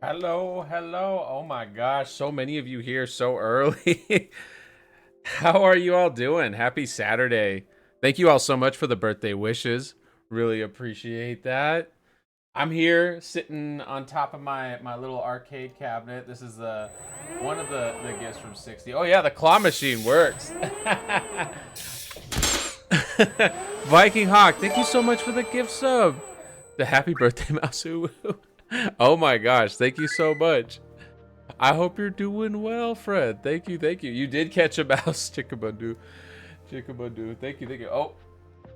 Hello, hello. Oh my gosh, so many of you here so early. How are you all doing? Happy Saturday. Thank you all so much for the birthday wishes. Really appreciate that. I'm here sitting on top of my little arcade cabinet. This is the one of the gifts from 60. Oh yeah, the claw machine works. Viking Hawk, thank you so much for the gift sub. The happy birthday, Mausu. Oh my gosh, thank you so much. I hope you're doing well, Fred. Thank you, thank you. You did catch a mouse, Chickabundu. Chickabundu. Thank you, thank you. Oh,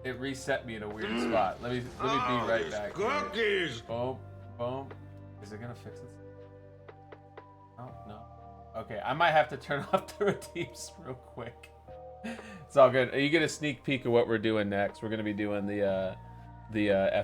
it reset me in a weird spot. Let me be right back. Cookies. Boom, boom. Is it gonna fix it? Oh no. Okay, I might have to turn off the redeems real quick. It's all good. You get a sneak peek of what we're doing next. We're gonna be doing the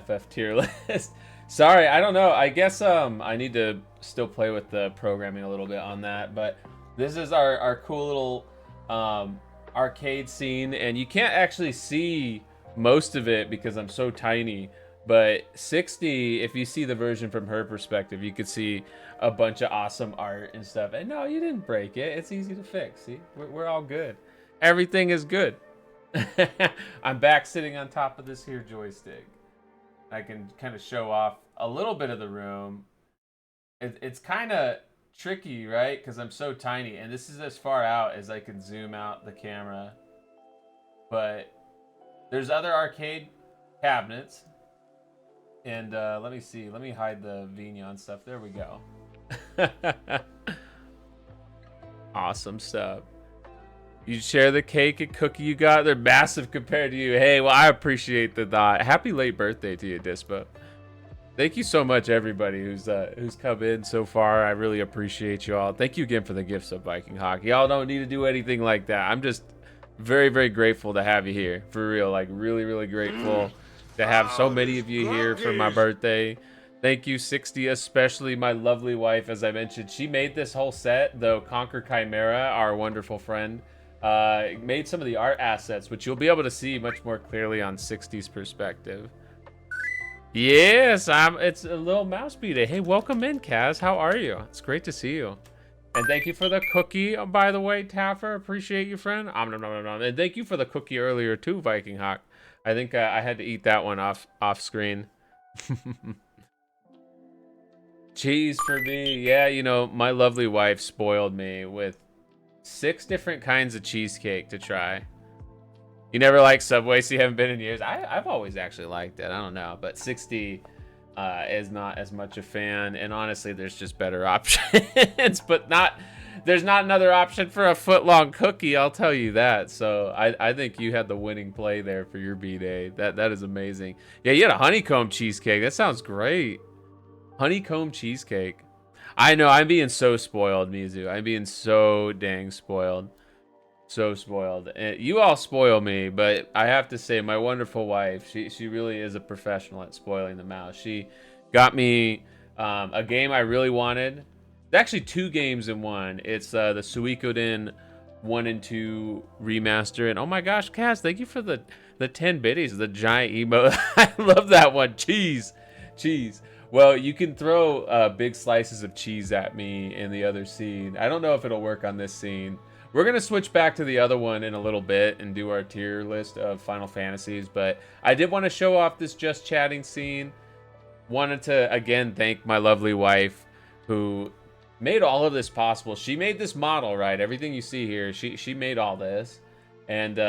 FF tier list. Sorry, I don't know. I guess I need to still play with the programming a little bit on that. But this is our cool little arcade scene, and you can't actually see most of it because I'm so tiny. But 60, if you see the version from her perspective, you could see a bunch of awesome art and stuff. And no, you didn't break it. It's easy to fix. See, we're all good. Everything is good. I'm back sitting on top of this here joystick. I can kind of show off a little bit of the room. It's kind of tricky, right? Because I'm so tiny, and this is as far out as I can zoom out the camera. But there's other arcade cabinets. And let me see. Let me hide the Vignon stuff. There we go. Awesome stuff. You share the cake and cookie you got. They're massive compared to you. Hey, well, I appreciate the thought. Happy late birthday to you, Dispa. Thank you so much, everybody who's come in so far. I really appreciate you all. Thank you again for the gifts of Viking Hawk. Y'all don't need to do anything like that. I'm just very, very grateful to have you here. For real, like really, really grateful to have so many of you here for my birthday. Thank you, 60, especially my lovely wife. As I mentioned, she made this whole set, though Conquer Chimera, our wonderful friend, made some of the art assets, which you'll be able to see much more clearly on 60's perspective. Yes, it's a little mouse beta. Hey, welcome in, Kaz. How are you? It's great to see you. And thank you for the cookie, by the way, Taffer. Appreciate you, friend. And thank you for the cookie earlier too, Viking Hawk. I think I had to eat that one off screen. Cheese for me. Yeah, you know, my lovely wife spoiled me with 6 different kinds of cheesecake to try. You never liked Subway, so you haven't been in years. I've always actually liked it. I don't know, but 60 is not as much a fan. And honestly, there's just better options. But there's not another option for a foot-long cookie. I'll tell you that. So I think you had the winning play there for your B-Day. That is amazing. Yeah, you had a honeycomb cheesecake. That sounds great. Honeycomb cheesecake. I know, I'm being so spoiled, Mizu. I'm being so dang spoiled. So spoiled. And you all spoil me, but I have to say, my wonderful wife, she really is a professional at spoiling the mouse. She got me a game I really wanted. Actually, 2 games in one. It's the Suikoden 1 and 2 remaster. And oh my gosh, Cass, thank you for the 10 biddies, the giant emote. I love that one. Cheese. Well, you can throw big slices of cheese at me in the other scene. I don't know if it'll work on this scene. We're going to switch back to the other one in a little bit and do our tier list of Final Fantasies, but I did want to show off this just chatting scene. Wanted to, again, thank my lovely wife who made all of this possible. She made this model, right? Everything you see here, she made all this. And,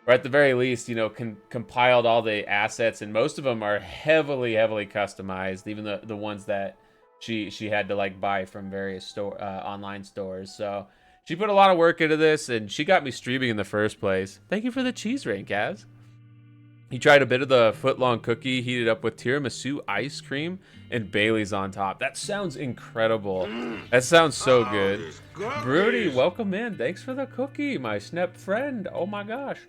or at the very least, you know, compiled all the assets, and most of them are heavily customized, even the ones that she had to, like, buy from various online stores. So she put a lot of work into this, and she got me streaming in the first place. Thank you for the cheese ring, Kaz. He tried a bit of the foot-long cookie, heated up with tiramisu ice cream and Bailey's on top. That sounds incredible. That sounds so good. Broody, welcome in. Thanks for the cookie, my snep friend. Oh my gosh.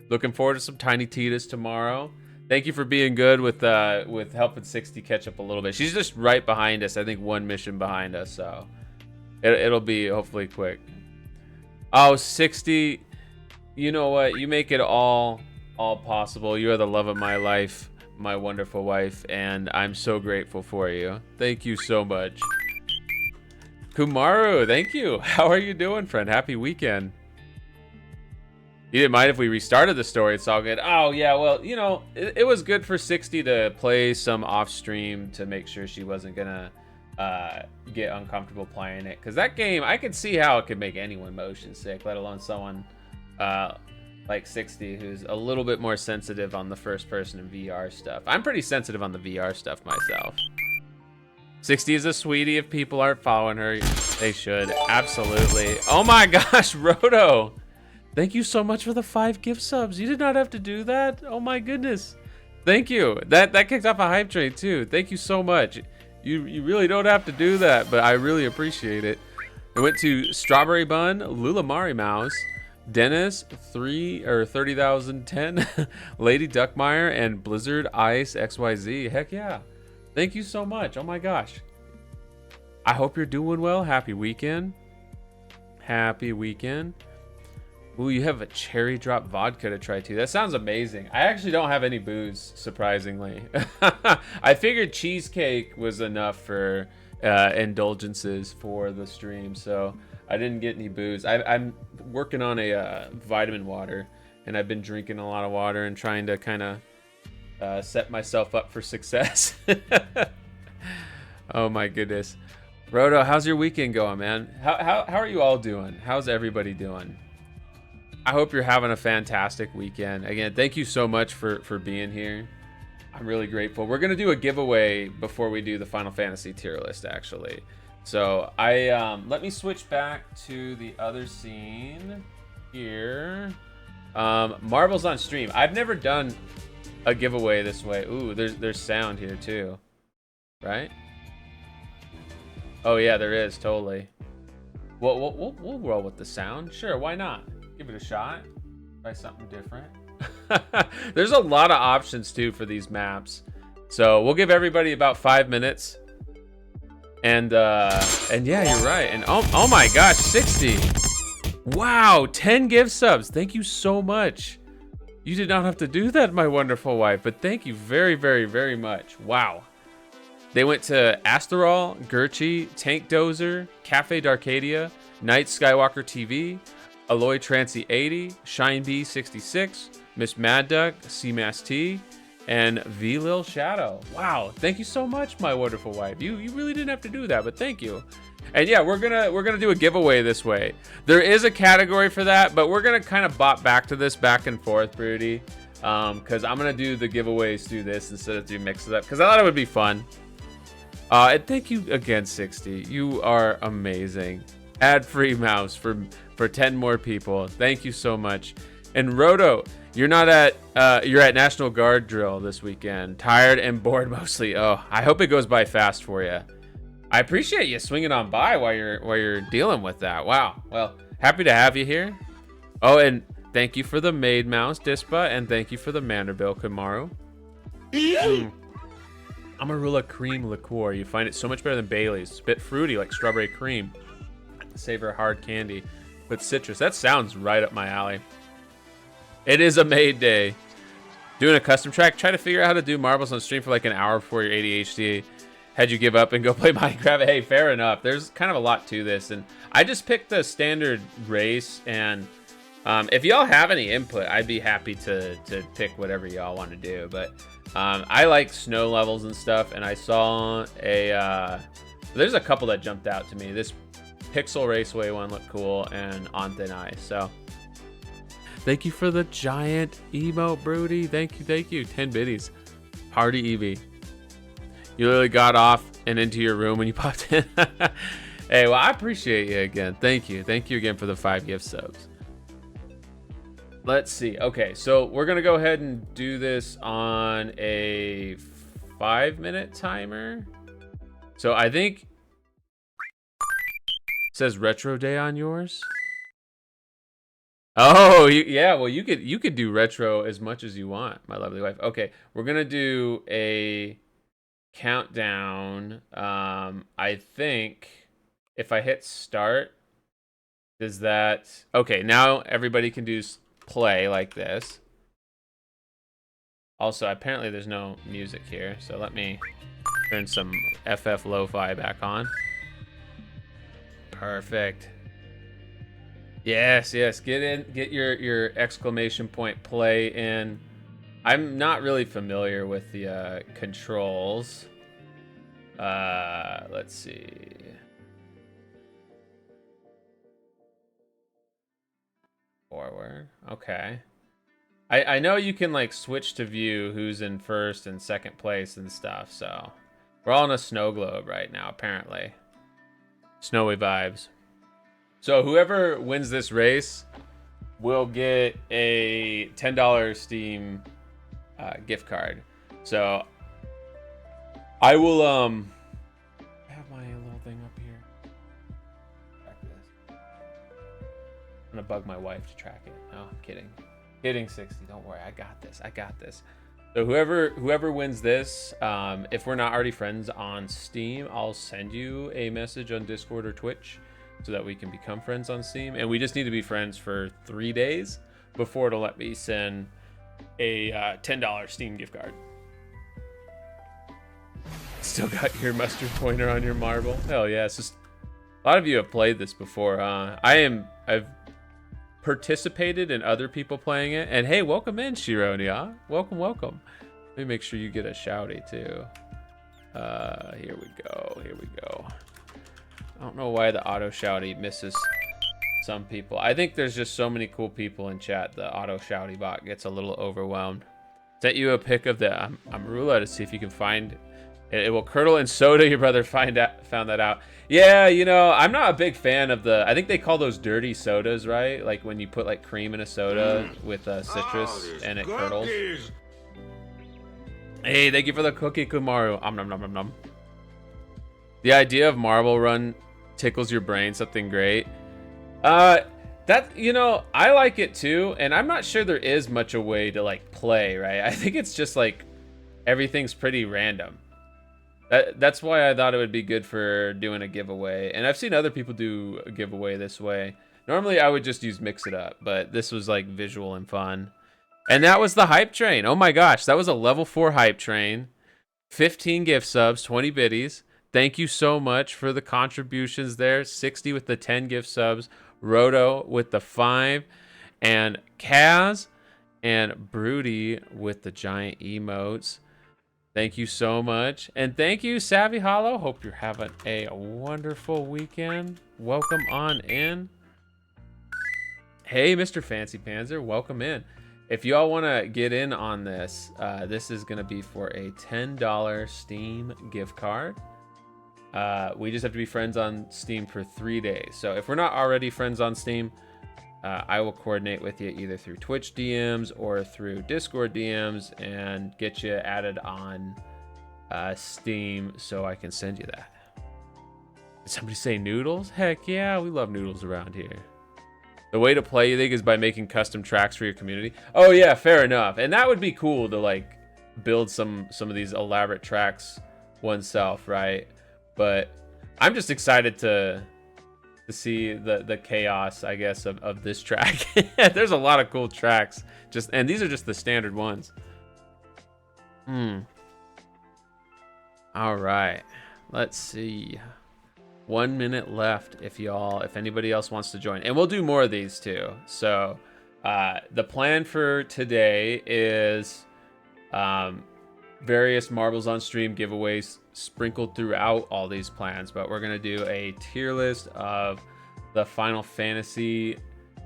Looking forward to some Tiny Titas tomorrow. Thank you for being good with helping 60 catch up a little bit. She's just right behind us. I think 1 mission behind us, so it'll be hopefully quick. Oh, 60. You know what? You make it all possible. You are the love of my life. my wonderful wife, and I'm so grateful for you. Thank you so much. Kumaru, thank you. How are you doing, friend? Happy weekend. You didn't mind if we restarted the story? It's all good. Oh, yeah, well, you know, it was good for 60 to play some off-stream to make sure she wasn't gonna get uncomfortable playing it. Because that game, I could see how it could make anyone motion sick, let alone someone like 60 who's a little bit more sensitive on the first-person and VR stuff. I'm pretty sensitive on the VR stuff myself. 60 is a sweetie. If people aren't following her, they should. Absolutely. Oh my gosh, Roto. Thank you so much for the 5 gift subs. You did not have to do that. Oh my goodness. Thank you. That kicked off a hype train too. Thank you so much. You really don't have to do that, but I really appreciate it. It went to Strawberry Bun, Lulamari Mouse, Dennis 30,010, Lady Duckmeyer, and Blizzard Ice XYZ. Heck yeah. Thank you so much. Oh my gosh. I hope you're doing well. Happy weekend. Happy weekend. Ooh, you have a cherry drop vodka to try too. That sounds amazing. I actually don't have any booze, surprisingly. I figured cheesecake was enough for indulgences for the stream, so I didn't get any booze. I'm working on a vitamin water, and I've been drinking a lot of water and trying to kind of set myself up for success. Oh my goodness. Roto, how's your weekend going, man? How are you all doing? How's everybody doing? I hope you're having a fantastic weekend. Again, thank you so much for being here. I'm really grateful. We're going to do a giveaway before we do the Final Fantasy tier list, actually. So let me switch back to the other scene here. Marbles on stream. I've never done a giveaway this way. Ooh, there's sound here too, right? Oh yeah, there is, totally. We'll roll with the sound. Sure, why not? Give it a shot. Try something different. There's a lot of options too for these maps, so we'll give everybody about 5 minutes. And yeah, you're right. And oh my gosh, 60. Wow, 10 gift subs. Thank you so much. You did not have to do that, my wonderful wife, but thank you very, very, very much. Wow. They went to Asterol, Gurchi, Tank Dozer, Cafe Darcadia, Night Skywalker TV, Aloy Trancy 80, Shine Bee 66, Miss Mad Duck, CMAS T, and V Lil Shadow. Wow, thank you so much, my wonderful wife. You really didn't have to do that, but thank you. And yeah, we're gonna do a giveaway this way. There is a category for that, but we're gonna kind of bop back to this back and forth, Broody, because I'm gonna do the giveaways through this instead of through Mix It Up, because I thought it would be fun. And thank you again, 60. You are amazing. Ad-free mouse for 10 more people. Thank you so much. And Roto, you're at National Guard drill this weekend. Tired and bored mostly. Oh, I hope it goes by fast for you. I appreciate you swinging on by while you're dealing with that. Wow. Well, happy to have you here. Oh, and thank you for the Maid Mouse, Dispa, and thank you for the Manderbill, Kamaru. Amarula cream liqueur. You find it so much better than Bailey's. It's a bit fruity, like strawberry cream. Savor hard candy with citrus. That sounds right up my alley. It is a Maid day. Doing a custom track. Try to figure out how to do marbles on stream for like an hour before your ADHD. Had you give up and go play Minecraft? Hey, fair enough. There's kind of a lot to this, and I just picked the standard race. And if y'all have any input, I'd be happy to pick whatever y'all want to do. But I like snow levels and stuff, and I saw there's a couple that jumped out to me. This Pixel Raceway one looked cool, and On Thin Ice. So thank you for the giant emote, Broody. Thank you. 10 biddies. Party Eevee. You literally got off and into your room when you popped in. Hey, well, I appreciate you again. Thank you again for the 5 gift subs. Let's see. Okay, so we're gonna go ahead and do this on a 5-minute timer. So I think it says retro day on yours. Oh, yeah. Well, you could do retro as much as you want, my lovely wife. Okay, we're gonna do a countdown. I think if I hit start, does that? Okay, now everybody can do play like this. Also, apparently there's no music here, so let me turn some FF Lo-Fi back on. Perfect. Yes, yes. Get in. Get your exclamation point play in. I'm not really familiar with the controls. Let's see. Forward. Okay. I know you can like switch to view who's in first and second place and stuff. So we're all in a snow globe right now, apparently. Snowy vibes. So whoever wins this race will get a $10 Steam gift card. So I will have my little thing up here. Track this. I'm gonna bug my wife to track it. No, I'm kidding. Kidding, 60. Don't worry. I got this. I got this. So whoever wins this, if we're not already friends on Steam, I'll send you a message on Discord or Twitch so that we can become friends on Steam. And we just need to be friends for 3 days before it'll let me send a $10 Steam gift card. Still got your mustard pointer on your marble? Hell yeah. It's just, a lot of you have played this before. I've participated in other people playing it. And hey, welcome in, Shironia. Welcome, welcome. Let me make sure you get a shouty too. Here we go. Here we go. I don't know why the auto shouty misses some people. I think there's just so many cool people in chat. The auto shouty bot gets a little overwhelmed. Sent you a pic of the Amarula to see if you can find it. It will curdle in soda. Your brother found that out. Yeah, you know, I'm not a big fan of the. I think they call those dirty sodas, right? Like when you put like cream in a soda with citrus and it curdles. Hey, thank you for the cookie, Kumaru. Nom nom nom nom. The idea of Marble Run tickles your brain something great. That, you know, I like it too, and I'm not sure there is much a way to like play, right? I think it's just like everything's pretty random. That's why I thought it would be good for doing a giveaway. And I've seen other people do a giveaway this way. Normally I would just use Mix It Up, but this was like visual and fun. And that was the hype train. Oh my gosh, that was a level 4 hype train. 15 gift subs, 20 biddies. Thank you so much for the contributions there. 60 with the 10 gift subs. Roto with the 5. And Kaz and Broody with the giant emotes. Thank you so much. And thank you, Savvy Hollow. Hope you're having a wonderful weekend. Welcome on in. Hey, Mr. Fancy Panzer, welcome in. If y'all want to get in on this, this is going to be for a $10 Steam gift card. We just have to be friends on Steam for 3 days. So if we're not already friends on Steam, I will coordinate with you either through Twitch DMs or through Discord DMs and get you added on Steam so I can send you that. Did somebody say noodles? Heck yeah, we love noodles around here. The way to play, you think, is by making custom tracks for your community? Oh yeah, fair enough. And that would be cool to like build some of these elaborate tracks oneself, right? But I'm just excited to see the chaos, I guess, of this track. There's a lot of cool tracks, and these are just the standard ones. All right, let's see. 1 minute left if anybody else wants to join, and we'll do more of these too. So the plan for today is various Marbles on Stream giveaways sprinkled throughout all these plans, but we're gonna do a tier list of the Final Fantasy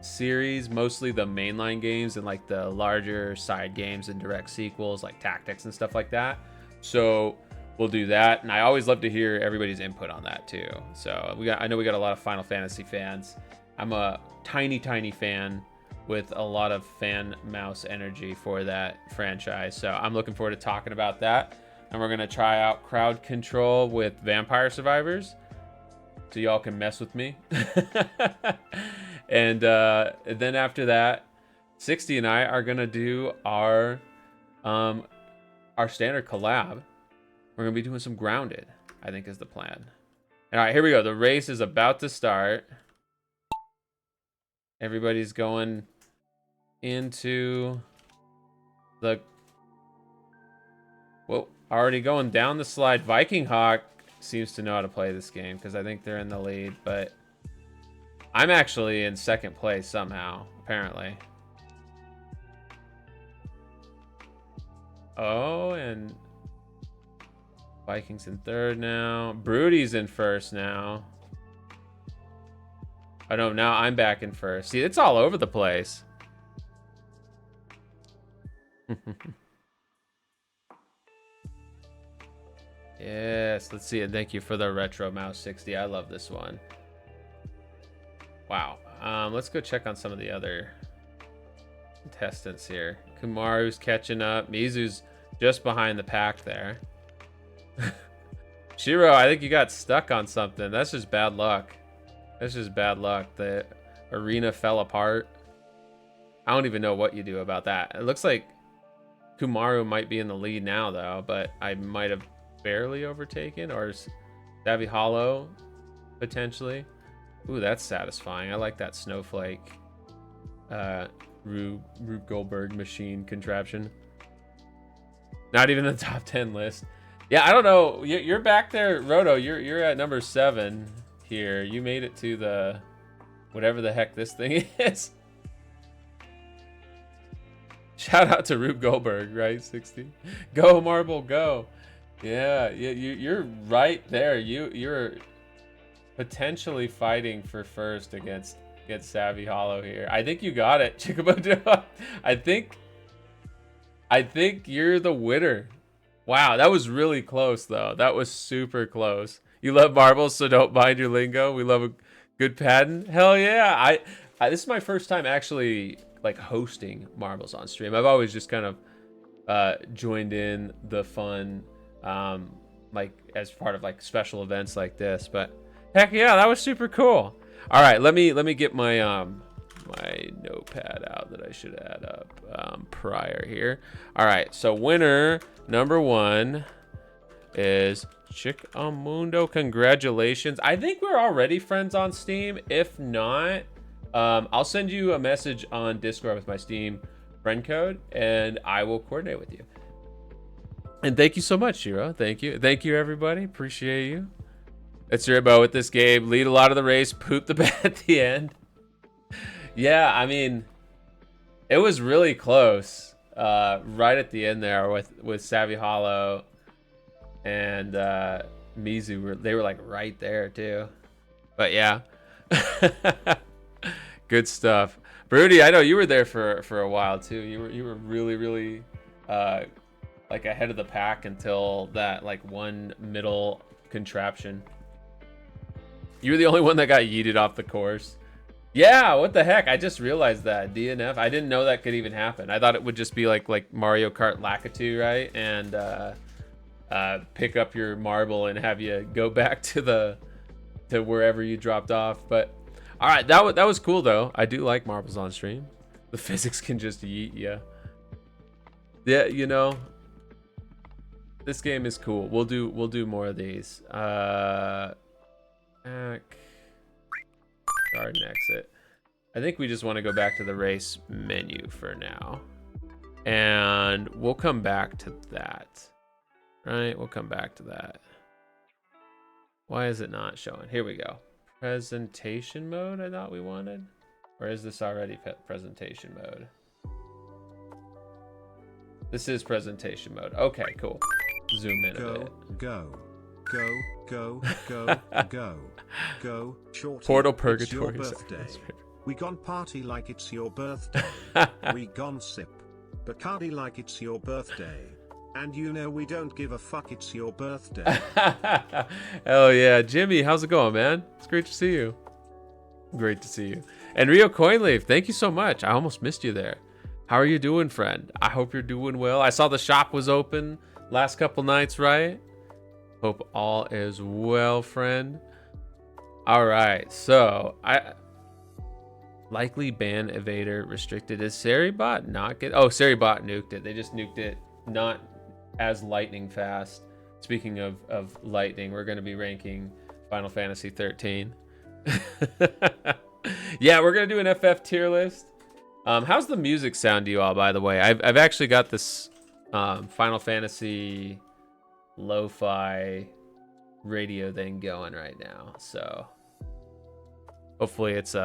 series, mostly the mainline games and like the larger side games and direct sequels like Tactics and stuff like that. So we'll do that, and I always love to hear everybody's input on that too. So I know we got a lot of Final Fantasy fans. I'm a tiny fan with a lot of fan mouse energy for that franchise, so I'm looking forward to talking about that. And we're gonna try out CrowdControl with Vampire Survivors, so y'all can mess with me. And then after that, 60 and I are gonna do our standard collab. We're gonna be doing some Grounded, I think is the plan. All right, here we go. The race is about to start. Everybody's going into the Well, already going down the slide. Viking Hawk seems to know how to play this game because I think they're in the lead, but I'm actually in second place somehow, apparently. Oh, and Vikings in third now. Brody's in first now. Oh no, now I'm back in first. See, it's all over the place. Yes, let's see it. Thank you for the Retro Mouse 60. I love this one. Wow. Let's go check on some of the other contestants here. Kumaru's catching up. Mizu's just behind the pack there. Shiro, I think you got stuck on something. That's just bad luck. That's just bad luck. The arena fell apart. I don't even know what you do about that. It looks like Kumaru might be in the lead now, though, but I might have barely overtaken, or Savvy Hollow potentially. Ooh, that's satisfying. I like that snowflake Rube Goldberg machine contraption. Not even the top 10 list. Yeah, I don't know. You're back there, Roto. You're at number 7 here. You made it to the whatever the heck this thing is. Shout out to Rube Goldberg, right? 60. Go Marble, go. Yeah, you're right there. You're potentially fighting for first against Savvy Hollow here. I think you got it, Chikabodo. I think you're the winner. Wow, that was really close though. That was super close. You love marbles, so don't mind your lingo. We love a good patent. Hell yeah. I this is my first time actually like hosting marbles on stream. I've always just kind of joined in the fun like as part of like special events like this, but heck yeah, that was super cool. All right, let me get my my notepad out that I should add up prior here. All right, so winner number 1 is Chick Amundo. Congratulations. I think we're already friends on Steam. If not, I'll send you a message on Discord with my Steam friend code and I will coordinate with you. And thank you so much, Shiro. Thank you everybody. Appreciate you. That's your MO with this game. Lead a lot of the race, poop the bed at the end. Yeah, I mean, it was really close. Right at the end there with Savvy Hollow and Mizu. They were like right there too. But yeah. Good stuff. Broody, I know you were there for a while too. You were really like ahead of the pack until that like one middle contraption. You were the only one that got yeeted off the course. Yeah, what the heck? I just realized that. DNF. I didn't know that could even happen. I thought it would just be like Mario Kart Lakitu, right? And pick up your marble and have you go back to wherever you dropped off. But all right, that was cool though. I do like marbles on stream. The physics can just yeet you. Yeah, you know, this game is cool. We'll do more of these. Garden exit. I think we just want to go back to the race menu for now. And we'll come back to that. Right? We'll come back to that. Why is it not showing? Here we go. Presentation mode, I thought we wanted. Or is this already presentation mode? This is presentation mode. Okay, cool. Zoom in a bit. Go. Shorty, Portal Purgatory. It's your birthday. We gon' party like it's your birthday. We gon' sip Bacardi like it's your birthday. And you know we don't give a fuck, it's your birthday. Hell yeah. Jimmy, how's it going, man? It's great to see you. Great to see you. And Rio Coinleaf, thank you so much. I almost missed you there. How are you doing, friend? I hope you're doing well. I saw the shop was open last couple nights, right? Hope all is well, friend. All right, so I likely ban evader restricted. Is Seribot not get? Oh, Seribot nuked it. They just nuked it, not as lightning fast. Speaking of lightning, we're going to be ranking Final Fantasy 13. Yeah, we're going to do an FF tier list. How's the music sound to you all, by the way? I've actually got this Final Fantasy lo-fi radio thing going right now. So hopefully it's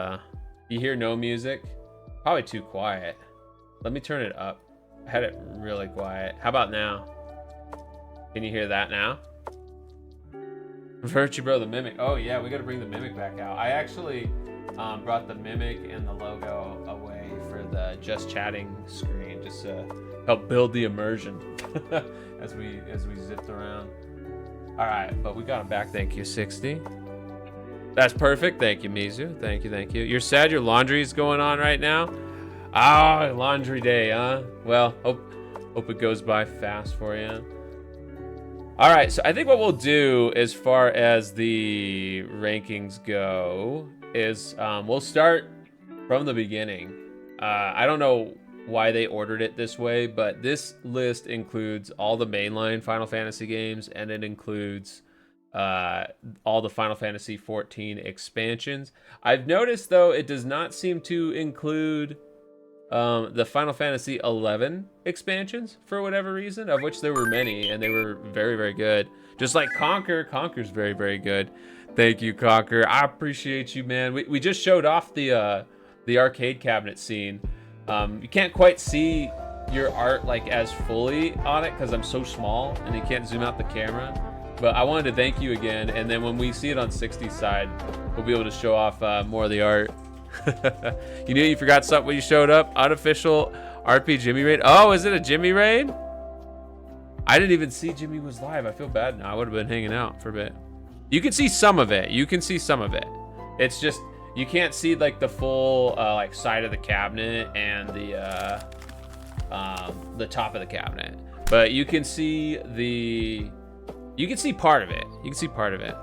you hear no music. Probably too quiet. Let me turn it up. I had it really quiet. How about now? Can you hear that now? Virtue Bro, the Mimic. Oh yeah, we gotta bring the Mimic back out. I actually brought the Mimic and the logo away for the Just Chatting screen, just to help build the immersion as we zipped around. All right, but we got him back. Thank you, 60. That's perfect. Thank you, Mizu. Thank you, thank you. You're sad your laundry is going on right now? Ah, laundry day, huh? Well, hope it goes by fast for you. All right, so I think what we'll do as far as the rankings go is we'll start from the beginning. I don't know why they ordered it this way, but this list includes all the mainline Final Fantasy games, and it includes all the Final Fantasy 14 expansions. I've noticed, though, it does not seem to include the Final Fantasy 11 expansions for whatever reason, of which there were many, and they were very, very good. Just like Conquer. Conquer's very, very good. Thank you, Conquer. I appreciate you, man. We just showed off the arcade cabinet scene. You can't quite see your art like as fully on it because I'm so small and you can't zoom out the camera. But I wanted to thank you again, and then when we see it on 60's side, we'll be able to show off more of the art. You knew you forgot something when you showed up? Unofficial RP Jimmy raid. Oh, is it a Jimmy raid? I didn't even see Jimmy was live. I feel bad now. I would have been hanging out for a bit. You can see some of it. You can see some of it. It's just you can't see like the full like side of the cabinet and the top of the cabinet. But you can see part of it. You can see part of it.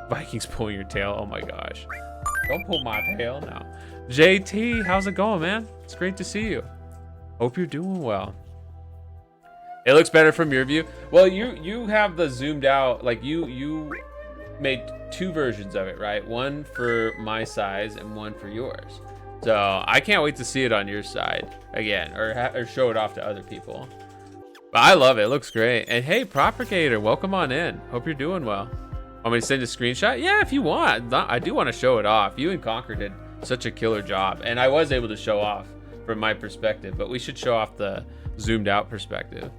Vikings pulling your tail. Oh my gosh. Don't pull my tail now. JT, how's it going, man? It's great to see you. Hope you're doing well. It looks better from your view. Well, you have the zoomed out, like you made two versions of it, right? One for my size and one for yours. So I can't wait to see it on your side again, or show it off to other people. But I love it. It looks great. And hey, Propagator, welcome on in. Hope you're doing well. Want me to send a screenshot? Yeah, if you want. I do want to show it off. You and Conquer did such a killer job, and I was able to show off from my perspective, but we should show off the zoomed out perspective.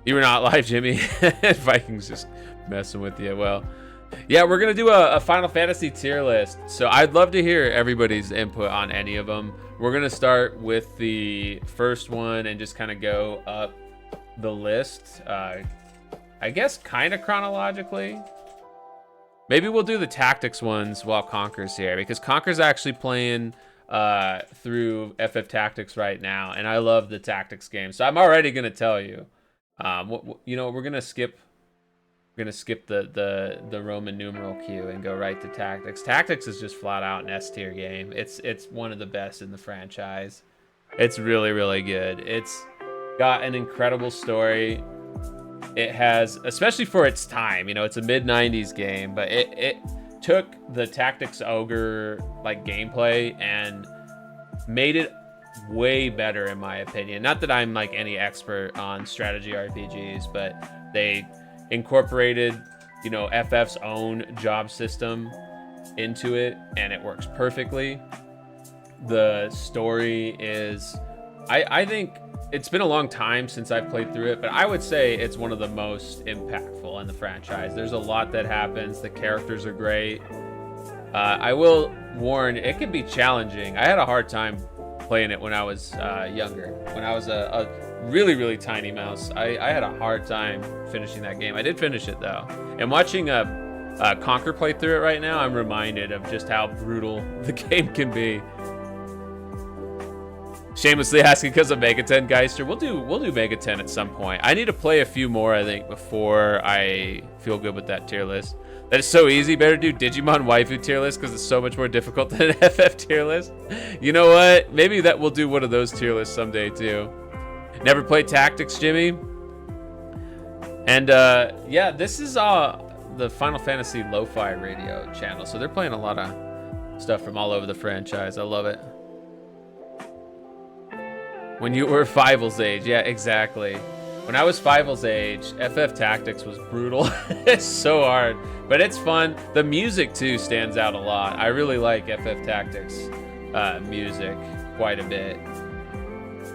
You were not live, Jimmy. Vikings just messing with you. Well, yeah, we're gonna do a Final Fantasy tier list, so I'd love to hear everybody's input on any of them. We're gonna start with the first one and just kind of go up the list. I guess kind of chronologically. Maybe we'll do the tactics ones while Conquer's here, because Conquer's actually playing through FF Tactics right now, and I love the tactics game. So I'm already gonna tell you, you know, we're gonna skip the Roman numeral Q and go right to tactics. Tactics is just flat out an S tier game. It's one of the best in the franchise. It's really, really good. It's got an incredible story. It has, especially for its time, you know, it's a mid-90s game, but it took the Tactics Ogre like gameplay and made it way better, in my opinion. Not that I'm like any expert on strategy RPGs, but they incorporated, you know, FF's own job system into it, and it works perfectly. The story is, I think it's been a long time since I've played through it, but I would say it's one of the most impactful in the franchise. There's a lot that happens. The characters are great. I will warn, it can be challenging. I had a hard time playing it when I was younger. When I was a really, really tiny mouse, I had a hard time finishing that game. I did finish it though. And watching Conquer play through it right now, I'm reminded of just how brutal the game can be. Shamelessly asking because of Mega 10 Geister. We'll do Mega 10 at some point. I need to play a few more, I think, before I feel good with that tier list. That is so easy. Better do Digimon waifu tier list because it's so much more difficult than an FF tier list. You know what? Maybe that we'll do one of those tier lists someday too. Never played Tactics, Jimmy. And yeah, this is the Final Fantasy Lo-Fi Radio channel. So they're playing a lot of stuff from all over the franchise. I love it. When you were Fievel's age. Yeah, exactly. When I was Fievel's age, FF Tactics was brutal. It's so hard, but it's fun. The music too stands out a lot. I really like FF Tactics music quite a bit.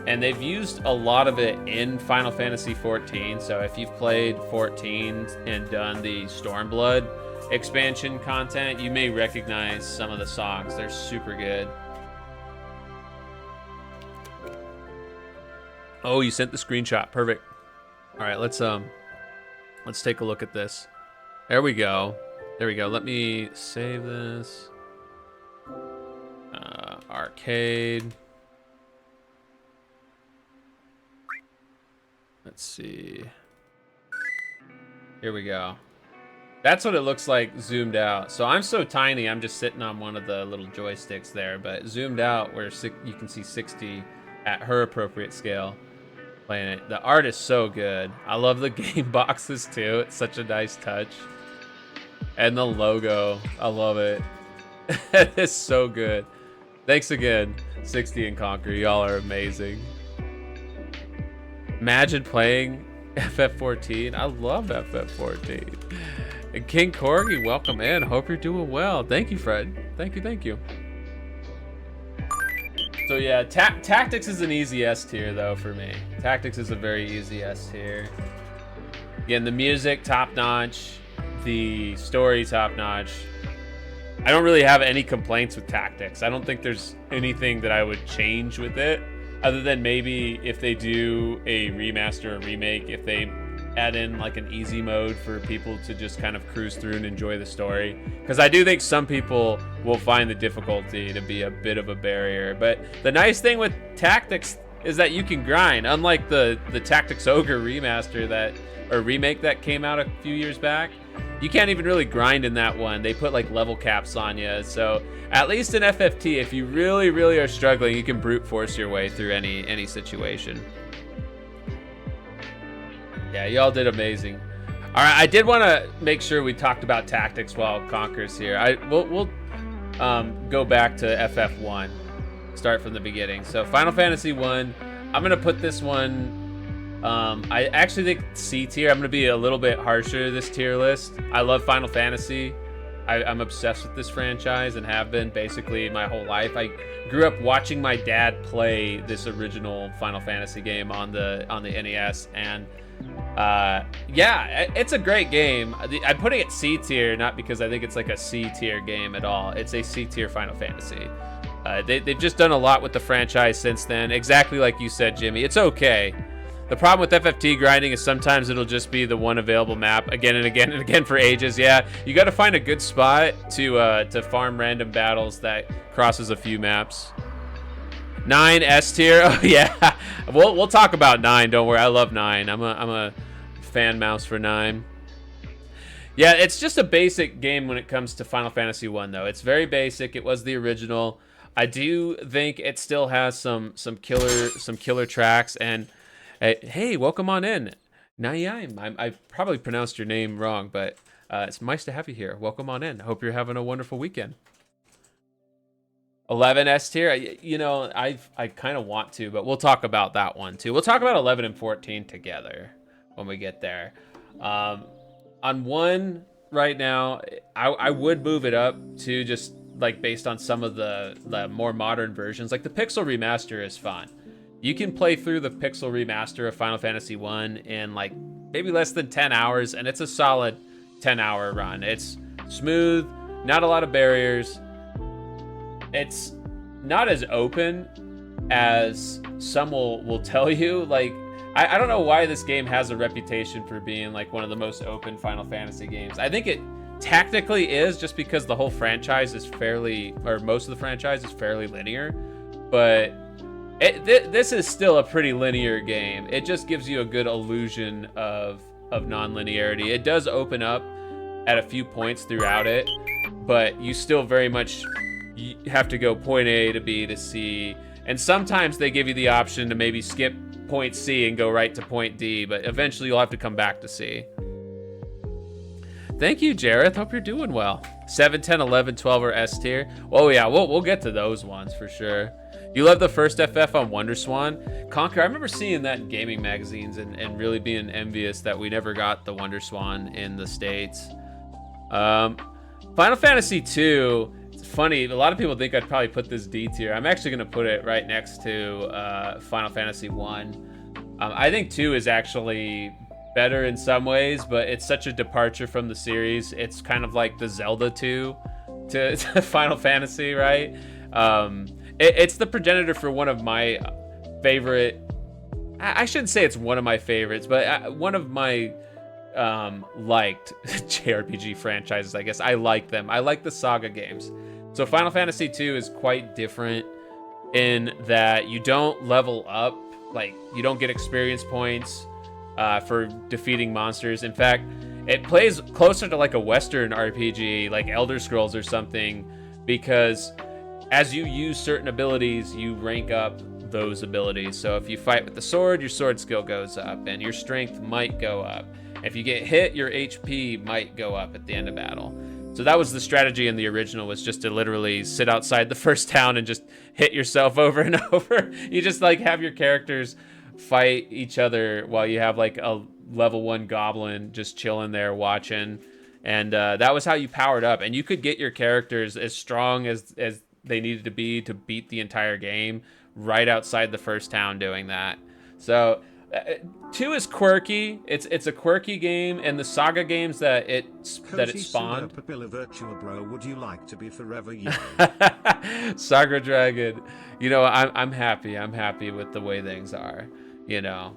And they've used a lot of it in Final Fantasy XIV. So if you've played 14 and done the Stormblood expansion content, you may recognize some of the songs. They're super good. Oh, you sent the screenshot. Perfect. All right, let's take a look at this. There we go. There we go. Let me save this. Arcade. Let's see. Here we go. That's what it looks like zoomed out. So I'm so tiny, I'm just sitting on one of the little joysticks there, but zoomed out where you can see 60 at her appropriate scale playing it. The art is so good. I love the game boxes too. It's such a nice touch. And the logo, I love it. It's so good. Thanks again, 60 and Conquer. Y'all are amazing. Imagine playing FF14. I love FF14. And King Corgi, welcome in. Hope you're doing well. Thank you, Fred. Thank you. So yeah, Tactics is an easy S tier though for me. Tactics is a very easy S tier. Again, the music top notch, the story top notch. I don't really have any complaints with Tactics. I don't think there's anything that I would change with it, other than maybe if they do a remaster or remake, if they add in like an easy mode for people to just kind of cruise through and enjoy the story. Because I do think some people will find the difficulty to be a bit of a barrier. But the nice thing with Tactics is that you can grind, unlike the Tactics Ogre remaster or remake that came out a few years back. You can't even really grind in that one. They put like level caps on you. So at least in FFT, if you really, really are struggling, you can brute force your way through any situation. Yeah, y'all did amazing. All right, I did want to make sure we talked about Tactics while Conker's here. We'll go back to FF1, start from the beginning. So Final Fantasy 1, I'm gonna put this one. I actually think C tier. I'm gonna be a little bit harsher this tier list. I love Final Fantasy. I'm obsessed with this franchise and have been basically my whole life. I grew up watching my dad play this original Final Fantasy game on the NES, and yeah, it's a great game. I'm putting it C tier, not because I think it's like a C tier game at all. It's a C tier Final Fantasy. They've just done a lot with the franchise since then. Exactly like you said, Jimmy. It's okay. The problem with FFT grinding is sometimes it'll just be the one available map again and again and again for ages. Yeah, you got to find a good spot to farm random battles that crosses a few maps. 9 S tier. Oh yeah, we'll talk about 9. Don't worry, I love 9. I'm a fan mouse for 9. Yeah, it's just a basic game when it comes to Final Fantasy 1 though. It's very basic. It was the original. I do think it still has some killer tracks. And hey, welcome on in. Naim, I probably pronounced your name wrong, but it's nice to have you here. Welcome on in. Hope you're having a wonderful weekend. 11 S tier, you know, I kind of want to, but we'll talk about that one too. We'll talk about 11 and 14 together when we get there. On 1 right now, I would move it up to just like based on some of the more modern versions. Like the Pixel Remaster is fun. You can play through the Pixel Remaster of Final Fantasy 1 in like maybe less than 10 hours, and it's a solid 10-hour run. It's smooth, not a lot of barriers. It's not as open as some will tell you. Like, I don't know why this game has a reputation for being like one of the most open Final Fantasy games. I think it technically is, just because the whole franchise is most of the franchise is fairly linear, but this is still a pretty linear game. It just gives you a good illusion of non-linearity. It does open up at a few points throughout it, but you still very much have to go point A to B to C. And sometimes they give you the option to maybe skip point C and go right to point D, but eventually you'll have to come back to C. Thank you, Jareth. Hope you're doing well. 7, 10, 11, 12 are S tier. Oh yeah, we'll get to those ones for sure. You love the first FF on WonderSwan? Conquer, I remember seeing that in gaming magazines and really being envious that we never got the WonderSwan in the States. Final Fantasy 2, it's funny, a lot of people think I'd probably put this D tier. I'm actually going to put it right next to Final Fantasy 1. I think 2 is actually better in some ways, but it's such a departure from the series. It's kind of like the Zelda 2 to Final Fantasy, right? It's the progenitor for one of my favorite, I shouldn't say it's one of my favorites, but one of my liked JRPG franchises, I guess. I like them. I like the Saga games. So Final Fantasy 2 is quite different in that you don't level up, like you don't get experience points for defeating monsters. In fact, it plays closer to like a Western RPG, like Elder Scrolls or something, because as you use certain abilities, you rank up those abilities. So if you fight with the sword, your sword skill goes up and your strength might go up. If you get hit, your HP might go up at the end of battle. So that was the strategy in the original, was just to literally sit outside the first town and just hit yourself over and over. You just like have your characters fight each other while you have like a level 1 goblin just chilling there watching. And that was how you powered up. And you could get your characters as strong as they needed to be to beat the entire game right outside the first town doing that. So 2 is quirky. It's a quirky game, and the Saga games that it spawned. Virtual bro, would you like to be forever young? Saga Dragon, you know, I'm happy. I'm happy with the way things are. You know,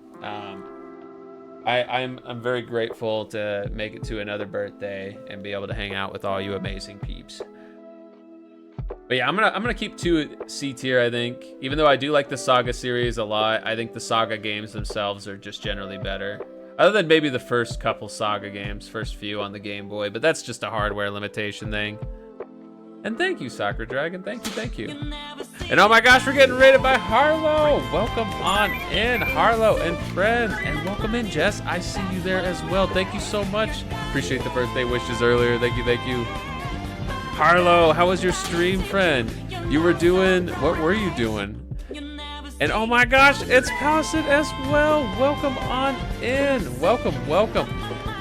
I'm very grateful to make it to another birthday and be able to hang out with all you amazing peeps. But yeah, I'm gonna keep 2 C tier, I think. Even though I do like the Saga series a lot, I think the Saga games themselves are just generally better. Other than maybe the first couple Saga games, first few on the Game Boy, but that's just a hardware limitation thing. And thank you, Sakura Dragon. Thank you. And oh my gosh, we're getting rated by Harlow. Welcome on in, Harlow and friend. And welcome in, Jess. I see you there as well. Thank you so much. Appreciate the birthday wishes earlier. Thank you. Harlow, how was your stream, friend? You were doing, what were you doing? And oh my gosh, it's Palisade as well. Welcome on in. Welcome.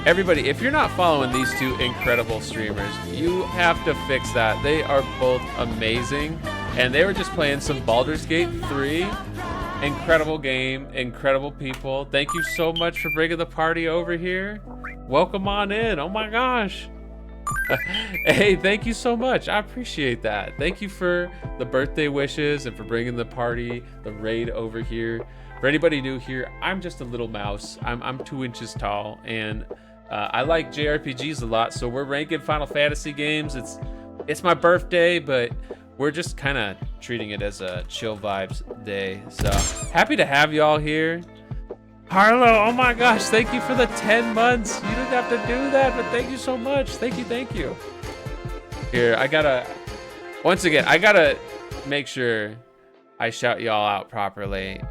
Everybody, if you're not following these 2 incredible streamers, you have to fix that. They are both amazing. And they were just playing some Baldur's Gate 3. Incredible game, incredible people. Thank you so much for bringing the party over here. Welcome on in. Oh my gosh. Hey, thank you so much. I appreciate that. Thank you for the birthday wishes and for bringing the party, the raid over here. For anybody new here, I'm just a little mouse. I'm 2 inches tall, and I like JRPGs a lot, so we're ranking Final Fantasy games. It's my birthday, but we're just kind of treating it as a chill vibes day. So happy to have y'all here. Harlow, oh my gosh, thank you for the 10 months. You didn't have to do that, but thank you so much. Thank you. Here, I gotta make sure I shout y'all out properly.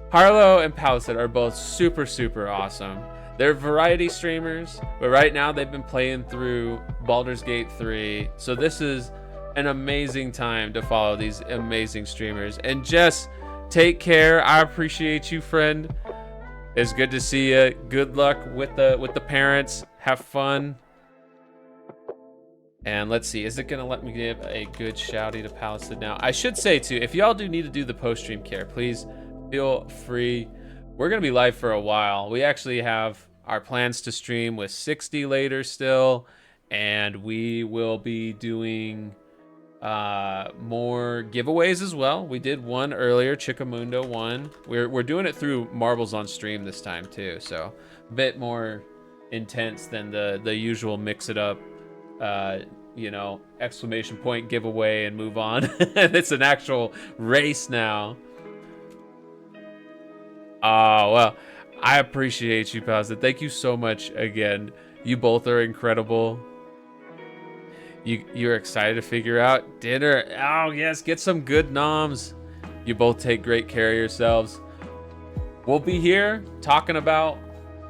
Harlow and Palisade are both super awesome. They're variety streamers, but right now they've been playing through Baldur's Gate 3. So this is an amazing time to follow these amazing streamers. And Jess, take care. I appreciate you, friend. It's good to see you. Good luck with the parents. Have fun. And let's see, is it gonna let me give a good shouty to Palisade now? I should say too, if y'all do need to do the post-stream care, please feel free. We're gonna be live for a while. We actually have our plans to stream with 60 later still, and we will be doing more giveaways as well. We did one earlier, Chickamundo one. We're doing it through Marbles on Stream this time too, so a bit more intense than the usual mix it up, you know, exclamation point giveaway and move on. It's an actual race now. Oh well, I appreciate you, Pazza. Thank you so much again. You both are incredible. You're excited to figure out dinner. Oh yes, get some good noms. You both take great care of yourselves. We'll be here talking about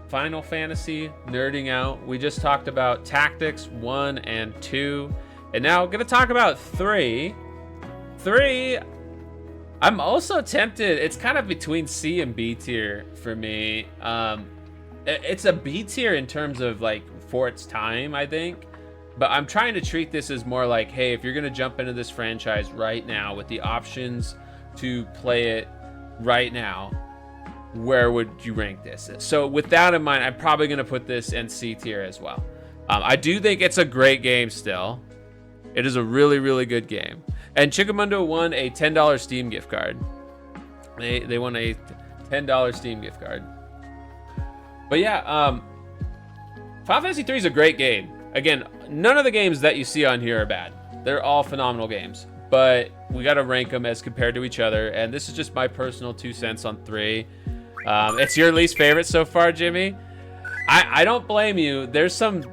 Final Fantasy, nerding out. We just talked about Tactics 1 and 2. And now we're gonna talk about 3. 3, I'm also tempted. It's kind of between C and B tier for me. It's a B tier in terms of like for its time, I think. But I'm trying to treat this as more like, hey, if you're gonna jump into this franchise right now with the options to play it right now, where would you rank this? So with that in mind, I'm probably gonna put this in C tier as well. I do think it's a great game still. It is a really, really good game. And Chickamundo won a $10 Steam gift card. They won a $10 Steam gift card. But yeah, Final Fantasy 3 is a great game. Again, none of the games that you see on here are bad. They're all phenomenal games. But we got to rank them as compared to each other. And this is just my personal 2 cents on 3. It's your least favorite so far, Jimmy. I don't blame you. There's some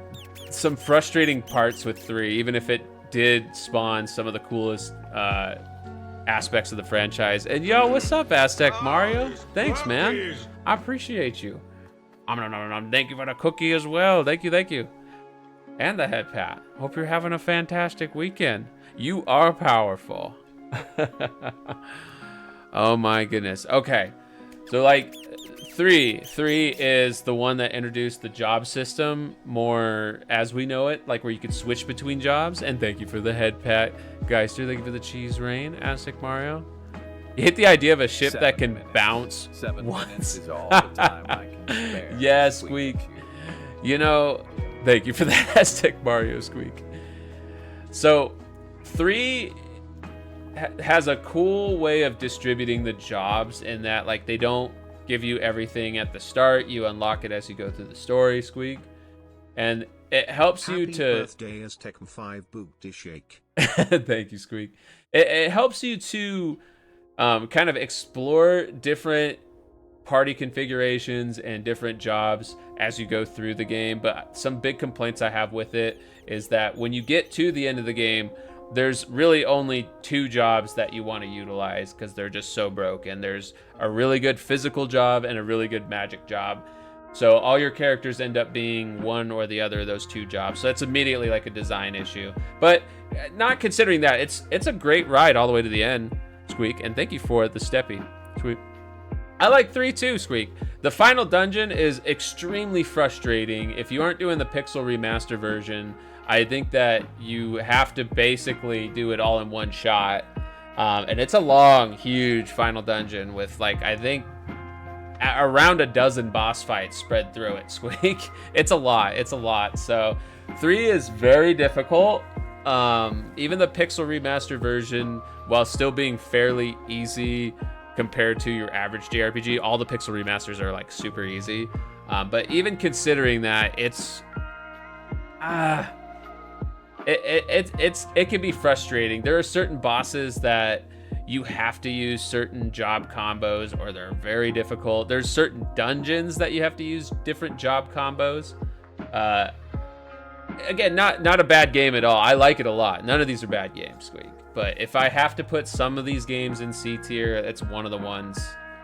frustrating parts with 3, even if it did spawn some of the coolest aspects of the franchise. And yo, what's up, Aztec Mario? Thanks, man. I appreciate you. Thank you for the cookie as well. Thank you. And the head pat. Hope you're having a fantastic weekend. You are powerful. Oh my goodness. Okay. So like 3 is the one that introduced the job system more as we know it, like where you could switch between jobs. And thank you for the head pat, Geister. Thank you for the cheese rain, Aztec Mario. You hit the idea of a ship that can bounce 7 once. minutes is all the time I can spare. Yeah, Squeak. You know, thank you for that, Aztec Mario, Squeak. So 3 has a cool way of distributing the jobs in that like they don't give you everything at the start. You unlock it as you go through the story, Squeak. And it helps you to... Happy birthday, Aztec 5 Booty Shake. Thank you, Squeak. It helps you to kind of explore different party configurations and different jobs as you go through the game. But some big complaints I have with it is that when you get to the end of the game, there's really only 2 jobs that you want to utilize because they're just so broken. There's a really good physical job and a really good magic job. So all your characters end up being one or the other of those 2 jobs. So that's immediately like a design issue. But not considering that, it's a great ride all the way to the end, Squeak. And thank you for the steppy, Squeak. I like 3 too, Squeak. The final dungeon is extremely frustrating. If you aren't doing the Pixel Remaster version, I think that you have to basically do it all in one shot. And it's a long, huge final dungeon with like, I think around a dozen boss fights spread through it, Squeak. It's a lot. So 3 is very difficult. Even the Pixel Remaster version, while still being fairly easy compared to your average JRPG, all the Pixel Remasters are like super easy. But even considering that, it can be frustrating. There are certain bosses that you have to use certain job combos or they're very difficult. There's certain dungeons that you have to use different job combos. Again, not a bad game at all. I like it a lot. None of these are bad games, Squeak. But if I have to put some of these games in C tier, it's one of the ones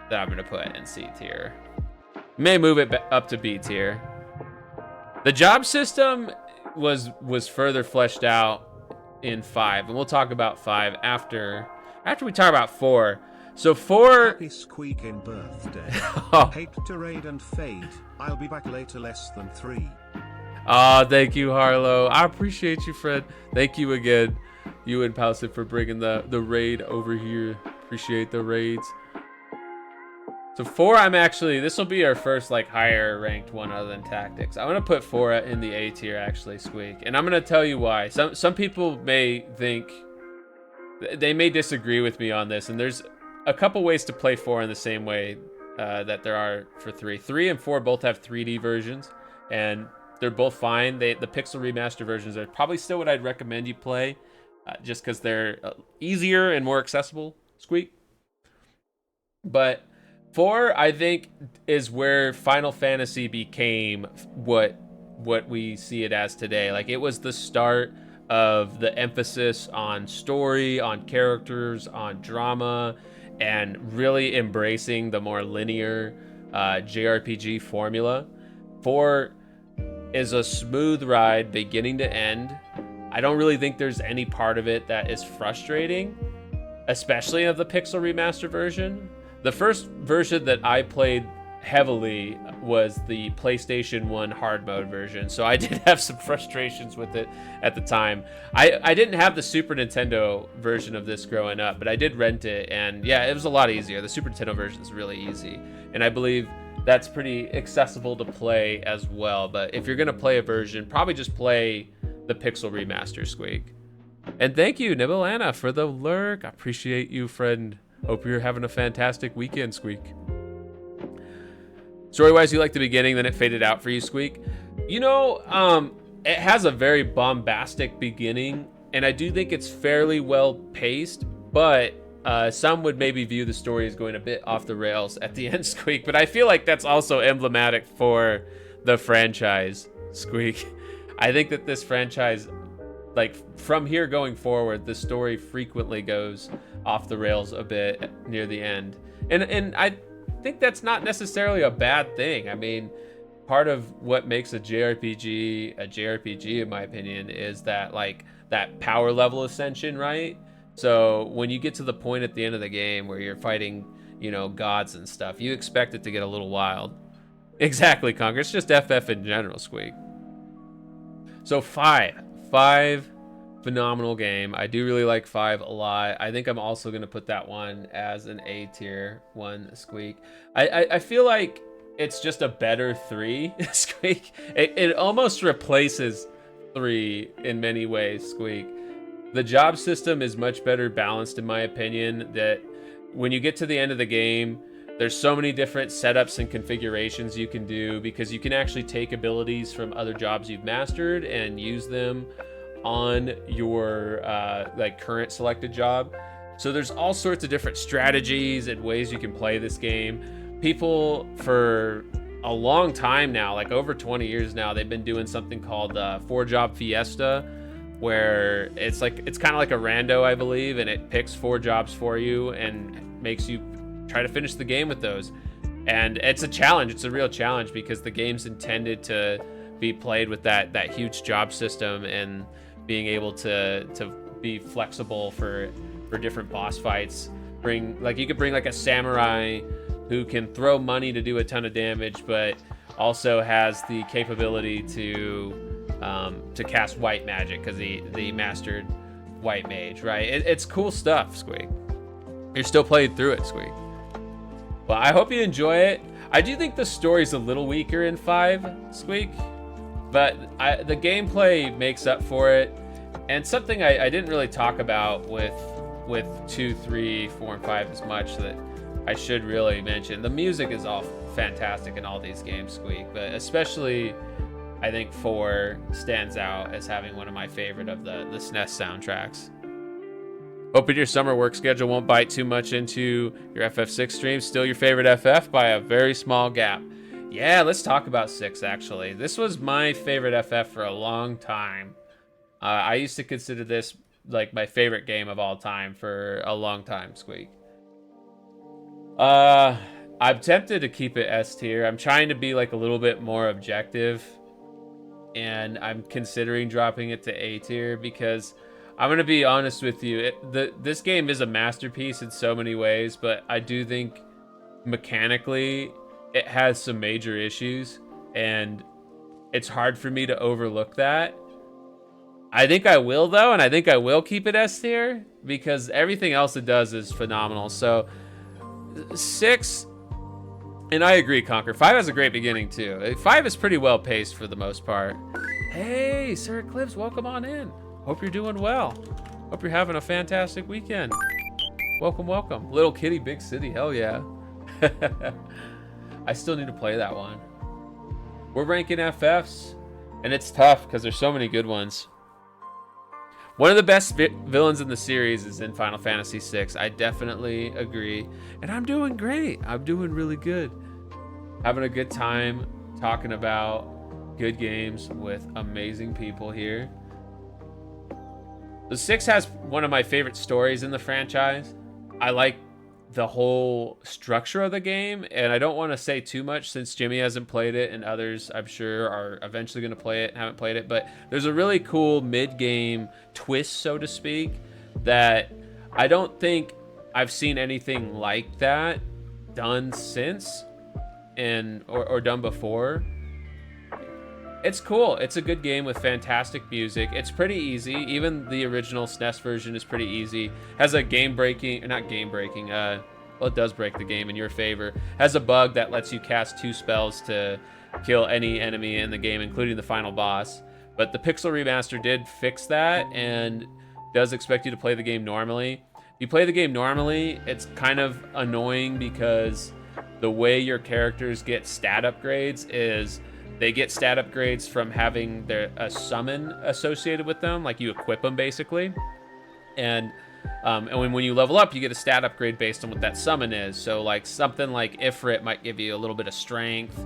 that I'm going to put in C tier. May move it up to B tier. The job system was further fleshed out in 5, and we'll talk about 5 after we talk about 4. So 4... Happy Squeaking birthday. Oh. Hate to raid and fade. I'll be back later less than 3. Thank you, Harlow. I appreciate you, Fred. Thank you again, you and Palsip, for bringing the raid over here. Appreciate the raids. So 4, this will be our first like higher ranked one other than Tactics. I'm gonna put 4 in the A tier actually, Squeak, and I'm gonna tell you why. Some people may think, they may disagree with me on this, and there's a couple ways to play 4 in the same way that there are for 3. 3 and 4 both have 3D versions, and they're both fine. The Pixel Remaster versions are probably still what I'd recommend you play, just because they're easier and more accessible, Squeak. But 4, I think, is where Final Fantasy became what we see it as today. Like, it was the start of the emphasis on story, on characters, on drama, and really embracing the more linear JRPG formula. 4 is a smooth ride beginning to end. I don't really think there's any part of it that is frustrating. especially of the Pixel Remaster version. The first version that I played heavily was the PlayStation 1 hard mode version, so I did have some frustrations with it at the time. I didn't have the Super Nintendo version of this growing up, but I did rent it, and yeah, it was a lot easier. The Super Nintendo version is really easy, and I believe that's pretty accessible to play as well. But if you're gonna play a version, probably just play the Pixel Remaster, Squeak. And thank you, Nibble Anna, for the lurk. I appreciate you, friend. Hope you're having a fantastic weekend, Squeak. Story-wise, you like the beginning, then it faded out for you, Squeak. You know, it has a very bombastic beginning, and I do think it's fairly well paced, but some would maybe view the story as going a bit off the rails at the end, Squeak. But I feel like that's also emblematic for the franchise, Squeak. I think that this franchise, like, from here going forward, the story frequently goes off the rails a bit near the end. And I think that's not necessarily a bad thing. I mean, part of what makes a JRPG in my opinion is that, like, that power level ascension, right? So when you get to the point at the end of the game where you're fighting, you know, gods and stuff, you expect it to get a little wild. Exactly, Conker. It's just FF in general, Squeak. So 5, phenomenal game. I do really like 5 a lot. I think I'm also going to put that one as an A tier one, Squeak. I feel like it's just a better 3, Squeak. It almost replaces 3 in many ways, Squeak. The job system is much better balanced, in my opinion, that when you get to the end of the game, there's so many different setups and configurations you can do, because you can actually take abilities from other jobs you've mastered and use them on your like current selected job. So there's all sorts of different strategies and ways you can play this game. People for a long time now, like over 20 years now, they've been doing something called 4-job fiesta, where it's kind of like a rando, I believe, and it picks 4 jobs for you and makes you try to finish the game with those. And it's a challenge. It's a real challenge, because the game's intended to be played with that huge job system and being able to be flexible for different boss fights. You could bring like a samurai who can throw money to do a ton of damage, but also has the capability to cast white magic, because he mastered white mage, right? It's cool stuff, Squeak. You're still playing through it, Squeak. Well, I hope you enjoy it. I do think the story's a little weaker in 5, Squeak, but the gameplay makes up for it. And something I didn't really talk about with 2, 3, 4, and 5 as much that I should really mention. The music is all fantastic in all these games, Squeak, but especially I think 4 stands out as having one of my favorite of the SNES soundtracks. Hoping your summer work schedule won't bite too much into your FF6 stream. Still your favorite FF by a very small gap. Yeah, let's talk about 6, actually. This was my favorite FF for a long time. I used to consider this like my favorite game of all time for a long time, Squeak. I'm tempted to keep it S tier. I'm trying to be like a little bit more objective, and I'm considering dropping it to A tier, because I'm going to be honest with you. This game is a masterpiece in so many ways, but I do think mechanically it has some major issues, and it's hard for me to overlook that. I think I will, though, and I think I will keep it S tier, because everything else it does is phenomenal. So 6, and I agree, Conker. 5 has a great beginning, too. 5 is pretty well paced for the most part. Hey, Sir Eclipse, welcome on in. Hope you're doing well. Hope you're having a fantastic weekend. Welcome, welcome. Little Kitty, Big City, hell yeah. I still need to play that one. We're ranking FFs, and it's tough because there's so many good ones. One of the best villains in the series is in Final Fantasy VI. I definitely agree. And I'm doing great. I'm doing really good. Having a good time talking about good games with amazing people here. The 6 has one of my favorite stories in the franchise. I like the whole structure of the game, and I don't want to say too much since Jimmy hasn't played it, and others I'm sure are eventually going to play it and haven't played it, but there's a really cool mid-game twist, so to speak, that I don't think I've seen anything like that done since or done before. It's cool. It's a good game with fantastic music. It's pretty easy. Even the original SNES version is pretty easy. Has a not game breaking, well, it does break the game in your favor. Has a bug that lets you cast 2 spells to kill any enemy in the game, including the final boss. But the Pixel Remaster did fix that and does expect you to play the game normally. If you play the game normally, it's kind of annoying because the way your characters get stat upgrades is they get stat upgrades from having a summon associated with them, like you equip them basically. And when you level up, you get a stat upgrade based on what that summon is. So like something like Ifrit might give you a little bit of strength,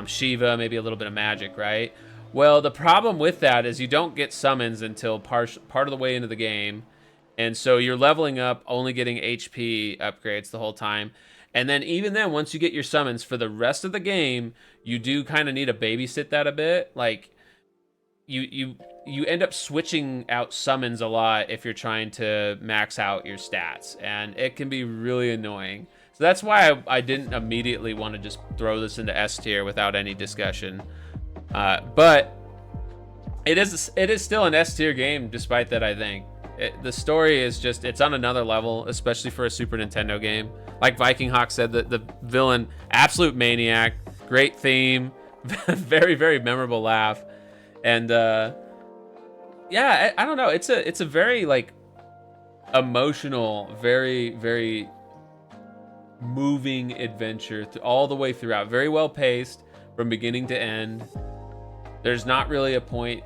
Shiva maybe a little bit of magic, right? Well, the problem with that is you don't get summons until part of the way into the game. And so you're leveling up, only getting HP upgrades the whole time. And then even then, once you get your summons for the rest of the game, you do kind of need to babysit that a bit. Like you end up switching out summons a lot if you're trying to max out your stats, and it can be really annoying. So that's why I didn't immediately want to just throw this into S tier without any discussion. But it is still an S tier game, despite that. I think the story is just, it's on another level, especially for a Super Nintendo game. Like Viking Hawk said, the villain, absolute maniac, great theme, very, very memorable laugh. And yeah, I don't know. It's a very like emotional, very, very moving adventure all the way throughout. Very well paced from beginning to end. There's not really a point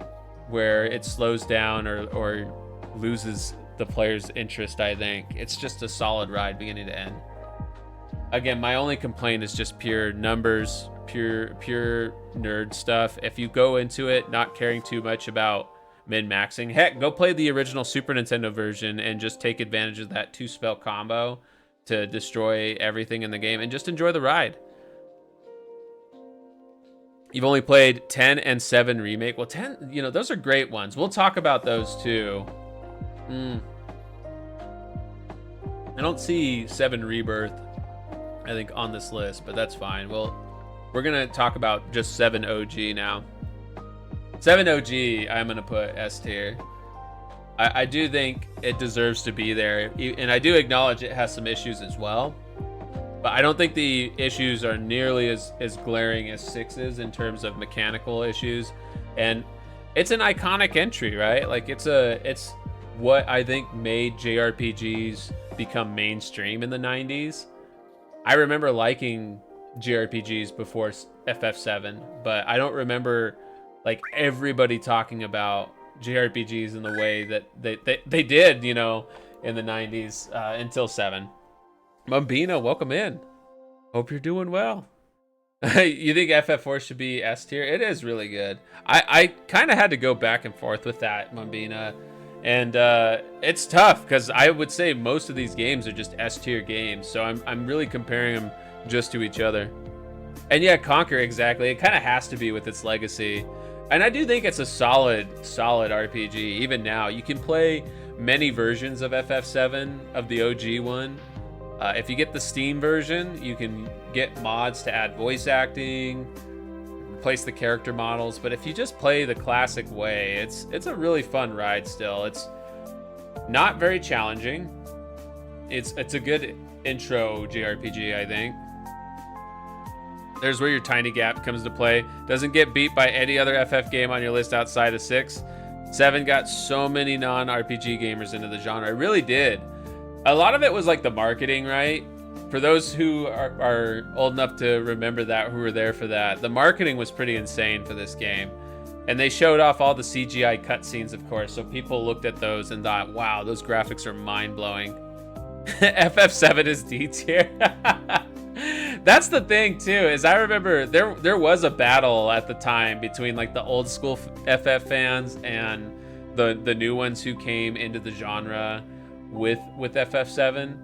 where it slows down or loses the player's interest. I think it's just a solid ride beginning to end. Again, my only complaint is just pure numbers, pure nerd stuff. If you go into it not caring too much about min-maxing, heck, go play the original Super Nintendo version and just take advantage of that 2-spell combo to destroy everything in the game and just enjoy the ride. You've only played 10 and 7 Remake. Well, 10, those are great ones. We'll talk about those too. I don't see 7 Rebirth, I think, on this list, but that's fine. Well, we're going to talk about just 7 OG now. 7 OG, I'm going to put S tier. I do think it deserves to be there, and I do acknowledge it has some issues as well. But I don't think the issues are nearly as glaring as 6's in terms of mechanical issues. And it's an iconic entry, right? Like it's what I think made JRPGs become mainstream in the 90s. I remember liking JRPGs before FF7, but I don't remember like everybody talking about JRPGs in the way that they did, in the 90s until 7. Mumbina, welcome in. Hope you're doing well. You think FF4 should be S tier? It is really good. I kind of had to go back and forth with that, Mumbina. And it's tough because I would say most of these games are just S tier games. So I'm really comparing them just to each other. And yeah, Conquer, exactly. It kind of has to be with its legacy. And I do think it's a solid RPG. Even now, you can play many versions of FF7, of the OG one. If you get the Steam version, you can get mods to add voice acting, replace the character models. But if you just play the classic way, it's a really fun ride still. It's not very challenging. It's a good intro JRPG, I think. There's where your tiny gap comes to play. Doesn't get beat by any other FF game on your list outside of 6. 7 got so many non-RPG gamers into the genre. It really did. A lot of it was like the marketing, right? For those who are old enough to remember that, who were there for that, the marketing was pretty insane for this game. And they showed off all the CGI cutscenes, of course, so people looked at those and thought, wow, those graphics are mind-blowing. FF7 is D tier. That's the thing, too, is I remember there was a battle at the time between like the old school FF fans and the new ones who came into the genre with FF7,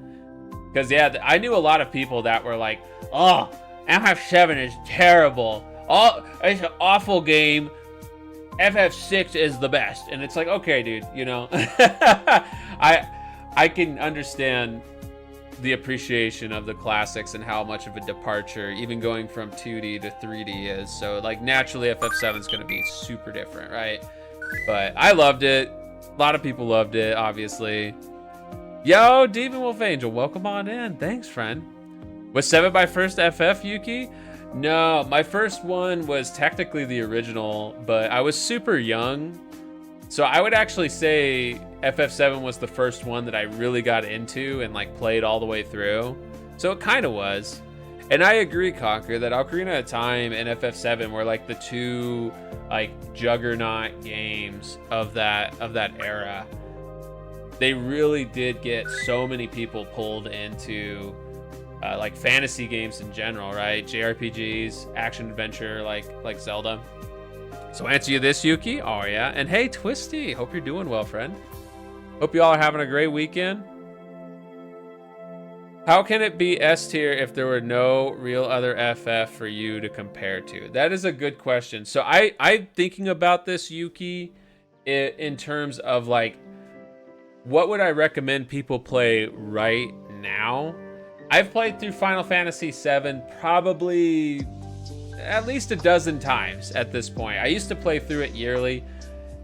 because yeah, I knew a lot of people that were like, oh, FF7 is terrible, oh, it's an awful game, FF6 is the best. And it's like, okay, dude, I can understand the appreciation of the classics and how much of a departure even going from 2D to 3D is. So like naturally FF7 is going to be super different, right? But I loved it. A lot of people loved it, obviously. Yo, Demon Wolf Angel, welcome on in. Thanks, friend. Was 7 my first FF, Yuki? No, my first one was technically the original, but I was super young. So I would actually say FF7 was the first one that I really got into and like played all the way through. So it kind of was. And I agree, Conquer, that Ocarina of Time and FF7 were like the two like juggernaut games of that era. They really did get so many people pulled into like fantasy games in general, right? JRPGs, action adventure, like Zelda. So answer you this, Yuki. Oh yeah, and hey, Twisty. Hope you're doing well, friend. Hope you all are having a great weekend. How can it be S tier if there were no real other FF for you to compare to? That is a good question. So I'm thinking about this, Yuki, in terms of like, what would I recommend people play right now? I've played through Final Fantasy VII probably at least a dozen times at this point. I used to play through it yearly.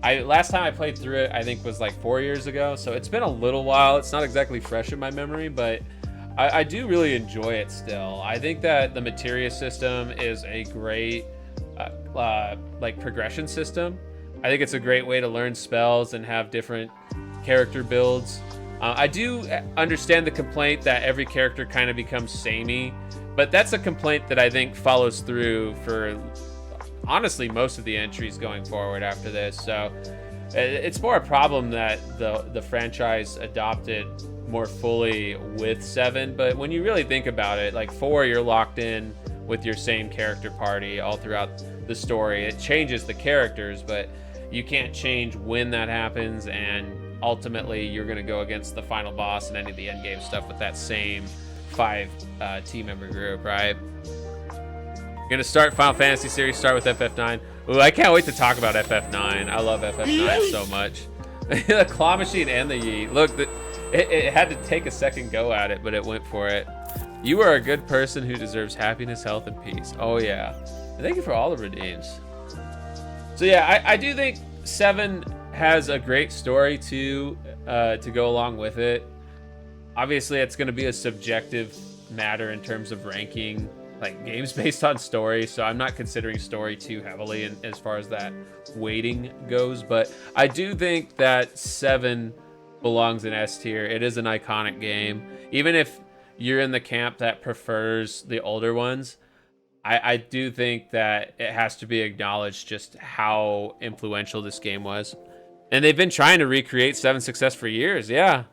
Last time I played through it, I think was like 4 years ago. So it's been a little while. It's not exactly fresh in my memory, but I do really enjoy it still. I think that the materia system is a great like progression system. I think it's a great way to learn spells and have different character builds. I do understand the complaint that every character kind of becomes samey, but that's a complaint that I think follows through for honestly most of the entries going forward after this. So it's more a problem that the franchise adopted more fully with 7, but when you really think about it, like 4, you're locked in with your same character party all throughout the story. It changes the characters, but you can't change when that happens, and ultimately you're going to go against the final boss and any of the endgame stuff with that same 5 team member group, right? You're going to start Final Fantasy series, start with FF9. Ooh, I can't wait to talk about FF9. I love FF9 so much. The claw machine and the yeet. Look, it had to take a second go at it, but it went for it. You are a good person who deserves happiness, health, and peace. Oh yeah. And thank you for all the redeems. So yeah, I do think 7 has a great story to go along with it. Obviously, it's going to be a subjective matter in terms of ranking like games based on story, so I'm not considering story too heavily as far as that weighting goes, but I do think that 7 belongs in S tier. It is an iconic game. Even if you're in the camp that prefers the older ones, I do think that it has to be acknowledged just how influential this game was. And they've been trying to recreate 7's success for years. Yeah,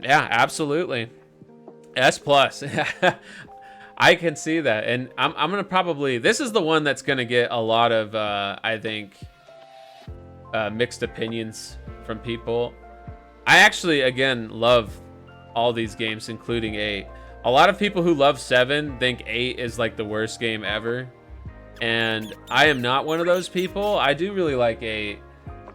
absolutely. S plus. I can see that, and I'm gonna probably, this is the one that's gonna get a lot of I think mixed opinions from people. I actually again love all these games, including 8. A lot of people who love 7 think 8 is like the worst game ever, and I am not one of those people. I do really like 8,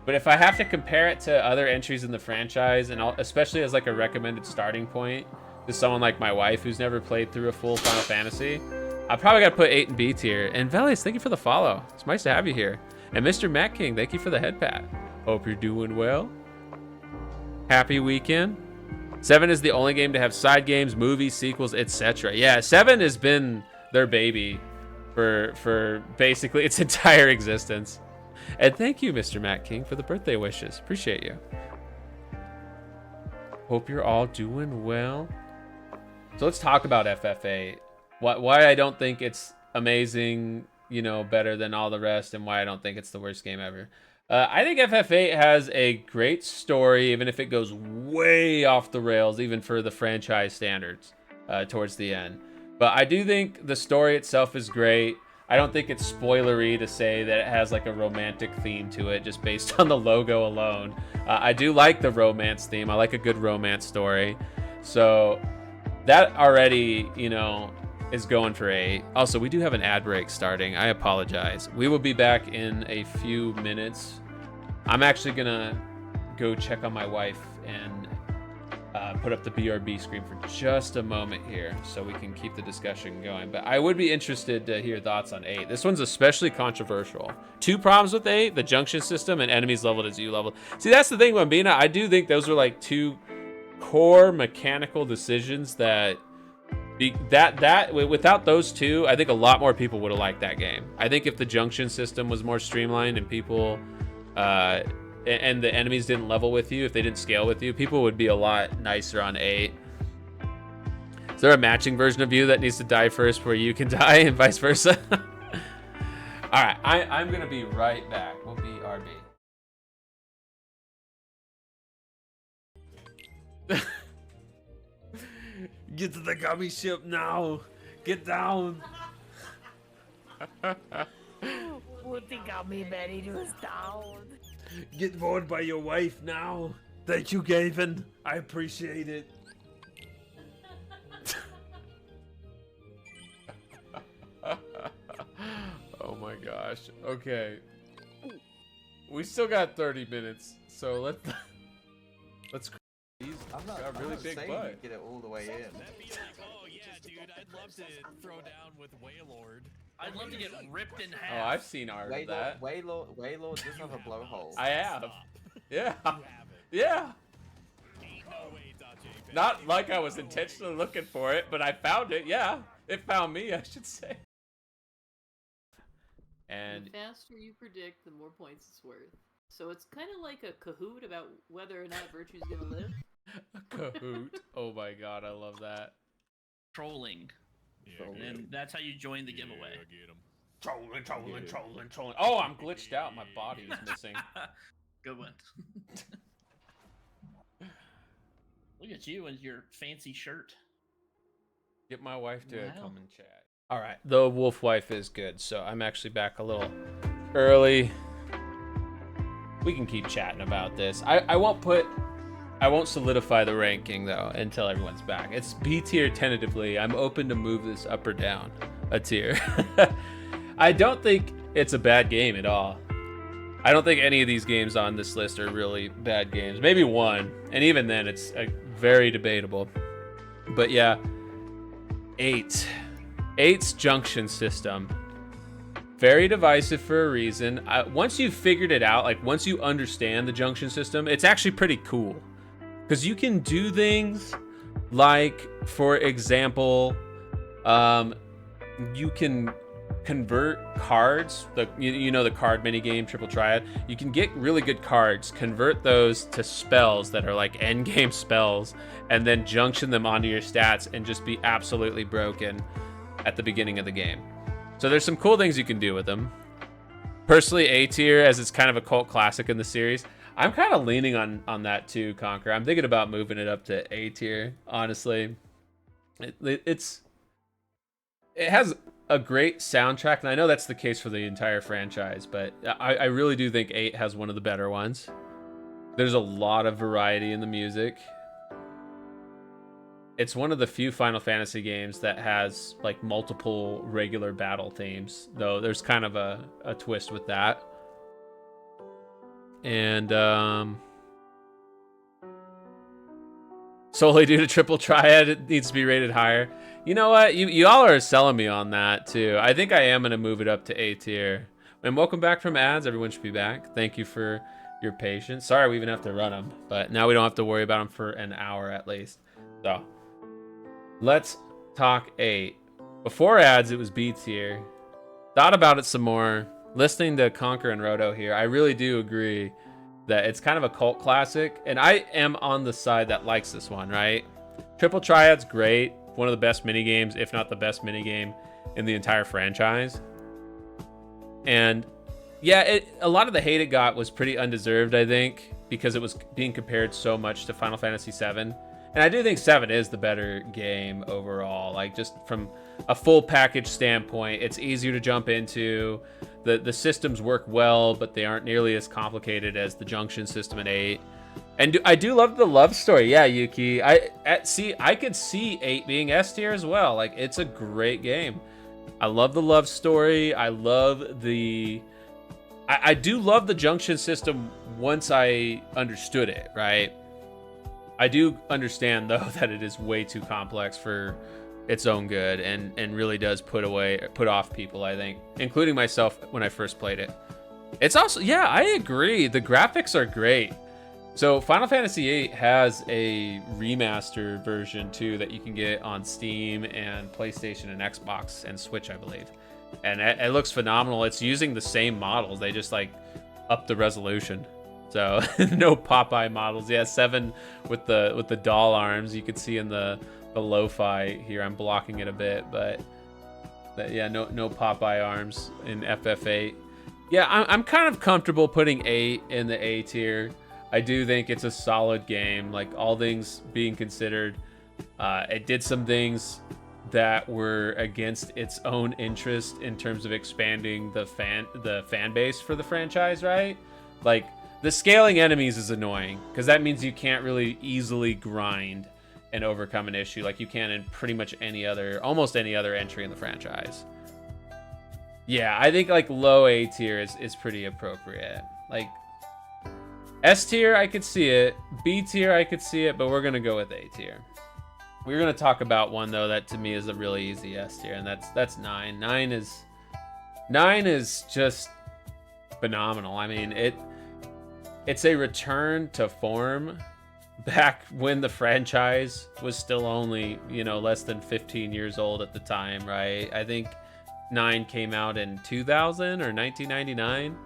but if I have to compare it to other entries in the franchise, and especially as like a recommended starting point to someone like my wife who's never played through a full Final Fantasy, I probably got to put 8 in B tier. And Velius, thank you for the follow. It's nice to have you here. And Mr. Matt King, thank you for the head pat. Hope you're doing well. Happy weekend. 7 is the only game to have side games, movies, sequels, etc. Yeah, 7 has been their baby for basically its entire existence. And thank you, Mr. Matt King, for the birthday wishes. Appreciate you. Hope you're all doing well. So let's talk about FF8. Why I don't think it's amazing, you know, better than all the rest, and why I don't think it's the worst game ever. I think FF8 has a great story, even if it goes way off the rails, even for the franchise standards towards the end. But I do think the story itself is great. I don't think it's spoilery to say that it has like a romantic theme to it just based on the logo alone. I do like the romance theme. I like a good romance story. So that already, you know, is going for 8. Also, we do have an ad break starting. I apologize. We will be back in a few minutes. I'm actually gonna go check on my wife and put up the BRB screen for just a moment here so we can keep the discussion going. But I would be interested to hear thoughts on 8. This one's especially controversial. 2 problems with 8, the junction system and enemies leveled as you leveled. See, that's the thing, Bambina. I do think those are like 2 core mechanical decisions that without those 2, I think a lot more people would have liked that game. I think if the junction system was more streamlined and people and the enemies didn't level with you, if they didn't scale with you, people would be a lot nicer on 8. Is there a matching version of you that needs to die first where you can die and vice versa? All right, I'm gonna be right back. We'll be RB. Get to the gummy ship now. Get down. Put the gummy berry down. Get bored by your wife now. Thank you, Gavin. I appreciate it. Oh my gosh. Okay. We still got 30 minutes, so let's. He's got a really big butt. Get it all the way in. That'd be like, oh yeah, dude, I'd love to throw down with Waylord. I'd love to get ripped in half. Oh, I've seen art of that. Waylord does have a blowhole. I have. Yeah. You have it. Yeah. Ain't no way, Dodge. Not like I was intentionally looking for it, but I found it. Yeah. It found me, I should say. And the faster you predict, the more points it's worth. So it's kind of like a Kahoot about whether or not Virtue's gonna live. A Kahoot. Oh my god, I love that. Trolling. Yeah, And then that's how you join the giveaway. Yeah, get him. Trolling. Oh, I'm glitched out. My body is missing. Good one. Look at you and your fancy shirt. Get my wife to Wow. come and chat. All right, the wolf wife is good, so I'm actually back a little early. We can keep chatting about this. I won't solidify the ranking though until everyone's back. It's B tier tentatively. I'm open to move this up or down a tier. I don't think it's a bad game at all. I don't think any of these games on this list are really bad games. Maybe one, and even then it's very debatable. But yeah, 8. 8's junction system. Very divisive for a reason. Once you've figured it out, like once you understand the junction system, it's actually pretty cool. Because you can do things like, for example, you can convert cards, you know the card minigame, Triple Triad. You can get really good cards, convert those to spells that are like endgame spells, and then junction them onto your stats and just be absolutely broken at the beginning of the game. So there's some cool things you can do with them. Personally, A tier, as it's kind of a cult classic in the series. I'm kind of leaning on that too, Conquer. I'm thinking about moving it up to A tier, honestly. It has a great soundtrack, and I know that's the case for the entire franchise, but I really do think 8 has one of the better ones. There's a lot of variety in the music. It's one of the few Final Fantasy games that has like multiple regular battle themes, though there's kind of a twist with that. And solely due to Triple Triad, it needs to be rated higher. You know what? You all are selling me on that too. I think I am going to move it up to A tier. And welcome back from ads. Everyone should be back. Thank you for your patience. Sorry we even have to run them, but now we don't have to worry about them for an hour at least. So let's talk 8. Before ads, it was B tier. Thought about it some more. Listening to Conquer and Roto here, I really do agree that it's kind of a cult classic, and I am on the side that likes this one, right? Triple Triad's great. One of the best minigames, if not the best minigame in the entire franchise. And yeah, a lot of the hate it got was pretty undeserved, I think, because it was being compared so much to Final Fantasy VII. And I do think 7 is the better game overall. Like, just from a full package standpoint, it's easier to jump into. The systems work well, but they aren't nearly as complicated as the junction system in 8. And I do love the love story. Yeah, Yuki. I could see 8 being S tier as well. Like, it's a great game. I love the love story. I love the... I do love the junction system once I understood it, right? I do understand though that it is way too complex for its own good, and really does put off people, I think, including myself when I first played it. It's also, yeah, I agree. The graphics are great. So Final Fantasy VIII has a remastered version too that you can get on Steam and PlayStation and Xbox and Switch, I believe. And it looks phenomenal. It's using the same models. They just like up the resolution. So no Popeye models. Yeah, 7 with the doll arms. You could see in the lo-fi here. I'm blocking it a bit, but yeah, no Popeye arms in FF8. Yeah, I'm kind of comfortable putting 8 in the A tier. I do think it's a solid game, like all things being considered. It did some things that were against its own interest in terms of expanding the fan base for the franchise, right? Like the scaling enemies is annoying because that means you can't really easily grind and overcome an issue like you can in pretty much almost any other entry in the franchise. Yeah, I think like low A tier is pretty appropriate. Like S tier, I could see it. B tier, I could see it, but we're gonna go with A tier. We're gonna talk about one though that to me is a really easy S tier, and that's 9. 9 is just phenomenal. I mean, it's a return to form back when the franchise was still only, less than 15 years old at the time, right? I think 9 came out in 2000 or 1999.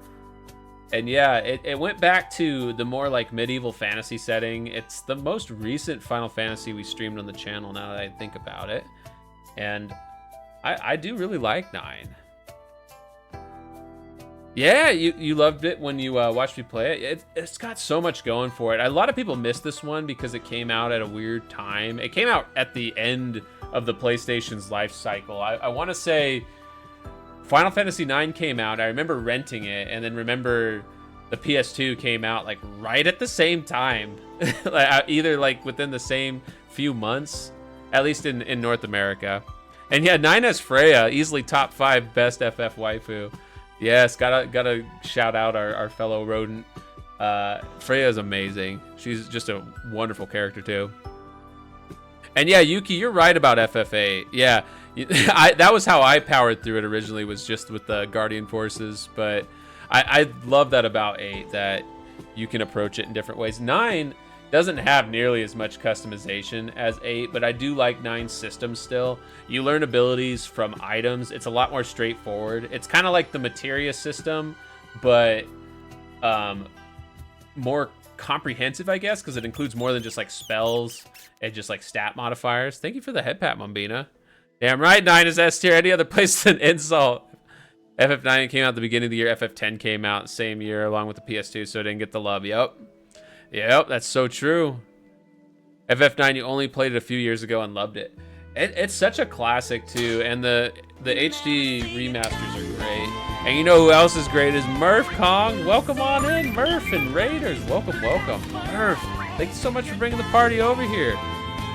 And yeah, it went back to the more like medieval fantasy setting. It's the most recent Final Fantasy we streamed on the channel now that I think about it. And I do really like 9. Yeah, you loved it when you watched me play it. It's got so much going for it. A lot of people missed this one because it came out at a weird time. It came out at the end of the PlayStation's life cycle. I want to say Final Fantasy IX came out. I remember renting it, and then remember the PS2 came out like right at the same time, either like within the same few months, at least in North America. And yeah, 9 has Freya, easily top 5 best FF waifu. Yes, gotta shout out our fellow rodent. Freya is amazing. She's just a wonderful character too. And yeah, Yuki, you're right about FF8. Yeah, that was how I powered through it originally, was just with the Guardian Forces. But I love that about 8, that you can approach it in different ways. 9 doesn't have nearly as much customization as 8, but I do like 9's system still. You learn abilities from items. It's a lot more straightforward. It's kind of like the Materia system, but more comprehensive, I guess, because it includes more than just like spells and just like stat modifiers. Thank you for the head pat, Mambina. Damn right, 9 is S tier. Any other place than insult. FF9 came out at the beginning of the year. FF10 came out the same year along with the PS2, so it didn't get the love. Yep, that's so true. FF9, you only played it a few years ago and loved it. It's such a classic too, and the HD remasters are great. And you know who else is great is Murph Kong. Welcome on in, Murph and Raiders. Welcome. Murph, thank you so much for bringing the party over here.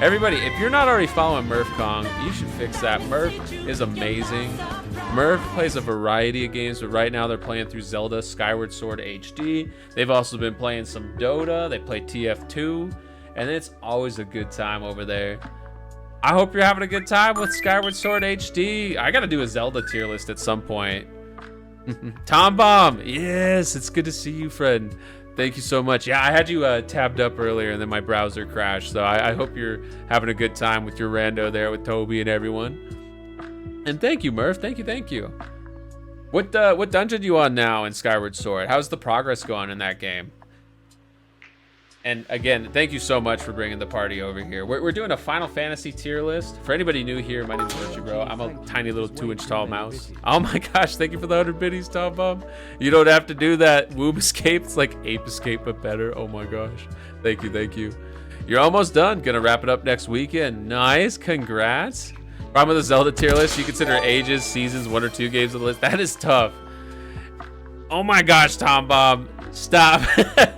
Everybody, if you're not already following Murph Kong, you should fix that. Murph is amazing. Murph plays a variety of games, but right now they're playing through Zelda Skyward Sword HD. They've also been playing some Dota. They play TF2, and it's always a good time over there. I hope you're having a good time with Skyward Sword HD. I gotta do a Zelda tier list at some point. Tom Bomb, yes, it's good to see you, friend. Thank you so much. Yeah, I had you tabbed up earlier, and then my browser crashed. So I hope you're having a good time with your rando there with Toby and everyone. And thank you, Murph. Thank you. What dungeon are you on now in Skyward Sword? How's the progress going in that game? And again, thank you so much for bringing the party over here. We're doing a Final Fantasy tier list. For anybody new here, my name is Virtue Bro. I'm a tiny little 2-inch tall mouse. Oh my gosh, thank you for the 100 biddies, Tom Bum. You don't have to do that. Womb Escape, it's like Ape Escape, but better. Oh my gosh. Thank you. You're almost done. Gonna wrap it up next weekend. Nice, congrats. Problem with the Zelda tier list, you consider ages, seasons, 1 or 2 games on the list. That is tough. Oh my gosh, Tom Bomb. Stop.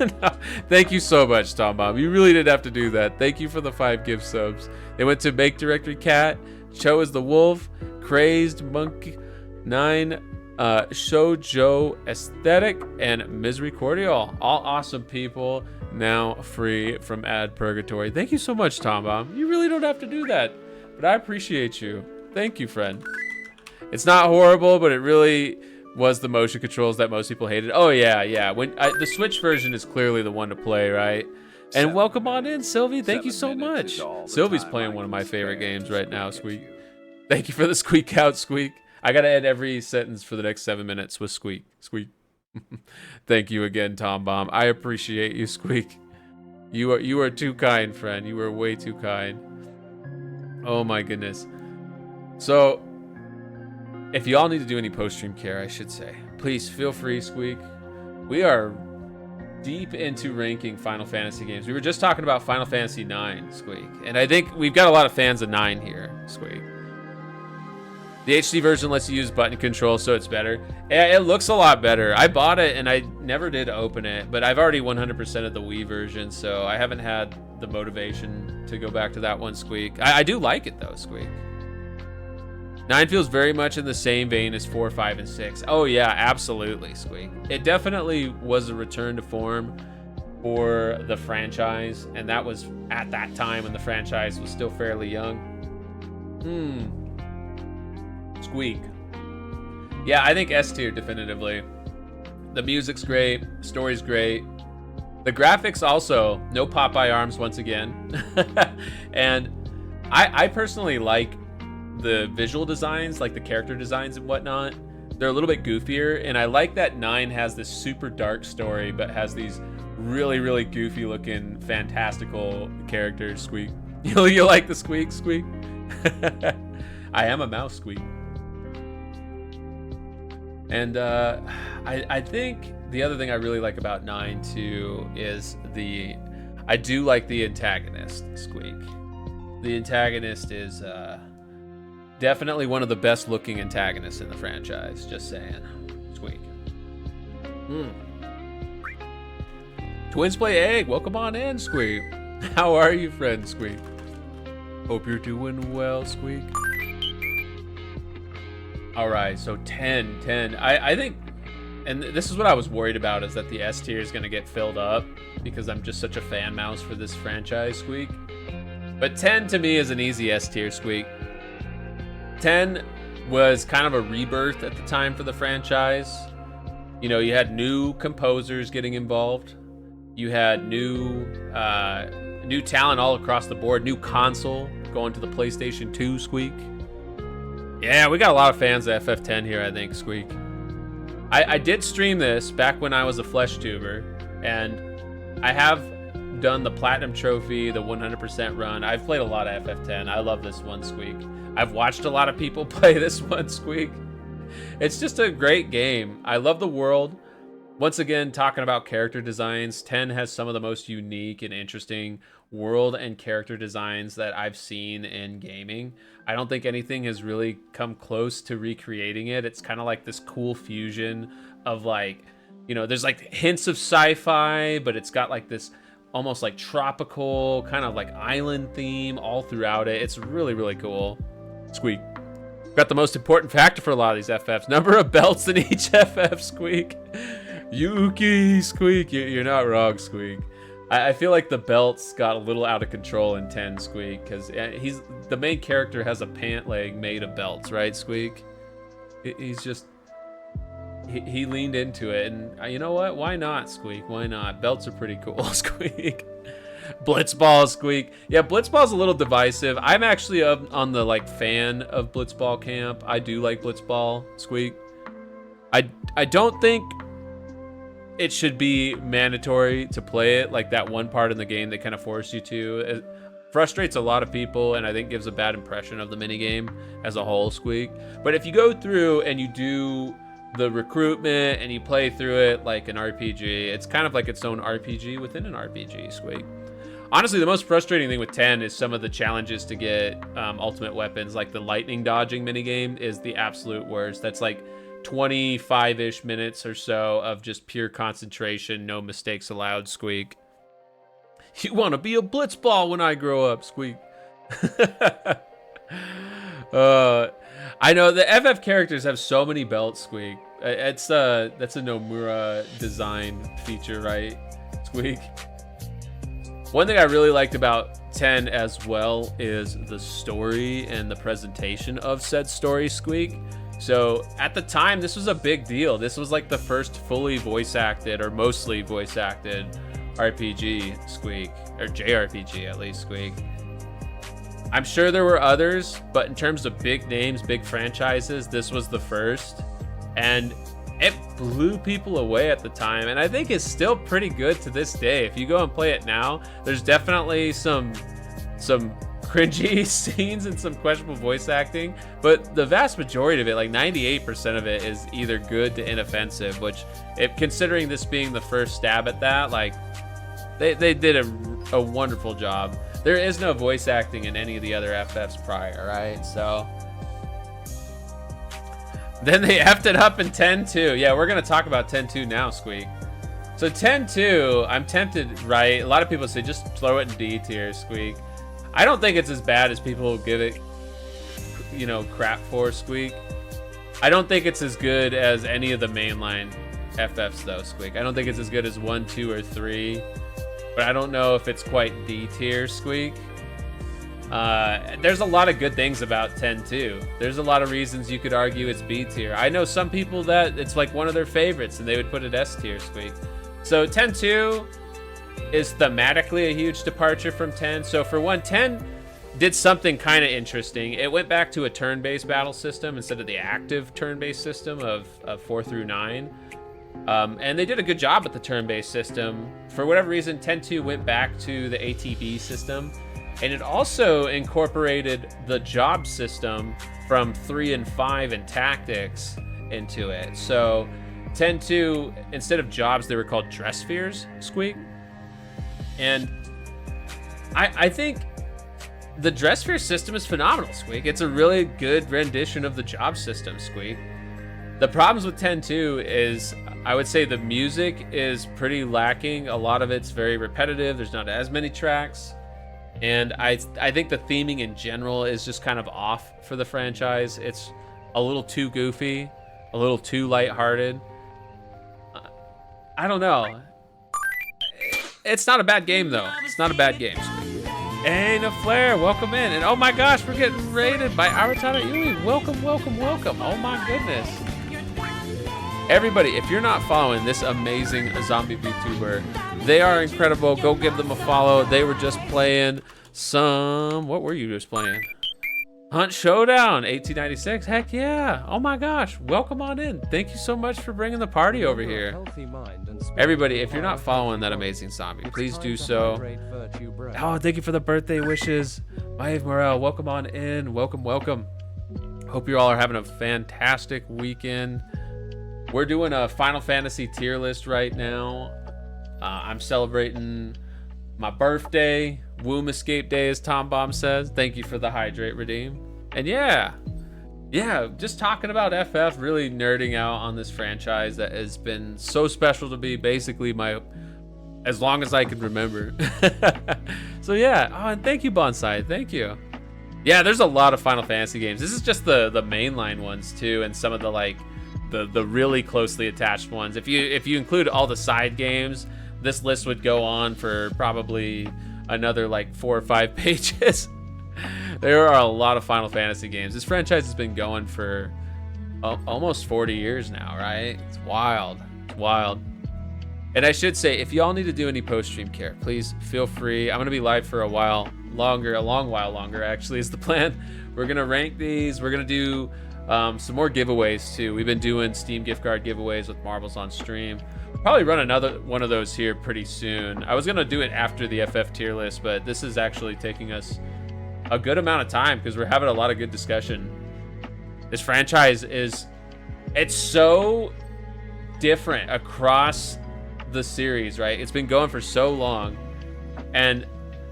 No, thank you so much, Tom Bomb. You really didn't have to do that. Thank you for the 5 gift subs. They went to Make Directory Cat, Cho is the Wolf, Crazed Monkey 9, Shoujo Aesthetic, and Misericordial. All awesome people. now free from ad purgatory. Thank you so much, Tom Bomb. You really don't have to do that, but I appreciate you. Thank you, friend. It's not horrible, but it really was the motion controls that most people hated. Oh yeah, yeah. The Switch version is clearly the one to play, right? And welcome on in, Sylvie. Thank you so much. Sylvie's playing one of my favorite games right now, Squeak. Thank you for the squeak out, Squeak. I gotta end every sentence for the next 7 minutes with squeak, squeak. Thank you again, Tom Bomb. I appreciate you, Squeak. You are too kind, friend. You are way too kind. Oh my goodness. So, if y'all need to do any post-stream care, I should say, please feel free, Squeak. We are deep into ranking Final Fantasy games. We were just talking about Final Fantasy 9, Squeak. And I think we've got a lot of fans of 9 here, Squeak. The HD version lets you use button control, so it's better. It looks a lot better. I bought it, and I never did open it, but I've already 100%ed the Wii version, so I haven't had the motivation to go back to that one, Squeak. I do like it, though, Squeak. 9 feels very much in the same vein as 4, 5, and 6. Oh, yeah, absolutely, Squeak. It definitely was a return to form for the franchise, and that was at that time when the franchise was still fairly young. Squeak. Yeah, I think S tier definitively. The music's great, story's great. The graphics also, no Popeye arms once again. And I personally like the visual designs, like the character designs and whatnot. They're a little bit goofier, and I like that 9 has this super dark story, but has these really, really goofy looking, fantastical characters, Squeak. You like the Squeak, Squeak? I am a mouse, Squeak. And I think the other thing I really like about 9 too is I do like the antagonist, Squeak. The antagonist is definitely one of the best looking antagonists in the franchise, just saying. Squeak. Twins Play Egg, welcome on in, Squeak. How are you, friend, Squeak? Hope you're doing well, Squeak. All right, so 10. I think, and this is what I was worried about, is that the S tier is going to get filled up because I'm just such a fan mouse for this franchise, Squeak. But 10 to me is an easy S tier, Squeak. 10 was kind of a rebirth at the time for the franchise. You know, you had new composers getting involved. You had new talent all across the board. New console going to the PlayStation 2, Squeak. Yeah, we got a lot of fans of FF10 here, I think, Squeak. I did stream this back when I was a flesh tuber, and I have done the Platinum Trophy, the 100% run. I've played a lot of FF10. I love this one, Squeak. I've watched a lot of people play this one, Squeak. It's just a great game. I love the world. Once again, talking about character designs, 10 has some of the most unique and interesting world and character designs that I've seen in gaming. I don't think anything has really come close to recreating it. It's kind of like this cool fusion of, like, you know, there's like hints of sci-fi, but it's got like this almost like tropical kind of like island theme all throughout it. It's really, really cool. Squeak. Got the most important factor for a lot of these FFs. Number of belts in each FF, Squeak. Yuki, Squeak. You're not wrong, Squeak. I feel like the belts got a little out of control in 10, Squeak, because the main character has a pant leg made of belts, right, Squeak? He's just... He leaned into it, and you know what? Why not, Squeak? Why not? Belts are pretty cool, Squeak. Blitzball, Squeak. Yeah, Blitzball's a little divisive. I'm actually on the like fan of Blitzball camp. I do like Blitzball, Squeak. I don't think it should be mandatory to play it, like that one part in the game they kind of force you to. It frustrates a lot of people, and I think gives a bad impression of the minigame as a whole, Squeak. But if you go through and you do the recruitment and you play through it like an RPG, it's kind of like its own RPG within an RPG, Squeak. Honestly, the most frustrating thing with 10 is some of the challenges to get ultimate weapons, like the lightning dodging minigame is the absolute worst. That's like 25-ish minutes or so of just pure concentration, no mistakes allowed, Squeak. You want to be a blitzball when I grow up, Squeak. I know the FF characters have so many belts, Squeak. That's a Nomura design feature, right, Squeak? One thing I really liked about 10 as well is the story and the presentation of said story, Squeak. So at the time, this was a big deal. This was like the first fully voice acted or mostly voice acted RPG, Squeak, or JRPG at least, Squeak. I'm sure there were others, but in terms of big names, big franchises, this was the first. And it blew people away at the time, and I think it's still pretty good to this day. If you go and play it now, there's definitely some cringy scenes and some questionable voice acting, but the vast majority of it, like 98% of it, is either good to inoffensive, which, if considering this being the first stab at that, like they did a wonderful job. There is no voice acting in any of the other FFs prior, right? So then they effed it up in 10-2. Yeah, we're gonna talk about 10-2 now, Squeak. So 10-2, I'm tempted, right? A lot of people say just throw it in D tier, Squeak. I don't think it's as bad as people give it, you know, crap for, Squeak. I don't think it's as good as any of the mainline FFs though, Squeak. I don't think it's as good as 1, 2, or 3, but I don't know if it's quite D tier, Squeak. There's a lot of good things about 10-2. There's a lot of reasons you could argue it's B tier. I know some people that it's like one of their favorites and they would put it S tier, Squeak. So 10-2 is thematically a huge departure from 10. So for one, 10 did something kind of interesting. It went back to a turn-based battle system instead of the active turn-based system of 4 through 9. And they did a good job with the turn-based system. For whatever reason, 10-2 went back to the ATB system. And it also incorporated the job system from 3 and 5 and tactics into it. So 10-2, instead of jobs, they were called dress spheres, Squeak. And I think the dress sphere system is phenomenal, Squeak. It's a really good rendition of the job system, Squeak. The problems with 10-2 is, I would say the music is pretty lacking. A lot of it's very repetitive. There's not as many tracks. And I think the theming in general is just kind of off for the franchise. It's a little too goofy, a little too lighthearted. I don't know. It's not a bad game, though. It's not a bad game. Hey, No Flare, welcome in. And oh my gosh, we're getting raided by Aratana Yui. Welcome, welcome, welcome. Oh my goodness. Everybody, if you're not following this amazing zombie VTuber, they are incredible. Go give them a follow. They were just playing some... What were you just playing? Hunt Showdown, 1896. Heck yeah. Oh my gosh. Welcome on in. Thank you so much for bringing the party over here. Everybody, if you're not following that amazing zombie, please do so. Oh, thank you for the birthday wishes. Maeve Morel, welcome on in. Welcome, welcome. Hope you all are having a fantastic weekend. We're doing a Final Fantasy tier list right now. I'm celebrating my birthday, womb escape day, as Tom Bomb says. Thank you for the hydrate redeem. And yeah, just talking about FF, really nerding out on this franchise that has been so special to me, basically as long as I can remember. So yeah, oh, and thank you, Bonsai, thank you. Yeah, there's a lot of Final Fantasy games. This is just the mainline ones too, and some of the like the really closely attached ones. If you include all the side games, this list would go on for probably another like 4 or 5 pages. There are a lot of Final Fantasy games. This franchise has been going for almost 40 years now, right? It's wild. It's wild. And I should say, if y'all need to do any post-stream care, please feel free. I'm going to be live for a while longer, a long while longer, actually, is the plan. We're going to rank these. We're going to do some more giveaways, too. We've been doing Steam gift card giveaways with marbles on stream. We'll probably run another one of those here pretty soon. I was going to do it after the FF tier list, but this is actually taking us a good amount of time because we're having a lot of good discussion. This franchise it's so different across the series, right? It's been going for so long, and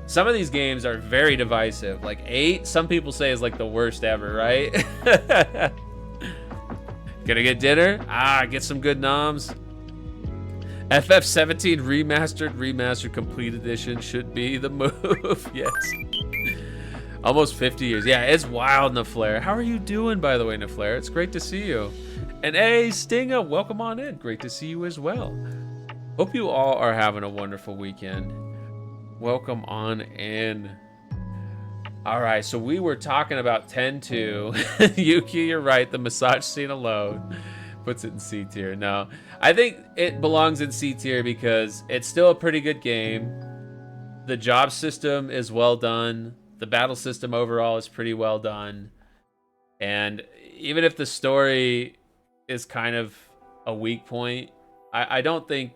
some of these games are very divisive. Like 8, some people say is like the worst ever, right? Gonna get dinner? Get some good noms. FF17 remastered complete edition should be the move. Yes. Almost 50 years. Yeah, it's wild, Naflare. How are you doing, by the way, Naflare? It's great to see you. And hey, Stinga, welcome on in. Great to see you as well. Hope you all are having a wonderful weekend. Welcome on in. All right, so we were talking about 10-2. Yuki, you're right. The massage scene alone puts it in C tier. No, I think it belongs in C tier because it's still a pretty good game. The job system is well done. The battle system overall is pretty well done. And even if the story is kind of a weak point, I don't think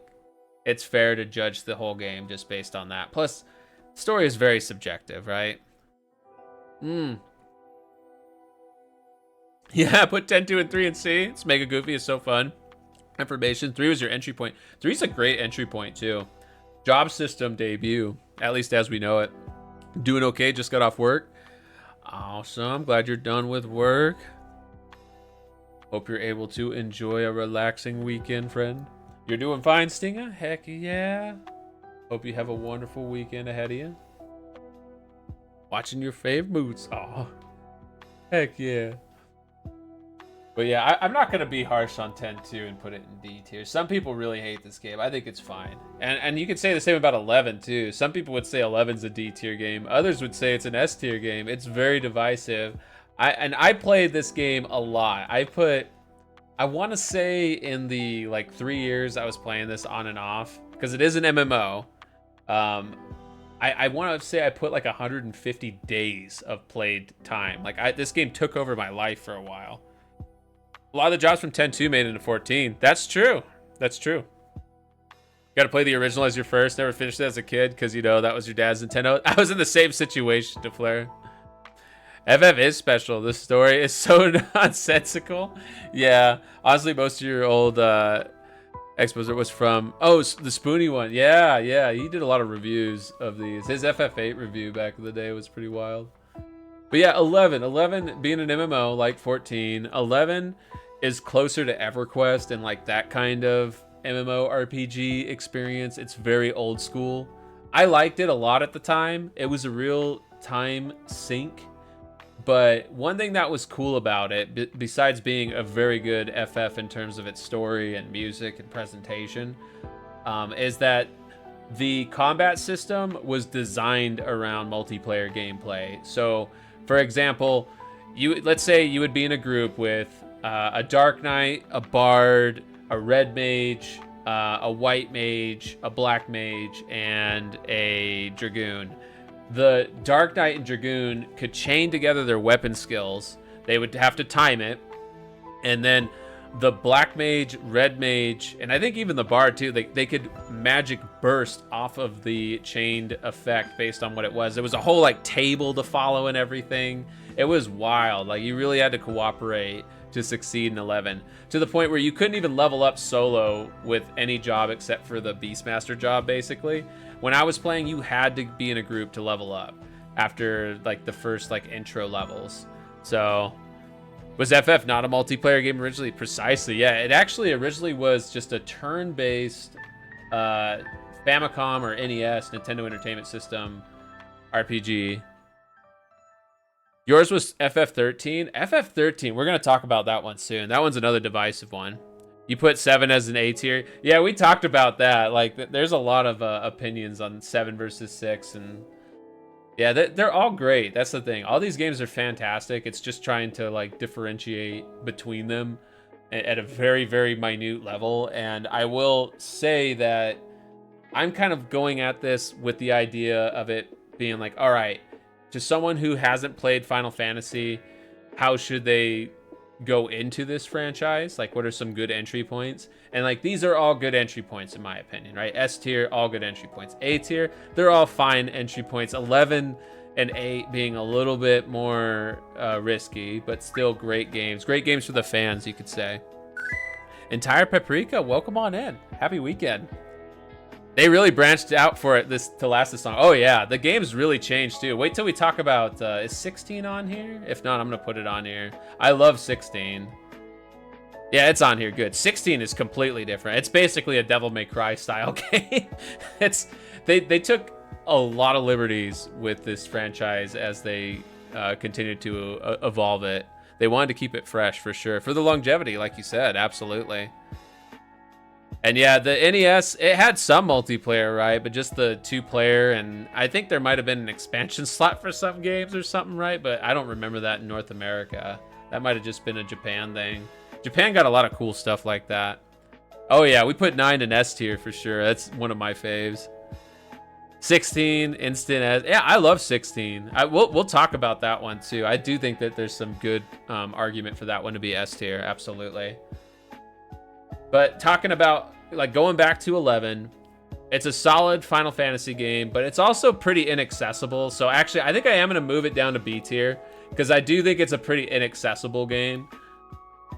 it's fair to judge the whole game just based on that. Plus, story is very subjective, right? Yeah, put 10, 2, and 3 in C. It's mega goofy. It's so fun. Information. 3 was your entry point. 3 is a great entry point, too. Job system debut, at least as we know it. Doing okay. Just got off work. Awesome. Glad you're done with work. Hope you're able to enjoy a relaxing weekend, friend. You're doing fine, Stinger? Heck yeah. Hope you have a wonderful weekend ahead of you. Watching your fave moods. Aw. Heck yeah. But yeah, I'm not going to be harsh on 10-2 and put it in D tier. Some people really hate this game. I think it's fine. And you could say the same about 11 too. Some people would say 11's a D tier game. Others would say it's an S tier game. It's very divisive. I played this game a lot. I want to say in the like 3 years I was playing this on and off, because it is an MMO. I want to say I put like 150 days of played time. Like this game took over my life for a while. A lot of the jobs from 10-2 made it into 14. That's true. That's true. Got to play the original as your first. Never finished it as a kid because, you know, that was your dad's Nintendo. I was in the same situation, DeFleur. FF is special. This story is so nonsensical. Yeah. Honestly, most of your old expos was from... Oh, the Spoony one. Yeah, yeah. He did a lot of reviews of these. His FF8 review back in the day was pretty wild. But yeah, 11 being an MMO like 14. 11 is closer to EverQuest and like that kind of MMO RPG experience. It's very old school. I liked it a lot at the time. It was a real time sink. But one thing that was cool about it, besides being a very good FF in terms of its story and music and presentation, is that the combat system was designed around multiplayer gameplay. So, for example, let's say you would be in a group with a Dark Knight, a Bard, a Red Mage, a White Mage, a Black Mage, and a Dragoon. The Dark Knight and Dragoon could chain together their weapon skills. They would have to time it. And then the Black Mage, Red Mage, and I think even the Bard too, they could magic burst off of the chained effect based on what it was. There was a whole like table to follow and everything. It was wild. Like you really had to cooperate to succeed in 11, to the point where you couldn't even level up solo with any job except for the Beastmaster job, basically. When I was playing, you had to be in a group to level up after like the first like intro levels. So was FF not a multiplayer game originally? Precisely, yeah. It actually originally was just a turn-based Famicom or NES, Nintendo Entertainment System RPG. Yours was FF13. FF13, we're going to talk about that one soon. That one's another divisive one. You put 7 as an A tier. Yeah, we talked about that. Like, there's a lot of opinions on 7 versus 6. And yeah, they're all great. That's the thing. All these games are fantastic. It's just trying to, like, differentiate between them at a very, very minute level. And I will say that I'm kind of going at this with the idea of it being like, all right, to someone who hasn't played Final Fantasy, how should they go into this franchise? Like, what are some good entry points? And like, these are all good entry points in my opinion, right? S tier, all good entry points. A tier, they're all fine entry points. 11 and 8 being a little bit more risky, but still great games. Great games for the fans, you could say. Entire Paprika, welcome on in. Happy weekend. They really branched out for it to last this long. Oh yeah, the game's really changed too. Wait till we talk about, is 16 on here? If not, I'm gonna put it on here. I love 16. Yeah, it's on here, good. 16 is completely different. It's basically a Devil May Cry style game. They took a lot of liberties with this franchise as they continued to evolve it. They wanted to keep it fresh for sure. For the longevity, like you said, absolutely. And yeah, the NES, it had some multiplayer, right? But just the 2-player, and I think there might have been an expansion slot for some games or something, right? But I don't remember that in North America. That might have just been a Japan thing. Japan got a lot of cool stuff like that. Oh yeah, we put 9 in S tier for sure. That's one of my faves. 16 instant S. Yeah, I love 16. We'll talk about that one too. I do think that there's some good argument for that one to be S tier. Absolutely. But talking about like going back to 11, it's a solid Final Fantasy game, but it's also pretty inaccessible. So actually, I think I am going to move it down to B tier because I do think it's a pretty inaccessible game.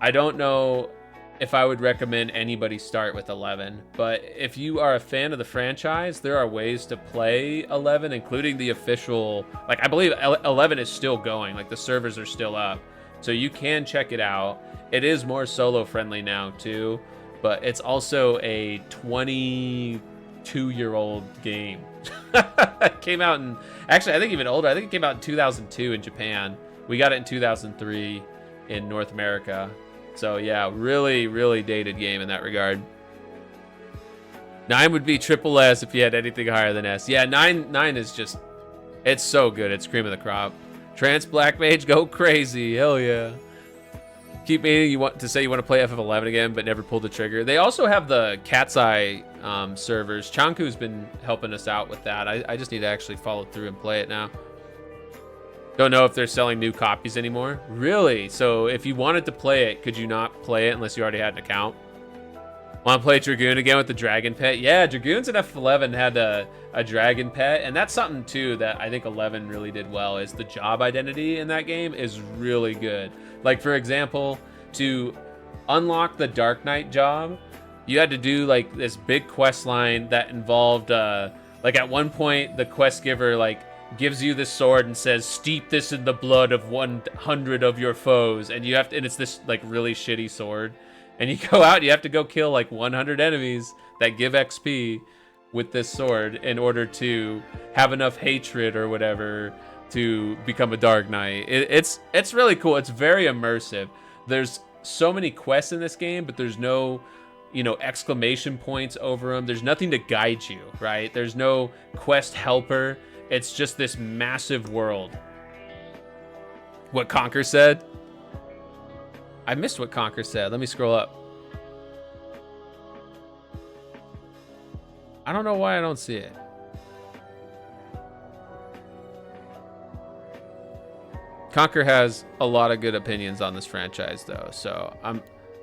I don't know if I would recommend anybody start with 11, but if you are a fan of the franchise, there are ways to play 11, including the official, like I believe 11 is still going, like the servers are still up. So you can check it out. It is more solo friendly now too, but it's also a 22-year-old game. It came out in, actually I think even older, I think it came out in 2002 in Japan. We got it in 2003 in North America. So yeah, really, really dated game in that regard. 9 would be triple S if you had anything higher than S. Yeah, 9 is just, it's so good. It's cream of the crop. Trance Black Mage, go crazy. Hell yeah. Keep meaning you want to say you want to play FF11 again, but never pulled the trigger. They also have the Cat's Eye servers. Chanku's been helping us out with that. I just need to actually follow through and play it now. Don't know if they're selling new copies anymore. Really? So if you wanted to play it, could you not play it unless you already had an account? Want to play Dragoon again with the dragon pet? Yeah, Dragoons in F11 had a dragon pet, and that's something too that I think 11 really did well, is the job identity in that game is really good. Like for example, to unlock the Dark Knight job, you had to do like this big quest line that involved like at one point the quest giver like gives you this sword and says, steep this in the blood of 100 of your foes, and you have to, and it's this like really shitty sword, and you go out and you have to go kill like 100 enemies that give XP with this sword in order to have enough hatred or whatever to become a Dark Knight. It's really cool. It's very immersive. There's so many quests in this game, but there's no, you know, exclamation points over them. There's nothing to guide you, right? There's no quest helper. It's just this massive world. What Conker said? I missed what Conker said. Let me scroll up. I don't know why I don't see it. Conker has a lot of good opinions on this franchise though, so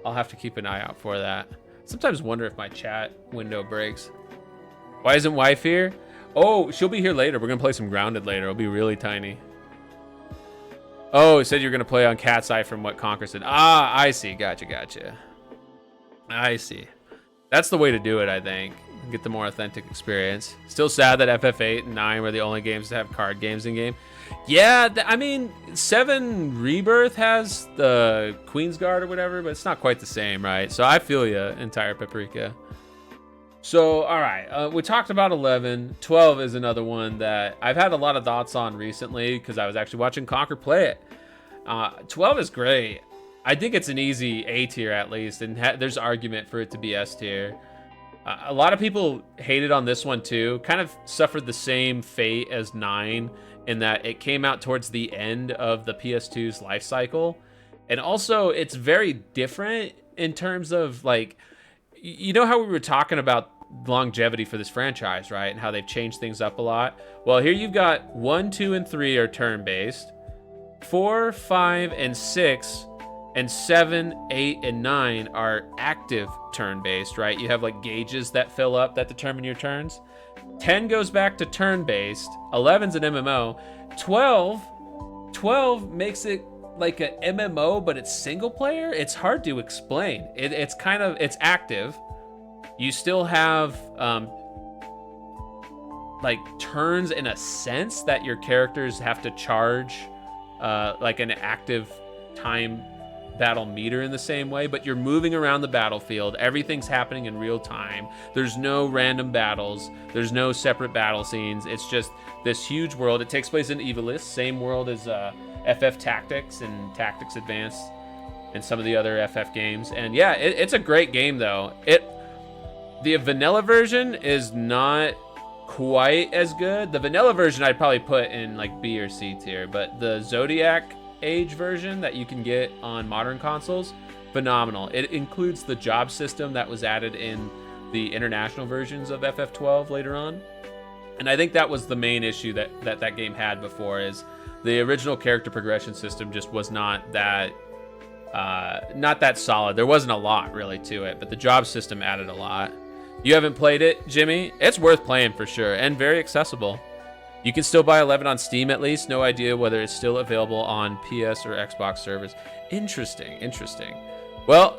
I'll have to keep an eye out for that. Sometimes wonder if my chat window breaks. Why isn't wife here? Oh, she'll be here later. We're gonna play some Grounded later. It'll be really tiny. Oh, it said you're gonna play on Cat's Eye from what Conker said. Ah, I see. Gotcha. I see. That's the way to do it, I think. Get the more authentic experience. Still sad that FF8 and 9 were the only games to have card games in game. Yeah, I mean, 7 Rebirth has the Queen's Guard or whatever, but it's not quite the same, right? So I feel you, entire Paprika. So, all right, we talked about 11. 12 is another one that I've had a lot of thoughts on recently because I was actually watching Conker play it. 12 is great. I think it's an easy A tier at least, and there's argument for it to be S tier. A lot of people hated on this one too. Kind of suffered the same fate as 9 in that it came out towards the end of the PS2's life cycle. And also, it's very different in terms of like, you know how we were talking about longevity for this franchise, right? And how they've changed things up a lot. Well, here you've got 1, 2, and 3 are turn-based. 4, 5, and 6, and 7, 8, and 9 are active turn-based, right? You have like gauges that fill up that determine your turns. 10 goes back to turn-based. 11's an MMO. 12 makes it like an MMO, but it's single player. It's hard to explain. It's kind of, it's active. You still have like turns in a sense that your characters have to charge like an active time battle meter in the same way, but you're moving around the battlefield. Everything's happening in real time. There's no random battles. There's no separate battle scenes. It's just this huge world. It takes place in Evilist, same world as FF Tactics and Tactics Advanced and some of the other FF games. And yeah, it's a great game though. The vanilla version is not quite as good. The vanilla version I'd probably put in like B or C tier, but the Zodiac Age version that you can get on modern consoles, phenomenal. It includes the job system that was added in the international versions of FF12 later on. And I think that was the main issue that game had before, is the original character progression system just was not that solid. There wasn't a lot really to it, but the job system added a lot. You haven't played it, Jimmy? It's worth playing for sure, and very accessible. You can still buy 11 on Steam at least. No idea whether it's still available on PS or Xbox servers. Interesting. Well,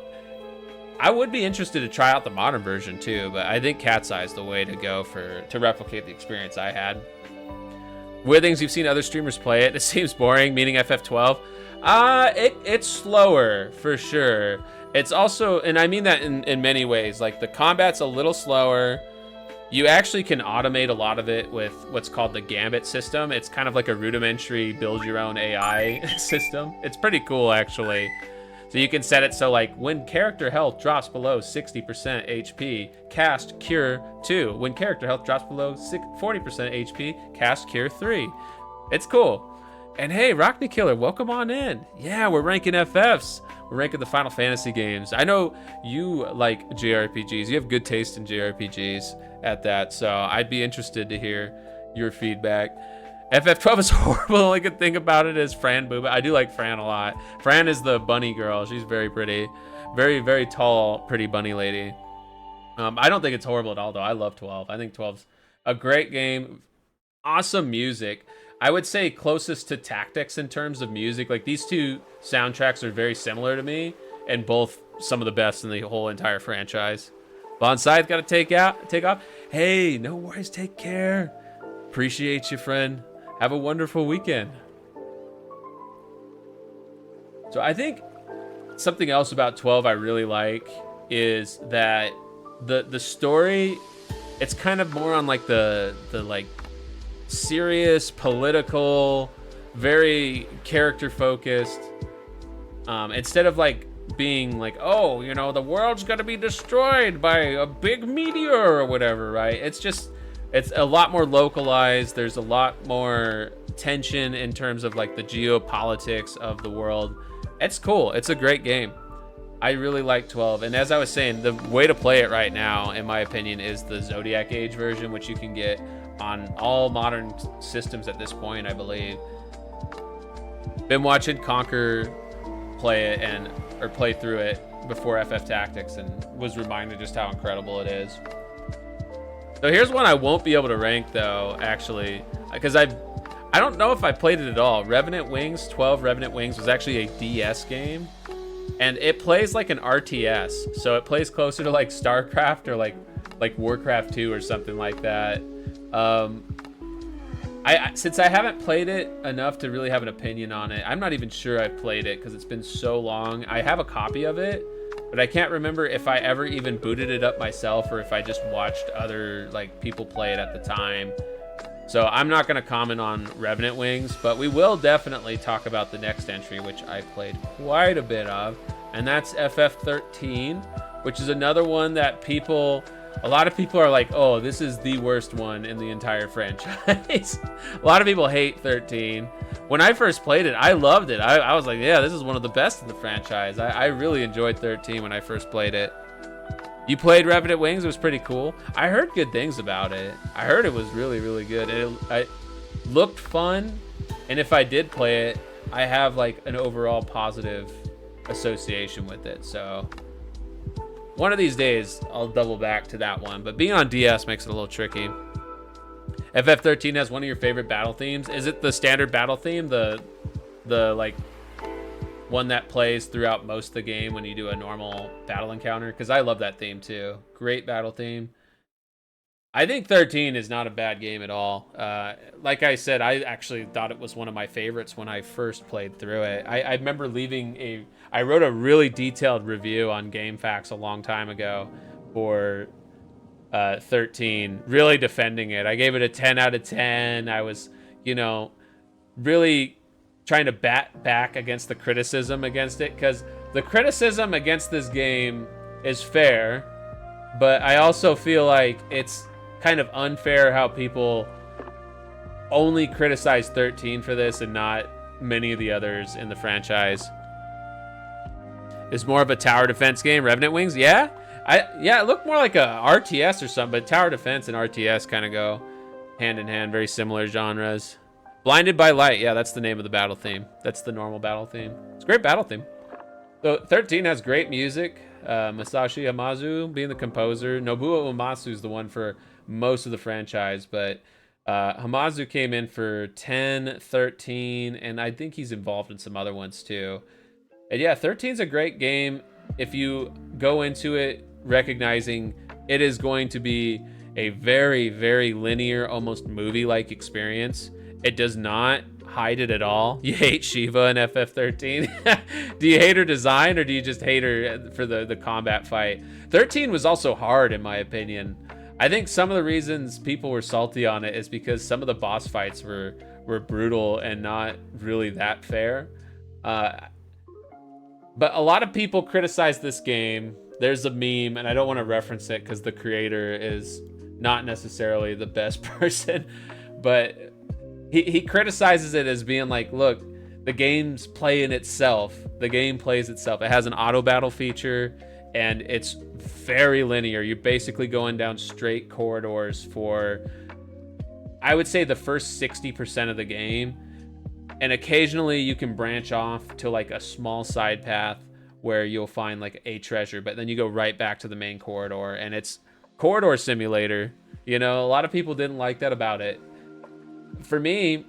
I would be interested to try out the modern version too, but I think Cat's Eye is the way to go to replicate the experience I had. Weird things you've seen other streamers play it. It seems boring, meaning FF12. It's slower for sure. It's also, and I mean that in many ways, like the combat's a little slower. You actually can automate a lot of it with what's called the Gambit system. It's kind of like a rudimentary build your own AI system. It's pretty cool actually. So you can set it so like when character health drops below 60% HP, cast Cure 2. When character health drops below 40% HP, cast Cure 3. It's cool. And hey, Rockney Killer, welcome on in. Yeah, we're ranking FFs. We're ranking the Final Fantasy games. I know you like JRPGs. You have good taste in JRPGs at that, so I'd be interested to hear your feedback. FF12 is horrible. The only good thing about it is Fran Booba. I do like Fran a lot. Fran is the bunny girl. She's very pretty. Very, very tall, pretty bunny lady. I don't think it's horrible at all, though. I love 12. I think 12's a great game. Awesome music. I would say closest to Tactics in terms of music. Like, these two soundtracks are very similar to me, and both some of the best in the whole entire franchise. Bonsai's got to take off. Hey, no worries. Take care. Appreciate you, friend. Have a wonderful weekend. So I think something else about 12 I really like is that the story, it's kind of more on like the like serious, political, very character focused. Instead of like being like, oh, you know, the world's gonna be destroyed by a big meteor or whatever, right? It's a lot more localized. There's a lot more tension in terms of like the geopolitics of the world. It's cool. It's a great game. I really like 12. And as I was saying, the way to play it right now, in my opinion, is the Zodiac Age version, which you can get on all modern systems at this point, I believe. Been watching Conquer play it or play through it before FF Tactics, and was reminded just how incredible it is. So here's one I won't be able to rank though, actually, because I don't know if I played it at all. Revenant Wings, 12 Revenant Wings was actually a DS game, and it plays like an RTS, so it plays closer to like StarCraft or like Warcraft 2 or something like that. Since I haven't played it enough to really have an opinion on it, I'm not even sure I've played it because it's been so long. I have a copy of it, but I can't remember if I ever even booted it up myself or if I just watched other like people play it at the time. So I'm not going to comment on Revenant Wings, but we will definitely talk about the next entry, which I played quite a bit of, and that's FF13, which is another one that a lot of people are like, oh, this is the worst one in the entire franchise. A lot of people hate 13. When I first played it, I loved it. I was like, yeah, this is one of the best in the franchise. I really enjoyed 13 when I first played it. You played Revenant Wings? It was pretty cool. I heard good things about it. I heard it was really, really good. It looked fun, and if I did play it, I have like an overall positive association with it. So one of these days, I'll double back to that one. But being on DS makes it a little tricky. FF13 has one of your favorite battle themes. Is it the standard battle theme? The like one that plays throughout most of the game when you do a normal battle encounter? Because I love that theme too. Great battle theme. I think 13 is not a bad game at all. Like I said, I actually thought it was one of my favorites when I first played through it. I remember I wrote a really detailed review on GameFAQs a long time ago for 13, really defending it. I gave it a 10 out of 10. I was, really trying to bat back against the criticism against it, because the criticism against this game is fair, But I also feel like it's kind of unfair how people only criticize 13 for this and not many of the others in the franchise. It's more of a tower defense game. Revenant Wings, yeah, it looked more like a RTS or something. But tower defense and RTS kind of go hand in hand, very similar genres. Blinded by Light, yeah, that's the name of the battle theme. That's the normal battle theme. It's a great battle theme. So 13 has great music. Masashi Hamazu being the composer. Nobuo Uematsu is the one for most of the franchise, but Hamazu came in for 10, 13, and I think he's involved in some other ones too. And yeah, 13 is a great game if you go into it recognizing it is going to be a very, very linear, almost movie-like experience. It does not hide it at all. You hate Shiva in FF13. Do you hate her design, or do you just hate her for the combat fight? 13 was also hard, in my opinion. I think some of the reasons people were salty on it is because some of the boss fights were brutal and not really that fair. But a lot of people criticize this game. There's a meme, and I don't want to reference it because the creator is not necessarily the best person, but he criticizes it as being like, look, the game's playing itself. The game plays itself. It has an auto battle feature, and it's very linear. You're basically going down straight corridors for, I would say, the first 60% of the game. And occasionally you can branch off to like a small side path where you'll find like a treasure, but then you go right back to the main corridor, and it's corridor simulator. You know, a lot of people didn't like that about it. For me,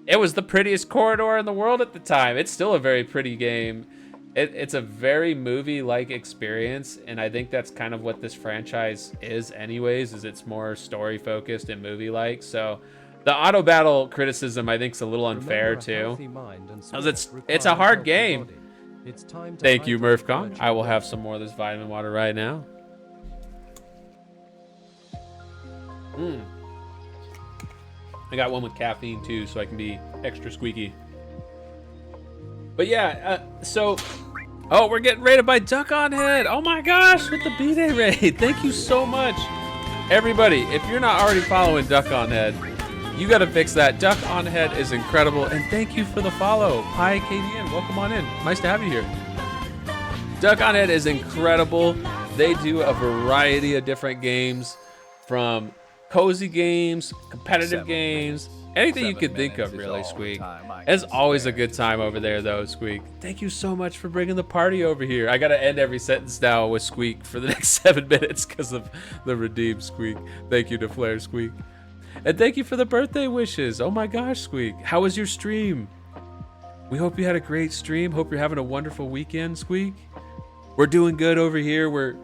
it was the prettiest corridor in the world at the time. It's still a very pretty game. It's a very movie-like experience, and I think that's kind of what this franchise is anyways, is it's more story-focused and movie-like. So the auto battle criticism, I think, is a little unfair too, because it's a hard game. Thank you, Murphcon. I will have some more of this vitamin water right now. I got one with caffeine too, so I can be extra squeaky. But yeah, oh, we're getting rated by Duck on Head. Oh my gosh, with the B-Day raid. Thank you so much. Everybody, if you're not already following Duck on Head, you got to fix that. Duck on Head is incredible, and thank you for the follow. Hi, KDN, welcome on in. Nice to have you here. Duck on Head is incredible. They do a variety of different games, from cozy games, competitive games, anything you could think of, really, Squeak. It's always a good time over there, though, Squeak. Thank you so much for bringing the party over here. I got to end every sentence now with Squeak for the next 7 minutes because of the redeem, Squeak. Thank you to Flair, Squeak. And thank you for the birthday wishes. Oh my gosh, Squeak. How was your stream? We hope you had a great stream. Hope you're having a wonderful weekend, Squeak. We're doing good over here. We're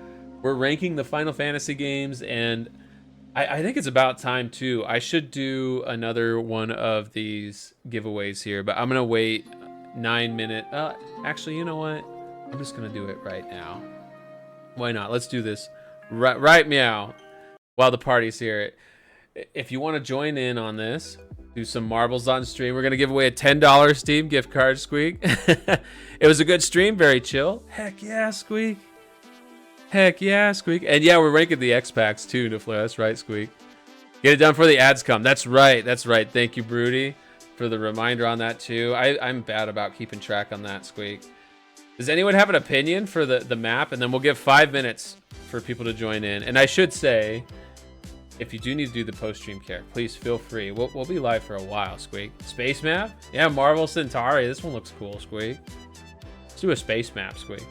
ranking the Final Fantasy games, and I think it's about time too. I should do another one of these giveaways here, but I'm gonna wait 9 minutes. Actually, you know what? I'm just gonna do it right now. Why not? Let's do this right meow while the party's here. If you want to join in on this, do some marbles on stream. We're gonna give away a $10 Steam gift card, Squeak. It was a good stream, very chill. Heck yeah, Squeak. Heck yeah, Squeak. And yeah, we're ranking the X packs too, Nifla. That's right, Squeak. Get it done before the ads come. That's right. That's right. Thank you, Broody, for the reminder on that too. I'm bad about keeping track on that, Squeak. Does anyone have an opinion for the map? And then we'll give 5 minutes for people to join in. And I should say, if you do need to do the post-stream care, please feel free. We'll be live for a while, Squeak. Space map? Yeah, Marvel Centauri. This one looks cool, Squeak. Let's do a space map, Squeak.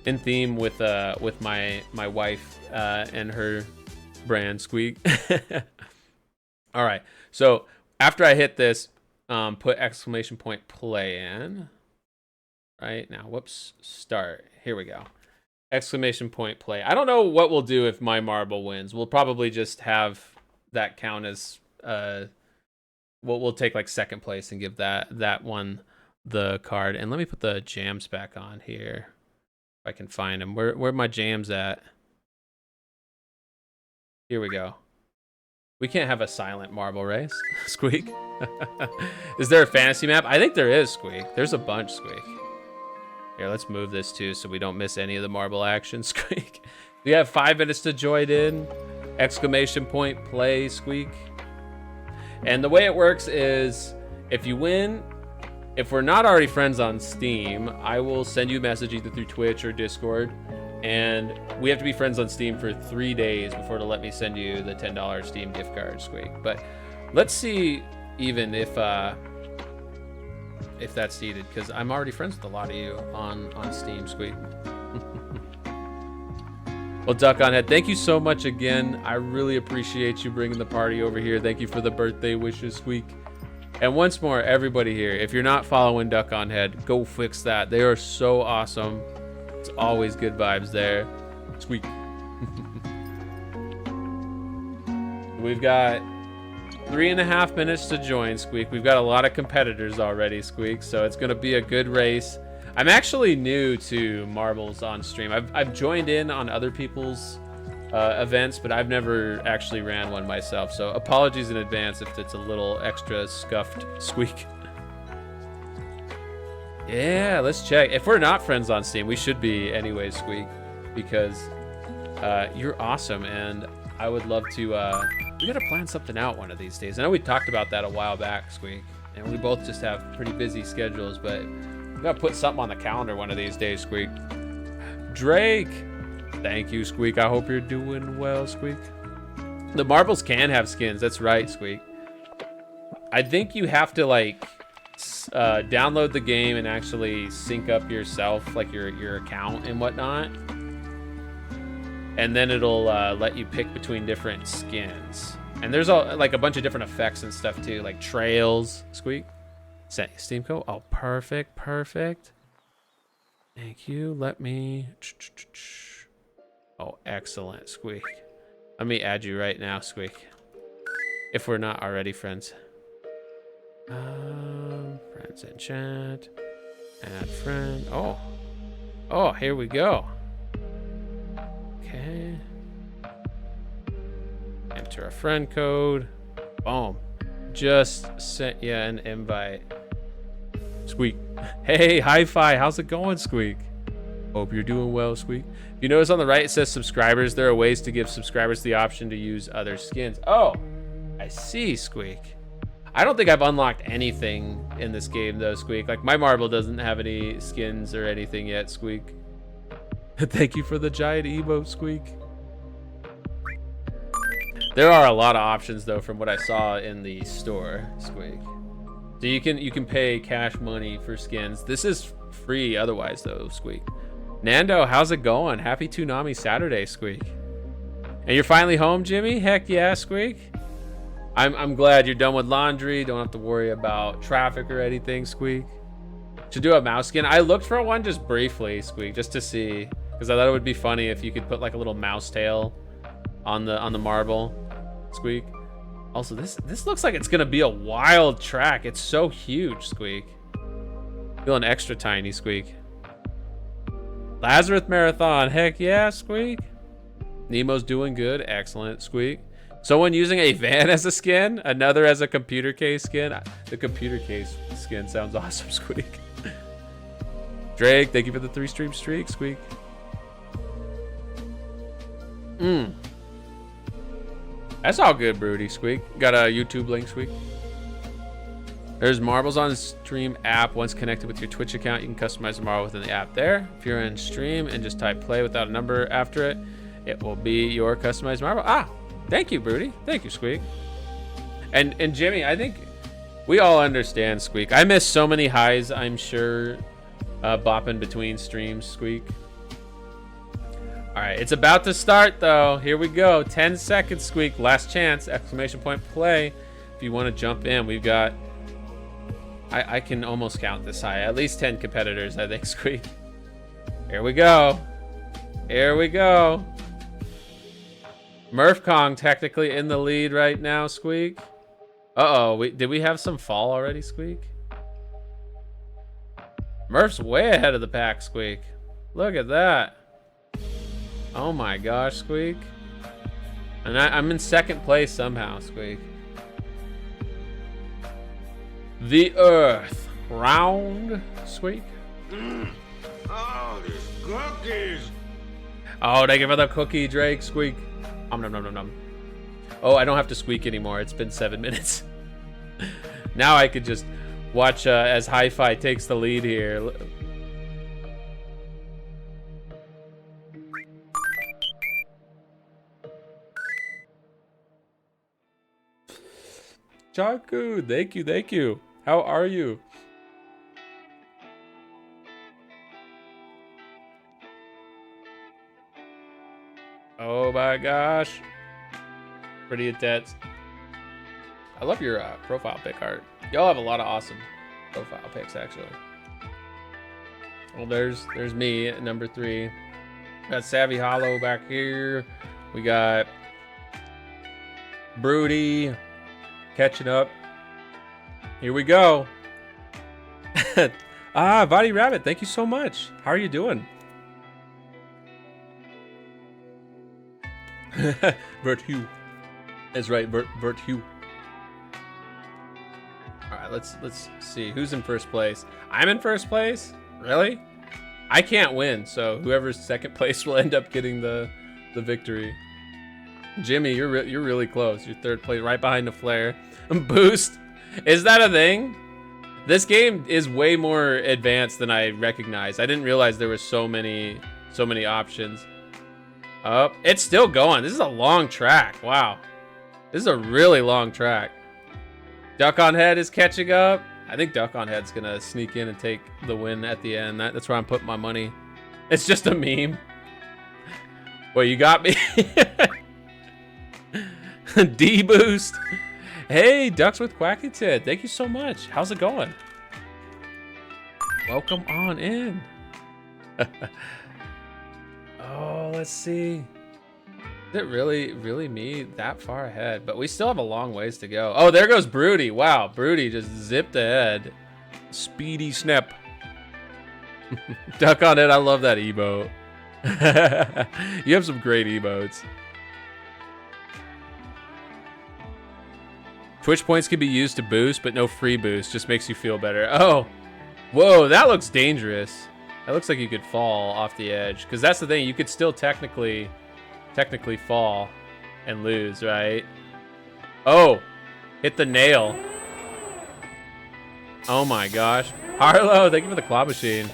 In theme with my wife and her brand, Squeak. All right. So after I hit this, put exclamation point play in. Right now, whoops, start. Here we go. Exclamation point play. I don't know what we'll do if my marble wins. We'll probably just have that count as we'll take like second place and give that one the card. And let me put the jams back on here if I can find them. Where are my jams at? Here we go. We can't have a silent marble race. Squeak. Is there a fantasy map? I think there is, Squeak. There's a bunch, Squeak. Here, let's move this too so we don't miss any of the marble action, Squeak. We have 5 minutes to join in. Exclamation point, play, Squeak. And the way it works is if you win, if we're not already friends on Steam, I will send you a message either through Twitch or Discord. And we have to be friends on Steam for 3 days before it'll let me send you the $10 Steam gift card, Squeak. But let's see even if that's needed, because I'm already friends with a lot of you on Steam, Squeak. Well, Duck on Head, thank you so much again. I really appreciate you bringing the party over here. Thank you for the birthday wishes, Squeak. And once more, everybody here, if you're not following Duck on Head, go fix that. They are so awesome. It's always good vibes there. Squeak. We've got 3.5 minutes to join, Squeak. We've got a lot of competitors already, Squeak, so it's gonna be a good race. I'm actually new to marbles on stream. I've joined in on other people's events, but I've never actually ran one myself, so apologies in advance if it's a little extra scuffed, Squeak. Yeah, let's check. If we're not friends on Steam, we should be anyway, Squeak, because you're awesome, and I would love to, we gotta plan something out one of these days. I know we talked about that a while back, Squeak, and we both just have pretty busy schedules, but we gotta put something on the calendar one of these days, Squeak. Drake, thank you, Squeak. I hope you're doing well, Squeak. The marbles can have skins, that's right, Squeak. I think you have to, like, download the game and actually sync up yourself, like your account and whatnot, and then it'll let you pick between different skins. And there's like a bunch of different effects and stuff too, like trails, Squeak. Steam code. Oh, perfect. Thank you. Let me. Oh, excellent, Squeak. Let me add you right now, Squeak. If we're not already friends. Friends in chat. Add friend. Oh, here we go. Okay. Enter a friend code. Boom. Just sent you an invite. Squeak. Hey, hi-fi. How's it going, Squeak? Hope you're doing well, Squeak. If you notice on the right, it says subscribers. There are ways to give subscribers the option to use other skins. Oh, I see, Squeak. I don't think I've unlocked anything in this game, though, Squeak. Like, my marble doesn't have any skins or anything yet, Squeak. Thank you for the giant emote, Squeak. There are a lot of options, though, from what I saw in the store, Squeak. So you can pay cash money for skins. This is free otherwise, though, Squeak. Nando, how's it going? Happy Toonami Saturday, Squeak. And you're finally home, Jimmy? Heck yeah, Squeak. I'm glad you're done with laundry. Don't have to worry about traffic or anything, Squeak. Should do a mouse skin. I looked for one just briefly, Squeak, just to see, because I thought it would be funny if you could put like a little mouse tail on the marble, Squeak. Also, this looks like it's gonna be a wild track. It's so huge, Squeak. Feeling extra tiny, Squeak. Lazarus Marathon, heck yeah, Squeak. Nemo's doing good, excellent, Squeak. Someone using a van as a skin, another as a computer case skin. The computer case skin sounds awesome, Squeak. Drake, thank you for the 3-stream streak, Squeak. That's all good, Broody, Squeak. Got a YouTube link, Squeak. There's marbles on the stream app. Once connected with your Twitch account, you can customize the marble within the app there. If you're in stream and just type play without a number after it, it will be your customized marble. Ah, thank you, Broody. Thank you, Squeak. And Jimmy, I think we all understand, Squeak. I miss so many highs, I'm sure, bopping between streams, Squeak. All right, it's about to start, though. Here we go. 10 seconds, Squeak. Last chance. Exclamation point play. If you want to jump in, we've got... I can almost count this high. At least 10 competitors, I think, Squeak. Here we go. Here we go. Murph Kong technically in the lead right now, Squeak. Uh-oh. Did we have some fall already, Squeak? Murph's way ahead of the pack, Squeak. Look at that. Oh my gosh, Squeak. And I'm in second place somehow, Squeak. The Earth round, Squeak. Oh, these cookies. Oh, thank you for the cookie, Drake. Squeak. Nom nom nom nom. Oh, I don't have to squeak anymore. It's been 7 minutes. Now I could just watch as Hi-Fi takes the lead here. Chaku, thank you, thank you. How are you? Oh my gosh. Pretty intense. I love your profile pic art. Y'all have a lot of awesome profile pics, actually. Well, there's me at number 3. Got Savvy Hollow back here. We got Broody catching up. Here we go. Vadi Rabbit, thank you so much. How are you doing? Vert Hugh. That's right, Vert Hugh. All right, let's see who's in first place. I'm in first place. Really? I can't win, so whoever's second place will end up getting the victory. Jimmy, you're really close. You're third place, right behind the flare. Boost. Is that a thing? This game is way more advanced than I recognized. I didn't realize there were so many options. Oh, it's still going. This is a long track. Wow. This is a really long track. Duck on Head is catching up. I think Duck on Head's gonna sneak in and take the win at the end. That's where I'm putting my money. It's just a meme. Well, you got me. D-Boost. Hey, Ducks with Quackington. Thank you so much. How's it going? Welcome on in. Oh, let's see. Is it really me that far ahead? But we still have a long ways to go. Oh, there goes Broody. Wow, Broody just zipped ahead. Speedy snap. Duck on it. I love that emote. You have some great emotes. Twitch points can be used to boost, but no free boost. Just makes you feel better. Oh, whoa, that looks dangerous. That looks like you could fall off the edge. Because that's the thing. You could still technically fall and lose, right? Oh, hit the nail. Oh my gosh. Harlow, thank you for the claw machine.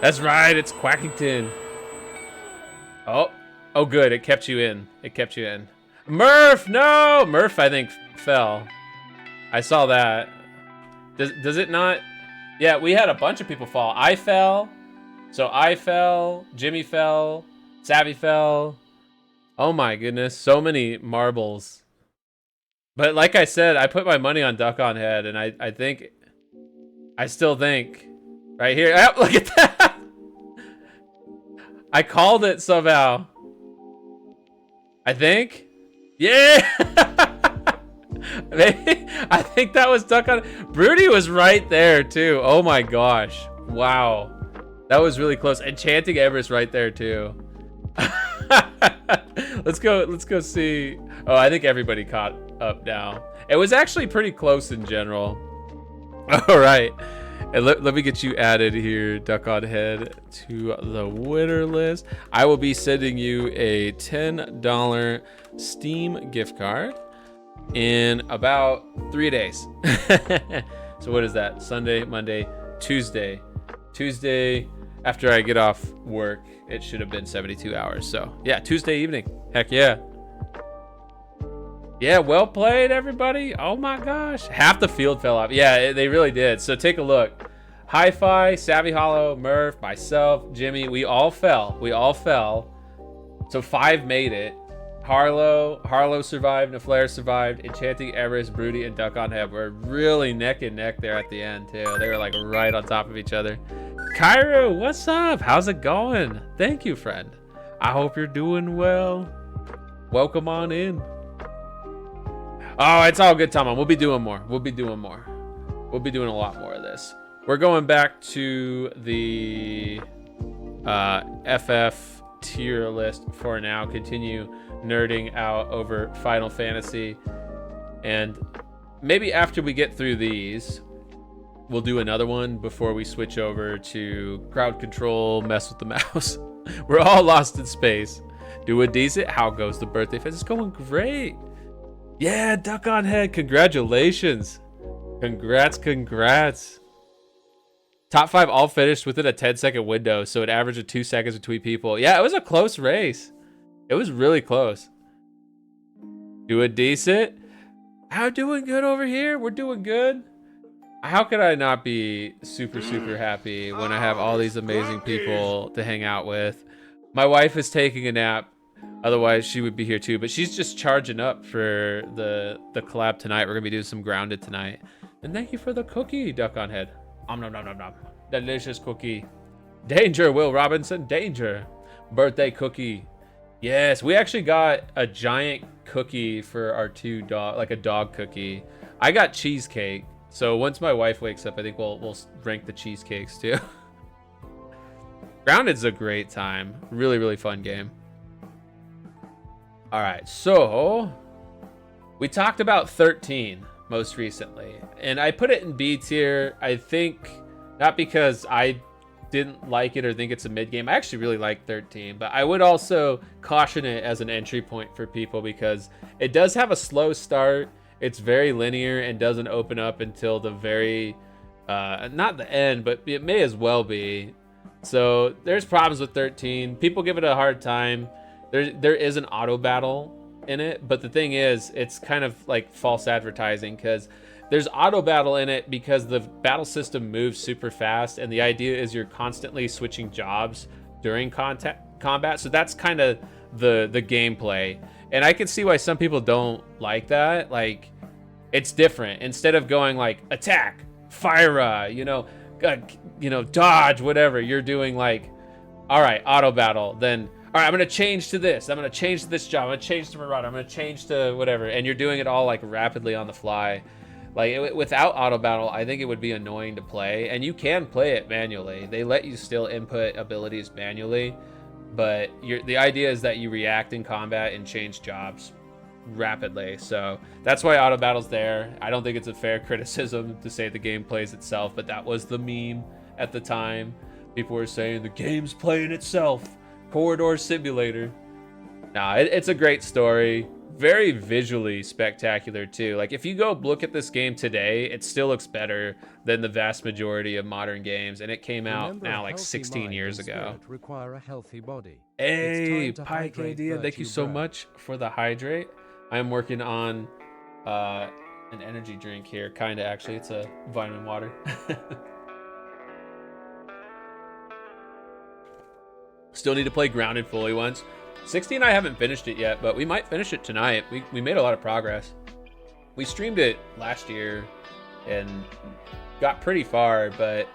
That's right, it's Quackington. Oh good, it kept you in. It kept you in. Murph, no! Murph, I think, fell. I saw that. Does it not? Yeah, we had a bunch of people fall. I fell. So I fell. Jimmy fell. Savvy fell. Oh my goodness, so many marbles. But like I said, I put my money on Duck on Head, and I still think, right here. Oh, look at that! I called it somehow. I think. Yeah! Maybe, I think that was Duck on. Broody was right there too. Oh my gosh! Wow, that was really close. Enchanting Everest right there too. Let's go see. Oh, I think everybody caught up now. It was actually pretty close in general. All right, and let me get you added here, Duck on Head, to the winner list. I will be sending you a $10 Steam gift card in about 3 days. So what is that? Sunday, Monday, Tuesday. Tuesday after I get off work. It should have been 72 hours. So yeah, Tuesday evening. Heck yeah. Yeah, well played, everybody. Oh my gosh. Half the field fell off. Yeah, they really did. So take a look. Hi-Fi, Savvy Hollow, Murph, myself, Jimmy, we all fell. We all fell. So 5 made it. Harlow survived, Naflair survived, Enchanting Everest, Broody, and Duck on Head were really neck and neck there at the end too. They were like right on top of each other. Cairo, what's up? How's it going? Thank you, friend. I hope you're doing well. Welcome on in. Oh, it's all good, Tom. We'll be doing more. We'll be doing more. We'll be doing a lot more of this. We're going back to the FF tier list for now. Continue nerding out over Final Fantasy. And maybe after we get through these, we'll do another one before we switch over to crowd control, mess with the mouse. We're all lost in space. Do a decent. How goes the birthday fest? It's going great. Yeah, duck on head. Congratulations. Congrats. Top 5 all finished within a 10-second window, so it averaged of 2 seconds between people. Yeah, it was a close race. It was really close. Do a decent. I'm doing good over here. We're doing good. How could I not be super happy when I have all these amazing people to hang out with? My wife is taking a nap. Otherwise, she would be here too. But she's just charging up for the collab tonight. We're going to be doing some grounded tonight. And thank you for the cookie, duck on head. Nom nom nom nom. Delicious cookie. Danger, Will Robinson. Danger. Birthday cookie. Yes, we actually got a giant cookie for our 2 dog, like a dog cookie. I got cheesecake. So once my wife wakes up, I think we'll rank the cheesecakes too. Grounded's a great time. Really fun game. All right, so we talked about 13 most recently, and I put it in B tier. I think not because I didn't like it or think it's a mid game. I actually really like 13, but I would also caution it as an entry point for people because it does have a slow start. It's very linear and doesn't open up until the very, not the end, but it may as well be. So there's problems with 13. People give it a hard time. There is an auto battle in it, but the thing is, it's kind of like false advertising because there's auto battle in it because the battle system moves super fast, and the idea is you're constantly switching jobs during combat. So that's kind of the gameplay, and I can see why some people don't like that. Like, it's different. Instead of going like attack, fire, dodge, whatever, you're doing like, all right, auto battle, then all right, I'm going to change to this. I'm going to change to this job. I'm going to change to Marauder. I'm going to change to whatever. And you're doing it all like rapidly on the fly. Like without auto battle, I think it would be annoying to play. And you can play it manually. They let you still input abilities manually. But the idea is that you react in combat and change jobs rapidly. So that's why auto battle's there. I don't think it's a fair criticism to say the game plays itself. But that was the meme at the time. People were saying the game's playing itself. Corridor Simulator. Nah, it's a great story. Very visually spectacular too. Like, if you go look at this game today, it still looks better than the vast majority of modern games, and it came out now like 16 years ago. Require a healthy body. Hey, Pike Idea, thank you so much for the hydrate. I'm working on an energy drink here, kinda actually. It's a vitamin water. Still need to play Grounded fully once. 16, I haven't finished it yet, but we might finish it tonight. We made a lot of progress. We streamed it last year and got pretty far, but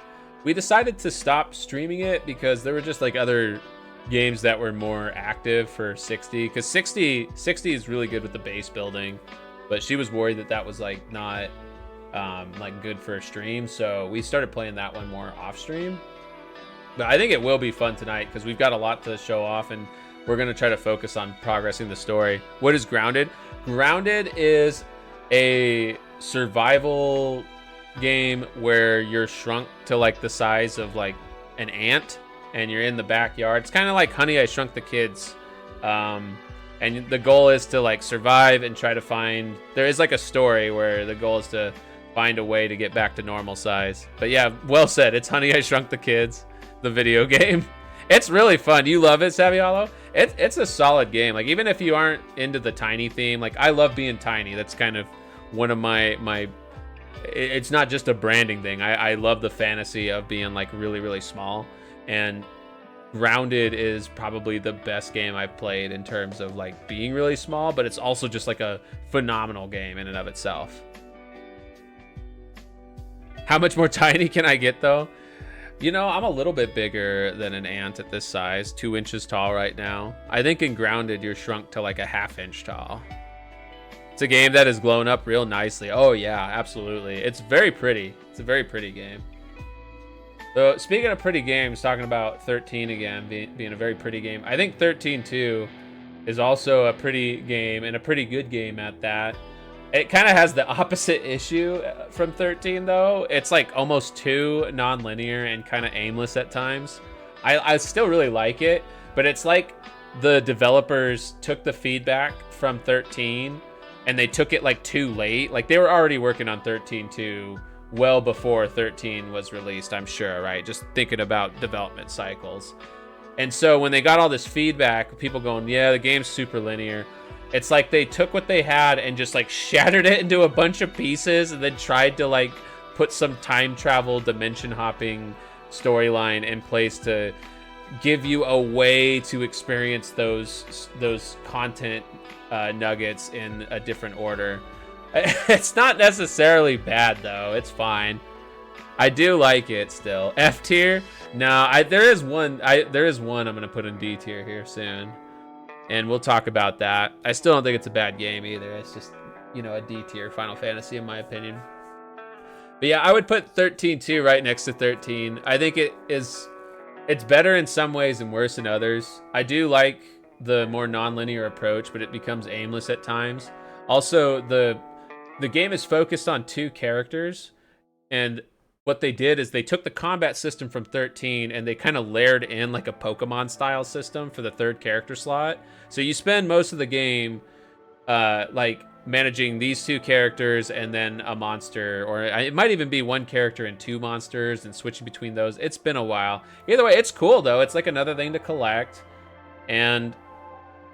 we decided to stop streaming it because there were just like other games that were more active for 60. Because 60 is really good with the base building, but she was worried that was like not like good for a stream, so we started playing that one more off stream. But I think it will be fun tonight because we've got a lot to show off, and we're going to try to focus on progressing the story. What is Grounded? Grounded is a survival game where you're shrunk to like the size of like an ant, and you're in the backyard. It's kind of like Honey, I Shrunk the Kids. And the goal is to like survive and try to find... There is like a story where the goal is to find a way to get back to normal size. But yeah, well said. It's Honey, I Shrunk the Kids. The video game. It's really fun. You love it, Saviolo? It's a solid game. Like, even if you aren't into the tiny theme, like, I love being tiny. That's kind of one of my it's not just a branding thing. I love the fantasy of being like really small, and Grounded is probably the best game I've played in terms of like being really small, but it's also just like a phenomenal game in and of itself. How much more tiny can I get though? You know, I'm a little bit bigger than an ant at this size, 2 inches tall right now. I think in Grounded, you're shrunk to like a ½ inch tall. It's a game that has grown up real nicely. Oh yeah, absolutely. It's very pretty. It's a very pretty game. So speaking of pretty games, talking about 13 again, being a very pretty game. I think 13 too is also a pretty game, and a pretty good game at that. It kind of has the opposite issue from 13, though. It's like almost too non-linear and kind of aimless at times. I still really like it, but it's like the developers took the feedback from 13 and they took it like too late. Like they were already working on 13.2 well before 13 was released, I'm sure, right? Just thinking about development cycles. And so when they got all this feedback, people going, yeah, the game's super linear. It's like they took what they had and just like shattered it into a bunch of pieces and then tried to like put some time travel dimension hopping storyline in place to give you a way to experience those content nuggets in a different order. It's not necessarily bad though. It's fine. I do like it still. F tier? No, there is one I'm gonna put in D tier here soon. And we'll talk about that. I still don't think it's a bad game either. It's just, you know, a D tier Final Fantasy in my opinion. But yeah, I would put 13.2 right next to 13. I think it's better in some ways and worse in others. I do like the more non-linear approach, but it becomes aimless at times. Also, the game is focused on 2 characters, and what they did is they took the combat system from 13 and they kind of layered in like a Pokemon style system for the 3rd character slot. So you spend most of the game like managing these 2 characters and then a monster, or it might even be 1 character and 2 monsters and switching between those. It's been a while. Either way, it's cool though. It's like another thing to collect. And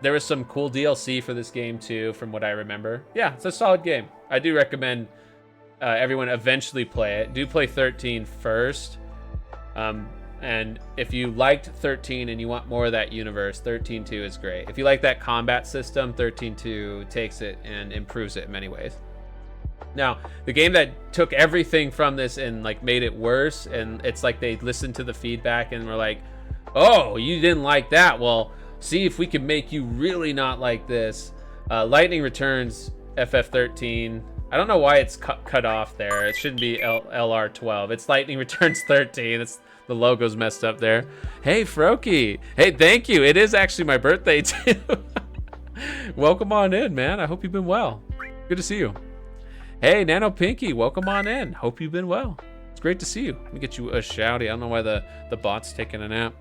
there was some cool DLC for this game too, from what I remember. Yeah, it's a solid game. I do recommend everyone eventually play it. Do play 13 first. And if you liked 13 and you want more of that universe, 13.2 is great. If you like that combat system, 13.2 takes it and improves it in many ways. Now, the game that took everything from this and like made it worse, and it's like they listened to the feedback and were like, oh, you didn't like that? Well, see if we can make you really not like this. Lightning Returns FF13. I don't know why it's cut off there. It shouldn't be LR12. It's Lightning Returns 13. It's the logo's messed up there. Hey, Froky. Hey, thank you. It is actually my birthday too. Welcome on in, man. I hope you've been well. Good to see you. Hey, Nano Pinky. Welcome on in. Hope you've been well. It's great to see you. Let me get you a shouty. I don't know why the bot's taking a nap.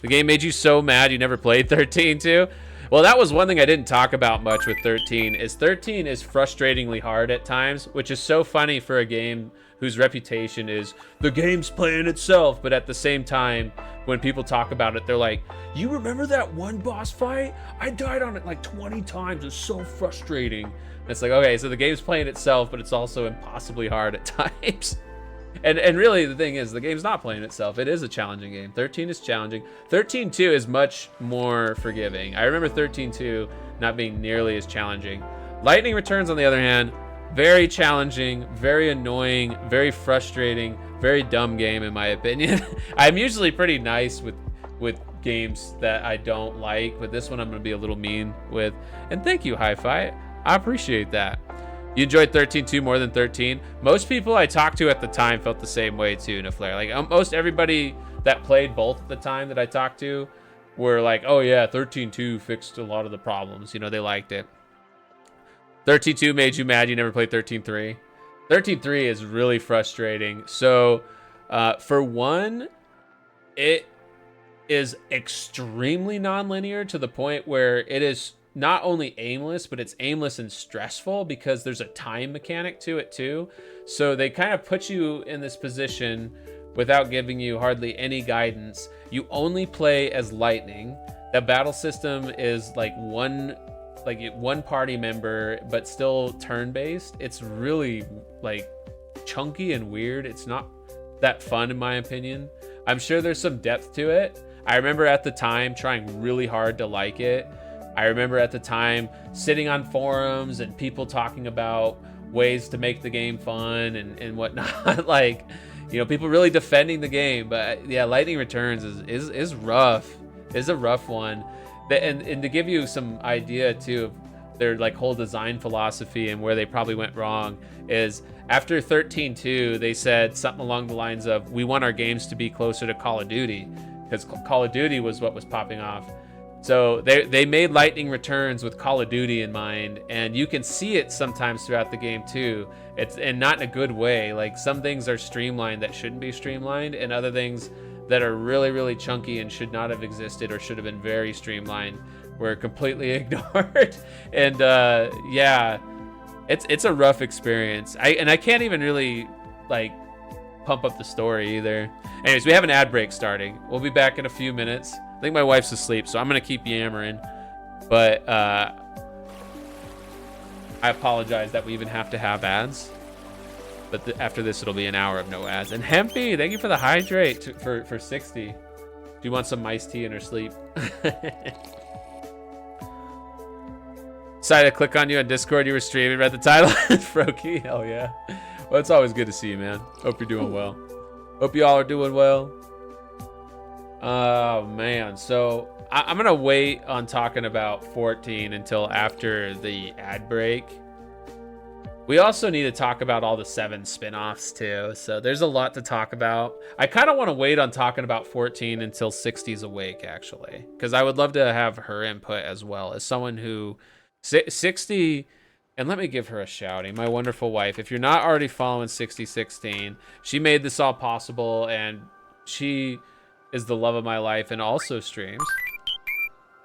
The game made you so mad you never played 13 too? Well, that was one thing I didn't talk about much with 13, is 13 is frustratingly hard at times, which is so funny for a game whose reputation is the game's playing itself, but at the same time, when people talk about it, they're like, you remember that one boss fight? I died on it like 20 times. It's so frustrating. And it's like, okay, so the game's playing itself, but it's also impossibly hard at times. And really, the thing is, the game's not playing itself. It is a challenging game. 13 is challenging. 13.2 is much more forgiving. I remember 13.2 not being nearly as challenging. Lightning Returns, on the other hand, very challenging, very annoying, very frustrating, very dumb game, in my opinion. I'm usually pretty nice with games that I don't like, but this one I'm going to be a little mean with. And thank you, Hi-Fi. I appreciate that. You enjoyed 13.2 more than 13? Most people I talked to at the time felt the same way too, Naflare. Like most everybody that played both at the time that I talked to were like, oh yeah, 13.2 fixed a lot of the problems. You know, they liked it. 13.2 made you mad you never played 13.3? 13.3 is really frustrating. So for one, it is extremely non-linear to the point where it is not only aimless, but it's aimless and stressful because there's a time mechanic to it too. So they kind of put you in this position without giving you hardly any guidance. You only play as Lightning. The battle system is like one party member, but still turn-based. It's really like chunky and weird. It's not that fun in my opinion. I'm sure there's some depth to it. I remember at the time trying really hard to like it. I remember at the time sitting on forums and people talking about ways to make the game fun and whatnot. Like, you know, people really defending the game. But yeah, Lightning Returns is rough. It's a rough one. And to give you some idea too of their like whole design philosophy and where they probably went wrong is after 13.2, they said something along the lines of, we want our games to be closer to Call of Duty, because Call of Duty was what was popping off. So they made lightning returns with Call of Duty in mind, and you can see it sometimes throughout the game too. It's and not in a good way. Like some things are streamlined that shouldn't be streamlined, and other things that are really, really chunky and should not have existed or should have been very streamlined were completely ignored. And yeah, it's a rough experience. I can't even really like pump up the story either. Anyways, we have an ad break starting. We'll be back in a few minutes. I think my wife's asleep, so I'm gonna keep yammering. But I apologize that we even have to have ads. But after this, it'll be an hour of no ads. And Hempy, thank you for the hydrate for 60. Do you want some iced tea in her sleep? Decided to click on you on Discord. You were streaming. Read the title. Froky, hell yeah. Well, it's always good to see you, man. Hope you're doing well. Hope you all are doing well. Oh man, so I'm gonna wait on talking about 14 until after the ad break. We also need to talk about all the 7 spin-offs too, so there's a lot to talk about. I kind of want to wait on talking about 14 until 60's awake, actually, because I would love to have her input as well as someone who 60. And let me give her a shouting, my wonderful wife. If you're not already following 6016, she made this all possible, and she is the love of my life and also streams.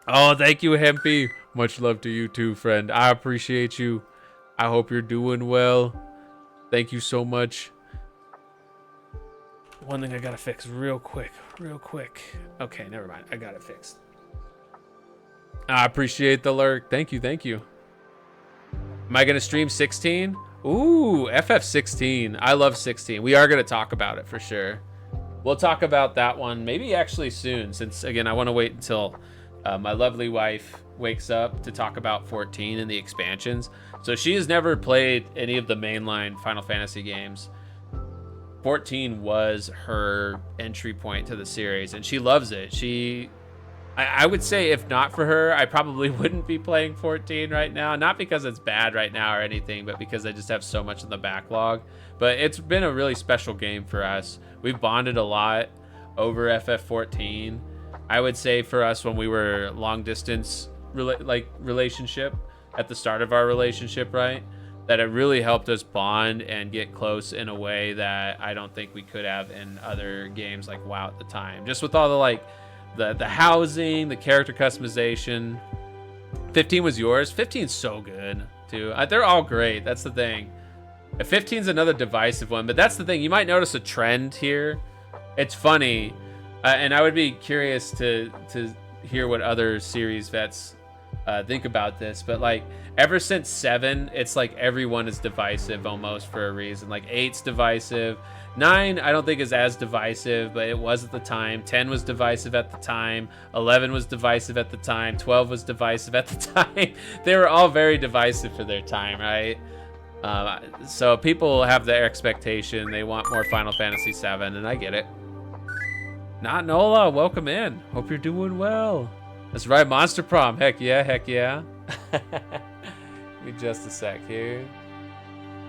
Oh, thank you, Hempy. Much love to you too, friend. I appreciate you. I hope you're doing well. Thank you so much. One thing I gotta fix real quick. Okay, never mind. I got it fixed. I appreciate the lurk. Thank you. Am I gonna stream 16? Ooh, FF16. I love 16. We are gonna talk about it for sure. We'll talk about that one maybe actually soon, since again I want to wait until my lovely wife wakes up to talk about 14 and the expansions. So she has never played any of the mainline Final Fantasy games. 14 was her entry point to the series, and she loves it. I would say if not for her, I probably wouldn't be playing 14 right now. Not because it's bad right now or anything, but because I just have so much in the backlog. But it's been a really special game for us. We've bonded a lot over FF14. I would say for us when we were long distance relationship at the start of our relationship, right? That it really helped us bond and get close in a way that I don't think we could have in other games like WoW at the time. Just with all the the housing, the character customization. 15 was yours. 15's so good too. They're all great. That's the thing. 15's another divisive one, but that's the thing. You might notice a trend here. It's funny, and I would be curious to hear what other series vets think about this. But like ever since 7, it's like everyone is divisive almost for a reason. Like 8's divisive. 9, I don't think is as divisive, but it was at the time. 10 was divisive at the time. 11 was divisive at the time. 12 was divisive at the time. They were all very divisive for their time, right? So people have their expectation. They want more Final Fantasy 7, and I get it. Not Nola, welcome in. Hope you're doing well. That's right, Monster Prom. Heck yeah. Give me just a sec here.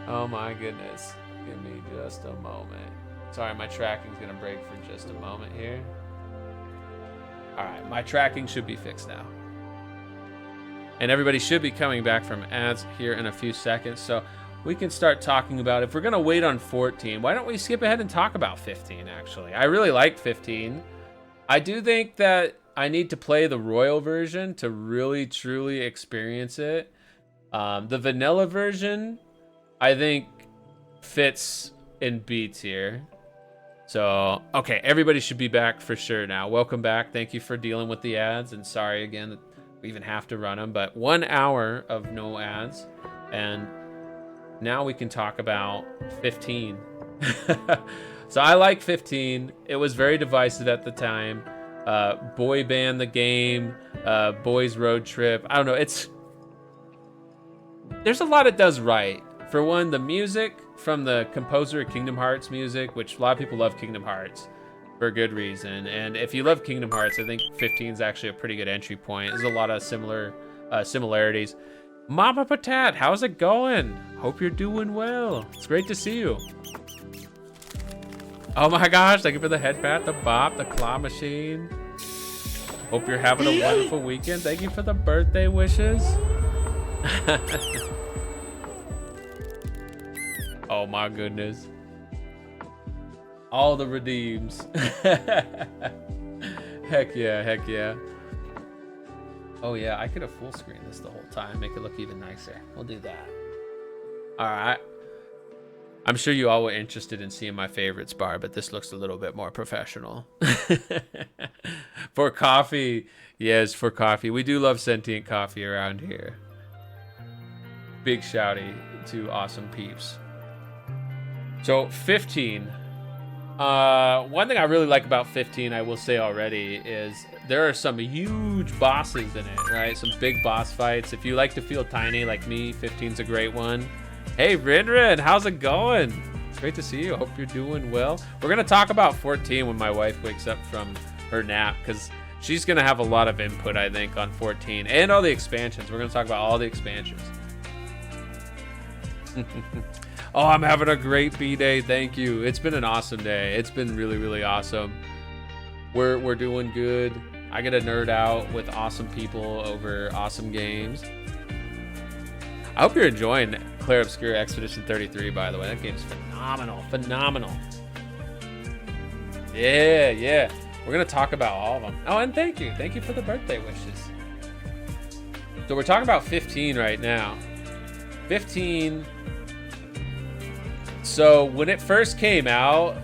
Oh my goodness. Give me just a moment. Sorry, my tracking's gonna break for just a moment here. All right, my tracking should be fixed now. And everybody should be coming back from ads here in a few seconds. So we can start talking about, if we're gonna wait on 14, why don't we skip ahead and talk about 15 actually? I really like 15. I do think that I need to play the Royal version to really truly experience it. The vanilla version, I think, fits in B tier. So, okay, everybody should be back for sure now. Welcome back. Thank you for dealing with the ads, and sorry again that we even have to run them, but 1 hour of no ads, and now we can talk about 15. So I like 15. It was very divisive at the time. Boy band the game, boys road trip. I don't know. There's a lot it does right. For one, the music from the composer of Kingdom Hearts music, which a lot of people love Kingdom Hearts for a good reason. And if you love Kingdom Hearts, I think 15 is actually a pretty good entry point. There's a lot of similarities. Mama Patat, how's it going? Hope you're doing well. It's great to see you. Oh my gosh, thank you for the head pat, the bop, the claw machine. Hope you're having a wonderful weekend. Thank you for the birthday wishes. Oh my goodness. All the redeems. Heck yeah, heck yeah. Oh yeah, I could have full screen this the whole time, make it look even nicer. We'll do that. All right. I'm sure you all were interested in seeing my favorites bar, but this looks a little bit more professional. For coffee, yes, for coffee. We do love sentient coffee around here. Big shouty to awesome peeps. So 15. One thing I really like about 15, I will say already, is there are some huge bosses in it, right? Some big boss fights. If you like to feel tiny like me, 15's a great one. Hey, Rinrin, how's it going? Great to see you. Hope you're doing well. We're going to talk about 14 when my wife wakes up from her nap, because she's going to have a lot of input, I think, on 14 and all the expansions. We're going to talk about all the expansions. Oh, I'm having a great B-Day. Thank you. It's been an awesome day. It's been really, really awesome. We're doing good. I get to nerd out with awesome people over awesome games. I hope you're enjoying Claire Obscure Expedition 33, by the way. That game's phenomenal. Phenomenal. Yeah, yeah. We're going to talk about all of them. Oh, and thank you. Thank you for the birthday wishes. So we're talking about 15 right now. 15... So when it first came out,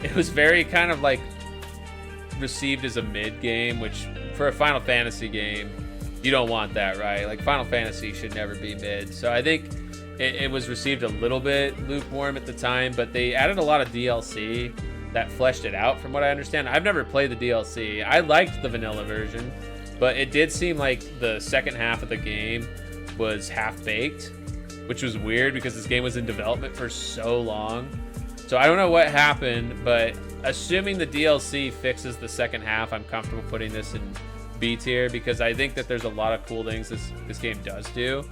it was very kind of like received as a mid game, which for a Final Fantasy game, you don't want that, right? Like Final Fantasy should never be mid. So I think it was received a little bit lukewarm at the time, but they added a lot of DLC that fleshed it out from what I understand. I've never played the DLC. I liked the vanilla version, but it did seem like the second half of the game was half-baked, which was weird because this game was in development for so long. So I don't know what happened, but assuming the DLC fixes the second half, I'm comfortable putting this in B tier because I think that there's a lot of cool things this game does do.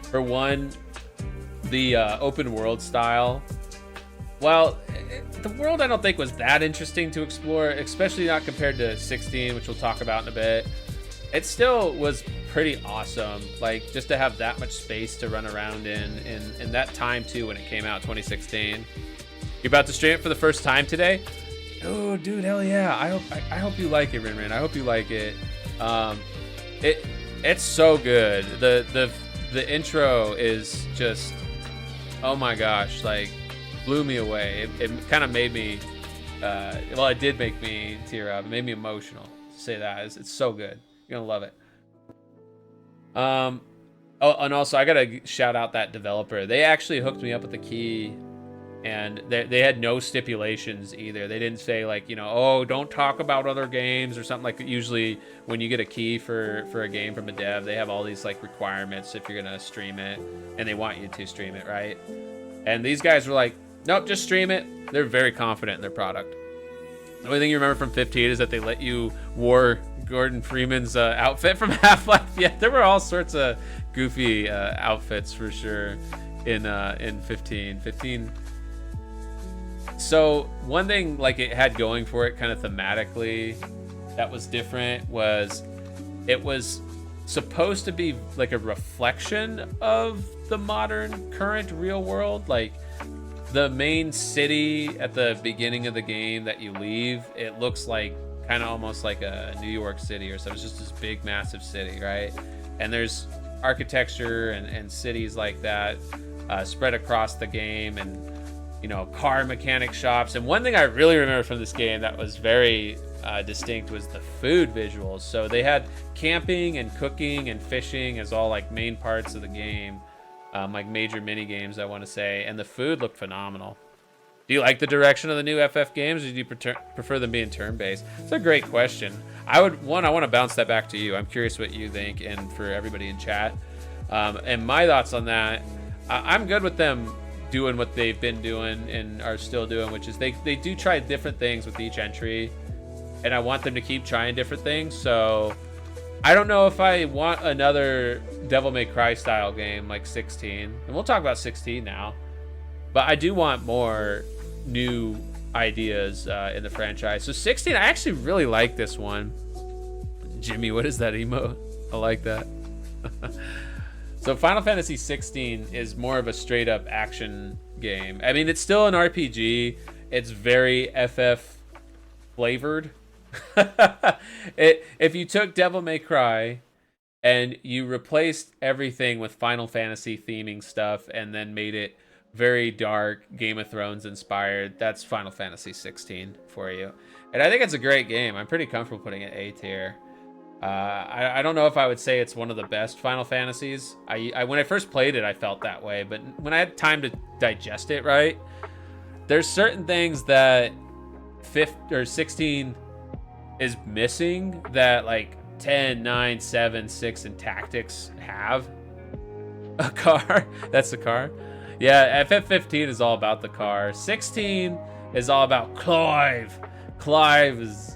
For one, the open world style. Well, the world I don't think was that interesting to explore, especially not compared to 16, which we'll talk about in a bit. It still was pretty awesome, like just to have that much space to run around in that time too when it came out, 2016. You're about to stream it for the first time today? Oh, dude, hell yeah! I hope you like it, Rinrin. I hope you like it. It's so good. The intro is just, oh my gosh, like blew me away. It kind of made me, well, it did make me tear up. It made me emotional. To say that it's so good. You're gonna love it. Oh, and also I gotta shout out that developer. They actually hooked me up with the key, and they had no stipulations either. They didn't say like, you know, oh, don't talk about other games or something like that. Usually when you get a key for a game from a dev, they have all these like requirements if you're gonna stream it, and they want you to stream it, right? And these guys were like, nope, just stream it. They're very confident in their product. The only thing you remember from 15 is that they let you wear Gordon Freeman's outfit from Half-Life. Yeah, there were all sorts of goofy outfits for sure in 15. 15. So one thing like it had going for it kind of thematically that was different was it was supposed to be like a reflection of the modern current real world. Like the main city at the beginning of the game that you leave, it looks like kind of almost like a New York City or something. It's just this big, massive city, right? And there's architecture and cities like that spread across the game, and you know, car mechanic shops. And one thing I really remember from this game that was very distinct was the food visuals. So they had camping and cooking and fishing as all like main parts of the game, like major mini games, I want to say. And the food looked phenomenal. Do you like the direction of the new FF games, or do you prefer them being turn-based? It's a great question. I want to bounce that back to you. I'm curious what you think, and for everybody in chat. And my thoughts on that, I'm good with them doing what they've been doing and are still doing, which is they do try different things with each entry, and I want them to keep trying different things. So I don't know if I want another Devil May Cry style game like 16, and we'll talk about 16 now, but I do want more new ideas in the franchise. So 16, I actually really like this one. Jimmy, what is that emote? I like that. So Final Fantasy 16 is more of a straight up action game. I mean, it's still an RPG. It's very FF flavored. If you took Devil May Cry and you replaced everything with Final Fantasy theming stuff and then made it very dark, Game of Thrones inspired, that's Final Fantasy 16 for you. And I think it's a great game. I'm pretty comfortable putting it A tier. I don't know if I would say it's one of the best Final Fantasies. When I first played it, I felt that way, but when I had time to digest it, right, there's certain things that 16 is missing that like 10, 9, 7, 6, and Tactics have. A car. That's the car. Yeah, FF15 is all about the car. 16 is all about Clive. Clive is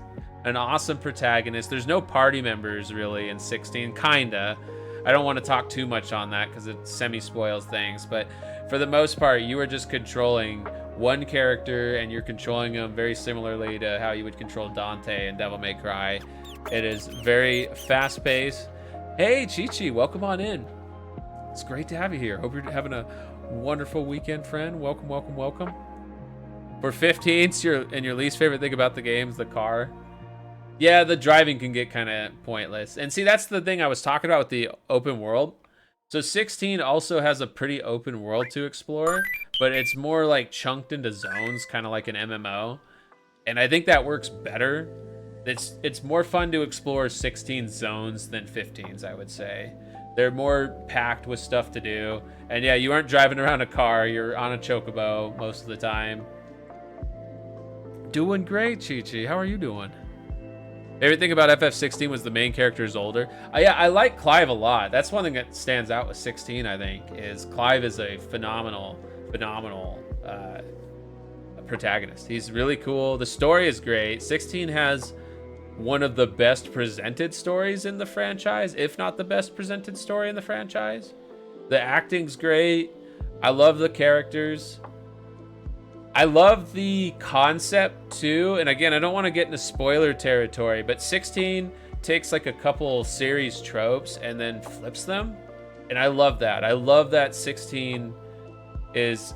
an awesome protagonist. There's no party members really in 16, kinda. I don't want to talk too much on that because it semi-spoils things, but for the most part, you are just controlling one character and you're controlling them very similarly to how you would control Dante in Devil May Cry. It is very fast-paced. Hey, Chi-Chi, welcome on in. It's great to have you here. Hope you're having a wonderful weekend, friend. Welcome, welcome, welcome. For 15, your least favorite thing about the game is the car. Yeah, the driving can get kind of pointless. And see, that's the thing I was talking about with the open world. So 16 also has a pretty open world to explore, but it's more like chunked into zones, kind of like an MMO. And I think that works better. It's more fun to explore 16 zones than 15s, I would say. They're more packed with stuff to do. And yeah, you aren't driving around a car, you're on a chocobo most of the time. Doing great, Chi-Chi. How are you doing? Favorite thing about FF16 was the main character is older. Yeah, I like Clive a lot. That's one thing that stands out with 16, I think, is Clive is a phenomenal protagonist. He's really cool. The story is great. 16 has one of the best presented stories in the franchise, if not the best presented story in the franchise. The acting's great. I love the characters. I love the concept too. And again, I don't want to get into spoiler territory, but 16 takes like a couple series tropes and then flips them. And I love that. I love that 16 is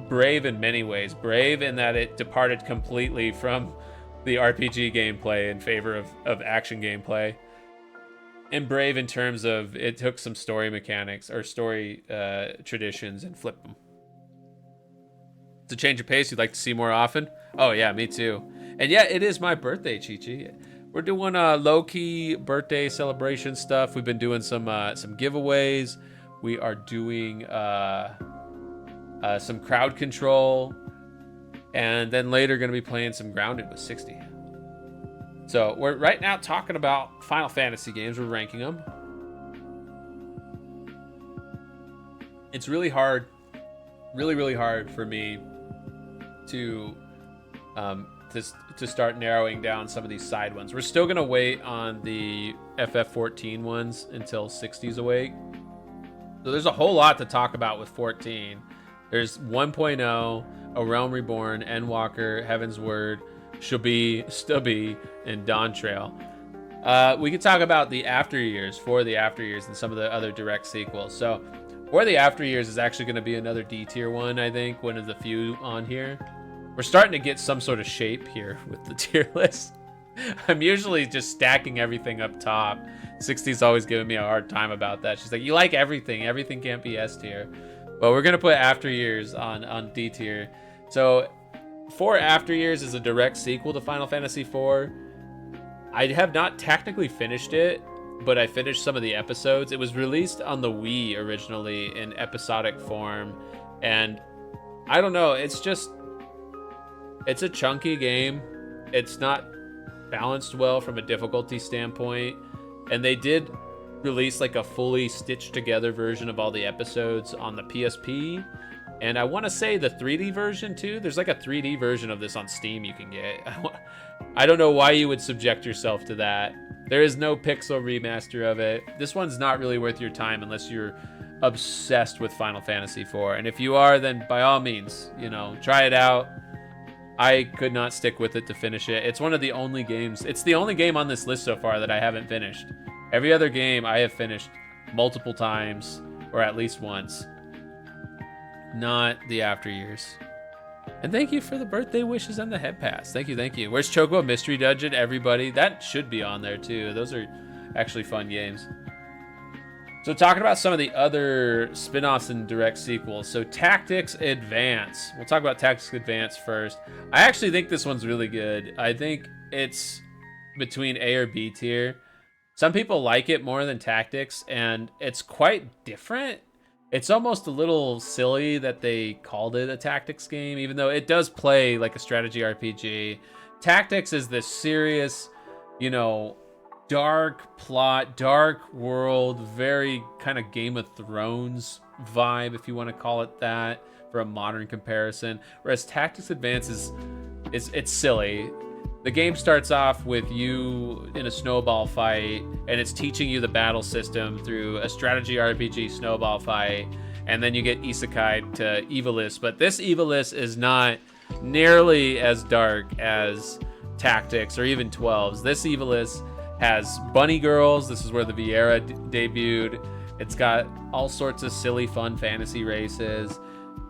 brave in many ways. Brave in that it departed completely from the RPG gameplay in favor of action gameplay. And brave in terms of it took some story mechanics or story traditions and flipped them. It's a change of pace you'd like to see more often? Oh yeah, me too. And yeah, it is my birthday, Chi-Chi. We're doing low-key birthday celebration stuff. We've been doing some giveaways. We are doing some crowd control. And then later going to be playing some Grounded with 60. So we're right now talking about Final Fantasy games. We're ranking them. It's really hard, really hard for me to start narrowing down some of these side ones. We're still going to wait on the FF14 ones until 60's awake. So there's a whole lot to talk about with 14. There's 1.0, A Realm Reborn, Endwalker, Heaven's Word, Shubby, Stubby, and Dawn Trail. We could talk about the After Years, For the After Years, and some of the other direct sequels. So For the After Years is actually going to be another D tier one, I think, one of the few on here. We're starting to get some sort of shape here with the tier list. I'm usually just stacking everything up top. 60's always giving me a hard time about that. She's like, you like everything. Everything can't be S tier. But we're going to put After Years on D tier. So For After Years is a direct sequel to Final Fantasy IV. I have not technically finished it, but I finished some of the episodes. It was released on the Wii originally in episodic form. And I don't know, it's a chunky game. It's not balanced well from a difficulty standpoint. And they did release like a fully stitched together version of all the episodes on the PSP. And I want to say the 3D version too. There's like a 3D version of this on Steam you can get. I don't know why you would subject yourself to that. There is no pixel remaster of it. This one's not really worth your time unless you're obsessed with Final Fantasy IV. And if you are, then by all means, try it out. I could not stick with it to finish it. It's one of the only games. It's the only game on this list so far that I haven't finished. Every other game I have finished multiple times, or at least once. Not the After Years. And thank you for the birthday wishes and the head pass. Thank you, thank you. Where's Chocobo Mystery Dungeon, everybody? That should be on there too. Those are actually fun games. So talking about some of the other spin-offs and direct sequels. So Tactics Advance. We'll talk about Tactics Advance first. I actually think this one's really good. I think it's between A or B tier. Some people like it more than Tactics, and it's quite different. It's almost a little silly that they called it a tactics game, even though it does play like a strategy RPG. Tactics is this serious, you know, dark plot, dark world, very kind of Game of Thrones vibe, if you want to call it that, for a modern comparison. Whereas Tactics Advance is it's silly. The game starts off with you in a snowball fight, and it's teaching you the battle system through a strategy RPG snowball fight, and then you get isekai to Evilis. But this Evilis is not nearly as dark as Tactics or even 12s. This Evilis has bunny girls. This is where the Vieira debuted. It's got all sorts of silly, fun fantasy races.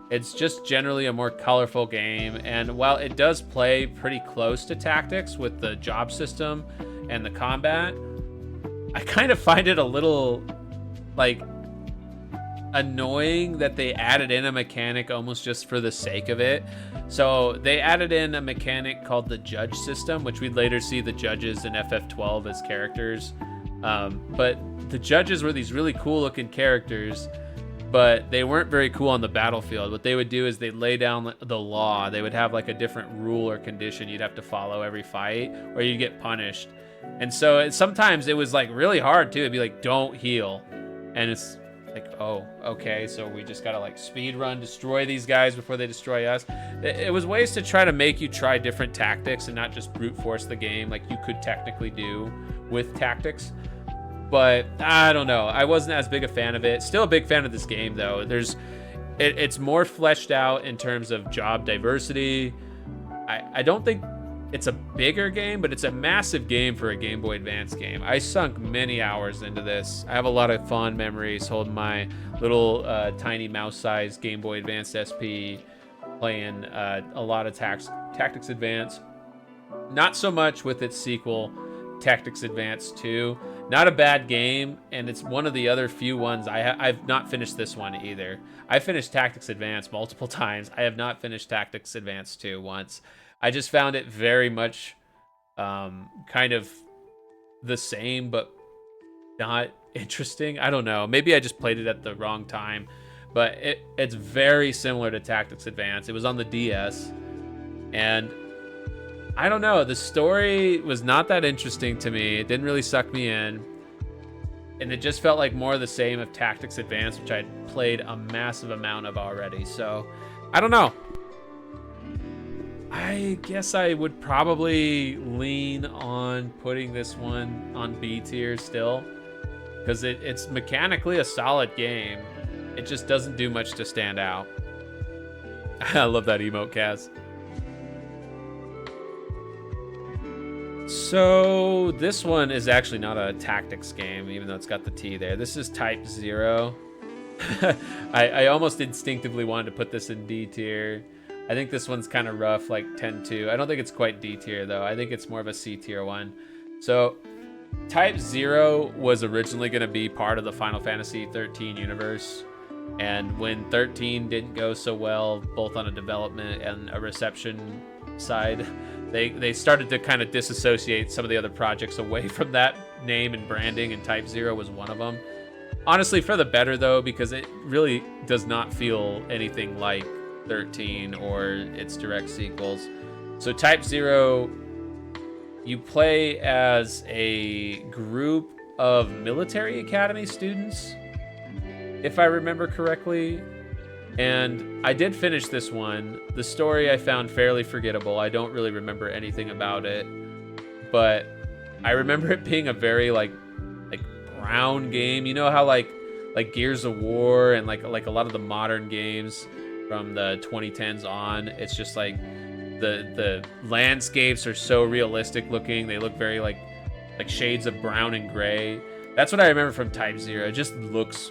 It's just generally a more colorful game, and while it does play pretty close to Tactics with the job system and the combat, I kind of find it a little, like, annoying that they added in a mechanic almost just for the sake of it. So they added in a mechanic called the judge system, which we'd later see the judges in FF12 as characters. But the judges were these really cool looking characters, but they weren't very cool on the battlefield. What they would do is they'd lay down the law. They would have like a different rule or condition you'd have to follow every fight, or you'd get punished. And so sometimes it was like really hard too. It'd be like, don't heal. And it's like, oh, okay, so we just gotta like speed run, destroy these guys before they destroy us. It was ways to try to make you try different tactics and not just brute force the game like you could technically do with Tactics. But I don't know. I wasn't as big a fan of it. Still a big fan of this game though. It's more fleshed out in terms of job diversity. I don't think it's a bigger game, but it's a massive game for a Game Boy Advance game. I sunk many hours into this. I have a lot of fond memories holding my little tiny mouse-sized Game Boy Advance SP, playing a lot of Tactics Advance. Not so much with its sequel, Tactics Advance 2. Not a bad game, and it's one of the other few ones. I've not finished this one either. I finished Tactics Advance multiple times. I have not finished Tactics Advance 2 once. I just found it very much kind of the same, but not interesting. I don't know. Maybe I just played it at the wrong time, but it's very similar to Tactics Advance. It was on the DS, and I don't know. The story was not that interesting to me. It didn't really suck me in, and it just felt like more of the same of Tactics Advance, which I'd played a massive amount of already. So I don't know. I guess I would probably lean on putting this one on B tier still, because it's mechanically a solid game. It just doesn't do much to stand out. I love that emote, Kaz. So this one is actually not a tactics game, even though it's got the T there. This is Type 0. I almost instinctively wanted to put this in D tier. I think this one's kind of rough, like 10-2. I don't think it's quite D tier though. I think it's more of a C tier one. So Type 0 was originally going to be part of the Final Fantasy 13 universe. And when 13 didn't go so well, both on a development and a reception side, they started to kind of disassociate some of the other projects away from that name and branding, and Type 0 was one of them. Honestly, for the better though, because it really does not feel anything like 13 or its direct sequels. So Type 0, you play as a group of military academy students, if I remember correctly. And I did finish this one. The story I found fairly forgettable. I don't really remember anything about it, but I remember it being a very like brown game. You know how like Gears of War and like a lot of the modern games from the 2010s on, it's just like The landscapes are so realistic looking. They look very like shades of brown and gray. That's what I remember from Type 0. It just looks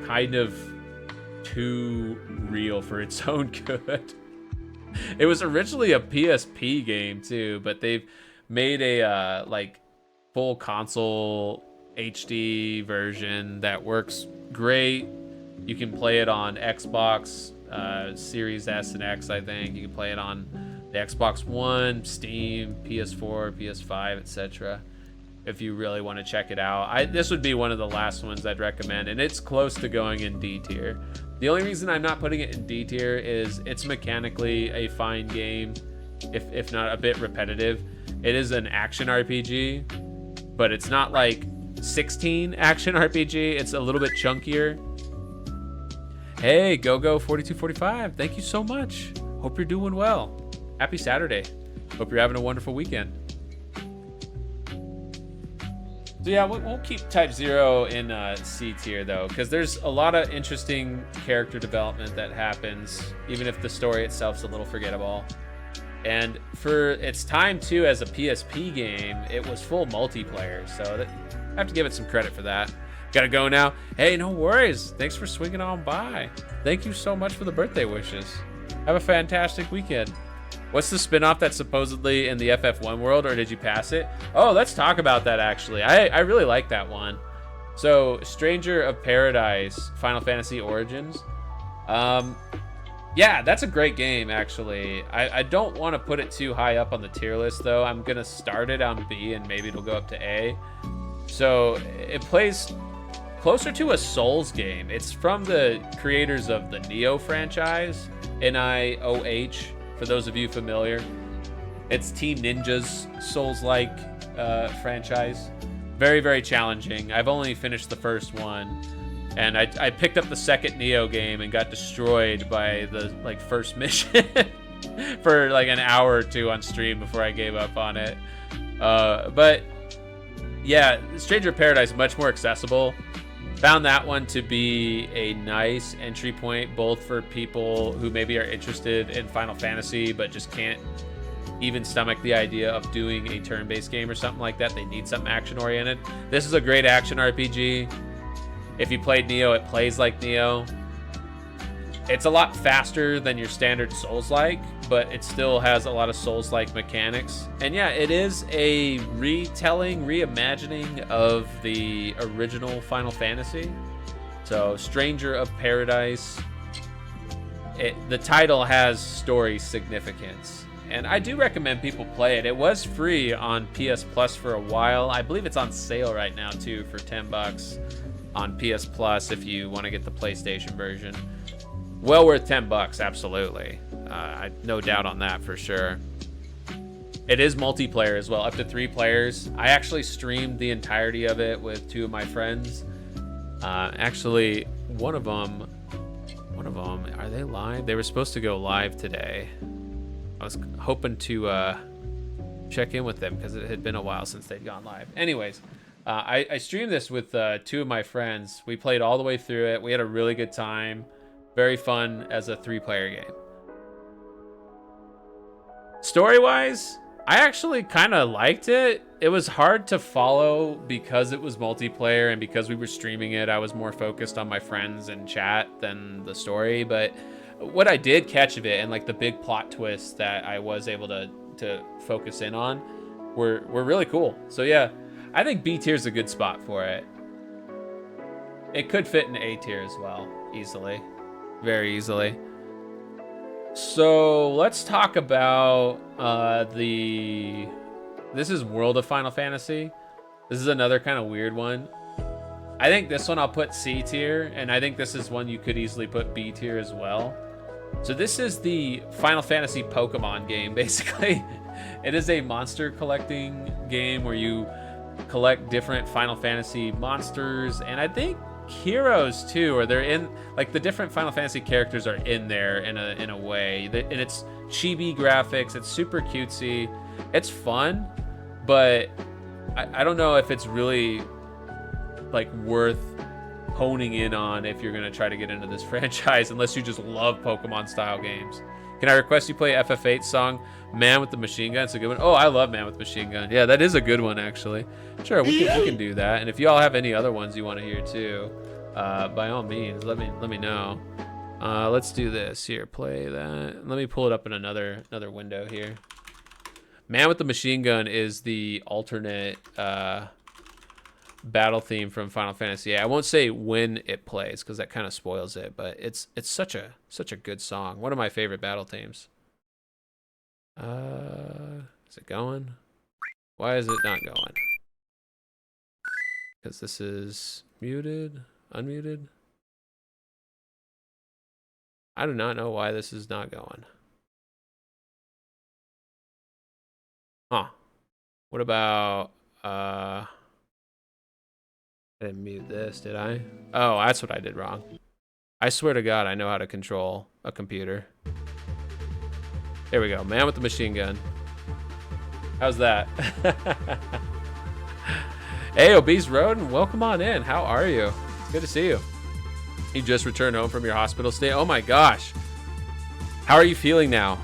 kind of too real for its own good. It was originally a PSP game too, but they've made a like full console HD version that works great. You can play it on Xbox Series S and X, I think. You can play it on the Xbox One, Steam, PS4, PS5, etc. If you really want to check it out. This would be one of the last ones I'd recommend, and it's close to going in D tier. The only reason I'm not putting it in D tier is it's mechanically a fine game, if not a bit repetitive. It is an action RPG, but it's not like 16 action RPG. It's a little bit chunkier. Hey, GoGo4245, thank you so much. Hope you're doing well. Happy Saturday. Hope you're having a wonderful weekend. So yeah, we'll keep Type 0 in C tier though, because there's a lot of interesting character development that happens, even if the story itself's a little forgettable. And for its time too, as a PSP game, it was full multiplayer, so I have to give it some credit for that. Gotta go now. Hey, no worries. Thanks for swinging on by. Thank you so much for the birthday wishes. Have a fantastic weekend. What's the spin-off that's supposedly in the FF1 world, or did you pass it? Oh, let's talk about that, actually. I really like that one. So, Stranger of Paradise, Final Fantasy Origins. Yeah, that's a great game, actually. I don't want to put it too high up on the tier list, though. I'm going to start it on B, and maybe it'll go up to A. So, it plays closer to a Souls game. It's from the creators of the Nioh franchise, Nioh, for those of you familiar. It's Team Ninja's Souls-like franchise. Very, very challenging. I've only finished the first one, and I picked up the second Nioh game and got destroyed by the first mission for like an hour or two on stream before I gave up on it. But yeah, Stranger of Paradise, much more accessible. Found that one to be a nice entry point, both for people who maybe are interested in Final Fantasy but just can't even stomach the idea of doing a turn-based game or something like that. They need something action-oriented. This is a great action RPG. If you played Nioh, it plays like Nioh. It's a lot faster than your standard Souls-like, but it still has a lot of Souls-like mechanics. And yeah, it is a retelling, reimagining of the original Final Fantasy. So, Stranger of Paradise. The title has story significance. And I do recommend people play it. It was free on PS Plus for a while. I believe it's on sale right now, too, for $10 on PS Plus if you want to get the PlayStation version. Well worth $10, absolutely. No doubt on that for sure. It is multiplayer as well, up to 3 players. I actually streamed the entirety of it with 2 of my friends. Actually, one of them, are they live? They were supposed to go live today. I was hoping to check in with them because it had been a while since they'd gone live. Anyways, I streamed this with 2 of my friends. We played all the way through it. We had a really good time. Very fun as a 3-player game. Story-wise, I actually kind of liked it. It was hard to follow because it was multiplayer and because we were streaming it. I was more focused on my friends and chat than the story. But what I did catch of it and like the big plot twists that I was able to focus in on were really cool. So yeah, I think B tier is a good spot for it. It could fit in A tier as well, easily. Very easily. So let's talk about this is World of Final Fantasy. This is another kind of weird one. I think this one I'll put C tier, and I think this is one you could easily put B tier as well. So this is the Final Fantasy Pokemon game, basically. It is a monster collecting game where you collect different Final Fantasy monsters, and I think heroes too, or they're in like the different Final Fantasy characters are in there in a way, and it's chibi graphics. It's super cutesy. It's fun, but I don't know if it's really like worth honing in on if you're gonna try to get into this franchise, unless you just love Pokemon style games. Can I request you play FF8 song Man with the Machine Gun? It's a good one. Oh, I love Man with the Machine Gun. Yeah, that is a good one, actually. Sure, we can do that. And if y'all have any other ones you want to hear too, by all means, let me know. Let's do this. Here, play that. Let me pull it up in another window here. Man with the Machine Gun is the alternate battle theme from Final Fantasy VIII. I won't say when it plays because that kind of spoils it, but it's such a good song. One of my favorite battle themes. Is it going? Why is it not going? Because this is muted, unmuted. I do not know why this is not going. Huh. What about I didn't mute this, did I? Oh, that's what I did wrong. I swear to God, I know how to control a computer. There we go. Man with the Machine Gun. How's that? Hey, Obese Rodent, welcome on in. How are you? It's good to see you. You just returned home from your hospital stay. Oh my gosh. How are you feeling now?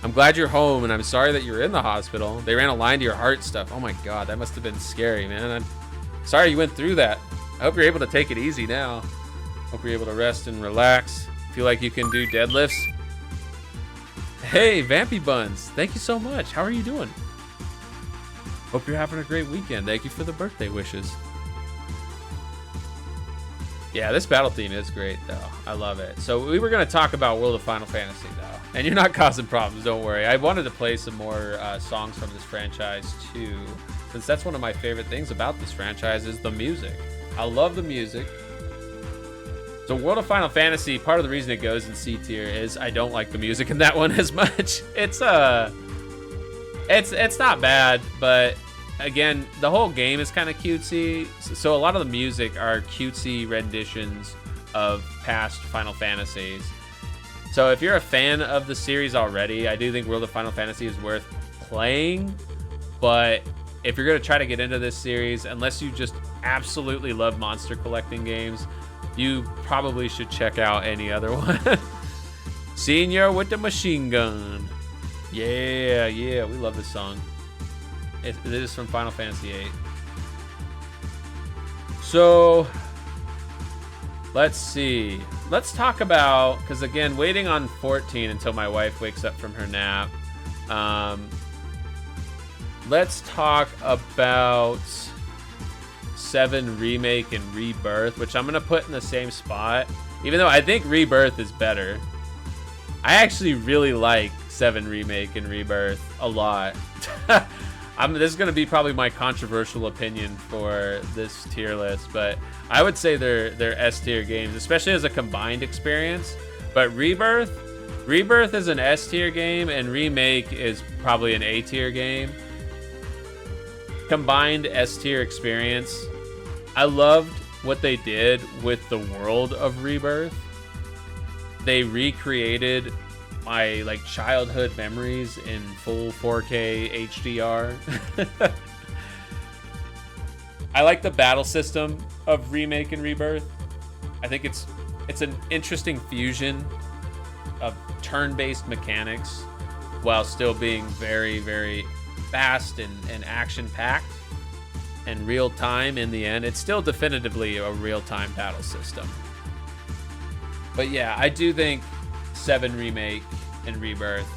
I'm glad you're home, and I'm sorry that you're in the hospital. They ran a line to your heart stuff. Oh my God, that must have been scary, man. I'm sorry you went through that. I hope you're able to take it easy now. Hope you're able to rest and relax. Feel like you can do deadlifts. Hey, Vampy Buns, thank you so much. How are you doing? Hope you're having a great weekend. Thank you for the birthday wishes. Yeah, this battle theme is great, though. I love it. So we were going to talk about World of Final Fantasy, though. And you're not causing problems, don't worry. I wanted to play some more songs from this franchise, too. Since that's one of my favorite things about this franchise is the music. I love the music. So World of Final Fantasy, part of the reason it goes in C tier is I don't like the music in that one as much. It's not bad, but again, the whole game is kind of cutesy. So a lot of the music are cutesy renditions of past Final Fantasies. So if you're a fan of the series already, I do think World of Final Fantasy is worth playing. But if you're going to try to get into this series, unless you just absolutely love monster collecting games, you probably should check out any other one. Senior with the Machine Gun. Yeah, we love this song. It is from Final Fantasy VIII. So, let's see. Let's talk about, because again, waiting on 14 until my wife wakes up from her nap. Let's talk about 7 Remake and Rebirth, which I'm going to put in the same spot, even though I think Rebirth is better. I actually really like 7 Remake and Rebirth a lot. This is going to be probably my controversial opinion for this tier list, but I would say they're S tier games, especially as a combined experience. But Rebirth is an S tier game, and Remake is probably an A tier game. Combined S tier experience. I loved what they did with the world of Rebirth. They recreated my childhood memories in full 4K HDR. I like the battle system of Remake and Rebirth. I think it's an interesting fusion of turn-based mechanics while still being very, very fast and action-packed and real-time in the end. It's still definitively a real-time battle system. But yeah, I do think 7 Remake and Rebirth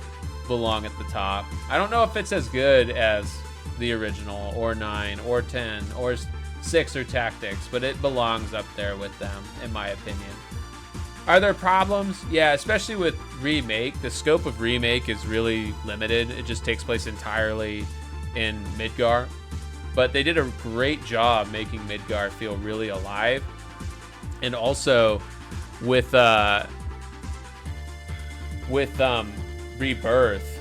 belong at the top. I don't know if it's as good as the original, or 9, or 10, or 6 or Tactics, but it belongs up there with them, in my opinion. Are there problems? Yeah, especially with Remake. The scope of Remake is really limited. It just takes place entirely in Midgar. But they did a great job making Midgar feel really alive. And also with Rebirth,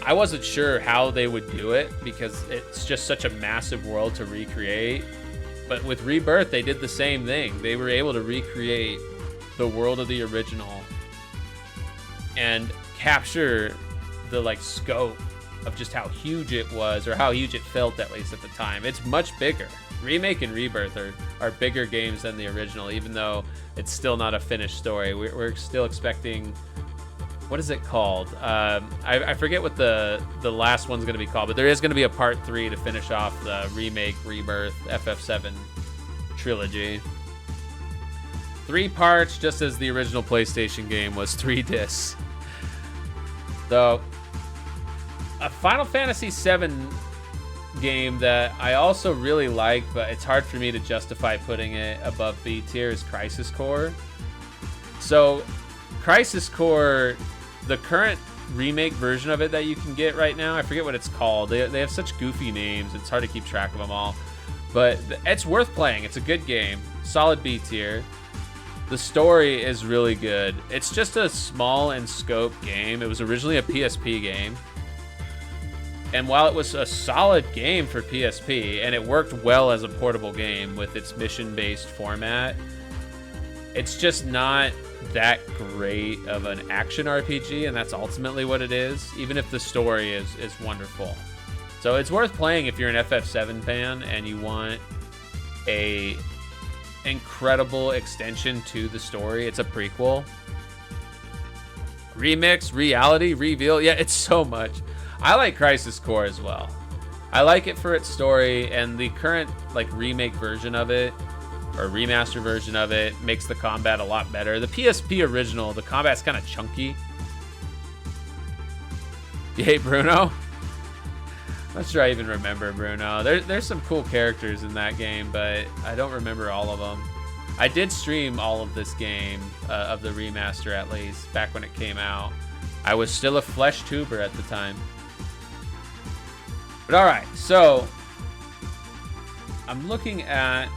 I wasn't sure how they would do it because it's just such a massive world to recreate. But with Rebirth, they did the same thing. They were able to recreate the world of the original and capture the scope of just how huge it was, or how huge it felt, at least at the time. It's much bigger. Remake and Rebirth are bigger games than the original, even though it's still not a finished story. We're still expecting what is it called? I forget what the last one's going to be called, but there is going to be a part 3 to finish off the remake, rebirth, FF7 trilogy. 3 parts, just as the original PlayStation game was 3 discs. So, a Final Fantasy VII game that I also really like, but it's hard for me to justify putting it above B tier, is Crisis Core. So, Crisis Core, the current remake version of it that you can get right now, I forget what it's called. They have such goofy names, it's hard to keep track of them all. But it's worth playing. It's a good game. Solid B tier. The story is really good. It's just a small in scope game. It was originally a PSP game. And while it was a solid game for PSP, and it worked well as a portable game with its mission-based format, it's just not that great of an action RPG, and that's ultimately what it is, even if the story is wonderful. So it's worth playing if you're an FF7 fan and you want a incredible extension to the story. It's a prequel. Remix, reality, reveal. Yeah, it's so much. I like Crisis Core as well. I like it for its story, and the current like remake version of it, or remaster version of it, makes the combat a lot better. The PSP original, the combat's kind of chunky. You hate Bruno? I'm not sure I even remember Bruno. There's some cool characters in that game, but I don't remember all of them. I did stream all of this game, of the remaster at least, back when it came out. I was still a flesh tuber at the time. But alright, so I'm looking at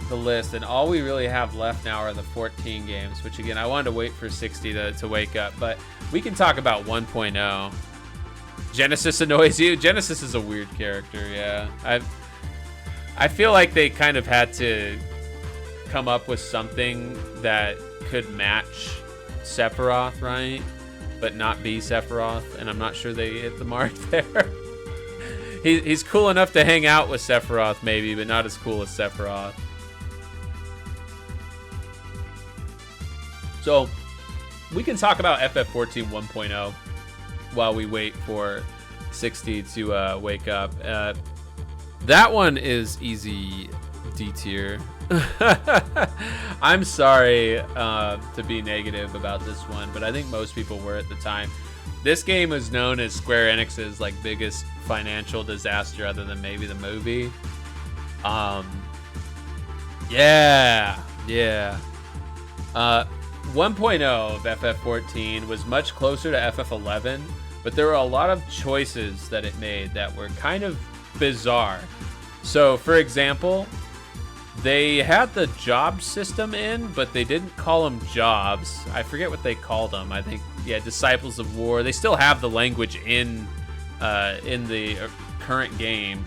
the list, and all we really have left now are the 14 games, which again, I wanted to wait for 60 to wake up, but we can talk about 1.0. Genesis annoys you? Genesis is a weird character, yeah. I feel like they kind of had to come up with something that could match Sephiroth, right? But not be Sephiroth, and I'm not sure they hit the mark there. He's cool enough to hang out with Sephiroth, maybe, but not as cool as Sephiroth. So, we can talk about FF14 1.0 while we wait for 60 to wake up. That one is easy D tier. I'm sorry to be negative about this one, but I think most people were at the time. This game was known as Square Enix's like biggest financial disaster, other than maybe the movie. Yeah. 1.0 of FF14 was much closer to FF11, but there were a lot of choices that it made that were kind of bizarre. So, for example, they had the job system in, but they didn't call them jobs. I forget what they called them. I think, yeah, Disciples of War. They still have the language in the current game,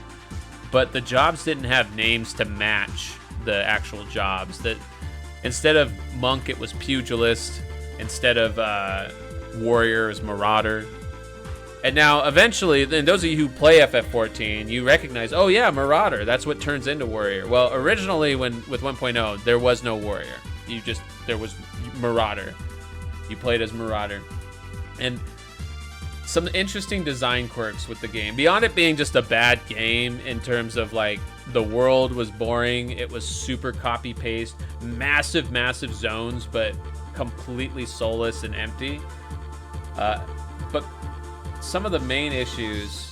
but the jobs didn't have names to match the actual jobs. That instead of monk, it was pugilist. Instead of warrior, it was marauder. And now, eventually, and those of you who play FF14, you recognize, oh yeah, marauder. That's what turns into warrior. Well, originally, with 1.0, there was no warrior. There was marauder. You played as marauder. And some interesting design quirks with the game. Beyond it being just a bad game in terms of like the world was boring, it was super copy paste, massive zones, but completely soulless and empty. But some of the main issues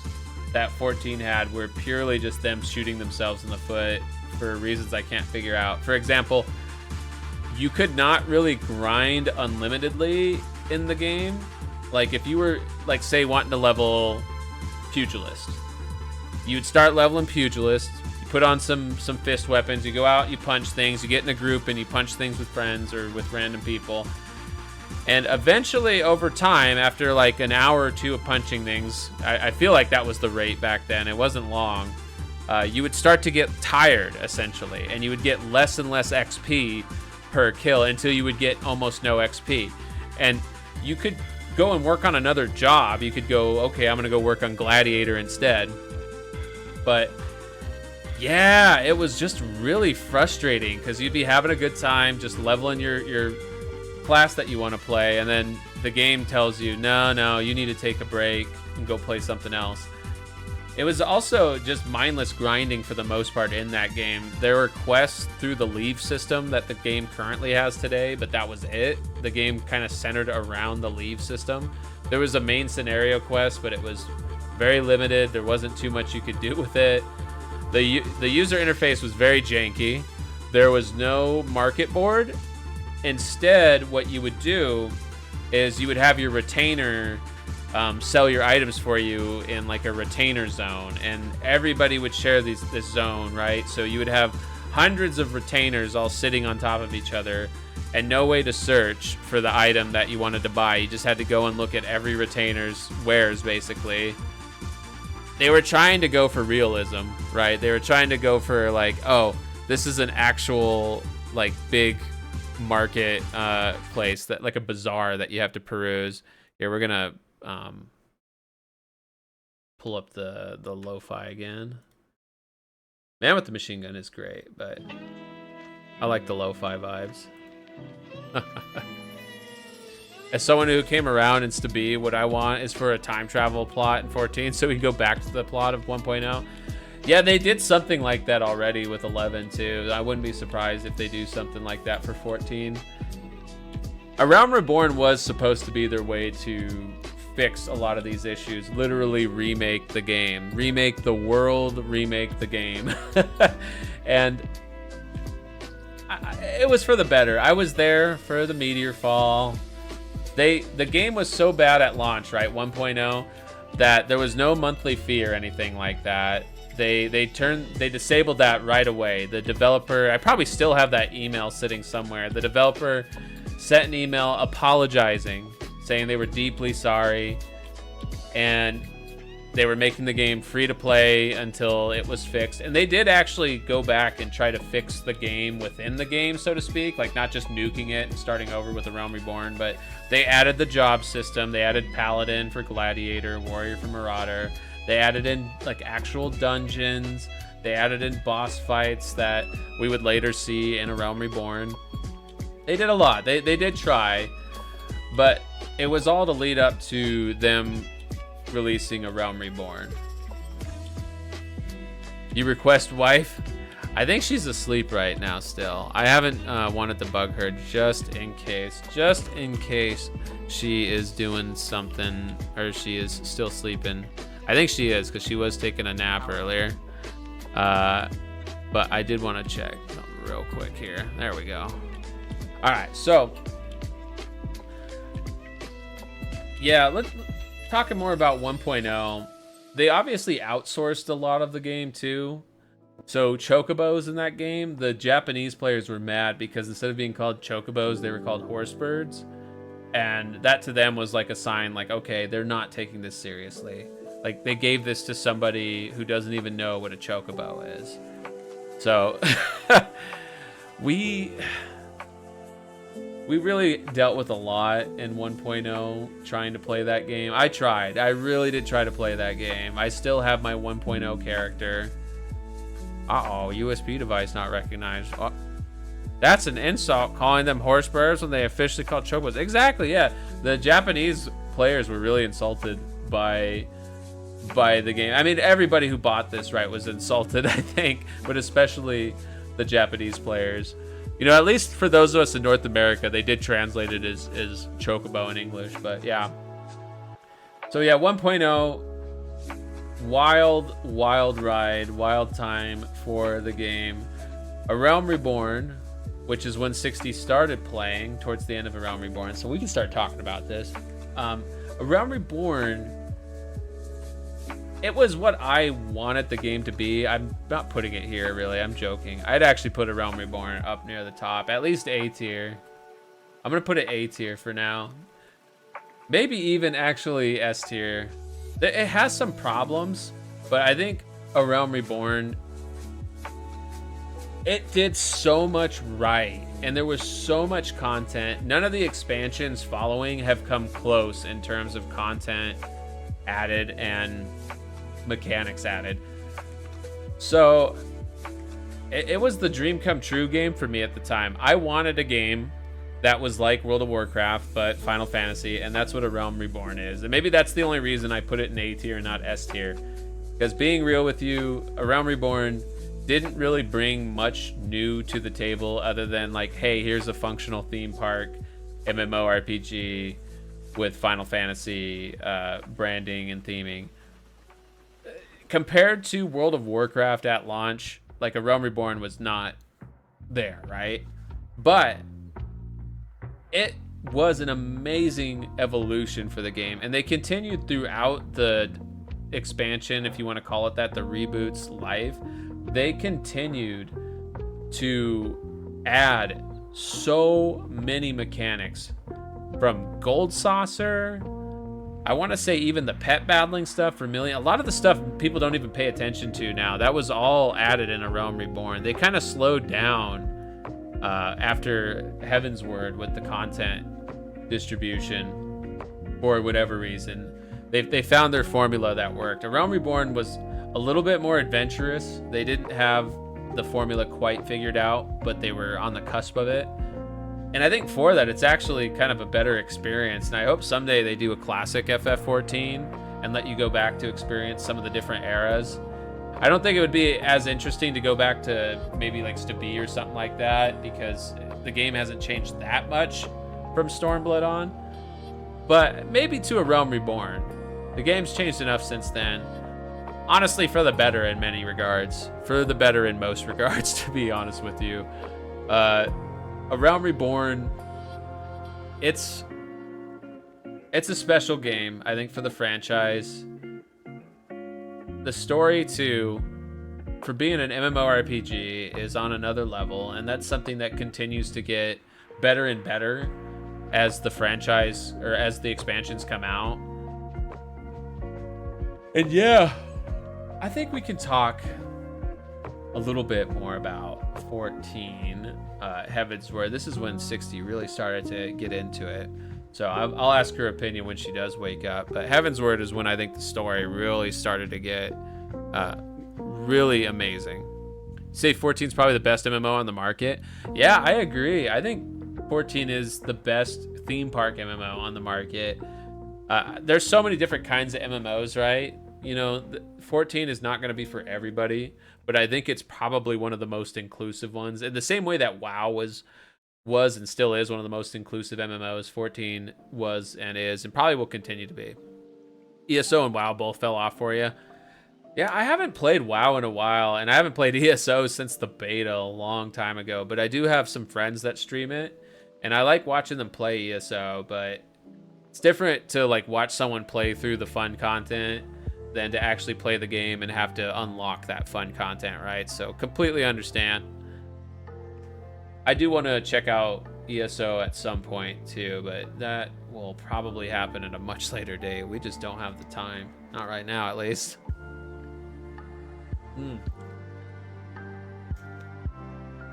that 14 had were purely just them shooting themselves in the foot for reasons I can't figure out. For example, you could not really grind unlimitedly in the game. Like if you were, like, say, wanting to level pugilist, you'd start leveling pugilist, you put on some fist weapons, you go out, you punch things, you get in a group and you punch things with friends or with random people. And eventually, over time, after like an hour or two of punching things, I feel like that was the rate back then, it wasn't long, you would start to get tired, essentially, and you would get less and less XP per kill until you would get almost no XP. And you could go and work on another job. You could go, okay, I'm going to go work on Gladiator instead. But yeah, it was just really frustrating because you'd be having a good time just leveling your class that you want to play, and then the game tells you, no, you need to take a break and go play something else. It was also just mindless grinding for the most part in that game. There were quests through the leave system that the game currently has today, but that was it. The game kind of centered around the leave system. There was a main scenario quest, but it was very limited. There wasn't too much you could do with it. The user interface was very janky. There was no market board. Instead, what you would do is you would have your retainer sell your items for you in like a retainer zone, and everybody would share this zone, right? So you would have hundreds of retainers all sitting on top of each other and no way to search for the item that you wanted to buy. You just had to go and look at every retainer's wares, basically. They were trying to go for realism, right? They were trying to go for like, oh, this is an actual like big market place, that like a bazaar that you have to peruse. Here, we're gonna pull up the lo-fi again. Man with the machine gun is great, but I like the lo-fi vibes. As someone who came around in Stabi, what I want is for a time travel plot in 14 so we can go back to the plot of 1.0. Yeah, they did something like that already with 11 too. I wouldn't be surprised if they do something like that for 14. A Realm Reborn was supposed to be their way to fix a lot of these issues. Literally remake the game. Remake the world, remake the game. And it was for the better. I was there for the Meteor Fall. The game was so bad at launch, right, 1.0, that there was no monthly fee or anything like that. They disabled that right away. The developer, I probably still have that email sitting somewhere. The developer sent an email apologizing, saying they were deeply sorry, and they were making the game free to play until it was fixed. And they did actually go back and try to fix the game within the game, so to speak, like not just nuking it and starting over with the Realm Reborn, but they added the job system. They added Paladin for Gladiator, Warrior for Marauder. They added in like actual dungeons. They added in boss fights that we would later see in a Realm Reborn. They did a lot. They did try, but it was all to lead up to them releasing a Realm Reborn. You request wife? I think she's asleep right now still. I haven't wanted to bug her just in case she is doing something or she is still sleeping. I think she is, because she was taking a nap earlier. But I did want to check real quick here. There we go. All right, so yeah, let's talking more about 1.0. They obviously outsourced a lot of the game too. So chocobos in that game, the Japanese players were mad because instead of being called chocobos, they were called horse birds. And that to them was like a sign like, okay, they're not taking this seriously. Like they gave this to somebody who doesn't even know what a chocobo is. So we really dealt with a lot in 1.0 trying to play that game. I tried. I really did try to play that game. I still have my 1.0 character. Uh-oh, USB device not recognized. Oh, that's an insult, calling them horse birds when they officially called chocobos. Exactly, yeah. The Japanese players were really insulted by the game. I mean, everybody who bought this, right, was insulted, I think, but especially the Japanese players. You know, at least for those of us in North America, they did translate it as chocobo in English, but yeah. So yeah, 1.0, wild ride, wild time for the game. A Realm Reborn, which is when 60 started playing, towards the end of A Realm Reborn, so we can start talking about this. A Realm Reborn, it was what I wanted the game to be. I'm not putting it here, really. I'm joking. I'd actually put A Realm Reborn up near the top, at least A tier. I'm gonna put it A tier for now. Maybe even actually S tier. It has some problems, but I think A Realm Reborn, it did so much right, and there was so much content. None of the expansions following have come close in terms of content added and mechanics added. So it was the dream come true game for me at the time. I wanted a game that was like World of Warcraft, but Final Fantasy, and that's what A Realm Reborn is. And maybe that's the only reason I put it in A tier and not S tier. Because being real with you, A Realm Reborn didn't really bring much new to the table other than like, hey, here's a functional theme park, MMORPG with Final Fantasy branding and theming. Compared to World of Warcraft at launch, like A Realm Reborn was not there, right? But it was an amazing evolution for the game, and they continued throughout the expansion, if you want to call it that, the reboot's life. They continued to add so many mechanics, from Gold Saucer, I want to say even the pet battling stuff for Million. A lot of the stuff people don't even pay attention to now. That was all added in A Realm Reborn. They kind of slowed down after Heaven's Word with the content distribution for whatever reason. They found their formula that worked. A Realm Reborn was a little bit more adventurous. They didn't have the formula quite figured out, but they were on the cusp of it. And I think for that, it's actually kind of a better experience. And I hope someday they do a classic FF14 and let you go back to experience some of the different eras. I don't think it would be as interesting to go back to maybe like Stabi or something like that, because the game hasn't changed that much from Stormblood on. But maybe to A Realm Reborn. The game's changed enough since then. Honestly, for the better in many regards. For the better in most regards, to be honest with you. A Realm Reborn, it's a special game, I think, for the franchise. The story, too, for being an MMORPG, is on another level, and that's something that continues to get better and better as the franchise, or as the expansions come out. And yeah, I think we can talk a little bit more about 14, Heaven's Word. This is when 60 really started to get into it. So I'll ask her opinion when she does wake up. But Heaven's Word is when I think the story really started to get really amazing. Say 14 is probably the best MMO on the market. Yeah, I agree. I think 14 is the best theme park MMO on the market. There's so many different kinds of MMOs, right? You know, 14 is not going to be for everybody, but I think it's probably one of the most inclusive ones. In the same way that WoW was and still is one of the most inclusive MMOs, 14 was and is, and probably will continue to be. ESO and WoW both fell off for you. Yeah, I haven't played WoW in a while, and I haven't played ESO since the beta a long time ago, but I do have some friends that stream it, and I like watching them play ESO, but it's different to like watch someone play through the fun content than to actually play the game and have to unlock that fun content, right? So completely understand. I do want to check out ESO at some point too, but that will probably happen at a much later date. We just don't have the time. Not right now, at least.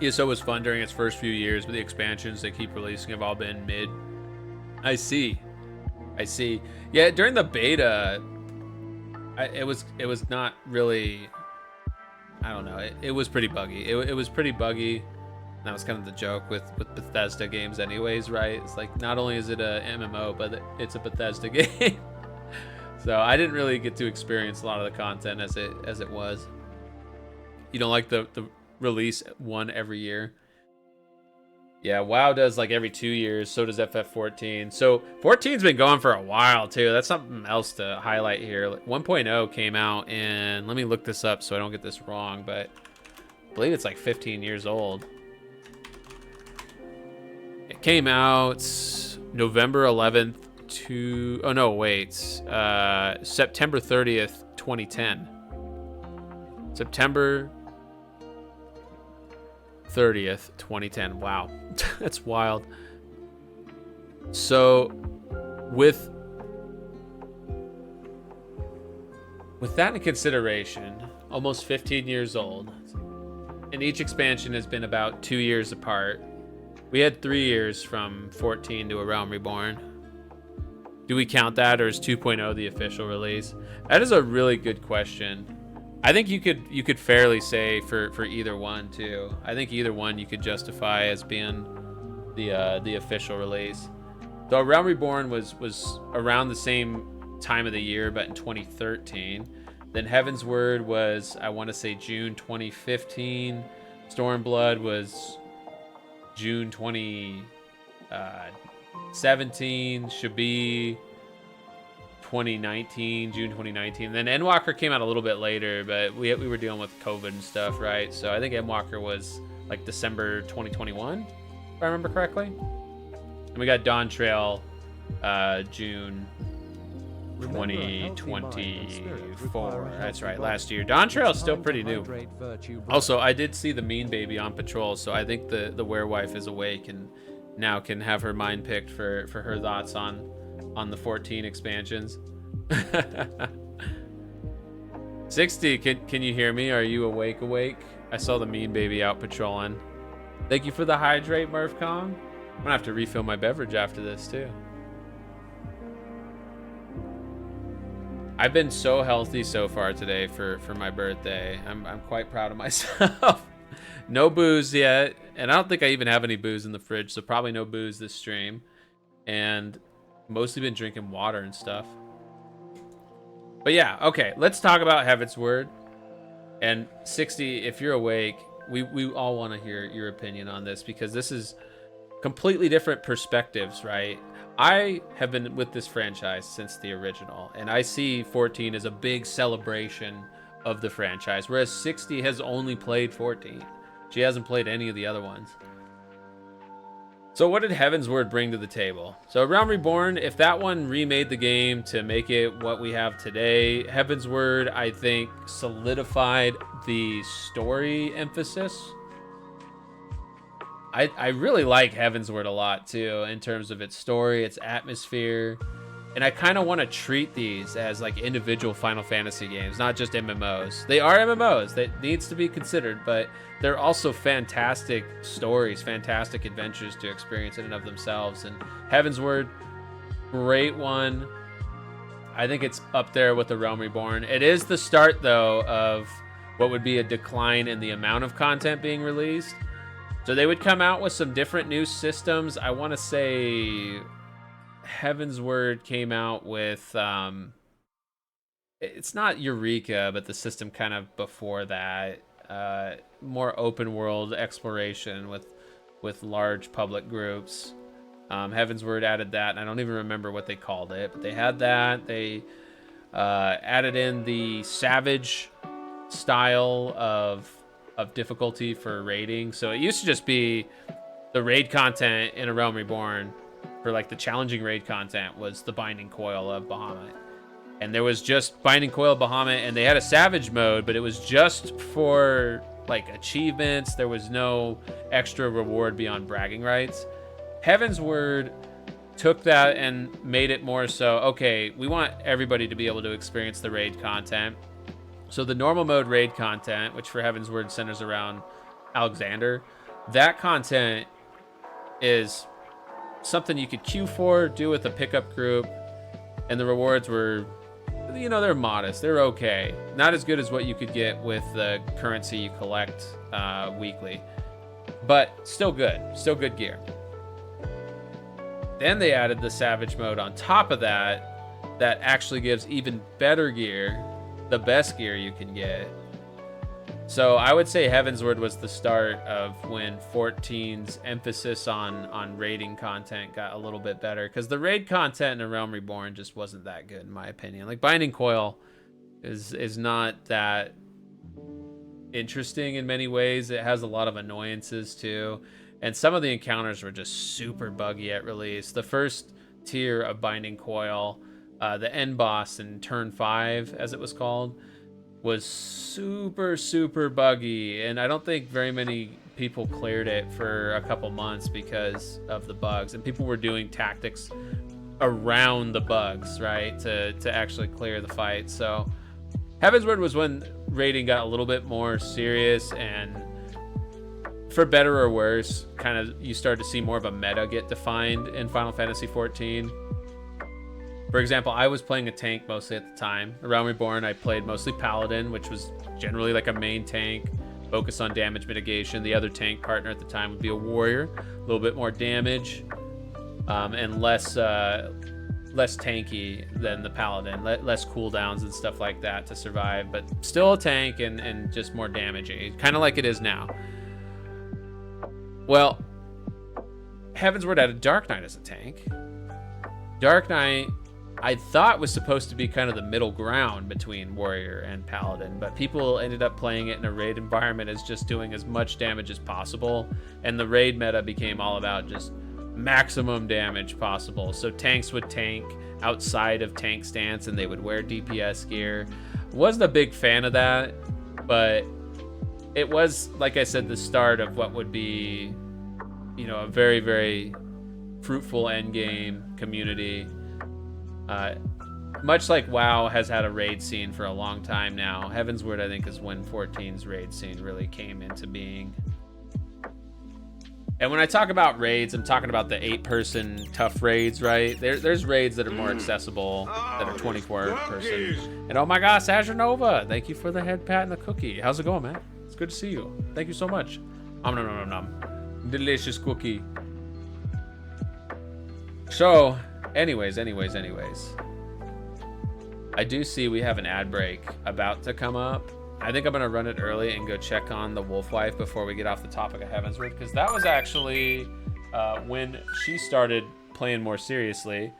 ESO was fun during its first few years, but the expansions they keep releasing have all been mid. I see. Yeah, during the beta, it was not really, I don't know, it was pretty buggy. It was pretty buggy. That was kind of the joke with Bethesda games anyways, right? It's like, not only is it a MMO, but it's a Bethesda game. So I didn't really get to experience a lot of the content as it was. You don't like the release one every year? Yeah, WoW does like every 2 years. So does FF14. So 14's been going for a while too. That's something else to highlight here. 1.0 came out in, let me look this up so I don't get this wrong, but I believe it's like 15 years old. It came out November 11th to, oh no, wait, September 30th, 2010. September 30th, 2010. Wow, that's wild. So with that in consideration, almost 15 years old, and each expansion has been about 2 years apart. We had 3 years from 14 to A Realm Reborn. Do we count that, or is 2.0 the official release? That is a really good question. I think you could fairly say for either one too. I think either one you could justify as being the official release. So Realm Reborn was around the same time of the year, but in 2013. Then Heaven's Word was, I want to say, June 2015. Stormblood was June 2017. Shabi 2019, June 2019. Then Endwalker came out a little bit later, but we were dealing with COVID and stuff, right? So I think Endwalker was like December 2021, if I remember correctly. And we got Dawn Trail June 2024. That's right, last year. Dawn Trail is still pretty new. Also, I did see the Mean Baby on patrol, so I think the werewife is awake and now can have her mind picked for her thoughts on the 14 expansions. 60, can you hear me? Are you awake? I saw the Mean Baby out patrolling. Thank you for the hydrate, Murph Kong. I'm gonna have to refill my beverage after this too. I've been so healthy so far today for my birthday. I'm quite proud of myself. No booze yet, and I don't think I even have any booze in the fridge, so probably no booze this stream. And mostly been drinking water and stuff. But yeah, okay, let's talk about Heaven's Word. And 60, if you're awake, we all want to hear your opinion on this, because this is completely different perspectives, right? I have been with this franchise since the original, and I see 14 as a big celebration of the franchise, whereas 60 has only played 14. She hasn't played any of the other ones. So what did Heaven's Word bring to the table? So Realm Reborn, if that one remade the game to make it what we have today, Heaven's Word, I think, solidified the story emphasis. I really like Heaven's Word a lot too, in terms of its story, its atmosphere, and I kind of want to treat these as like individual Final Fantasy games, not just MMOs. They are MMOs, that needs to be considered, but they're also fantastic stories, fantastic adventures to experience in and of themselves. And Heaven's Word, great one. I think it's up there with the Realm Reborn. It is the start, though, of what would be a decline in the amount of content being released. So they would come out with some different new systems. I want to say Heaven's Word came out with, it's not Eureka, but the system kind of before that. More open world exploration with large public groups. Heaven's Word added that, and I don't even remember what they called it, but they had that. They added in the Savage style of difficulty for raiding. So it used to just be the raid content in A Realm Reborn, for like the challenging raid content, was the Binding Coil of Bahamut. And there was just Binding Coil of Bahamut, and they had a Savage mode, but it was just for like achievements. There was no extra reward beyond bragging rights. Heaven's Word took that and made it more so, okay, we want everybody to be able to experience the raid content. So the normal mode raid content, which for Heaven's Word centers around Alexander, that content is something you could queue for, do with a pickup group, and the rewards were, you know, they're modest, they're okay. Not as good as what you could get with the currency you collect weekly, but still good gear. Then they added the Savage mode on top of that actually gives even better gear, the best gear you can get. So I would say Heaven's Word was the start of when 14's emphasis on raiding content got a little bit better, because the raid content in A Realm Reborn just wasn't that good in my opinion. Like Binding Coil is not that interesting in many ways. It has a lot of annoyances too, and some of the encounters were just super buggy at release. The first tier of Binding Coil, the end boss in turn 5 as it was called, was super buggy, and I don't think very many people cleared it for a couple months because of the bugs, and people were doing tactics around the bugs, right, to actually clear the fight. So Heaven's Word was when raiding got a little bit more serious, and for better or worse, kind of you start to see more of a meta get defined in Final Fantasy XIV. For example, I was playing a tank mostly at the time. Around Reborn, I played mostly Paladin, which was generally like a main tank. focus on damage mitigation. The other tank partner at the time would be a warrior, a little bit more damage, and less tanky than the paladin, less cooldowns and stuff like that to survive, but still a tank and just more damaging, kind of like it is now. Well, Heavensward had a Dark Knight as a tank. Dark Knight, I thought, was supposed to be kind of the middle ground between warrior and paladin, but people ended up playing it in a raid environment as just doing as much damage as possible, and the raid meta became all about just maximum damage possible. So tanks would tank outside of tank stance and they would wear DPS gear. Wasn't a big fan of that, but it was, like I said, the start of what would be, you know, a very, very fruitful endgame community. Much like WoW has had a raid scene for a long time now, Heavensward, I think, is when 14's raid scene really came into being. And when I talk about raids, I'm talking about the 8-person tough raids, right? There's raids that are more accessible, that are 24-person. And oh my gosh, Azure Nova, thank you for the head pat and the cookie. How's it going, man? It's good to see you. Thank you so much. Nom nom nom nom. Delicious cookie. So, anyways. I do see we have an ad break about to come up. I think I'm gonna run it early and go check on the wolf wife before we get off the topic of Heavensward, because that was actually when she started playing more seriously.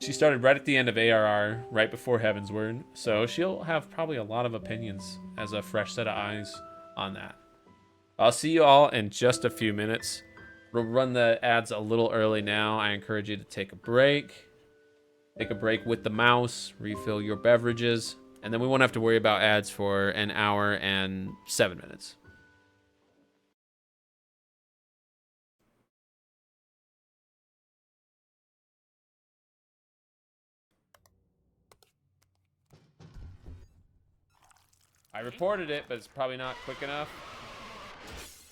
She started right at the end of ARR, right before Heavensward, so she'll have probably a lot of opinions as a fresh set of eyes on that. I'll see you all in just a few minutes. We'll run the ads a little early now. I encourage you to take a break. Take a break with the mouse, refill your beverages, and then we won't have to worry about ads for an hour and 7 minutes. I reported it, but it's probably not quick enough.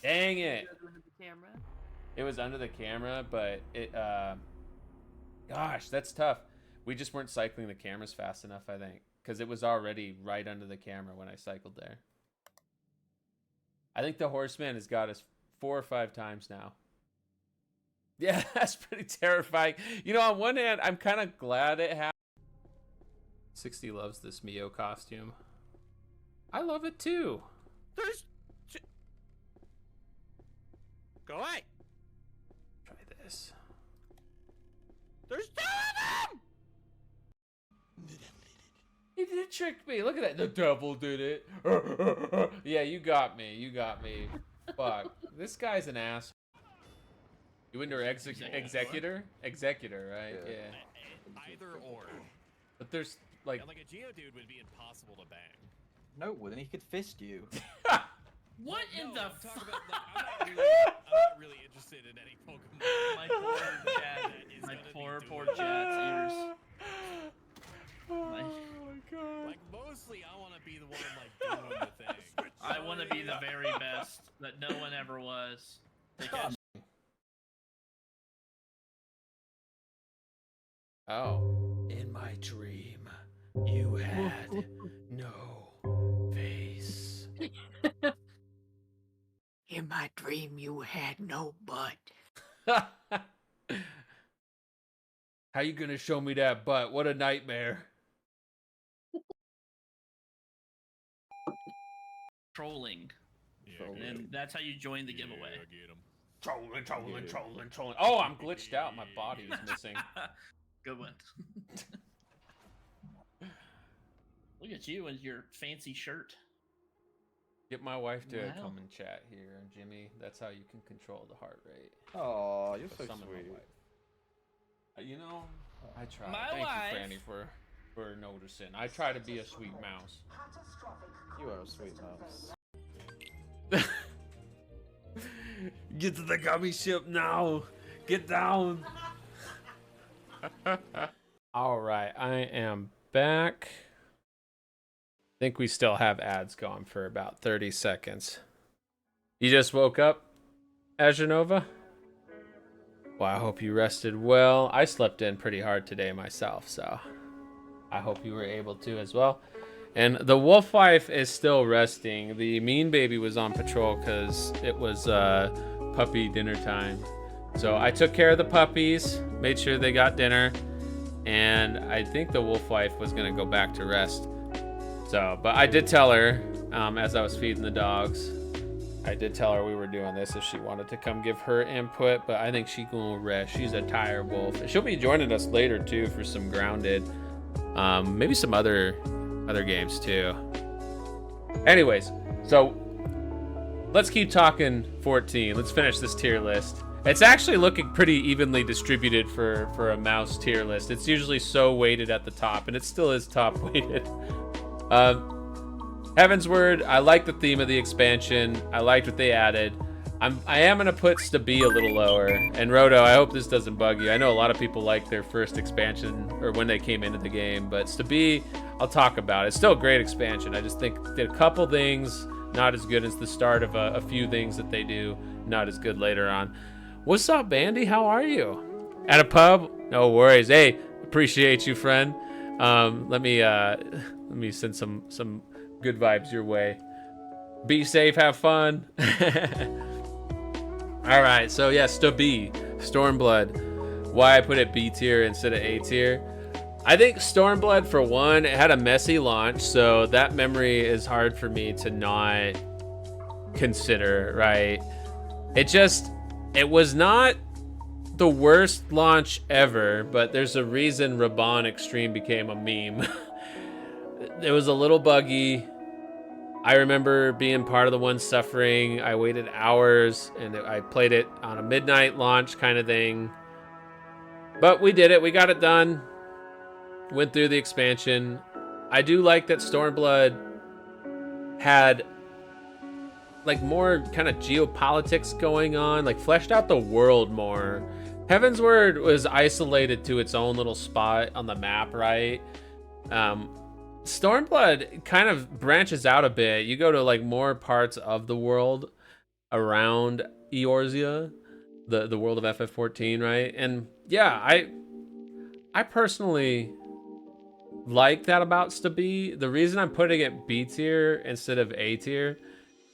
Dang it. It was under the camera, but it, gosh, that's tough. We just weren't cycling the cameras fast enough, I think, because it was already right under the camera when I cycled there. I think the horseman has got us 4 or 5 times now. Yeah, that's pretty terrifying. You know, on one hand, I'm kind of glad it happened. 60 loves this Mio costume. I love it too. There's... Go away! Try this. There's 2 of them! He did trick me. Look at that. The devil did it. Yeah, you got me. You got me. Fuck. This guy's an ass. You went to executor? Executor, right? Yeah. Either or. But there's like... And like a Geodude would be impossible to bang. No, well then he could fist you. What in the fuck? I'm not really interested in any Pokemon. My poor chat is my poor chat's ears. Oh my god. Like mostly I want to be the one like doing the thing. I want to be the very best that no one ever was. Because oh. In my dream, you had no face. In my dream, you had no butt. How you gonna show me that butt? What a nightmare. trolling. Yeah, And that's how you join the giveaway. Get him. Trolling. Oh, I'm glitched out. My body is missing. Good one. Look at you and your fancy shirt. Get my wife to Wow. come and chat here, and Jimmy. That's how you can control the heart rate. Oh, you're so Summon my sweet. wife. You know, I try. My Thank wife. you, Franny, for noticing. I try to be a sweet mouse. You are a sweet mouse. Get to the gummy ship now. Get down. All right, I am back. I think we still have ads going for about 30 seconds. You just woke up, Azure Nova? Well, I hope you rested well. I slept in pretty hard today myself, so I hope you were able to as well. And the wolf wife is still resting. The mean baby was on patrol because it was puppy dinner time. So I took care of the puppies, made sure they got dinner, and I think the wolf wife was gonna go back to rest. So, but I did tell her, as I was feeding the dogs, I did tell her we were doing this if she wanted to come give her input, but I think she gonna rest. She's a tired wolf. She'll be joining us later too for some Grounded, maybe some other games too. Anyways, so let's keep talking 14. Let's finish this tier list. It's actually looking pretty evenly distributed for a mouse tier list. It's usually so weighted at the top, and it still is top weighted. Heaven's Word, I like the theme of the expansion. I liked what they added. I am gonna put Stabi a little lower. And Roto, I hope this doesn't bug you. I know a lot of people like their first expansion or when they came into the game, but Stabi, I'll talk about. It's still a great expansion. I just think did a couple things not as good as the start of a few things that they do not as good later on. What's up, Bandy? How are you? At a pub? No worries. Hey, appreciate you, friend. Let me send some good vibes your way. Be safe, have fun. All right, so yeah, Stabi, Stormblood. Why I put it B tier instead of A tier? I think Stormblood, for one, it had a messy launch, so that memory is hard for me to not consider, right? It was not the worst launch ever, but there's a reason Raban Extreme became a meme. It was a little buggy. I remember being part of the one suffering. I waited hours and I played it on a midnight launch kind of thing. But we did it. We got it done. Went through the expansion. I do like that Stormblood had like more kind of geopolitics going on, like fleshed out the world more. Heaven's Word was isolated to its own little spot on the map, right? Stormblood kind of branches out a bit. You go to like more parts of the world around Eorzea, the world of FF14, right? And yeah, I personally like that about Stabi. The reason I'm putting it B tier instead of A tier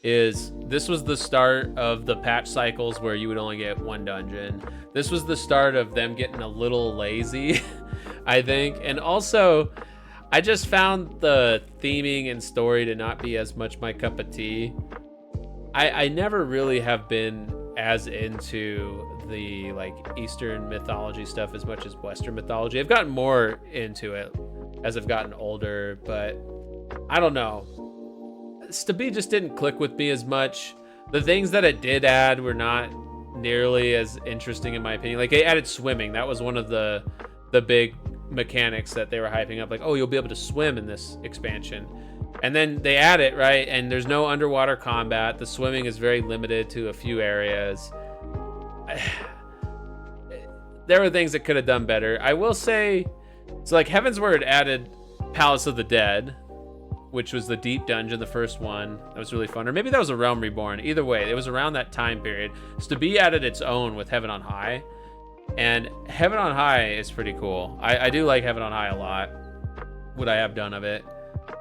is this was the start of the patch cycles where you would only get one dungeon. This was the start of them getting a little lazy, I think. And also, I just found the theming and story to not be as much my cup of tea. I never really have been as into the like Eastern mythology stuff as much as Western mythology. I've gotten more into it as I've gotten older, but I don't know. Stabi just didn't click with me as much. The things that it did add were not nearly as interesting in my opinion. Like they added swimming. That was one of the big mechanics that they were hyping up, like, oh, you'll be able to swim in this expansion. And then they add it, right? And there's no underwater combat. The swimming is very limited to a few areas. There were things that could have done better. I will say, so like Heaven's Word added Palace of the Dead, which was the deep dungeon, the first one. That was really fun. Or maybe that was a Realm Reborn. Either way, it was around that time period. Stabi added its own with Heaven on High. And Heaven on High is pretty cool. I do like Heaven on High a lot, what I have done of it.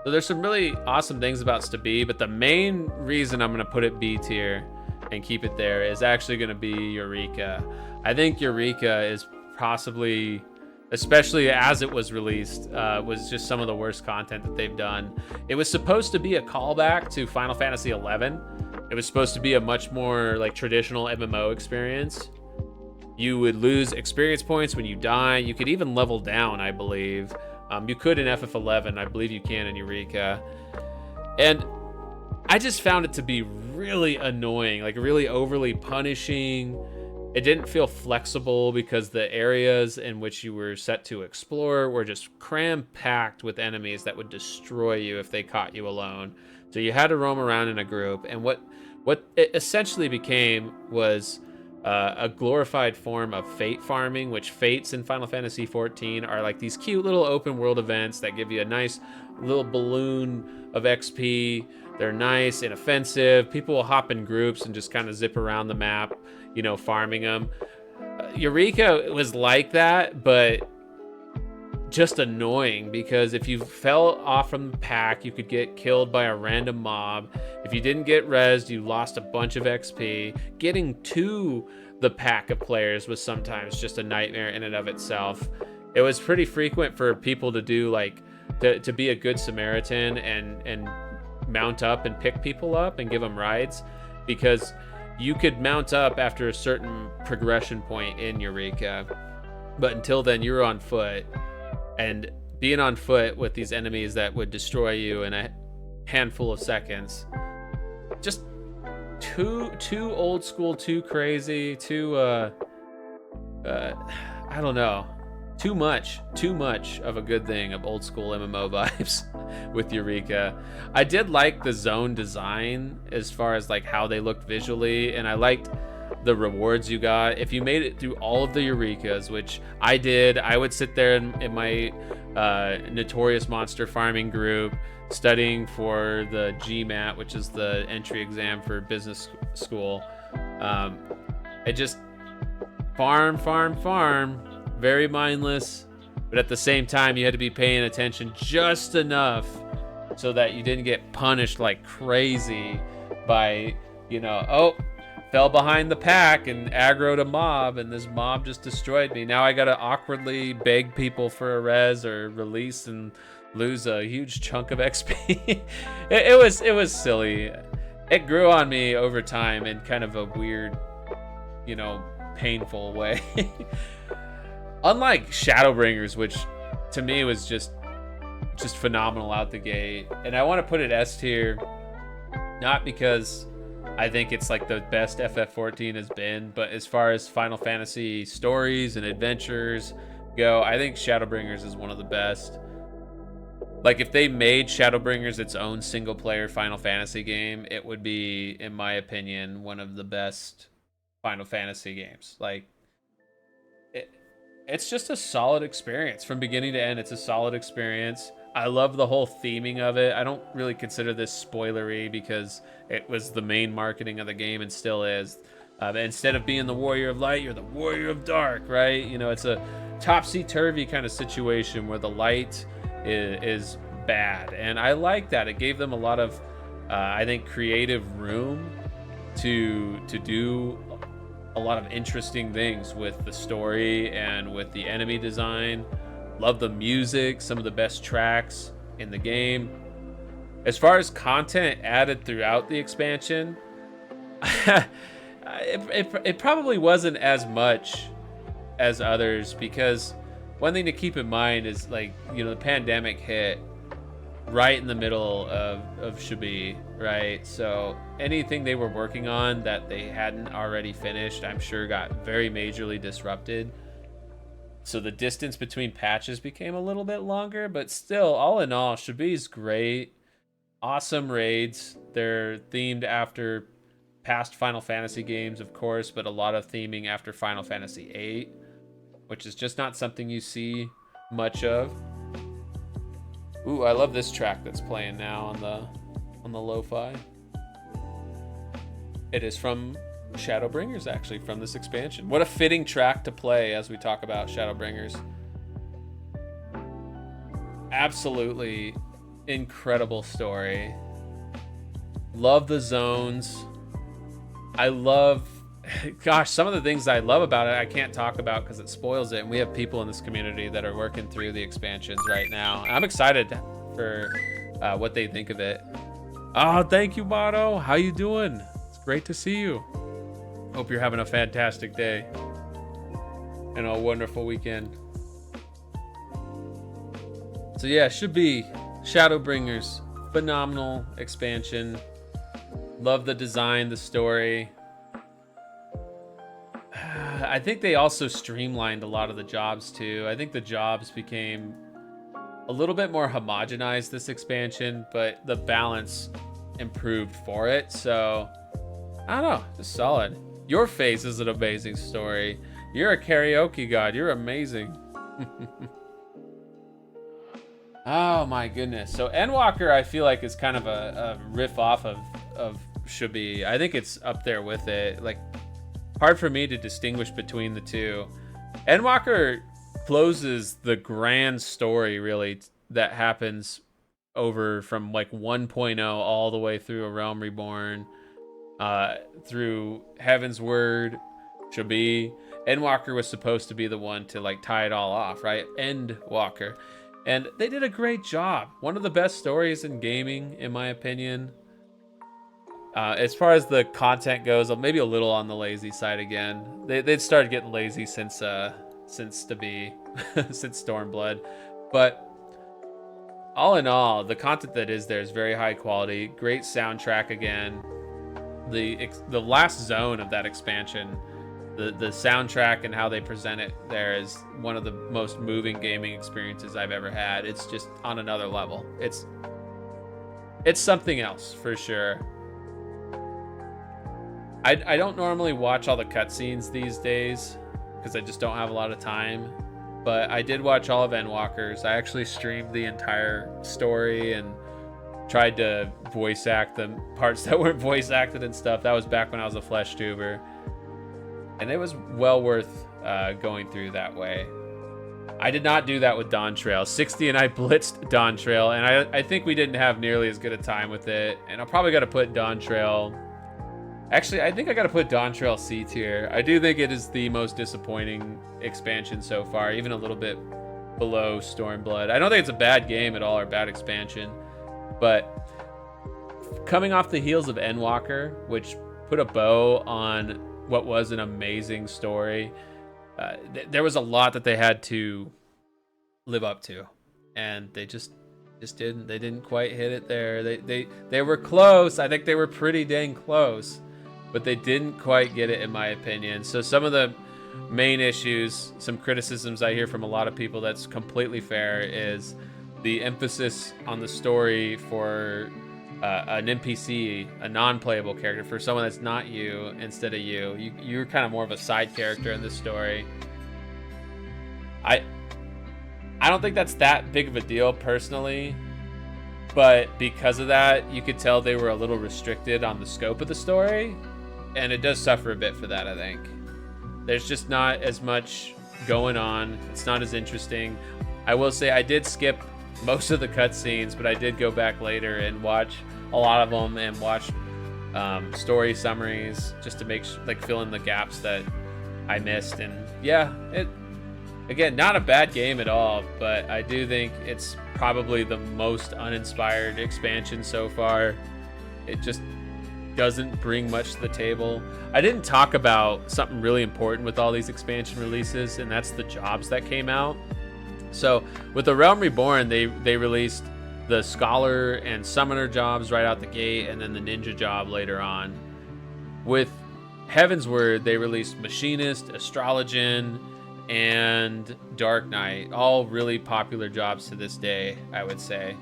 So there's some really awesome things about Stabi, but the main reason I'm going to put it B tier and keep it there is actually going to be Eureka. I think Eureka is possibly, especially as it was released, was just some of the worst content that they've done. It was supposed to be a callback to Final Fantasy XI. It was supposed to be a much more like traditional MMO experience. You would lose experience points when you die. You could even level down, I believe. You could in FF11. I believe you can in Eureka. And I just found it to be really annoying, like really overly punishing. It didn't feel flexible because the areas in which you were set to explore were just cram-packed with enemies that would destroy you if they caught you alone. So you had to roam around in a group. And what it essentially became was a glorified form of fate farming, which fates in Final Fantasy XIV are like these cute little open world events that give you a nice little balloon of XP. They're nice, inoffensive. People will hop in groups and just kind of zip around the map, you know, farming them. Eureka was like that, but just annoying, because if you fell off from the pack, you could get killed by a random mob. If you didn't get rezzed, you lost a bunch of XP. Getting to the pack of players was sometimes just a nightmare in and of itself. It was pretty frequent for people to do like to be a good Samaritan and mount up and pick people up and give them rides, because you could mount up after a certain progression point in Eureka, but until then you were on foot, and being on foot with these enemies that would destroy you in a handful of seconds, just too old school, too crazy, too I don't know, too much of a good thing of old school MMO vibes with Eureka. I did like the zone design as far as like how they looked visually, and I liked the rewards you got if you made it through all of the Eurekas, which I did. I would sit there in my notorious monster farming group studying for the GMAT, which is the entry exam for business school. It just farm, very mindless, but at the same time you had to be paying attention just enough so that you didn't get punished like crazy by, you know, oh, fell behind the pack and aggroed a mob, and this mob just destroyed me. Now I gotta awkwardly beg people for a res or release and lose a huge chunk of XP. it was silly. It grew on me over time in kind of a weird, you know, painful way. Unlike Shadowbringers, which to me was just phenomenal out the gate. And I want to put it S tier, not because I think it's like the best FF14 has been, but as far as Final Fantasy stories and adventures go, I think Shadowbringers is one of the best. Like, if they made Shadowbringers its own single player Final Fantasy game, it would be, in my opinion, one of the best Final Fantasy games. Like, it's just a solid experience from beginning to end. It's a solid experience. I love the whole theming of it. I don't really consider this spoilery because it was the main marketing of the game and still is. Instead of being the Warrior of Light, you're the Warrior of Dark, right? You know, it's a topsy-turvy kind of situation where the light is bad. And I like that. It gave them a lot of, I think, creative room to do a lot of interesting things with the story and with the enemy design. Love the music, some of the best tracks in the game. As far as content added throughout the expansion, it probably wasn't as much as others, because one thing to keep in mind is, like, you know, the pandemic hit right in the middle of Shabi, right? So anything they were working on that they hadn't already finished, I'm sure got very majorly disrupted. So the distance between patches became a little bit longer, but still, all in all, Shabi's great. Awesome raids. They're themed after past Final Fantasy games, of course, but a lot of theming after Final Fantasy VIII, which is just not something you see much of. Ooh, I love this track that's playing now on the lo-fi. It is from Shadowbringers, actually, from this expansion. What a fitting track to play as we talk about Shadowbringers. Absolutely incredible story. Love the zones. I love, gosh, some of the things I love about it I can't talk about because it spoils it, and we have people in this community that are working through the expansions right now. I'm excited for what they think of it. Oh, thank you, Motto. How you doing? It's great to see you. Hope you're having a fantastic day and a wonderful weekend. So yeah, should be Shadowbringers. Phenomenal expansion. Love the design, the story. I think they also streamlined a lot of the jobs too. I think the jobs became a little bit more homogenized this expansion, but the balance improved for it. So I don't know, just solid. Your Face is an amazing story. You're a karaoke god. You're amazing. Oh my goodness. So Endwalker, I feel like, is kind of a riff off of Shabi. I think it's up there with it. Like, hard for me to distinguish between the two. Endwalker closes the grand story really that happens over from like 1.0 all the way through A Realm Reborn, through Heaven's Word, Shabi. Endwalker was supposed to be the one to like tie it all off, right? Endwalker. And they did a great job. One of the best stories in gaming, in my opinion. As far as the content goes, maybe a little on the lazy side again. They'd started getting lazy since Stabi, since Stormblood. But all in all, the content that is there is very high quality. Great soundtrack again. The last zone of that expansion, the soundtrack and how they present it there is one of the most moving gaming experiences I've ever had. It's just on another level. It's something else for sure. I don't normally watch all the cutscenes these days because I just don't have a lot of time. But I did watch all of Endwalker's. I actually streamed the entire story and tried to voice act the parts that weren't voice acted and stuff. That was back when I was a flesh tuber. And it was well worth going through that way. I did not do that with Dawn Trail. 60 and I blitzed Dawn Trail, and I think we didn't have nearly as good a time with it. And I probably got to put Dawn Trail... Actually, I think I got to put Dawn Trail C tier. I do think it is the most disappointing expansion so far, even a little bit below Stormblood. I don't think it's a bad game at all or bad expansion, but coming off the heels of Endwalker, which put a bow on what was an amazing story, there was a lot that they had to live up to, and they just didn't. They didn't quite hit it there. They were close. I think they were pretty dang close, but they didn't quite get it, in my opinion. So some of the main issues, some criticisms I hear from a lot of people that's completely fair, is the emphasis on the story for an NPC, a non-playable character, for someone that's not you instead of you. You're kind of more of a side character in this story. I don't think that's that big of a deal personally, but because of that, you could tell they were a little restricted on the scope of the story, and it does suffer a bit for that, I think. There's just not as much going on. It's not as interesting. I will say I did skip most of the cutscenes, but I did go back later and watch a lot of them and watch story summaries just to make fill in the gaps that I missed. And yeah, again, not a bad game at all, but I do think it's probably the most uninspired expansion so far. It just doesn't bring much to the table. I didn't talk about something really important with all these expansion releases, and that's the jobs that came out. So with The Realm Reborn, they released the Scholar and Summoner jobs right out the gate, and then the Ninja job later on. With Heaven's Word, they released Machinist, Astrologian, and Dark Knight, all really popular jobs to this day, I would say.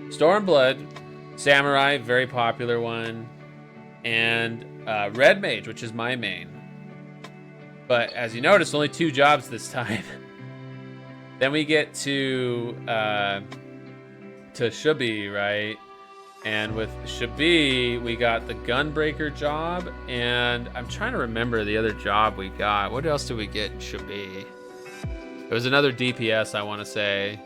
Stormblood, Samurai, very popular one, and Red Mage, which is my main. But as you notice, only 2 jobs this time. Then we get to Shabi, right? And with Shabi, we got the Gunbreaker job, and I'm trying to remember the other job we got. What else did we get in Shabi? It was another DPS, I want to say.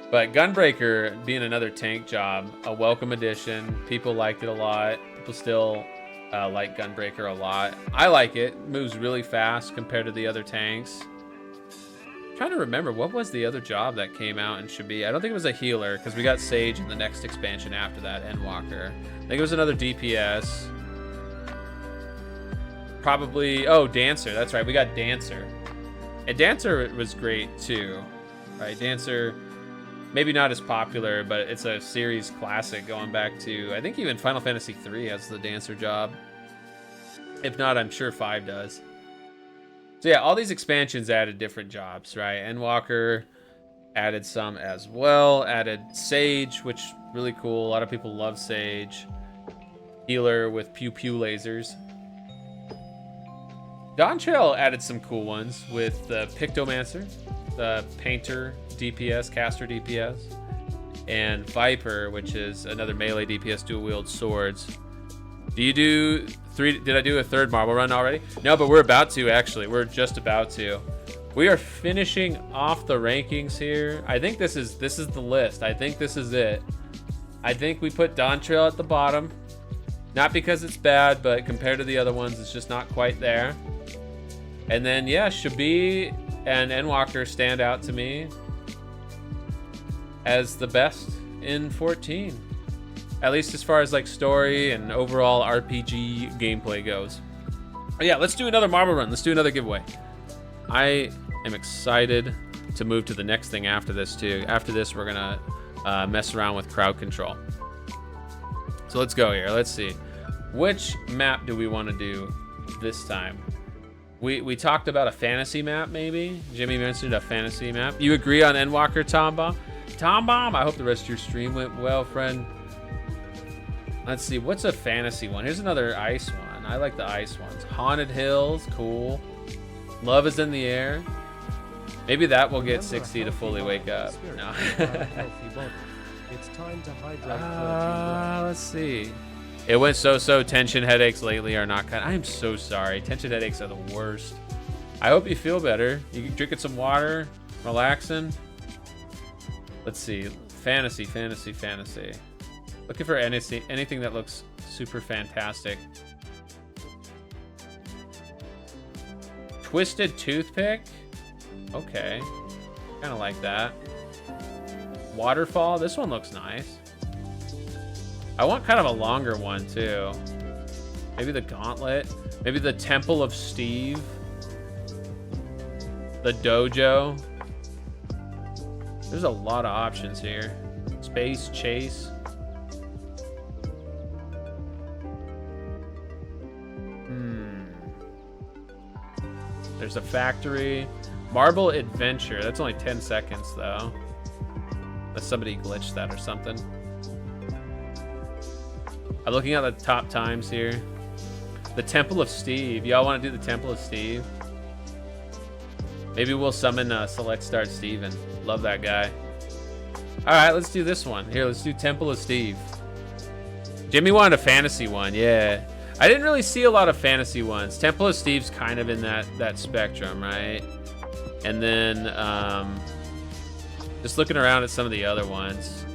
But Gunbreaker being another tank job, a welcome addition. People liked it a lot. People still like Gunbreaker a lot. I like it. It moves really fast compared to the other tanks. I'm trying to remember, what was the other job that came out in Shabi? I don't think it was a healer, because we got Sage in the next expansion after that, Endwalker. I think it was another DPS. Probably, oh, Dancer. That's right, we got Dancer. And Dancer was great too, right? Dancer, maybe not as popular, but it's a series classic going back to, I think even Final Fantasy III has the Dancer job. If not, I'm sure 5 does. So yeah, all these expansions added different jobs, right? Endwalker added some as well. Added Sage, which really cool. A lot of people love Sage. Healer with pew pew lasers. Dawn Trail added some cool ones with the Pictomancer, the Painter DPS, Caster DPS, and Viper, which is another melee DPS dual wield swords. Do you do 3? Did I do a 3rd marble run already? No, but we're about to, actually. We're just about to. We are finishing off the rankings here. I think this is the list. I think this is it. I think we put Dawn Trail at the bottom. Not because it's bad, but compared to the other ones, it's just not quite there. And then, yeah, Shabi and Endwalker stand out to me as the best in 14. At least as far as like story and overall RPG gameplay goes. But yeah, let's do another marble run. Let's do another giveaway. I am excited to move to the next thing after this too. After this, we're gonna mess around with CrowdControl. So let's go here. Let's see. Which map do we want to do this time? We talked about a fantasy map, maybe. Jimmy mentioned a fantasy map. You agree on Endwalker, Tom Bomb? Tom Bomb, I hope the rest of your stream went well, friend. Let's see, what's a fantasy one? Here's another ice one. I like the ice ones. Haunted Hills, cool. Love is in the Air. Maybe that will get 60 to fully wake up. No. It's time to hydrate. Let's see. It went so-so. Tension headaches lately are not kind. I am so sorry. Tension headaches are the worst. I hope you feel better. You drinking some water, relaxing. Let's see. Fantasy. Looking for anything that looks super fantastic. Twisted Toothpick. Okay. Kind of like that. Waterfall. This one looks nice. I want kind of a longer one too. Maybe the Gauntlet. Maybe the Temple of Steve. The Dojo. There's a lot of options here. Space Chase. There's a factory. Marble Adventure. That's only 10 seconds though. Unless somebody glitched that or something. I'm looking at the top times here. The Temple of Steve. Y'all want to do the Temple of Steve? Maybe we'll summon Select Start Steven. Love that guy. All right, let's do this one. Here, let's do Temple of Steve. Jimmy wanted a fantasy one. Yeah. I didn't really see a lot of fantasy ones. Temple of Steve's kind of in that spectrum, right? And then just looking around at some of the other ones.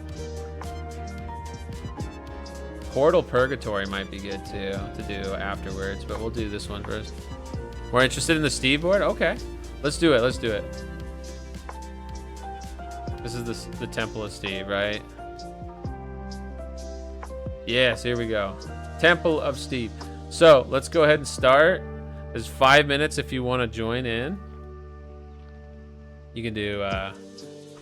Portal Purgatory might be good too to do afterwards, but we'll do this one first. We're interested in the Steve board? Okay. Let's do it. Let's do it. This is the Temple of Steve, right? Yes, here we go. Temple of Steve. So let's go ahead and start. There's 5 minutes if you want to join in. You can do. I'm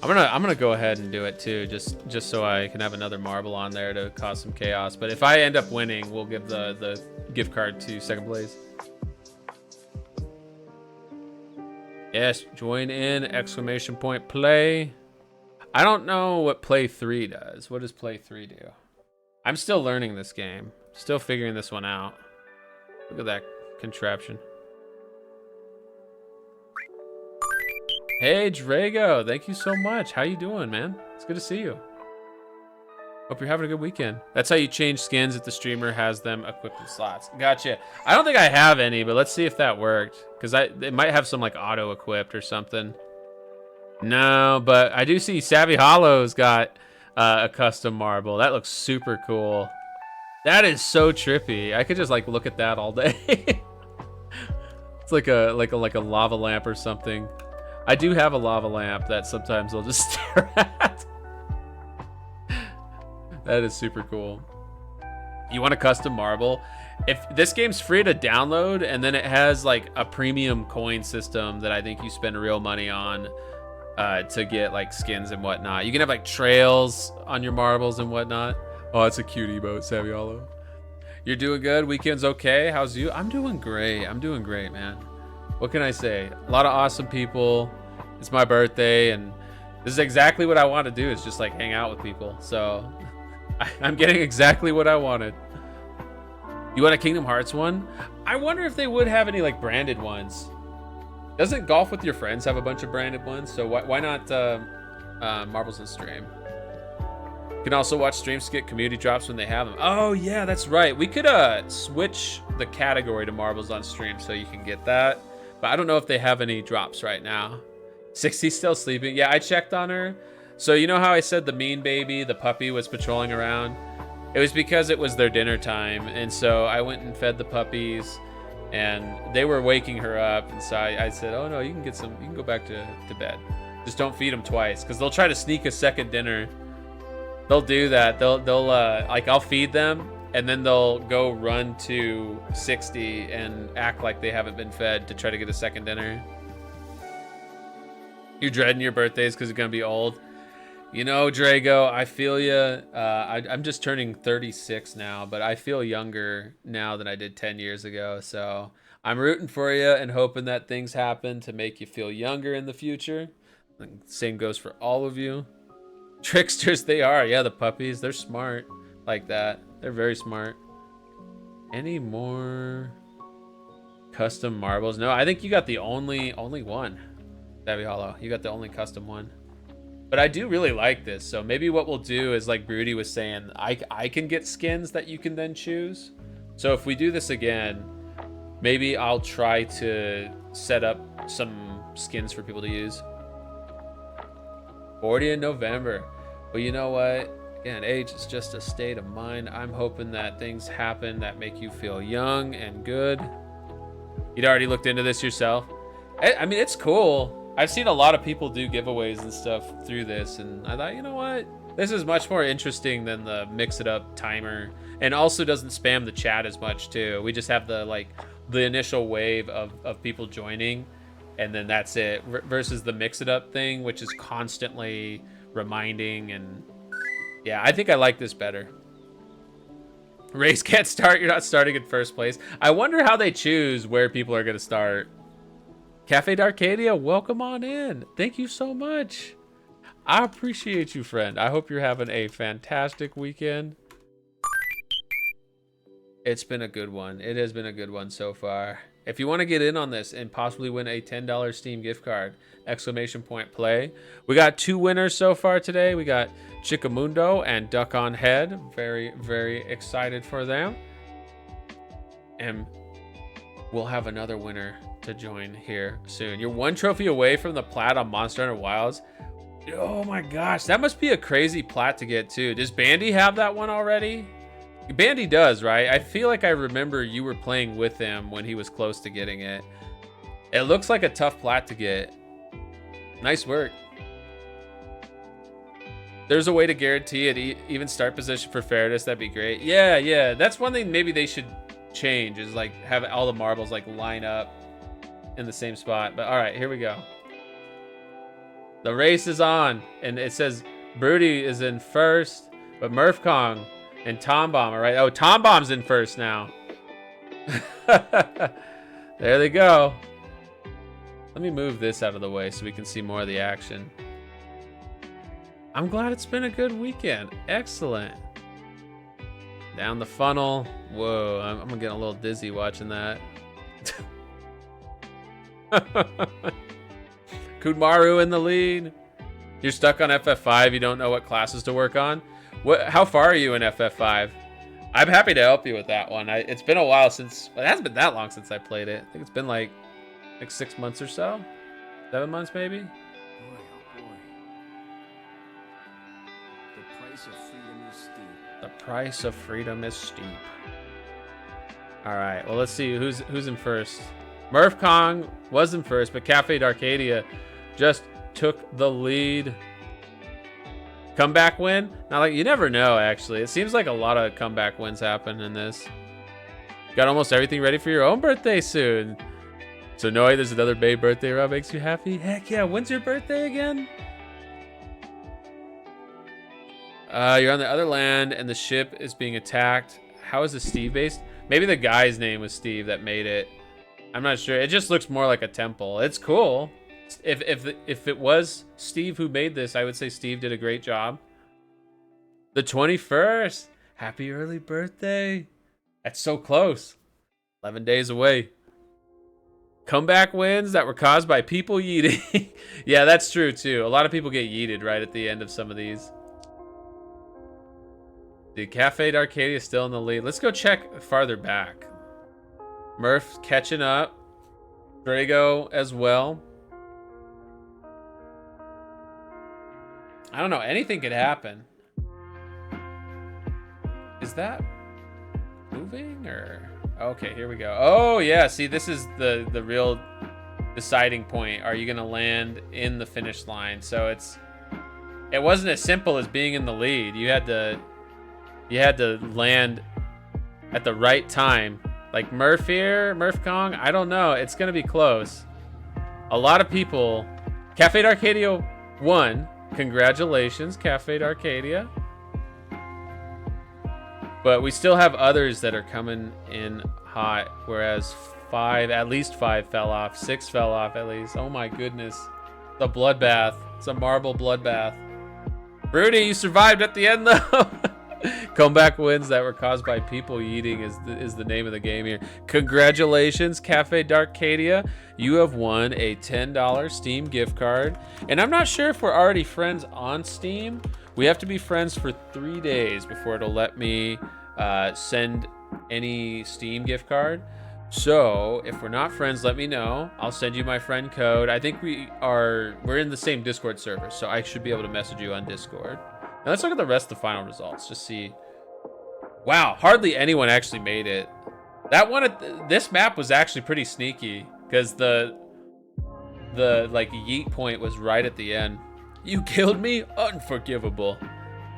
gonna go ahead and do it too, just so I can have another marble on there to cause some chaos. But if I end up winning, we'll give the gift card to second place. Yes, join in! Exclamation point play. I don't know what play 3 does. What does play 3 do? I'm still learning this game. Still figuring this one out. Look at that contraption. Hey, Drago. Thank you so much. How you doing, man? It's good to see you. Hope you're having a good weekend. That's how you change skins if the streamer has them equipped with slots. Gotcha. I don't think I have any, but let's see if that worked. Because it might have some like auto-equipped or something. No, but I do see Savvy Hollow's got a custom marble. That looks super cool. That is so trippy. I could just like look at that all day. It's like a lava lamp or something. I do have a lava lamp that sometimes I'll just stare at. That is super cool. You want a custom marble? If this game's free to download, and then it has like a premium coin system that I think you spend real money on to get like skins and whatnot. You can have like trails on your marbles and whatnot. Oh, it's a cute emote, Saviolo. You're doing good? Weekend's okay? How's you? I'm doing great. I'm doing great, man. What can I say? A lot of awesome people. It's my birthday, and this is exactly what I want to do, is just like hang out with people. So I'm getting exactly what I wanted. You want a Kingdom Hearts one? I wonder if they would have any like branded ones. Doesn't Golf with Your Friends have a bunch of branded ones? So why not Marbles and Stream? You can also watch streams to get community drops when they have them. Oh yeah, that's right. We could switch the category to marbles on stream so you can get that. But I don't know if they have any drops right now. 60's still sleeping. Yeah, I checked on her. So you know how I said the mean baby, the puppy, was patrolling around? It was because it was their dinner time, and so I went and fed the puppies, and they were waking her up, and so I said, oh no, you can go back to bed. Just don't feed them twice, because they'll try to sneak a second dinner. They'll do that. They'll like, I'll feed them, and then they'll go run to 60 and act like they haven't been fed to try to get a second dinner. You're dreading your birthdays because you're gonna be old. You know, Drago, I feel you. I'm just turning 36 now, but I feel younger now than I did 10 years ago. So I'm rooting for you and hoping that things happen to make you feel younger in the future. Same goes for all of you. Tricksters, they are. Yeah, the puppies, they're smart like that. They're very smart. Any more custom marbles? No, I think you got the only one. Savvy Hollow, you got the only custom one. But I do really like this. So maybe what we'll do is, like Broody was saying, I can get skins that you can then choose. So if we do this again, maybe I'll try to set up some skins for people to use. 40 in November. Well, you know what? Again, age is just a state of mind. I'm hoping that things happen that make you feel young and good. You'd already looked into this yourself? I mean, it's cool. I've seen a lot of people do giveaways and stuff through this, and I thought, you know what? This is much more interesting than the mix it up timer, and also doesn't spam the chat as much too. We just have the initial wave of people joining, and then that's it, versus the mix it up thing, which is constantly reminding. And yeah, I think I like this better. Race can't start. You're not starting in first place. I wonder how they choose where people are going to start. Cafe d'Arcadia, welcome on in. Thank you so much. I appreciate you, friend. I hope you're having a fantastic weekend. It's been a good one. It has been a good one so far. If you want to get in on this and possibly win a $10 Steam gift card, !play. We got 2 winners so far today. We got Chickamundo and Duck on Head. Very, very excited for them. And we'll have another winner to join here soon. You're 1 trophy away from the plat on Monster Hunter Wilds. Oh my gosh, that must be a crazy plat to get too. Does Bandy have that one already? Bandy does, right? I feel like I remember you were playing with him when he was close to getting it. It looks like a tough plat to get. Nice work. There's a way to guarantee it even start position for fairness. That'd be great. Yeah. That's one thing maybe they should change, is like have all the marbles like line up in the same spot. But all right, here we go. The race is on, and it says Broody is in first, but Murph Kong and Tom Bomb are right. Oh, Tom Bomb's in first now. There they go. Let me move this out of the way so we can see more of the action. I'm glad it's been a good weekend. Excellent. Down the funnel. Whoa, I'm getting a little dizzy watching that. Kudmaru in the lead. You're stuck on FF5. You don't know what classes to work on. How far are you in FF5? I'm happy to help you with that one. It's been a while since. Well, it hasn't been that long since I played it. I think it's been like 6 months or so. 7 months maybe. Boy, oh boy. The price of freedom is steep. The price of freedom is steep. All right. Well, let's see who's in first. Murph Kong was in first, but Cafe d'Arcadia just took the lead. Comeback win? Now, like, you never know, actually. It seems like a lot of comeback wins happen in this. Got almost everything ready for your own birthday soon. So, Noi, there's another Babe birthday run makes you happy? Heck yeah. When's your birthday again? You're on the other land, and the ship is being attacked. How is the Steve based? Maybe the guy's name was Steve that made it. I'm not sure. It just looks more like a temple. It's cool. If it was Steve who made this, I would say Steve did a great job. The 21st. Happy early birthday. That's so close. 11 days away. Comeback wins that were caused by people yeeting. Yeah, that's true too. A lot of people get yeeted right at the end of some of these. The Cafe Arcadia is still in the lead. Let's go check farther back. Murph catching up. Drago as well. I don't know. Anything could happen. Is that moving or? Okay, here we go. Oh yeah, see, this is the real deciding point. Are you gonna land in the finish line? So it wasn't as simple as being in the lead. You had to land at the right time. Like Murph here, Murph Kong, I don't know. It's gonna be close. A lot of people. Cafe Arcadia won. Congratulations, Cafe Arcadia. But we still have others that are coming in hot, whereas at least five fell off. 6 fell off at least. Oh my goodness. It's a bloodbath. It's a marble bloodbath. Rudy, you survived at the end though. Comeback wins that were caused by people eating is the name of the game here. Congratulations, Cafe Darkadia. You have won a $10 Steam gift card. And I'm not sure if we're already friends on Steam. We have to be friends for 3 days before it'll let me send any Steam gift card. So if we're not friends, let me know. I'll send you my friend code. I think we're in the same Discord server, so I should be able to message you on Discord. Now let's look at the rest of the final results. Just see. Wow, hardly anyone actually made it. This map was actually pretty sneaky because the like yeet point was right at the end. You killed me? Unforgivable.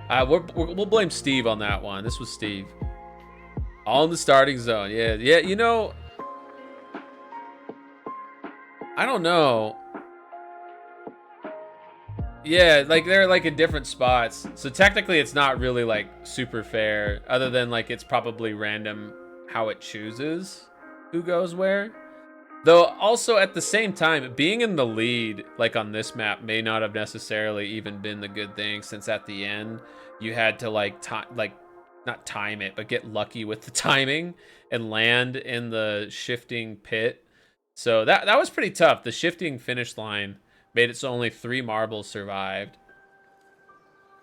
We'll blame Steve on that one. This was Steve. All in the starting zone. Yeah, you know, I don't know. Yeah, like they're like in different spots. So technically it's not really like super fair, other than like it's probably random how it chooses who goes where. Though also at the same time, being in the lead like on this map may not have necessarily even been the good thing, since at the end you had to not time it, but get lucky with the timing and land in the shifting pit. So that was pretty tough. The shifting finish line made it so only 3 marbles survived.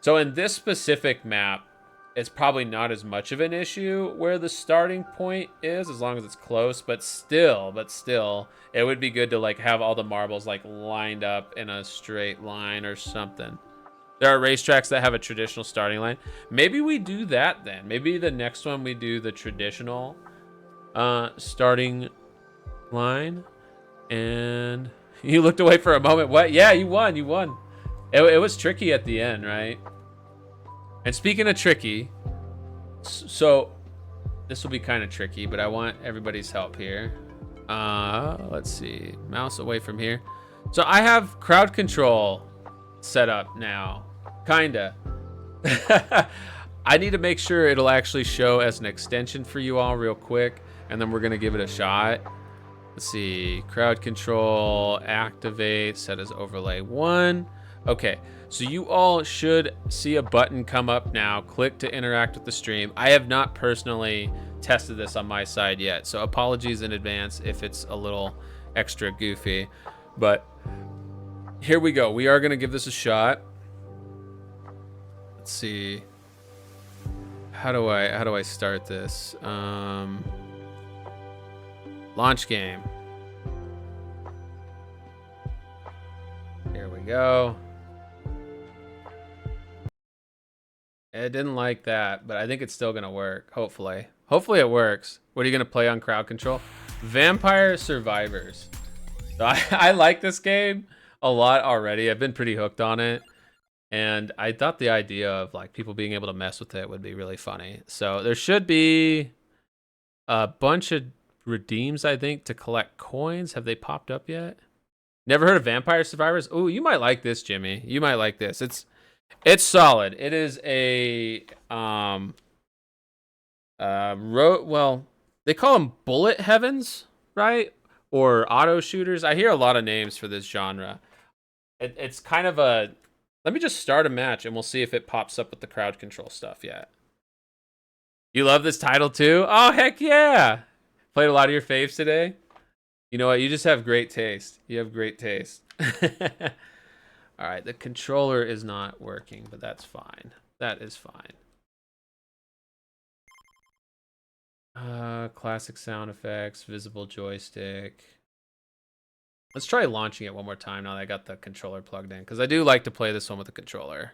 So in this specific map, it's probably not as much of an issue where the starting point is, as long as it's close, but still, it would be good to like have all the marbles like lined up in a straight line or something. There are racetracks that have a traditional starting line. Maybe we do that then. Maybe the next one we do the traditional starting line. And you looked away for a moment. What? Yeah, you won. It was tricky at the end, right? And speaking of tricky, so this will be kind of tricky, but I want everybody's help here. Let's see. Mouse away from here. So I have CrowdControl set up now. Kinda. I need to make sure it'll actually show as an extension for you all real quick, and then we're gonna give it a shot. Let's see. CrowdControl activate, set as overlay 1. Okay, so you all should see a button come up now. Click to interact with the stream. I have not personally tested this on my side yet, so apologies in advance if it's a little extra goofy, but here we go. We are gonna give this a shot. Let's see. How do I start this? Launch game. Here we go. It didn't like that, but I think it's still gonna work. Hopefully it works. What are you gonna play on CrowdControl? Vampire Survivors. So I like this game a lot already. I've been pretty hooked on it, and I thought the idea of like people being able to mess with it would be really funny. So there should be a bunch of redeems, I think, to collect coins. Have they popped up yet? Never heard of Vampire Survivors? Oh, you might like this, Jimmy. You might like this. It's solid. It is a well, they call them bullet heavens, right? Or auto shooters. I hear a lot of names for this genre. It's kind of a, let me just start a match and we'll see if it pops up with the CrowdControl stuff yet. You love this title too? Oh, heck yeah. Played a lot of your faves today. You know what? You just have great taste. You have great taste. All right, the controller is not working, but that's fine. That is fine. Classic sound effects, visible joystick. Let's try launching it one more time now that I got the controller plugged in, because I do like to play this one with the controller.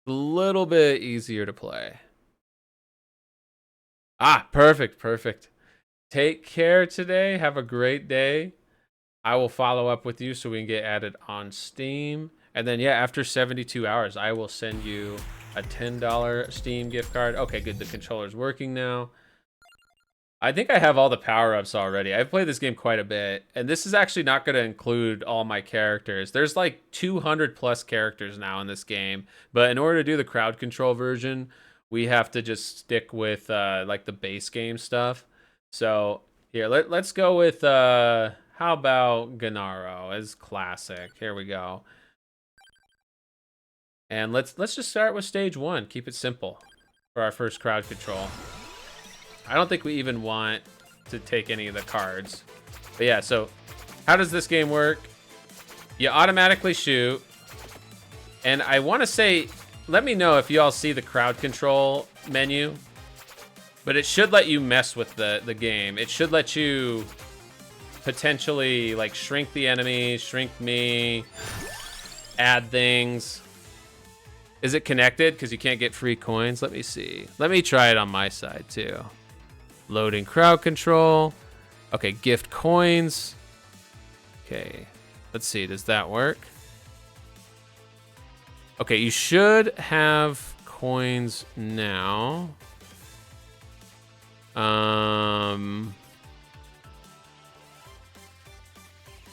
A little bit easier to play. Ah, perfect, perfect. Take care today. Have a great day. I will follow up with you so we can get added on Steam. And then, yeah, after 72 hours, I will send you a $10 Steam gift card. Okay, good. The controller's working now. I think I have all the power-ups already. I've played this game quite a bit. And this is actually not going to include all my characters. There's like 200 plus characters now in this game. But in order to do the CrowdControl version, we have to just stick with like the base game stuff. So here, let's go with how about Gennaro as classic. Here we go. And let's just start with stage 1. Keep it simple for our first CrowdControl. I don't think we even want to take any of the cards. But yeah, so how does this game work? You automatically shoot. And I want to say, let me know if you all see the CrowdControl menu. But it should let you mess with the game. It should let you potentially like shrink the enemy, shrink me, add things. Is it connected? Because you can't get free coins. Let me see. Let me try it on my side too. Loading CrowdControl. Okay, gift coins. Okay, let's see. Does that work? Okay, you should have coins now. Do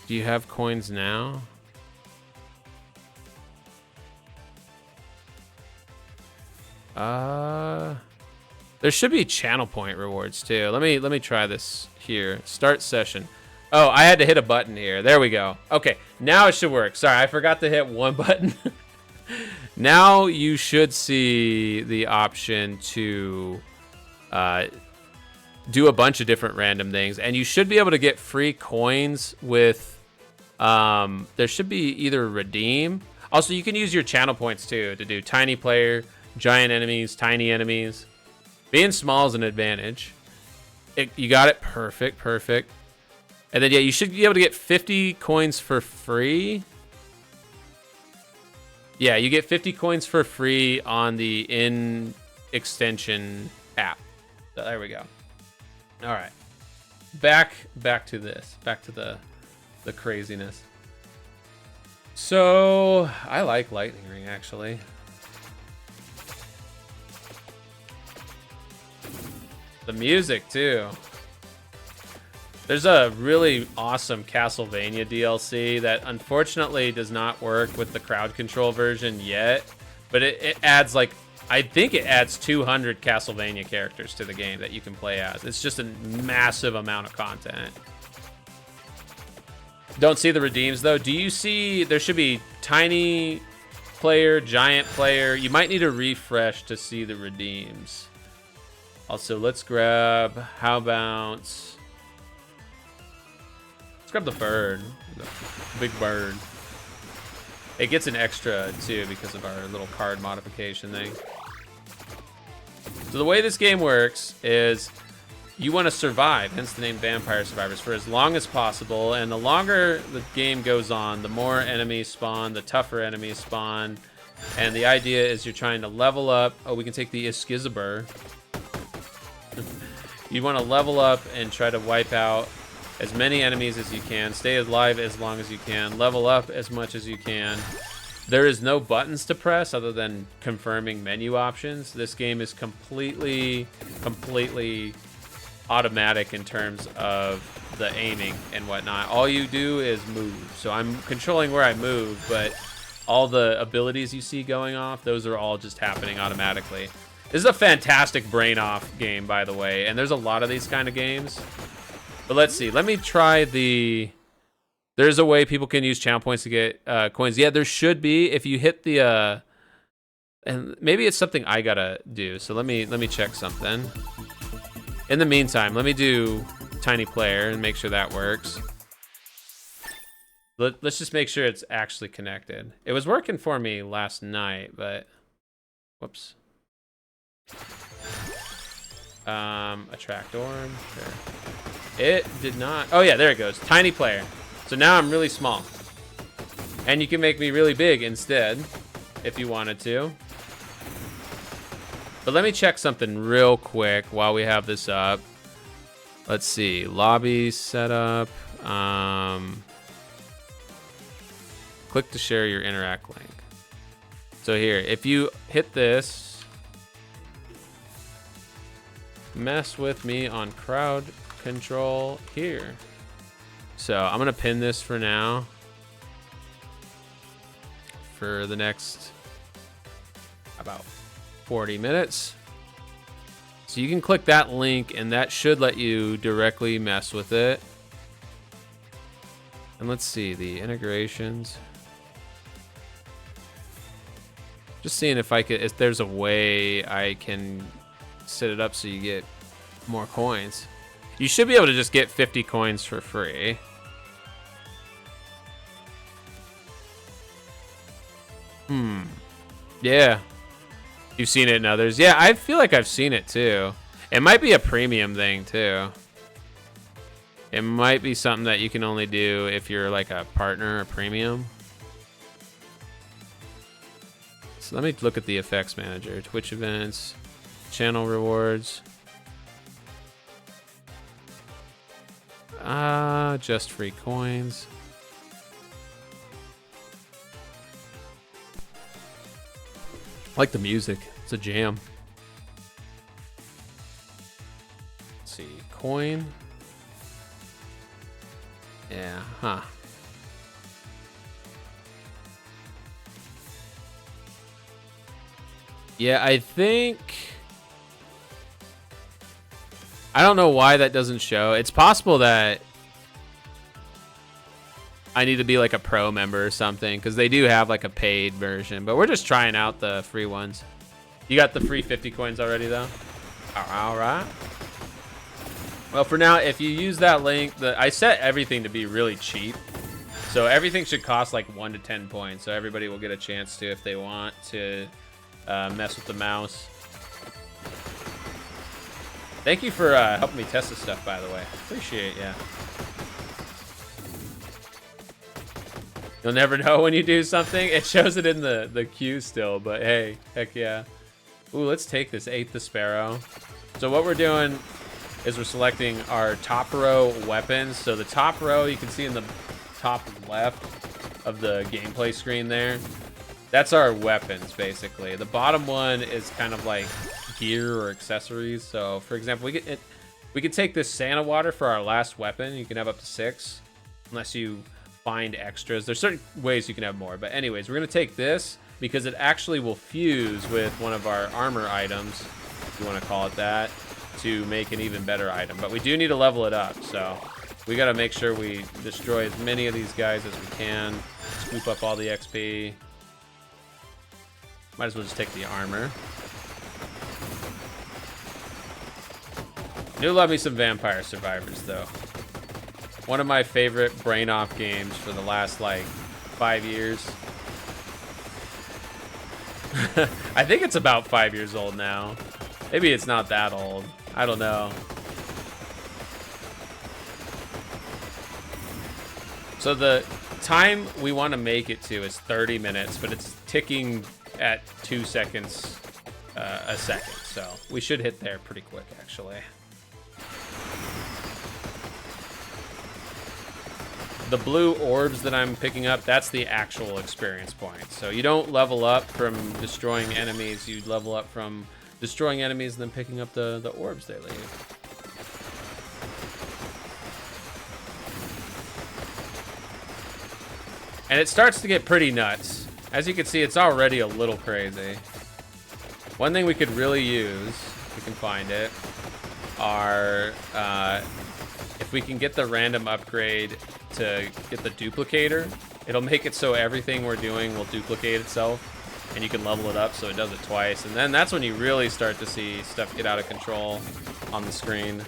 you have coins now? There should be channel point rewards too. Let me try this here. Start session. Oh, I had to hit a button here. There we go. Okay, now it should work. Sorry, I forgot to hit one button. Now you should see the option to do a bunch of different random things, and you should be able to get free coins with there should be either redeem. Also, you can use your channel points too to do tiny player, giant enemies, tiny enemies. Being small is an advantage. You got it. Perfect, perfect. And then, yeah, you should be able to get 50 coins for free. Yeah, you get 50 coins for free on the in-extension app. So there we go. All right. Back to this. Back to the craziness. So, I like Lightning Ring, actually. The music, too. There's a really awesome Castlevania DLC that unfortunately does not work with the CrowdControl version yet, but it adds like, I think it adds 200 Castlevania characters to the game that you can play as. It's just a massive amount of content. Don't see the redeems though. Do you see, there should be tiny player, giant player. You might need to refresh to see the redeems. Also, let's grab, how about, let's grab the bird, the big bird. It gets an extra too because of our little card modification thing. So the way this game works is you want to survive, hence the name Vampire Survivors, for as long as possible. And the longer the game goes on, the more enemies spawn, the tougher enemies spawn. And the idea is you're trying to level up. Oh, we can take the Excalibur. You want to level up and try to wipe out as many enemies as you can, stay alive as long as you can, level up as much as you can. There is no buttons to press other than confirming menu options. This game is completely automatic in terms of the aiming and whatnot. All you do is move. So I'm controlling where I move, but all the abilities you see going off, those are all just happening automatically. This is a fantastic brain off game, by the way, and there's a lot of these kind of games. But let's see. Let me try the... There's a way people can use channel points to get coins. Yeah, there should be if you hit the... and maybe it's something I gotta do. So let me check something. In the meantime, let me do tiny player and make sure that works. Let's just make sure it's actually connected. It was working for me last night, but... Whoops. Attract orb. Sure. It did not. Oh yeah, there it goes. Tiny player. So now I'm really small. And you can make me really big instead, if you wanted to. But let me check something real quick while we have this up. Let's see. Lobby setup. Click to share your interact link. So here, if you hit this, mess with me on CrowdControl here. So I'm gonna pin this for now. For the next about 40 minutes. So you can click that link and that should let you directly mess with it. And let's see the integrations. Just seeing if there's a way I can set it up so you get more coins. You should be able to just get 50 coins for free. Yeah. You've seen it in others. Yeah, I feel like I've seen it too. It might be a premium thing too. It might be something that you can only do if you're like a partner or premium. So let me look at the effects manager. Twitch events, channel rewards. Just free coins. I like the music. It's a jam. Let's see. Coin. Yeah, huh. Yeah, I think... I don't know why that doesn't show. It's possible that I need to be like a pro member or something, because they do have like a paid version, but we're just trying out the free ones. You got the free 50 coins already though? All right. Well, for now, if you use that link, I set everything to be really cheap. So everything should cost like 1 to 10 points. So everybody will get a chance to, if they want to mess with the mouse. Thank you for helping me test this stuff, by the way. Appreciate it, yeah. You'll never know when you do something. It shows it in the queue still, but hey, heck yeah. Ooh, let's take this. Ate the sparrow. So what we're doing is we're selecting our top row weapons. So the top row, you can see in the top left of the gameplay screen there. That's our weapons, basically. The bottom one is kind of like gear or accessories. So, for example, we could take this Santa water for our last weapon. You can have up to 6, unless you find extras. There's certain ways you can have more, but anyways, we're gonna take this because it actually will fuse with one of our armor items, if you want to call it that, to make an even better item. But we do need to level it up, so we got to make sure we destroy as many of these guys as we can, scoop up all the XP. Might as well just take the armor. Do love me some Vampire Survivors though. One of my favorite brain off games for the last like 5 years. I think it's about 5 years old now. Maybe it's not that old. I don't know. So the time we want to make it to is 30 minutes, but it's ticking at 2 seconds a second. So we should hit there pretty quick, actually. The blue orbs that I'm picking up, that's the actual experience point. So you don't level up from destroying enemies, you level up from destroying enemies and then picking up the orbs they leave. And it starts to get pretty nuts. As you can see, it's already a little crazy. One thing we could really use, if we can find it, are if we can get the random upgrade to get the duplicator, it'll make it so everything we're doing will duplicate itself, and you can level it up so it does it twice, and then that's when you really start to see stuff get out of control on the screen.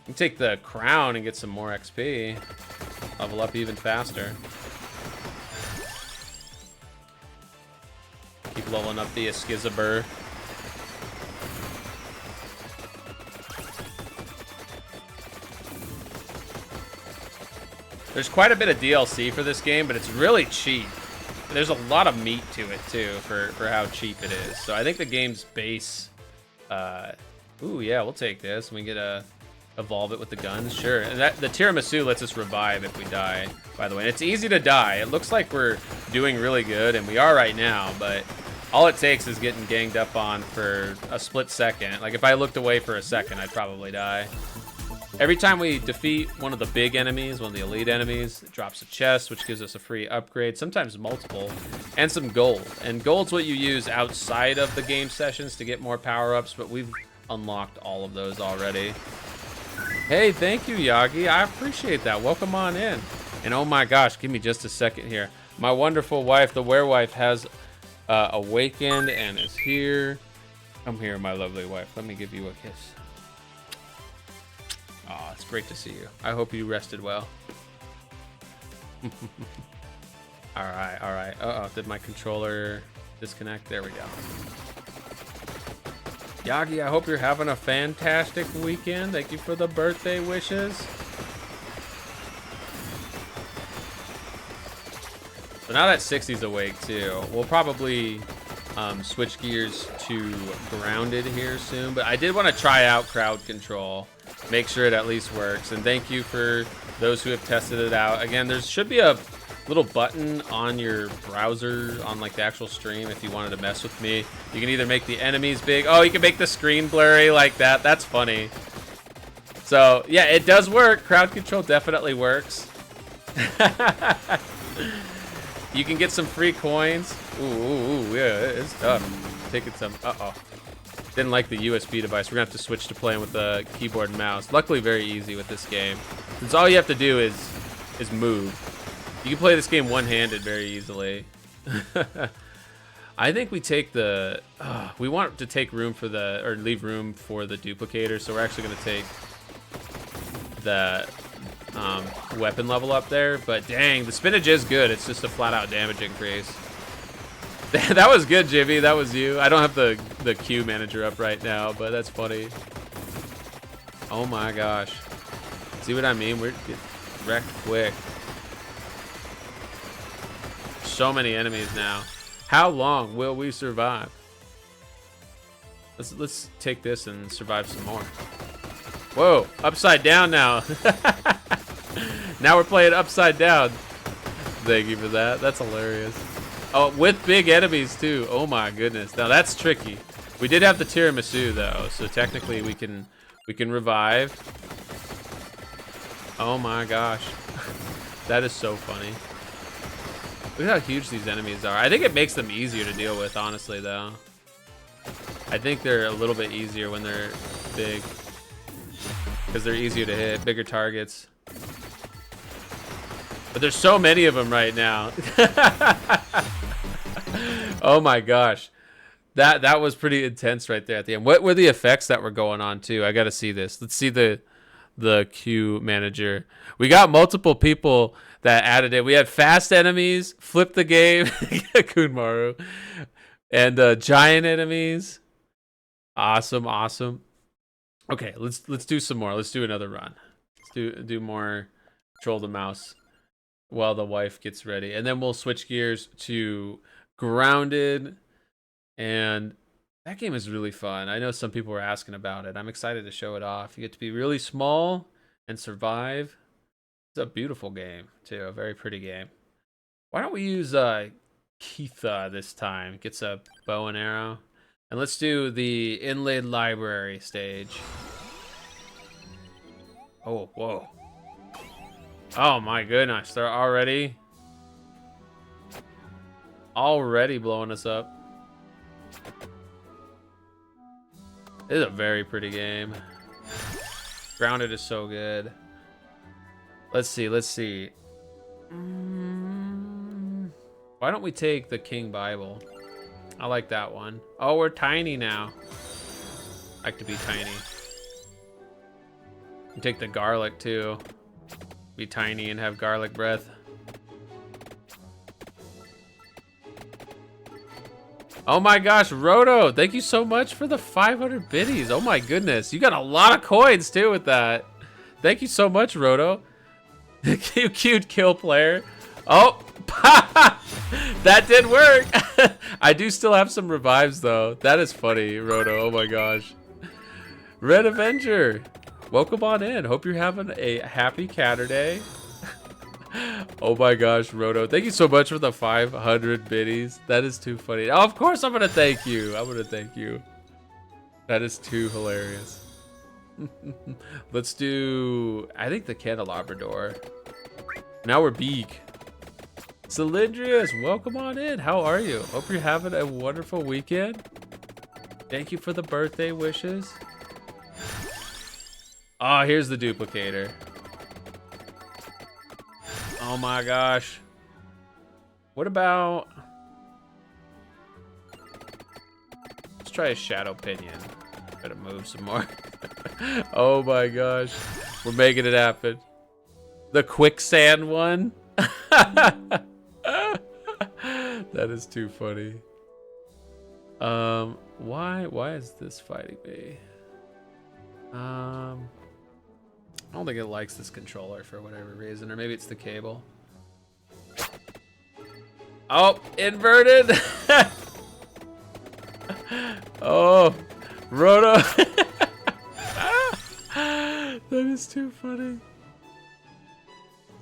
You can take the crown and get some more XP, level up even faster. Keep leveling up the Eskizabur. There's quite a bit of DLC for this game, but it's really cheap. There's a lot of meat to it too for how cheap it is. So I think the game's base. Ooh, yeah, we'll take this. We get a evolve it with the guns, sure. And the tiramisu lets us revive if we die. By the way, and it's easy to die. It looks like we're doing really good, and we are right now. But all it takes is getting ganged up on for a split second. Like if I looked away for a second, I'd probably die. Every time we defeat one of the big enemies, one of the elite enemies, it drops a chest, which gives us a free upgrade, sometimes multiple, and some gold. And gold's what you use outside of the game sessions to get more power-ups, but we've unlocked all of those already. Hey, thank you, Yagi. I appreciate that. Welcome on in. And oh my gosh, give me just a second here. My wonderful wife, the werewife, has awakened and is here. Come here, my lovely wife. Let me give you a kiss. Oh, it's great to see you. I hope you rested well. All right, all right. Uh-oh, did my controller disconnect? There we go. Yagi, I hope you're having a fantastic weekend. Thank you for the birthday wishes. So now that 60's awake too, we'll probably switch gears to grounded here soon. But I did want to try out CrowdControl. Make sure it at least works, and thank you for those who have tested it out. Again, there should be a little button on your browser on like the actual stream if you wanted to mess with me. You can either make the enemies big. Oh, you can make the screen blurry like that. That's funny. So yeah, it does work. CrowdControl definitely works. You can get some free coins. Ooh, yeah, it's tough. Taking some. Didn't like the USB device. We're gonna have to switch to playing with the keyboard and mouse. Luckily, very easy with this game. Since all you have to do is move. You can play this game one-handed very easily. I think we take the. We want to take room for the, or leave room for the duplicator. So we're actually gonna take the weapon level up there. But dang, the spinach is good. It's just a flat-out damage increase. That was good, Jimmy. That was you. I don't have the queue manager up right now, but that's funny. Oh my gosh. See what I mean? We're getting wrecked quick. So many enemies now. How long will we survive? Let's take this and survive some more. Whoa, upside down now. Now we're playing upside down. Thank you for that. That's hilarious. Oh, with big enemies too. Oh my goodness. Now that's tricky. We did have the tiramisu though, so technically we can revive. Oh my gosh. That is so funny. Look how huge these enemies are. I think it makes them easier to deal with, honestly though. I think they're a little bit easier when they're big, because they're easier to hit, bigger targets. But there's so many of them right now. Oh my gosh. That was pretty intense right there at the end. What were the effects that were going on too? I gotta see this. Let's see the queue manager. We got multiple people that added it. We had fast enemies, flip the game, Kunmaru, and giant enemies. Awesome, awesome. Okay, let's do some more. Let's do another run. Let's do more control the mouse while the wife gets ready, and then we'll switch gears to grounded. And that game is really fun. I know some people were asking about it. I'm excited to show it off. You get to be really small and survive. It's a beautiful game too, a very pretty game. Why don't we use Keitha this time? Gets a bow and arrow. And let's do the inlaid library stage. Oh, whoa. Oh my goodness, they're already blowing us up. This is a very pretty game. Grounded is so good. Let's see. Why don't we take the King Bible? I like that one. Oh, we're tiny now. I like to be tiny. And take the garlic too. Be tiny and have garlic breath. Oh my gosh, Roto, thank you so much for the 500 biddies. Oh my goodness, you got a lot of coins too with that. Thank you so much, Roto. Cute kill player. Oh, that did work. I do still have some revives though. That is funny, Roto. Oh my gosh. Red Avenger, welcome on in. Hope you're having a happy Catterday. Oh my gosh, Roto. Thank you so much for the 500 biddies. That is too funny. Oh, of course I'm gonna thank you. I'm gonna thank you. That is too hilarious. Let's do, I think, the candelabra door. Now we're Beak. Cylindrius, welcome on in. How are you? Hope you're having a wonderful weekend. Thank you for the birthday wishes. Oh, here's the duplicator. Oh my gosh. What about... Let's try a shadow pinion. Gotta move some more. Oh my gosh. We're making it happen. The quicksand one. That is too funny. Why is this fighting me? I don't think it likes this controller for whatever reason, or maybe it's the cable. Oh, inverted. Oh, Roto. That is too funny.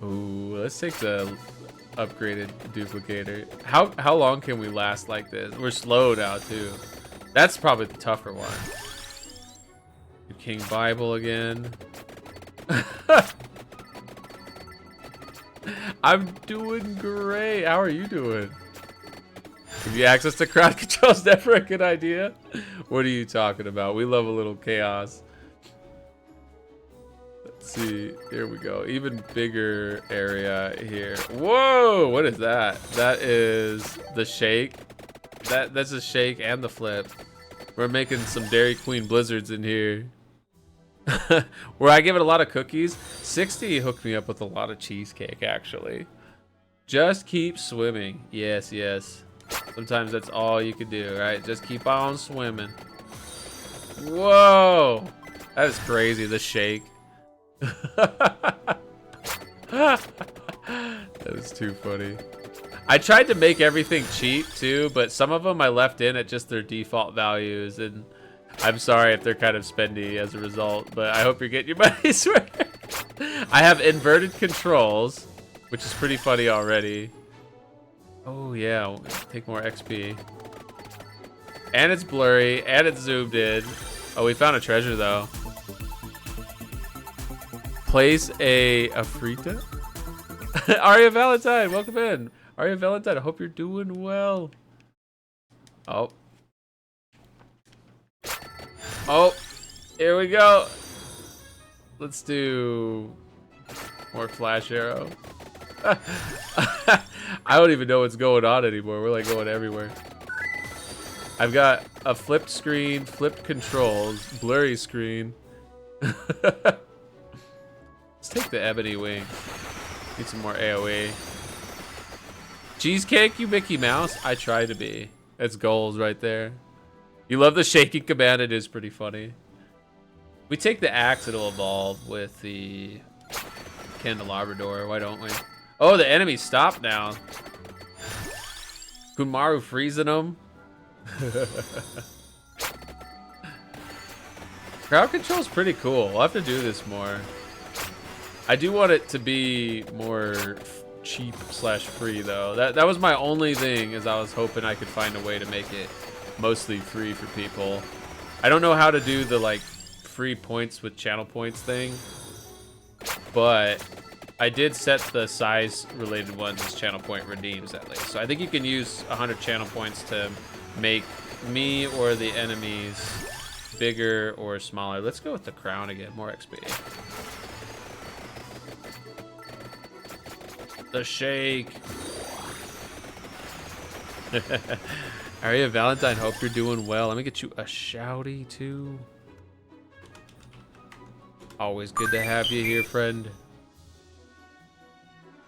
Ooh, let's take the upgraded duplicator. How long can we last like this? We're slow now too. That's probably the tougher one. King Bible again. I'm doing great. How are you doing? Give you access to crowd control is never a good idea. What are you talking about? We love a little chaos. Let's see. Here we go. Even bigger area here. Whoa! What is that? That is the shake. That's a shake and the flip. We're making some Dairy Queen blizzards in here. Where I give it a lot of cookies. 60 hooked me up with a lot of cheesecake, actually. Just keep swimming. Yes, yes. Sometimes that's all you can do, right? Just keep on swimming. Whoa! That is crazy, the shake. That is too funny. I tried to make everything cheap, too, but some of them I left in at just their default values, and I'm sorry if they're kind of spendy as a result, but I hope you're getting your money's worth. I have inverted controls, which is pretty funny already. Oh yeah, take more XP. And it's blurry, and it's zoomed in. Oh, we found a treasure though. Place a Afrita. Aria Valentine, welcome in. Aria Valentine, I hope you're doing well. Oh. Oh, here we go. Let's do more flash arrow. I don't even know what's going on anymore. We're like going everywhere. I've got a flipped screen, flipped controls, blurry screen. Let's take the ebony wing. Need some more AoE. Cheesecake, you Mickey Mouse? I try to be. That's goals right there. You love the shaking command, it is pretty funny. We take the axe, it'll evolve with the candelabra door, why don't we? Oh, the enemies stop now. Kunmaru freezing them. Crowd control is pretty cool. We'll have to do this more. I do want it to be more cheap slash free though. That was my only thing, is I was hoping I could find a way to make it mostly free for people. I don't know how to do the like free points with channel points thing, but I did set the size related ones as channel point redeems at least. So I think you can use 100 channel points to make me or the enemies bigger or smaller. Let's go with the crown again, more XP. The shake. Aria Valentine, hope you're doing well. Let me get you a shouty too. Always good to have you here, friend. You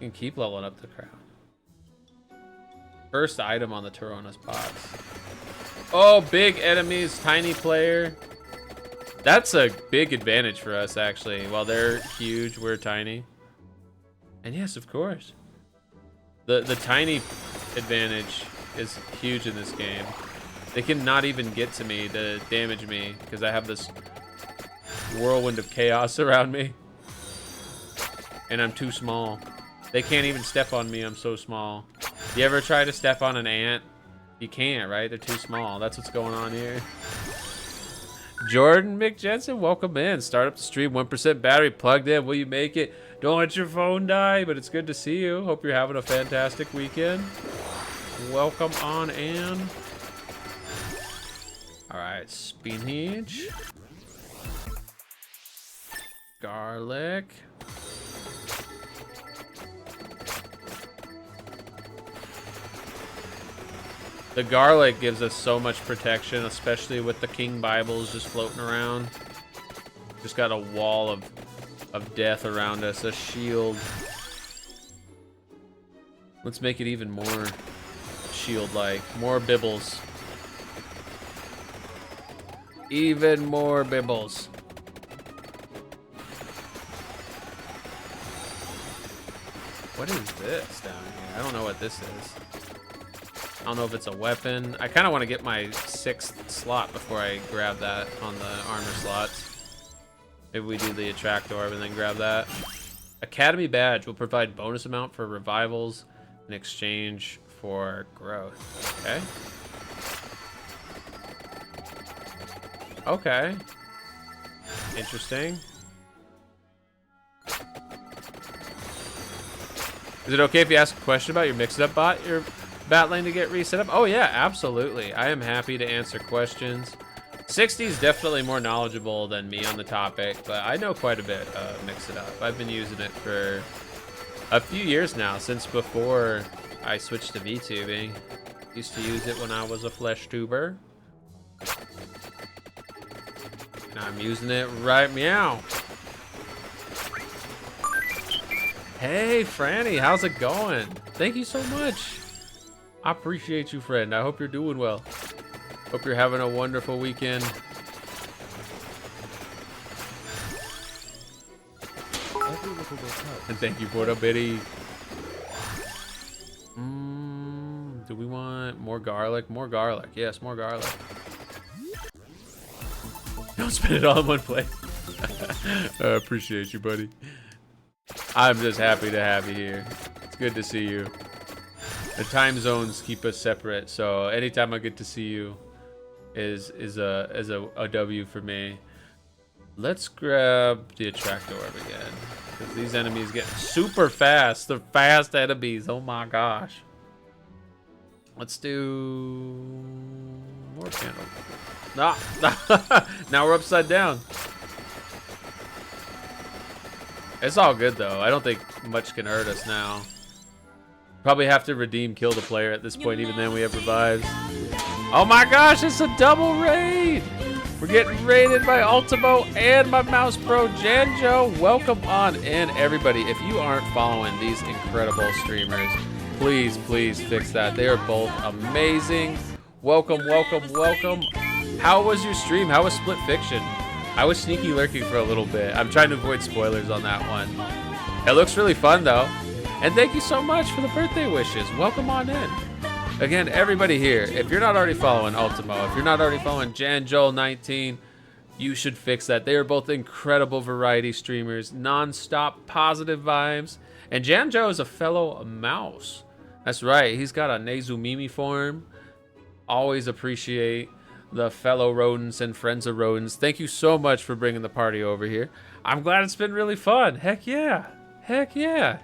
can keep leveling up the crown. First item on the Turonos box. Oh, big enemies, tiny player. That's a big advantage for us, actually. While they're huge, we're tiny. And yes, of course. The tiny advantage is huge in this game. They can not even get to me to damage me because I have this whirlwind of chaos around me. And I'm too small. They can't even step on me, I'm so small. You ever try to step on an ant? You can't, right? They're too small. That's what's going on here. Jordan McJensen, welcome in. Start up the stream, 1% battery plugged in. Will you make it? Don't let your phone die, but it's good to see you. Hope you're having a fantastic weekend. Welcome on in. All right, spinach. Garlic. The garlic gives us so much protection, especially with the King Bibles just floating around. Just got a wall of death around us, a shield. Let's make it even more shield-like. More bibbles. Even more bibbles. What is this down here? I don't know what this is. I don't know if it's a weapon. I kind of want to get my 6th slot before I grab that on the armor slots. Maybe we do the attract orb and then grab that. Academy badge will provide bonus amount for revivals in exchange for growth. Okay. Okay. Interesting. Is it okay if you ask a question about your mix-it-up bot you're battling to get reset up? Oh yeah, absolutely. I am happy to answer questions. 60 is definitely more knowledgeable than me on the topic, but I know quite a bit of mix-it-up. I've been using it for a few years now, since before I switched to VTubing. Used to use it when I was a flesh tuber. And I'm using it right meow. Hey, Franny, how's it going? Thank you so much. I appreciate you, friend. I hope you're doing well. Hope you're having a wonderful weekend. And thank you for the biddy. Do we want more garlic? More garlic. Yes, more garlic. Don't spend it all in one place. I appreciate you, buddy. I'm just happy to have you here. It's good to see you. The time zones keep us separate, so anytime I get to see you is a W for me. Let's grab the attract orb again, because these enemies get super fast. They're fast enemies. Oh my gosh. Let's do more candle. No. Now we're upside down. It's all good though. I don't think much can hurt us now. Probably have to redeem kill the player at this point. Even then we have revives. Oh my gosh, it's a double raid. We're getting raided by Ultimo and my Mouse Pro Janjo. Welcome on in, everybody. If you aren't following these incredible streamers, please fix that. They are both amazing. Welcome, welcome, welcome. How was your stream? How was Split Fiction? I was sneaky lurking for a little bit. I'm trying to avoid spoilers on that one. It looks really fun though. And thank you so much for the birthday wishes. Welcome on in. Again, everybody here, if you're not already following Ultimo, if you're not already following JanJoel19, you should fix that. They are both incredible variety streamers, non-stop positive vibes. And Janjo is a fellow mouse. That's right, he's got a Nezumimi form. Always appreciate the fellow rodents and friends of rodents. Thank you so much for bringing the party over here. I'm glad it's been really fun. Heck yeah. Heck yeah.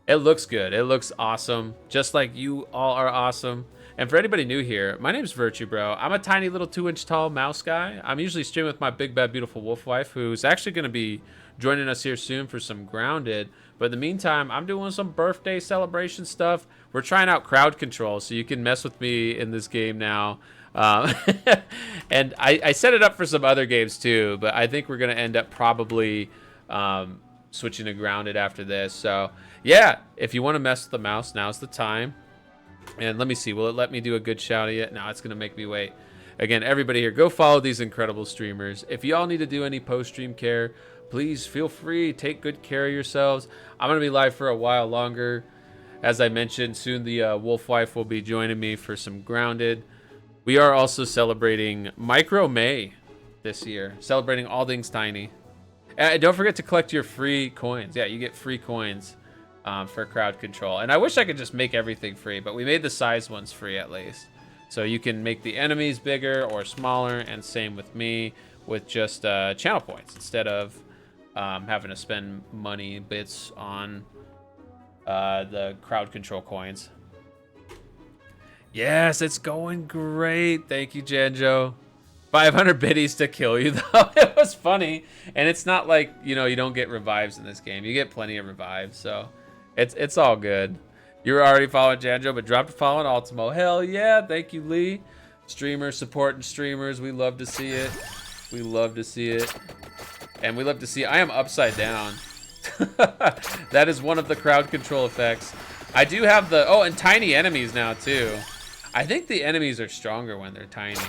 It looks good. It looks awesome. Just like you all are awesome. And for anybody new here, my name's Virtue Bro. I'm a tiny little 2-inch tall mouse guy. I'm usually streaming with my big, bad, beautiful wolf wife, who's actually going to be joining us here soon for some Grounded. But in the meantime, I'm doing some birthday celebration stuff. We're trying out CrowdControl, so you can mess with me in this game now. And I set it up for some other games too, but I think we're going to end up probably switching to Grounded after this. So yeah, if you want to mess with the mouse, now's the time. And let me see, will it let me do a good shout yet? No, it's going to make me wait. Again, everybody here, go follow these incredible streamers. If y'all need to do any post-stream care, please feel free. Take good care of yourselves. I'm going to be live for a while longer. As I mentioned, soon the Wolf Wife will be joining me for some Grounded. We are also celebrating Micro May this year, celebrating all things tiny. Don't forget to collect your free coins. Yeah, you get free coins for crowd control. And I wish I could just make everything free, but we made the size ones free at least. So you can make the enemies bigger or smaller, and same with me with just channel points instead of having to spend money bits on the crowd control coins. Yes, it's going great. Thank you, Janjo. 500 biddies to kill you, though. It was funny. And it's not like, you know, you don't get revives in this game. You get plenty of revives, so it's all good. You were already following Janjo, but dropped a follow on Ultimo. Hell yeah. Thank you, Lee. Streamers supporting streamers. We love to see it. We love to see it. And we love to see I am upside down. That is one of the crowd control effects. I do have the... Oh, and tiny enemies now, too. I think the enemies are stronger when they're tiny.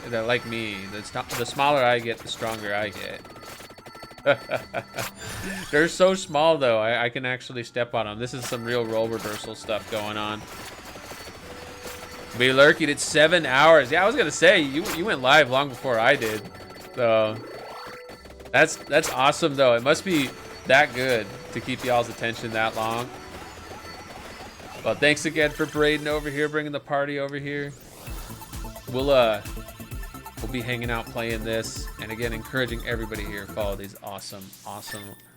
They're like me. The smaller I get, the stronger I get. They're so small, though. I can actually step on them. This is some real role reversal stuff going on. Be lurking. It's 7 hours. Yeah, I was going to say, you went live long before I did. So, that's awesome, though. It must be that good to keep y'all's attention that long. Well, thanks again for Braden over here, bringing the party over here. We'll be hanging out playing this, and again, encouraging everybody here to follow these awesome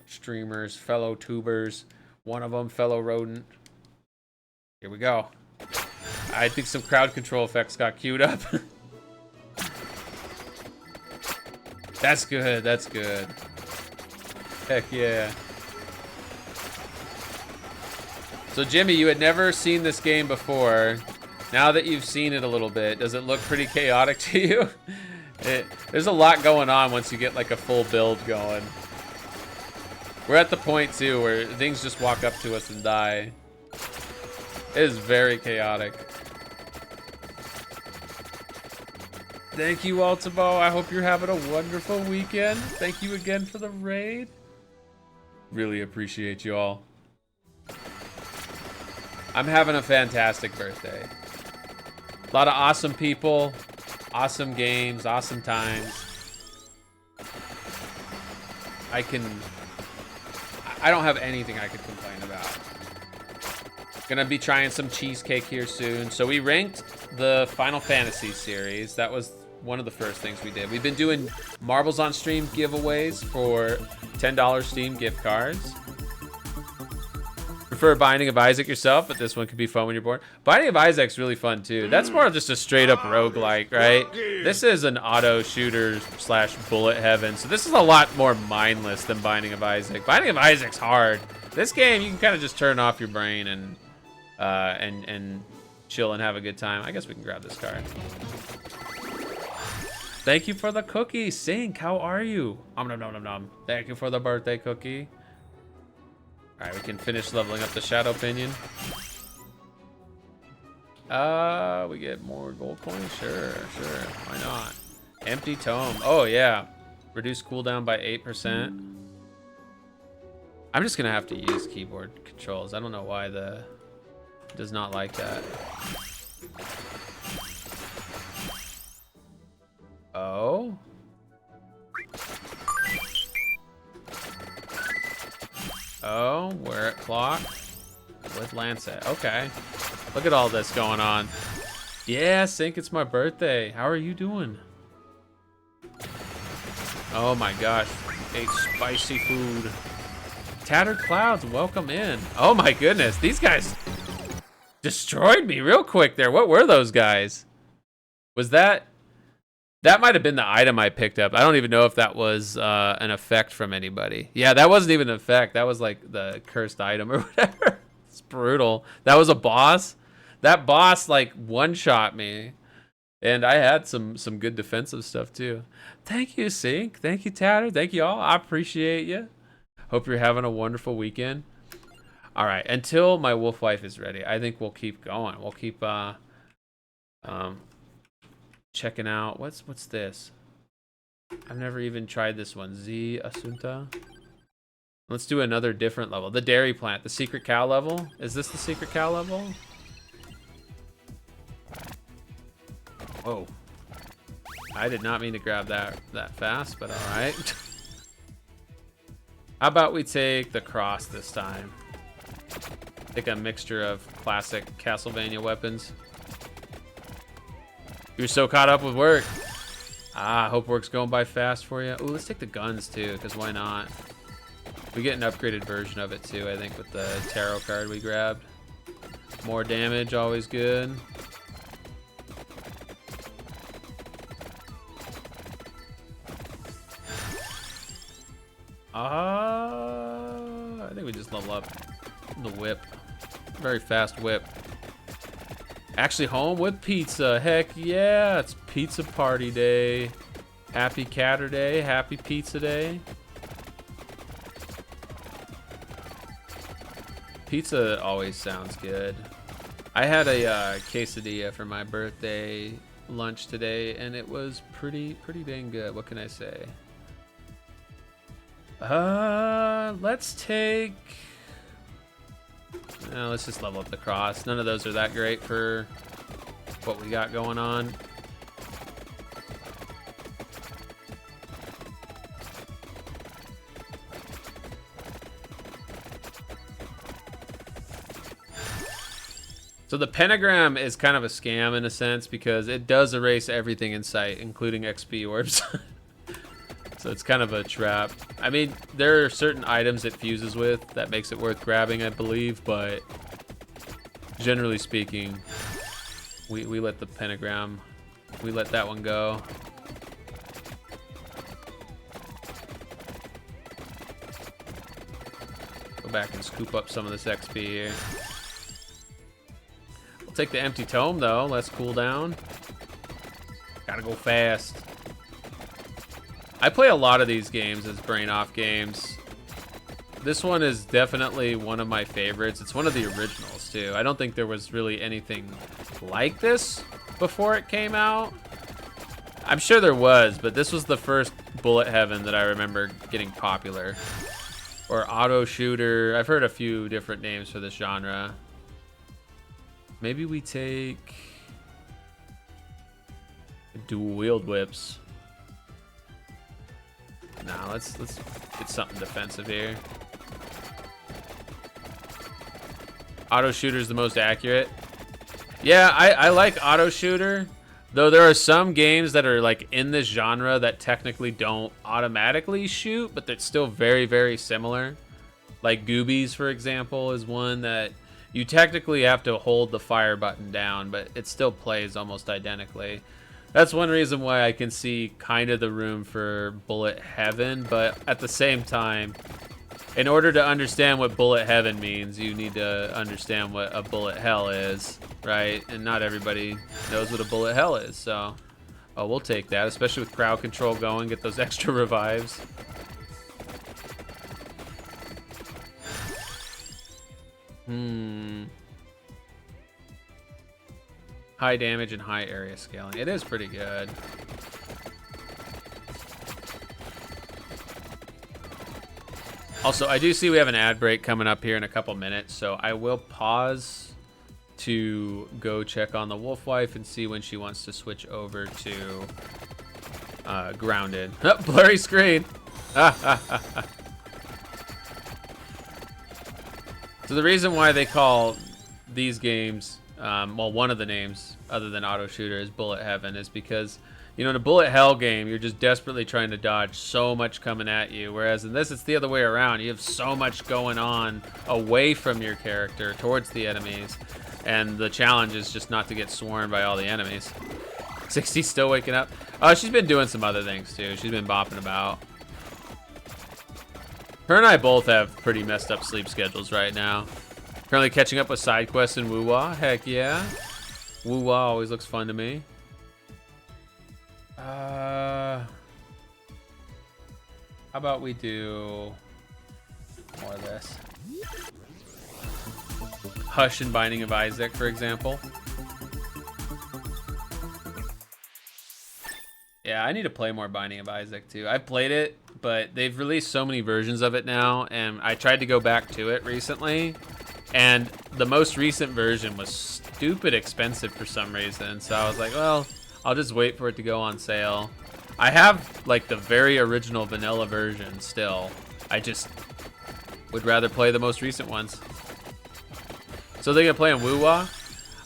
streamers, fellow tubers. One of them, fellow rodent. Here we go. I think some crowd control effects got queued up. That's good. That's good. Heck yeah. So Jimmy, you had never seen this game before. Now that you've seen it a little bit, does it look pretty chaotic to you? There's a lot going on once you get like a full build going. We're at the point too where things just walk up to us and die. It is very chaotic. Thank you, Ultimo. I hope you're having a wonderful weekend. Thank you again for the raid. Really appreciate you all. I'm having a fantastic birthday. A lot of awesome people, awesome games, awesome times. I don't have anything I could complain about. Gonna be trying some cheesecake here soon. So we ranked the Final Fantasy series. That was one of the first things we did. We've been doing Marbles on Stream giveaways for $10 Steam gift cards. Prefer Binding of Isaac yourself, but this one could be fun when you're bored. Binding of Isaac's really fun too. That's more of just a straight up roguelike, right? This is an auto shooter / bullet heaven. So this is a lot more mindless than Binding of Isaac. Binding of Isaac's hard. This game, you can kind of just turn off your brain and chill and have a good time. I guess we can grab this card. Thank you for the cookie. Sink, how are you? Nom nom nom nom. Thank you for the birthday cookie. All right, we can finish leveling up the Shadow Pinion. We get more gold coins? Sure. Why not? Empty Tome. Oh, yeah. Reduce cooldown by 8%. I'm just going to have to use keyboard controls. I don't know why the... does not like that. Oh? Oh, we're at clock with Lancet. Okay. Look at all this going on. Yeah, Sink, it's my birthday. How are you doing? Oh my gosh. Ate spicy food. Tattered Clouds, welcome in. Oh my goodness. These guys destroyed me real quick there. What were those guys? Was that... That might have been the item I picked up. I don't even know if that was an effect from anybody. Yeah, that wasn't even an effect. That was like the cursed item or whatever. It's brutal. That was a boss. That boss like one-shot me. And I had some good defensive stuff too. Thank you, Sink. Thank you, Tatter. Thank you all. I appreciate you. Hope you're having a wonderful weekend. All right, until my wolf wife is ready, I think we'll keep going. We'll keep checking out what's this? I've never even tried this one. Z Asunta. Let's do another different level. The dairy plant, the secret cow level. Is this the secret cow level? Whoa. I did not mean to grab that fast, but all right. How about we take the cross this time? Take a mixture of classic Castlevania weapons. You're so caught up with work. Ah, hope work's going by fast for you. Ooh, let's take the guns too, because why not? We get an upgraded version of it too, I think, with the tarot card we grabbed. More damage, always good. I think we just level up the whip. Very fast whip. Actually home with pizza. Heck yeah, it's pizza party day. Happy Catter Day, happy pizza day. Pizza always sounds good. I had a quesadilla for my birthday lunch today, and it was pretty dang good. What can I say? Let's take... No, let's just level up the cross. None of those are that great for what we got going on. So the pentagram is kind of a scam in a sense because it does erase everything in sight, including XP orbs. So it's kind of a trap. I mean, there are certain items it fuses with that makes it worth grabbing, I believe, but generally speaking, we let the pentagram, we let that one go. Go back and scoop up some of this XP here. We'll take the empty tome though, let's cool down. Gotta go fast. I play a lot of these games as brain off games. This one is definitely one of my favorites. It's one of the originals too. I don't think there was really anything like this before it came out. I'm sure there was, but this was the first bullet heaven that I remember getting popular. Or auto shooter. I've heard a few different names for this genre. Maybe we take dual wield whips. Nah, let's get something defensive here. Auto shooter is the most accurate. Yeah, I like auto shooter, though there are some games that are like in this genre that technically don't automatically shoot, but they're still very similar. Like Goobies, for example, is one that you technically have to hold the fire button down, but it still plays almost identically. That's one reason why I can see kind of the room for bullet heaven, but at the same time, in order to understand what bullet heaven means, you need to understand what a bullet hell is, right? And not everybody knows what a bullet hell is, so we'll take that, especially with crowd control going, get those extra revives. High damage and high area scaling. It is pretty good. Also, I do see we have an ad break coming up here in a couple minutes, so I will pause to go check on the wolf wife and see when she wants to switch over to grounded. Oh, blurry screen. So the reason why they call these games, well, one of the names other than auto shooter is bullet heaven, is because, you know, in a bullet hell game, you're just desperately trying to dodge so much coming at you. Whereas in this, it's the other way around. You have so much going on away from your character towards the enemies. And the challenge is just not to get swarmed by all the enemies. 60 still waking up. Oh, she's been doing some other things too. She's been bopping about. Her and I both have pretty messed up sleep schedules right now. Currently catching up with side quests and woo-wah. Heck yeah. Woo-wah always looks fun to me. How about we do more of this? Hush and Binding of Isaac, for example. Yeah, I need to play more Binding of Isaac too. I've played it, but they've released so many versions of it now, and I tried to go back to it recently, and the most recent version was stupid expensive for some reason. So I was like, well, I'll just wait for it to go on sale. I have like the very original vanilla version still. I just would rather play the most recent ones. So they're gonna play on Woo-Wah?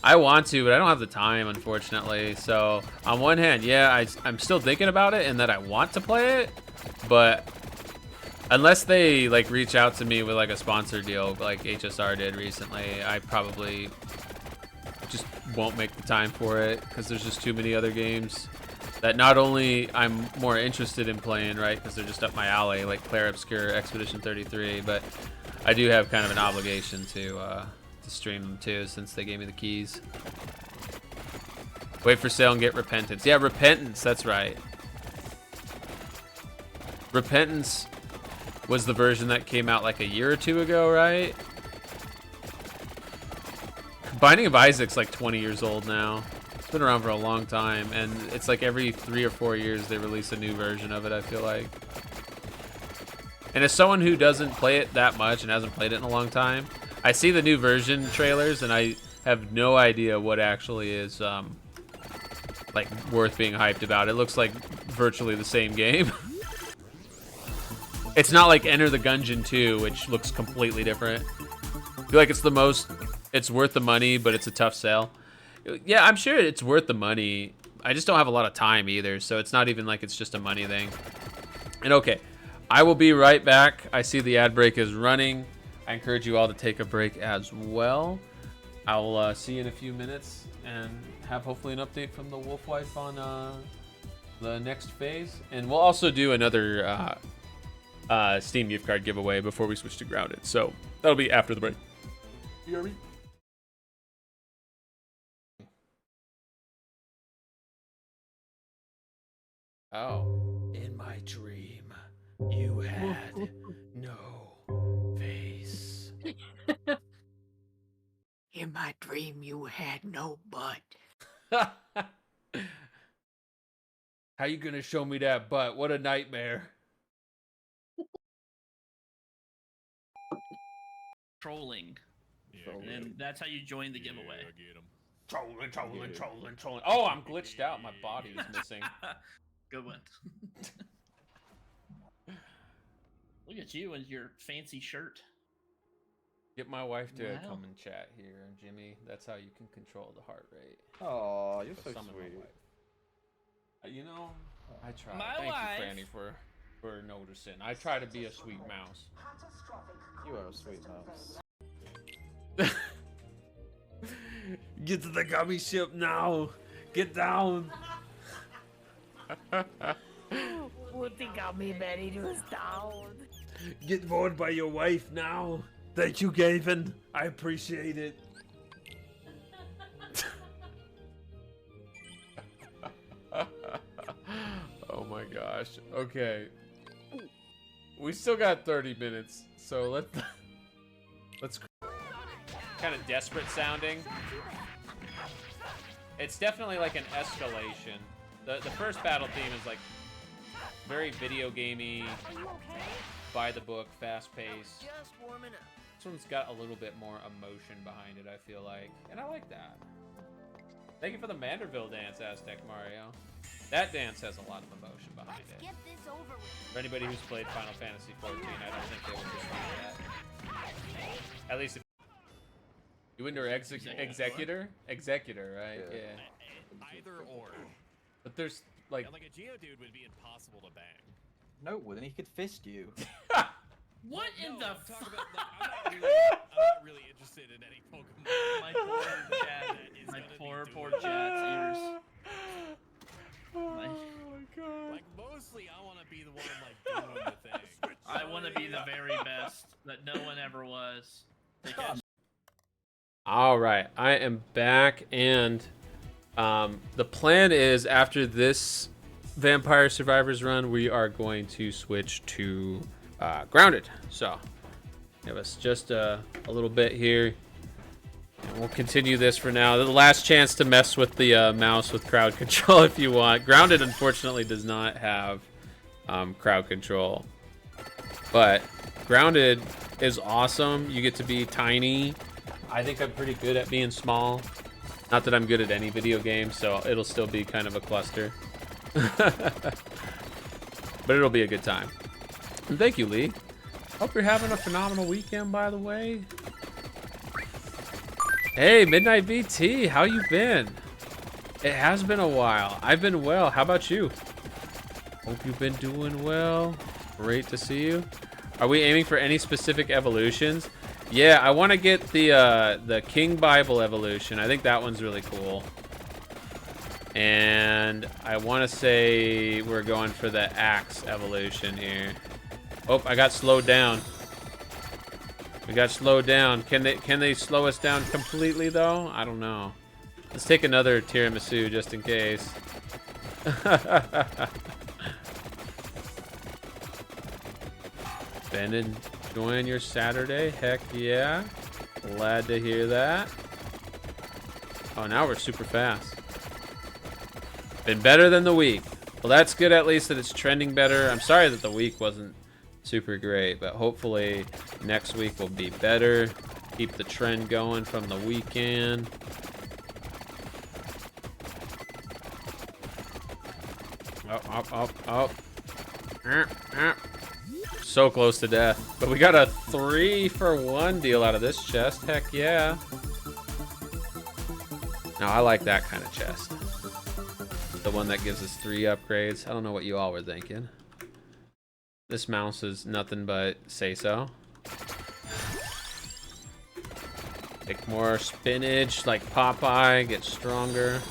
I want to, but I don't have the time, unfortunately. So on one hand, yeah, I'm still thinking about it and that I want to play it, but unless they like reach out to me with like a sponsor deal like HSR did recently, I probably just won't make the time for it because there's just too many other games that not only I'm more interested in playing, right, because they're just up my alley, like Claire Obscure, Expedition 33, but I do have kind of an obligation to stream them too, since they gave me the keys. Wait for sale and get Repentance. Yeah, Repentance, that's right. Repentance was the version that came out like a year or two ago, right? Binding of Isaac's like 20 years old now. It's been around for a long time, and it's like every 3 or 4 years they release a new version of it, I feel like. And as someone who doesn't play it that much and hasn't played it in a long time, I see the new version trailers and I have no idea what actually is like worth being hyped about. It looks like virtually the same game. It's not like Enter the Gungeon 2, which looks completely different. I feel like it's worth the money, but it's a tough sell. Yeah, I'm sure it's worth the money. I just don't have a lot of time either, so it's not even like it's just a money thing. And okay, I will be right back. I see the ad break is running. I encourage you all to take a break as well. I'll see you in a few minutes and have hopefully an update from the Wolf Wife on the next phase. And we'll also do another Steam gift card giveaway before we switch to Grounded. So that'll be after the break. You hear me? Oh. In my dream, you had no face. In my dream, you had no butt. How you gonna show me that butt? What a nightmare. Trolling. Yeah, And that's how you join the giveaway. Trolling. Oh, I'm glitched out. My body is missing. Good one. Look at you and your fancy shirt. Get my wife to Wow. come and chat here, Jimmy. That's how you can control the heart rate. Oh, you're so Summon my sweet. wife. You know, I try. My Thank wife. you, Franny, for noticing. I try to be a sweet mouse. You are a sweet mouse. Get to the gummy ship now. Get down. What the gummy berry was down? Get bored by your wife now. Thank you, Gavin. I appreciate it. Oh my gosh. Okay. We still got 30 minutes, so let's kind of desperate sounding. It's definitely like an escalation. The first battle theme is like very video gamey, by the book, fast paced. Just warming up. This one's got a little bit more emotion behind it, I feel like, and I like that. Thank you for the Manderville dance, Aztec Mario. That dance has a lot of emotion behind it. Get this over with. For anybody who's played Final Fantasy 14, I don't think they would dispute that. At least if you went to Executor? Executor, right? Yeah. Either or. But there's like... Yeah, like a Geodude would be impossible to bang. No, it wouldn't. He could fist you. What in the I'm fuck? talking about, like, I'm not really interested in any Pokemon. My poor chat. My poor chat's ears. My... Like, mostly I want to be the one, like, doing the thing. I want to be the very best that no one ever was. All right, I am back, and the plan is after this Vampire Survivors run, we are going to switch to Grounded. So give us just a little bit here. We'll continue this for now. The last chance to mess with the mouse with crowd control if you want. Grounded, unfortunately, does not have crowd control. But Grounded is awesome. You get to be tiny. I think I'm pretty good at being small. Not that I'm good at any video game, so it'll still be kind of a cluster. But it'll be a good time. And thank you, Lee. Hope you're having a phenomenal weekend, by the way. Hey, Midnight VT, how you been? It has been a while. I've been well. How about you? Hope you've been doing well. Great to see you. Are we aiming for any specific evolutions? Yeah, I want to get the King Bible evolution. I think that one's really cool. And I want to say we're going for the axe evolution here. Oh, I got slowed down. We got slowed down. Can they slow us down completely though? I don't know. Let's take another tiramisu just in case. Been enjoying your Saturday? Heck yeah. Glad to hear that. Oh, now we're super fast. Been better than the week. Well, that's good at least that it's trending better. I'm sorry that the week wasn't super great, but hopefully next week will be better. Keep the trend going from the weekend. Oh. So close to death. But we got a 3-for-1 deal out of this chest. Heck yeah. Now I like that kind of chest. The one that gives us 3 upgrades. I don't know what you all were thinking. This mouse is nothing but say so. Take more spinach like Popeye. Get stronger.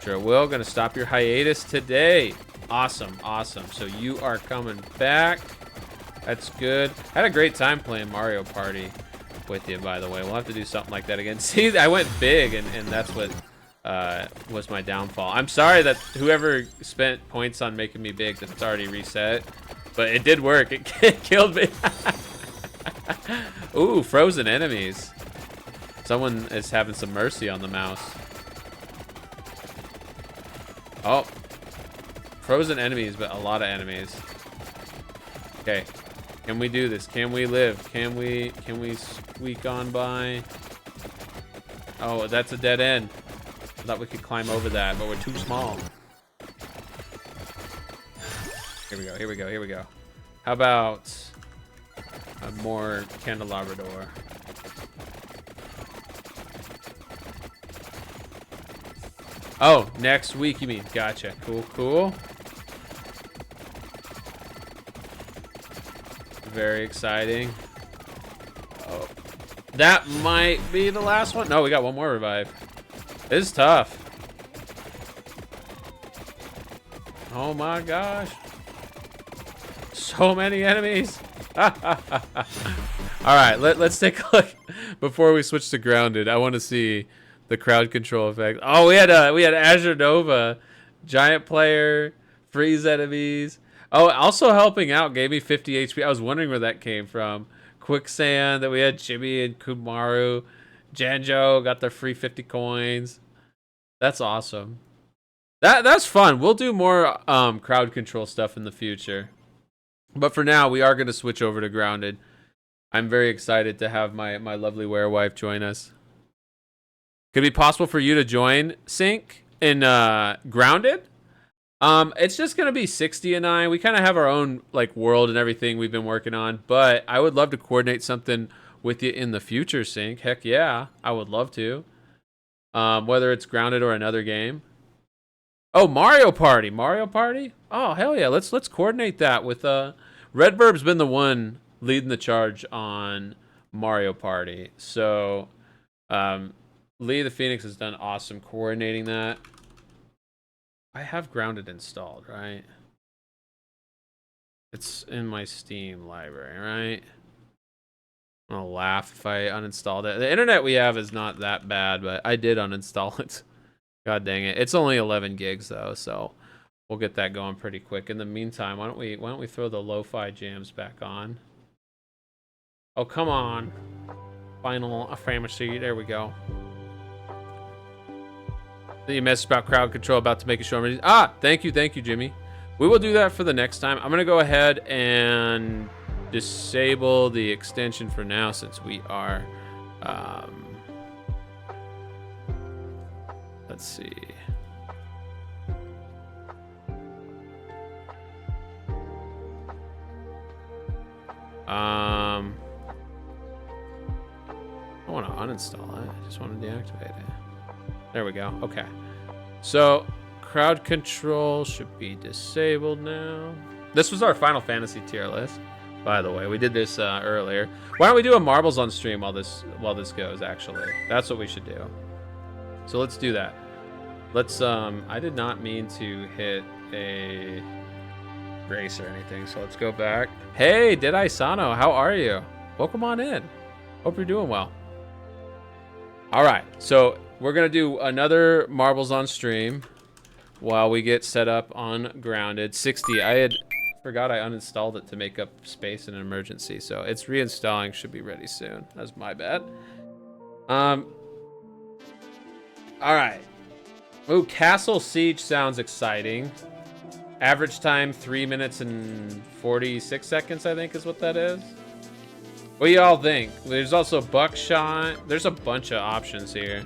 Sure will. Gonna stop your hiatus today. Awesome, awesome. So you are coming back. That's good. Had a great time playing Mario Party with you, by the way. We'll have to do something like that again. See, I went big, and that's what was my downfall. I'm sorry that whoever spent points on making me big, that it's already reset. But it did work. It killed me. Ooh, frozen enemies. Someone is having some mercy on the mouse. Oh. Frozen enemies, but a lot of enemies. Okay. Can we do this? Can we live? Can we squeak on by? Oh, that's a dead end. I thought we could climb over that, but we're too small. Here we go, here we go, here we go. How about a more candelabra door? Oh, next week you mean? Gotcha. Cool, cool. Very exciting. Oh, that might be the last one. No, we got one more revive. This is tough. Oh my gosh. So many enemies. All right, let's take a look before we switch to grounded. I want to see the crowd control effect. Oh, we had Azure Nova, giant player, freeze enemies. Oh, also helping out gave me 50 HP. I was wondering where that came from. Quicksand, that we had Chibi and Kumaru. Janjo got the free 50 coins. That's awesome. That's fun. We'll do more crowd control stuff in the future. But for now, we are going to switch over to grounded. I'm very excited to have my lovely werewife join us. Could it be possible for you to join Sync in grounded? It's just gonna be 60 and I. We kind of have our own like world and everything we've been working on, but I would love to coordinate something with you in the future, Sync. Heck yeah, I would love to. Whether it's grounded or another game. Oh, Mario Party. Mario Party? Oh, hell yeah. Let's coordinate that with Redburb's been the one leading the charge on Mario Party. So Lee the Phoenix has done awesome coordinating that. I have grounded installed, right? It's in my Steam library, right? I'm gonna laugh if I uninstalled it. The internet we have is not that bad, but I did uninstall it. God dang it. It's only 11 gigs though, so we'll get that going pretty quick. In the meantime, why don't we throw the lo-fi jams back on? Oh, come on. Final Fantasy. There we go. You messaged about crowd control, about to make a show. Thank you, Jimmy. We will do that for the next time. I'm gonna go ahead and disable the extension for now since we are. Let's see. I want to uninstall it. I just want to deactivate it. There we go. Okay. So, crowd control should be disabled now. This was our Final Fantasy tier list, by the way. We did this earlier. Why don't we do a marbles on stream while this goes? Actually, that's what we should do. So let's do that. Let's. I did not mean to hit a race or anything. So let's go back. Hey, Deadeye Sano, how are you? Welcome on in. Hope you're doing well. All right, so we're gonna do another marbles on stream while we get set up on Grounded. 60. I had forgot I uninstalled it to make up space in an emergency, so it's reinstalling. Should be ready soon. That's my bad. All right. Ooh, Castle Siege sounds exciting. Average time 3 minutes and 46 seconds, I think is what that is. What do y'all think? There's also Buckshot. There's a bunch of options here.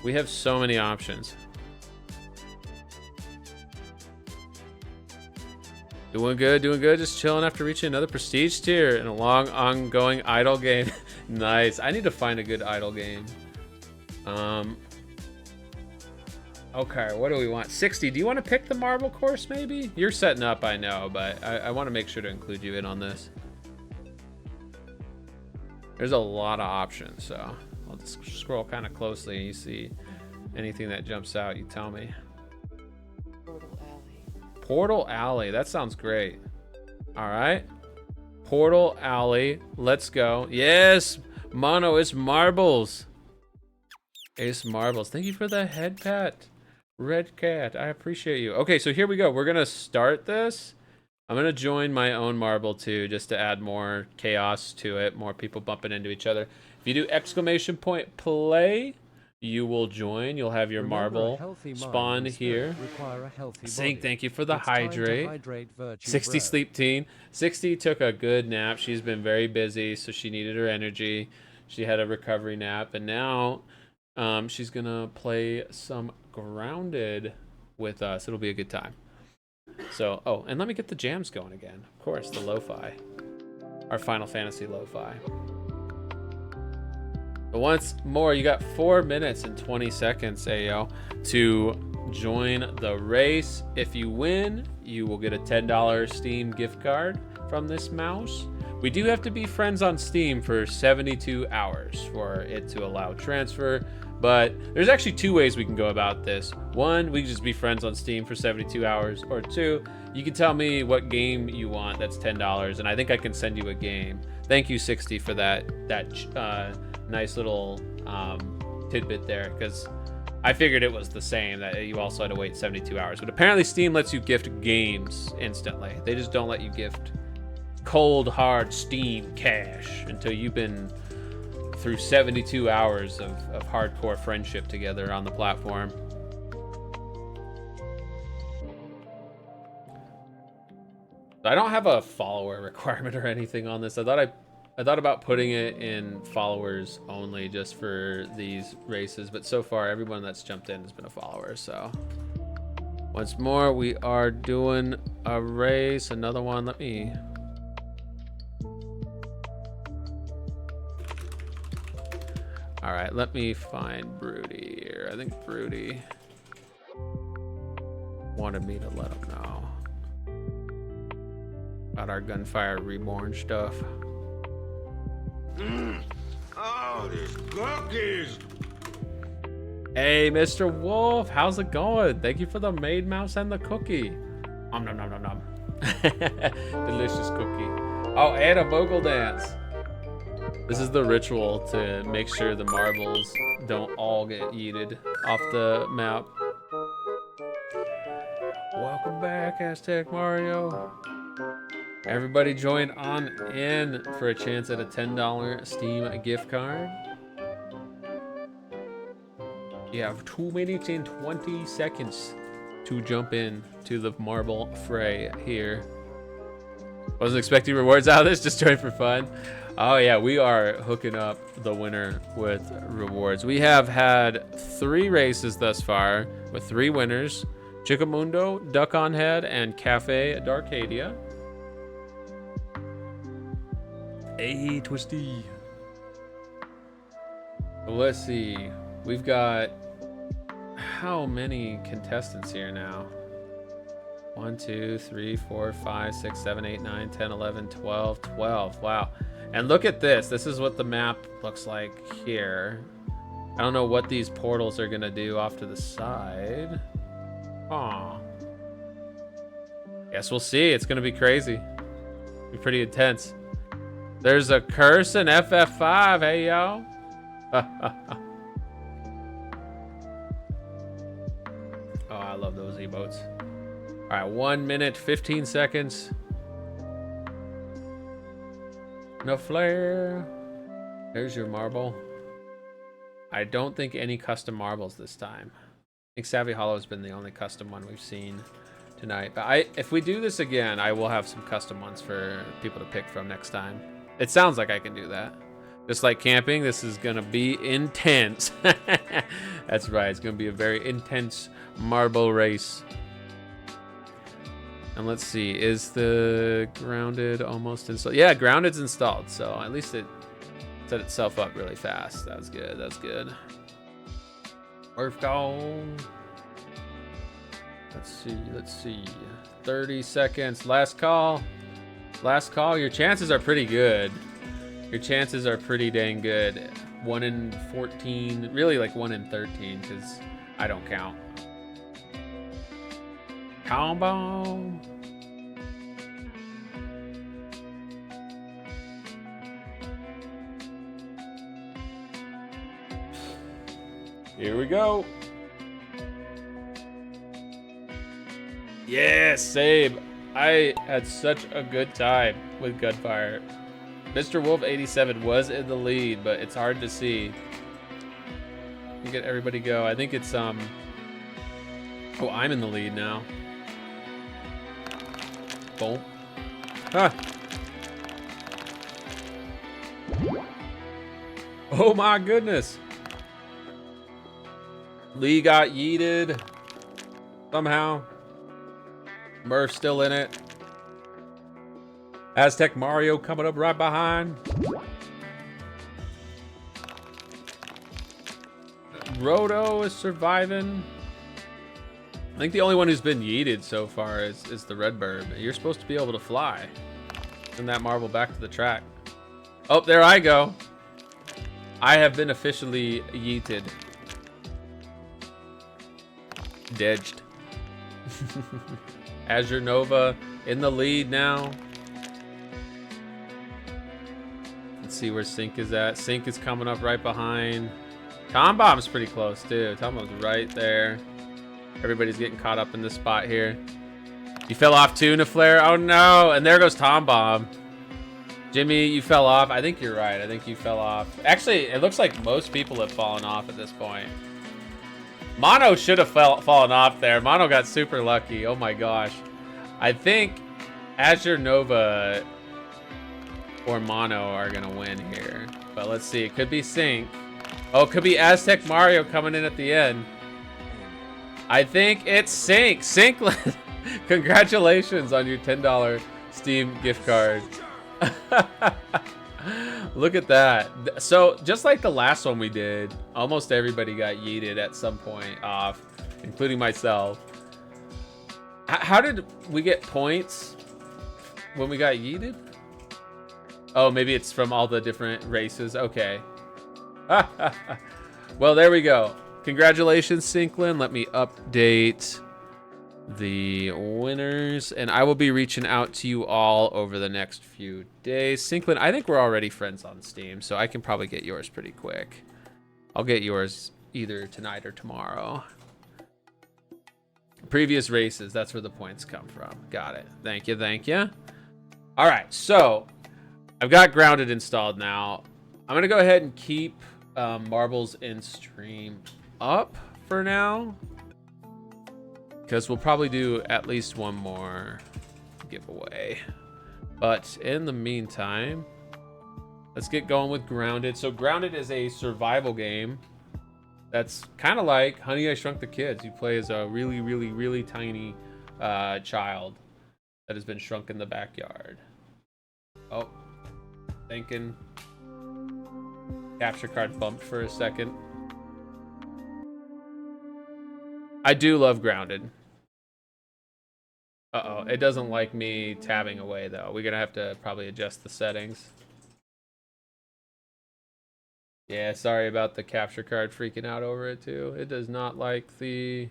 We have so many options. Doing good, doing good. Just chilling after reaching another prestige tier in a long, ongoing idle game. Nice. I need to find a good idle game. Okay, what do we want? 60. Do you want to pick the marble course, maybe? You're setting up, I know, but I want to make sure to include you in on this. There's a lot of options, so I'll just scroll kind of closely and you see anything that jumps out, you tell me. Portal Alley. Portal Alley, that sounds great. All right. Portal Alley, let's go. Yes, Mono, it's marbles. It's marbles. Thank you for the head pat. Red Cat, I appreciate you. Okay, so here we go. We're gonna start this. I'm gonna join my own marble too, just to add more chaos to it, more people bumping into each other. If you do exclamation point play, you will join. You'll have your marble spawn here. Saying thank you for the hydrate. 60 sleep teen. 60 took a good nap. She's been very busy, so she needed her energy. She had a recovery nap, and now she's gonna play some Grounded with us. It'll be a good time. So, oh, and let me get the jams going again. Of course, the lo-fi. Our Final Fantasy lo-fi. But once more, you got 4 minutes and 20 seconds, Ayo, to join the race. If you win, you will get a $10 Steam gift card from this mouse. We do have to be friends on Steam for 72 hours for it to allow transfer. But there's actually 2 ways we can go about this. 1, we can just be friends on Steam for 72 hours. Or 2, you can tell me what game you want. That's $10, and I think I can send you a game. Thank you, 60, for that nice little tidbit there, because I figured it was the same, that you also had to wait 72 hours. But apparently Steam lets you gift games instantly. They just don't let you gift cold, hard Steam cash until you've been through 72 hours of hardcore friendship together on the platform. I don't have a follower requirement or anything on this. I thought about putting it in followers only just for these races, but so far everyone that's jumped in has been a follower. So once more, we are doing a race, another one. Let me. All right, let me find Broody here. I think Broody wanted me to let him know about our Gunfire Reborn stuff. Oh, these cookies! Hey, Mr. Wolf, how's it going? Thank you for the maid mouse and the cookie. Nom nom nom nom nom. Delicious cookie. Oh, and a vocal dance. This is the ritual to make sure the marbles don't all get yeeted off the map. Welcome back, Aztec Mario. Everybody join on in for a chance at a $10 Steam gift card. You have 2 minutes and 20 seconds to jump in to the marble fray here. Wasn't expecting rewards out of this, just join for fun. Oh yeah, we are hooking up the winner with rewards. We have had 3 races thus far with 3 winners. Chickamundo, Duck on Head, and Cafe Darcadia. Hey, Twisty. Let's see. We've got how many contestants here now? 1, 2, 3, 4, 5, 6, 7, 8, 9, 10, 11, 12, 12. Wow. And look at this. This is what the map looks like here. I don't know what these portals are going to do off to the side. Aw. Guess we'll see. It's going to be crazy. Be pretty intense. There's a curse in FF5. Hey, yo. Oh, I love those emotes. All right, 1 minute, 15 seconds. No flare. There's your marble. I don't think any custom marbles this time. I think Savvy Hollow has been the only custom one we've seen tonight. But if we do this again, I will have some custom ones for people to pick from next time. It sounds like I can do that. Just like camping, this is gonna be intense. That's right, it's gonna be a very intense marble race. And let's see, is the grounded almost installed? Yeah, grounded's installed, so at least it set itself up really fast. That was good, that's good. Worth gone. Let's see. 30 seconds, last call. Last call, your chances are pretty good. Your chances are pretty dang good. 1 in 14, really like 1 in 13, because I don't count. Combo. Here we go. Yeah, Sabe. I had such a good time with Gunfire. Mr. Wolf 87 was in the lead, but it's hard to see. You get everybody go. I think it's oh, I'm in the lead now. Boom. Ah. Oh my goodness. Lee got yeeted somehow. Murph's still in it. Aztec Mario coming up right behind. Roto is surviving. I think the only one who's been yeeted so far is the Redbird. You're supposed to be able to fly. Send that marble back to the track. Oh, there I go. I have been officially yeeted. Dedged. Azure Nova in the lead now. Let's see where Sync is at. Sync is coming up right behind. Tom Bomb's pretty close too. Tom Bomb's right there. Everybody's getting caught up in this spot here. You fell off too, Naflare? Oh no! And there goes Tom Bomb. Jimmy, you fell off. I think you're right. I think you fell off. Actually, it looks like most people have fallen off at this point. Mono should have fallen off there. Mono got super lucky. Oh my gosh. I think Azure Nova or Mono are going to win here. But let's see. It could be Sync. Oh, it could be Aztec Mario coming in at the end. I think it's Sync. Sync, congratulations on your $10 Steam gift card. Look at that. So just like the last one we did, almost everybody got yeeted at some point off, including myself. How did we get points when we got yeeted? Oh, maybe it's from all the different races. Okay. Well, there we go. Congratulations, Sinklin. Let me update the winners, and I will be reaching out to you all over the next few days. Sinklin, I think we're already friends on Steam, so I can probably get yours pretty quick. I'll get yours either tonight or tomorrow. Previous races, that's where the points come from. Got it. Thank you, thank you. All right, so I've got Grounded installed now. I'm gonna go ahead and keep Marbles in stream up for now, because we'll probably do at least one more giveaway. But in the meantime, let's get going with Grounded. So Grounded is a survival game that's kind of like Honey, I Shrunk the Kids. You play as a really, really, really tiny child that has been shrunk in the backyard. Oh, thinking. Capture card bumped for a second. I do love Grounded. Uh-oh, it doesn't like me tabbing away, though. We're gonna have to probably adjust the settings. Yeah, sorry about the capture card freaking out over it, too. It does not like the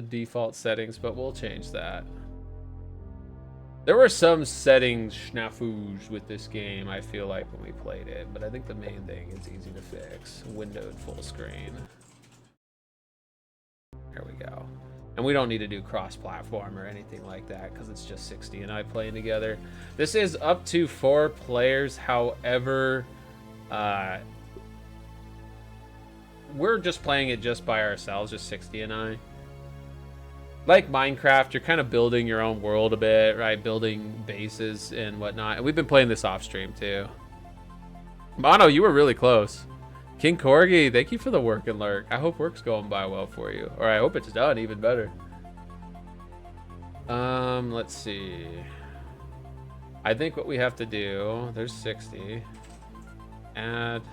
default settings, but we'll change that. There were some settings snafus with this game, I feel like, when we played it, but I think the main thing is easy to fix. Windowed full screen. There we go. And we don't need to do cross-platform or anything like that, because it's just 60 and I playing together. This is up to 4 players, however, we're just playing it just by ourselves, just 60 and I. Like Minecraft, you're kind of building your own world a bit, right? Building bases and whatnot. And we've been playing this off stream too. Mono, you were really close. King Corgi, thank you for the work and lurk. I hope work's going by well for you. Or I hope it's done even better. Let's see. I think what we have to do, there's 60. Add.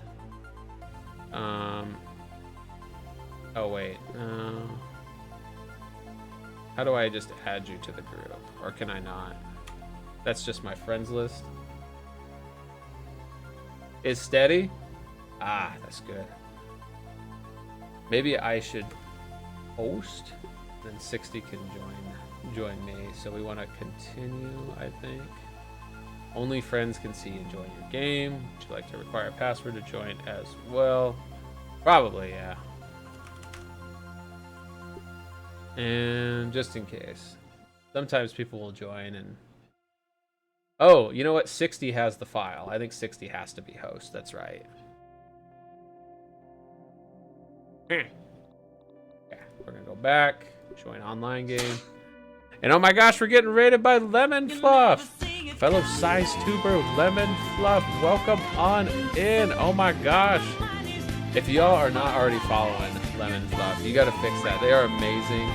Oh wait. How do I just add you to the group? Or can I not? That's just my friends list. Is steady? Ah, that's good. Maybe I should host, then 60 can join me. So we want to continue, I think. Only friends can see and join your game. Would you like to require a password to join as well? Probably, yeah. And just in case, sometimes people will join and... Oh, you know what? 60 has the file. I think 60 has to be host. That's right. Yeah, we're gonna go back, join online game. And oh my gosh, we're getting raided by Lemon Fluff. Fellow size tuber Lemon Fluff, welcome on in. Oh my gosh. If y'all are not already following Lemon Fluff, you gotta fix that. They are amazing.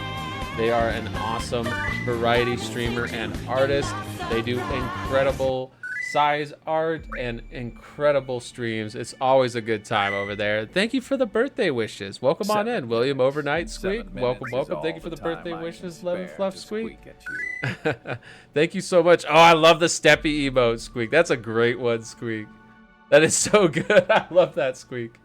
They are an awesome variety streamer and artist. They do incredible size art and incredible streams. It's always a good time over there. Thank you for the birthday wishes. Welcome on in, William Overnight Squeak. Welcome. Thank you for the birthday wishes, Lemon Fluff Squeak. Thank you so much. Oh, I love the steppy emote, Squeak. That's a great one, Squeak. That is so good. I love that, Squeak.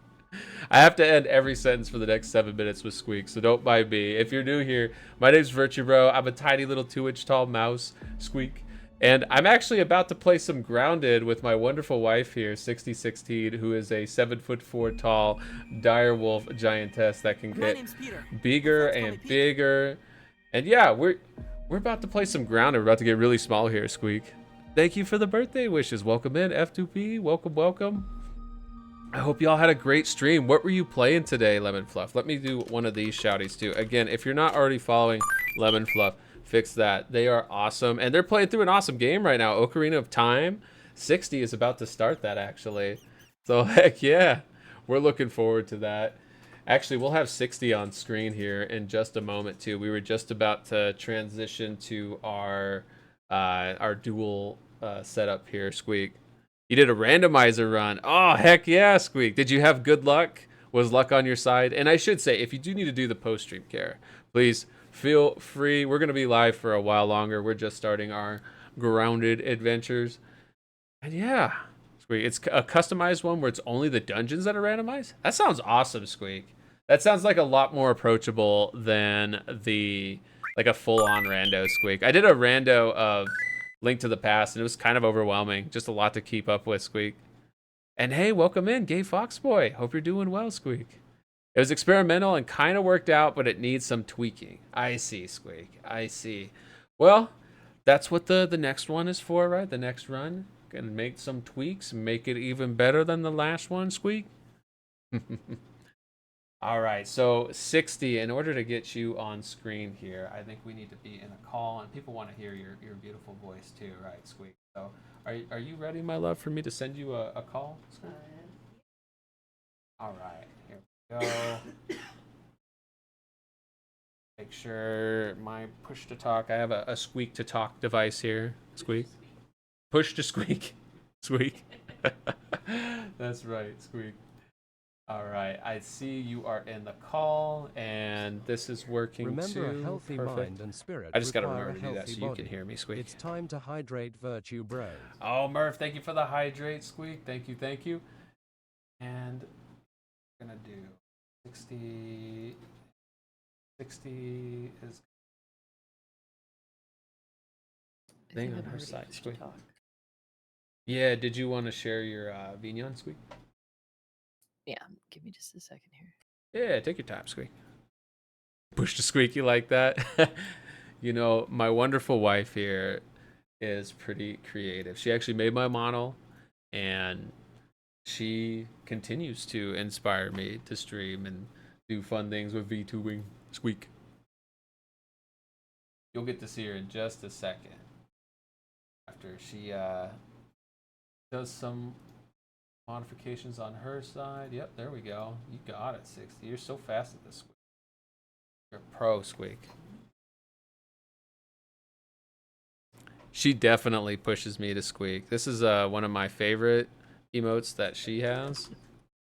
I have to end every sentence for the next 7 minutes with Squeak, so don't mind me. If you're new here, my name's VirtueBro. I'm a tiny little 2-inch tall mouse, Squeak. And I'm actually about to play some Grounded with my wonderful wife here, 6016, who is a 7'4" tall direwolf giantess that can get bigger and bigger. And yeah, we're about to play some Grounded. We're about to get really small here, Squeak. Thank you for the birthday wishes. Welcome in, F2P. Welcome. I hope y'all had a great stream. What were you playing today, Lemon Fluff? Let me do one of these shouties too. Again, if you're not already following Lemon Fluff, fix that. They are awesome, and they're playing through an awesome game right now. Ocarina of Time. 60 is about to start that, actually. So heck yeah, we're looking forward to that. Actually, we'll have 60 on screen here in just a moment too. We were just about to transition to our dual setup here, Squeak. You did a randomizer run. Oh, heck yeah, Squeak. Did you have good luck? Was luck on your side? And I should say, if you do need to do the post-stream care, please feel free. We're going to be live for a while longer. We're just starting our Grounded adventures. And yeah, Squeak, it's a customized one where it's only the dungeons that are randomized. That sounds awesome, Squeak. That sounds like a lot more approachable than like a full-on rando, Squeak. I did a rando of Link to the Past, and it was kind of overwhelming. Just a lot to keep up with, Squeak. And hey, welcome in, Gay Foxboy. Hope you're doing well, Squeak. It was experimental and kind of worked out, but it needs some tweaking. I see, Squeak. I see. Well, that's what the next one is for, right? The next run. Gonna make some tweaks, make it even better than the last one, Squeak. All right, so 60, in order to get you on screen here, I think we need to be in a call, and people want to hear your beautiful voice too, right, Squeak? So are you ready, my love, for me to send you a call, Squeak? All right, here we go. Make sure my push to talk, I have a Squeak to talk device here, Squeak. Push to Squeak. Squeak. That's right, Squeak. All right, I see you are in the call, and this is working Remember, too. a healthy Perfect. mind and spirit I just gotta require remember to a do that healthy so you body. can hear me, Squeak. It's time to hydrate, Virtue Bros. Oh, Murph, thank you for the hydrate, Squeak. Thank you, thank you. And I'm gonna do 60. 60 is thing on her side, Squeak. Yeah, did you want to share your Vignon, Squeak? Yeah, give me just a second here. Yeah, take your time, Squeak. Push to Squeak, you like that? You know, my wonderful wife here is pretty creative. She actually made my model, and she continues to inspire me to stream and do fun things with VTubing. Squeak. You'll get to see her in just a second after she does some modifications on her side. Yep, there we go. You got it, 60. You're so fast at this, Squeak. You're a pro, Squeak. She definitely pushes me to Squeak. This is one of my favorite emotes that she has.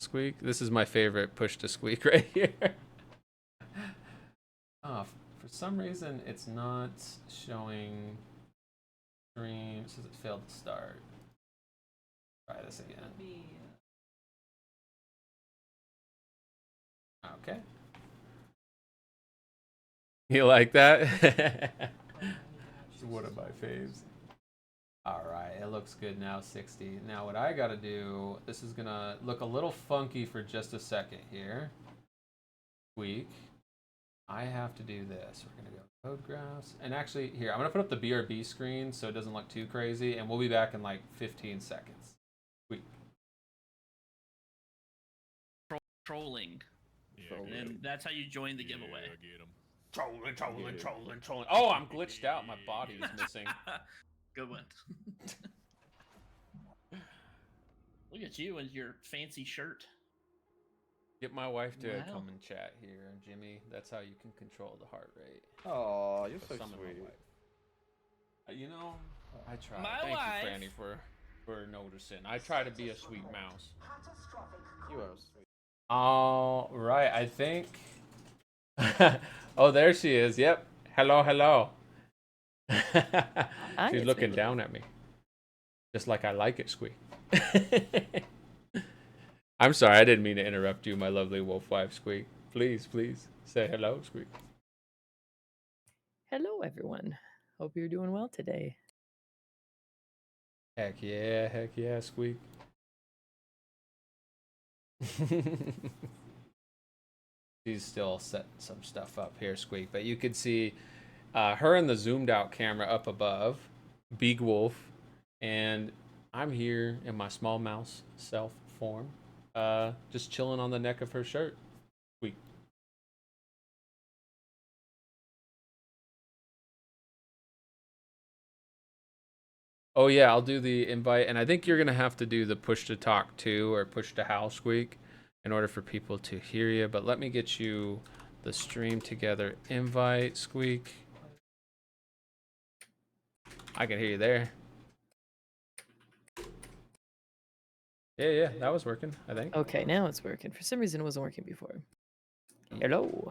Squeak. This is my favorite push to Squeak right here. Oh, for some reason it's not showing stream. It says it failed to start. Try this again. Okay. You like that? It's one of my faves. All right, it looks good now, 60. Now what I gotta do, this is gonna look a little funky for just a second here. Tweak. I have to do this. We're gonna go code graphs. And actually, here, I'm gonna put up the BRB screen so it doesn't look too crazy, and we'll be back in like 15 seconds. Tweak. Trolling. And that's how you join the giveaway. Trolling. Oh, I'm glitched out. My body is missing. Good one. Look at you and your fancy shirt. Get my wife to Wow. come and chat here, Jimmy. That's how you can control the heart rate. Oh, you're so Summon my sweet. wife. You know, I try. My Thank wife. you, Franny, for noticing. I try to be a sweet mouse. You are sweet. All right, I think. Oh, there she is. Yep. Hello. She's looking down at me, just like I like it, Squeak. I'm sorry, I didn't mean to interrupt you, my lovely wolf wife, Squeak. Please say hello, Squeak. Hello, everyone. Hope you're doing well today. Heck yeah, Squeak. She's still setting some stuff up here, Squeak, but you could see her in the zoomed out camera up above, Big Wolf, and I'm here in my small mouse self form, just chilling on the neck of her shirt. Squeak. Oh yeah, I'll do the invite, and I think you're gonna have to do the push to talk too, or push to howl, Squeak, in order for people to hear you. But let me get you the stream together invite, Squeak. I can hear you there. Yeah, that was working, I think. Okay, now it's working. For some reason, it wasn't working before. Hello.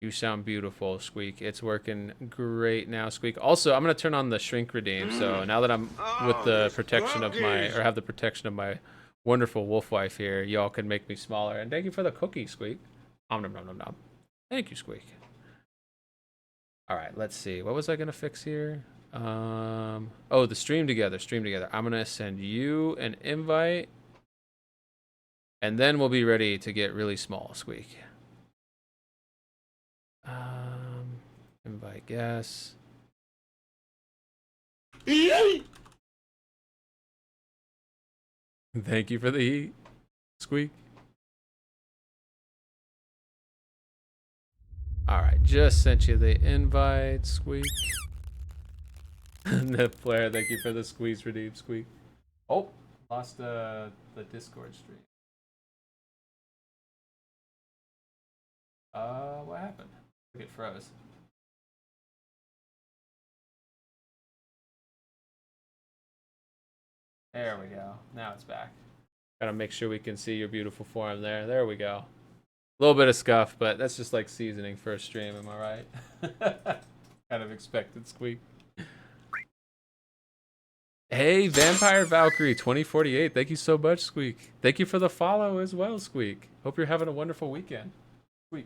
You sound beautiful, Squeak. It's working great now, Squeak. Also, I'm gonna turn on the shrink redeem. So now that I'm with the protection of my, or have the protection of my wonderful wolf wife here, y'all can make me smaller. And thank you for the cookie, Squeak. Nom nom nom nom nom. Thank you, Squeak. All right, let's see. What was I gonna fix here? Oh, the stream together. I'm gonna send you an invite, and then we'll be ready to get really small, Squeak. Invite guests. Thank you for the heat, Squeak. All right, just sent you the invite, Squeak. Nip Flare, thank you for the squeeze redeem, Squeak. Oh, lost the Discord stream. What happened? It froze. There we go. Now it's back. Gotta make sure we can see your beautiful form there. There we go. A little bit of scuff, but that's just like seasoning for a stream, am I right? Kind of expected, Squeak. Hey, Vampire Valkyrie 2048. Thank you so much, Squeak. Thank you for the follow as well, Squeak. Hope you're having a wonderful weekend. Squeak.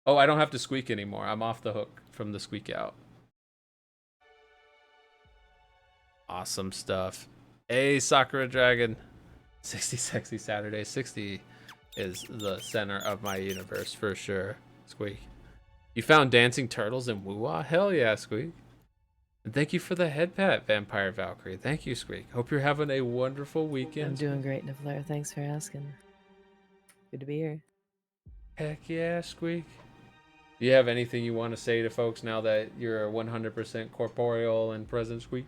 Oh, I don't have to squeak anymore. I'm off the hook from the squeak out. Awesome stuff. Hey, Sakura Dragon. 60 Sexy Saturday. 60 is the center of my universe for sure, Squeak. You found dancing turtles in Woo-Wah? Hell yeah, Squeak. And thank you for the head pat, Vampire Valkyrie. Thank you, Squeak. Hope you're having a wonderful weekend. I'm doing great, Nifler. Thanks for asking. Good to be here. Heck yeah, Squeak. Do you have anything you want to say to folks now that you're 100% corporeal and present, Squeak?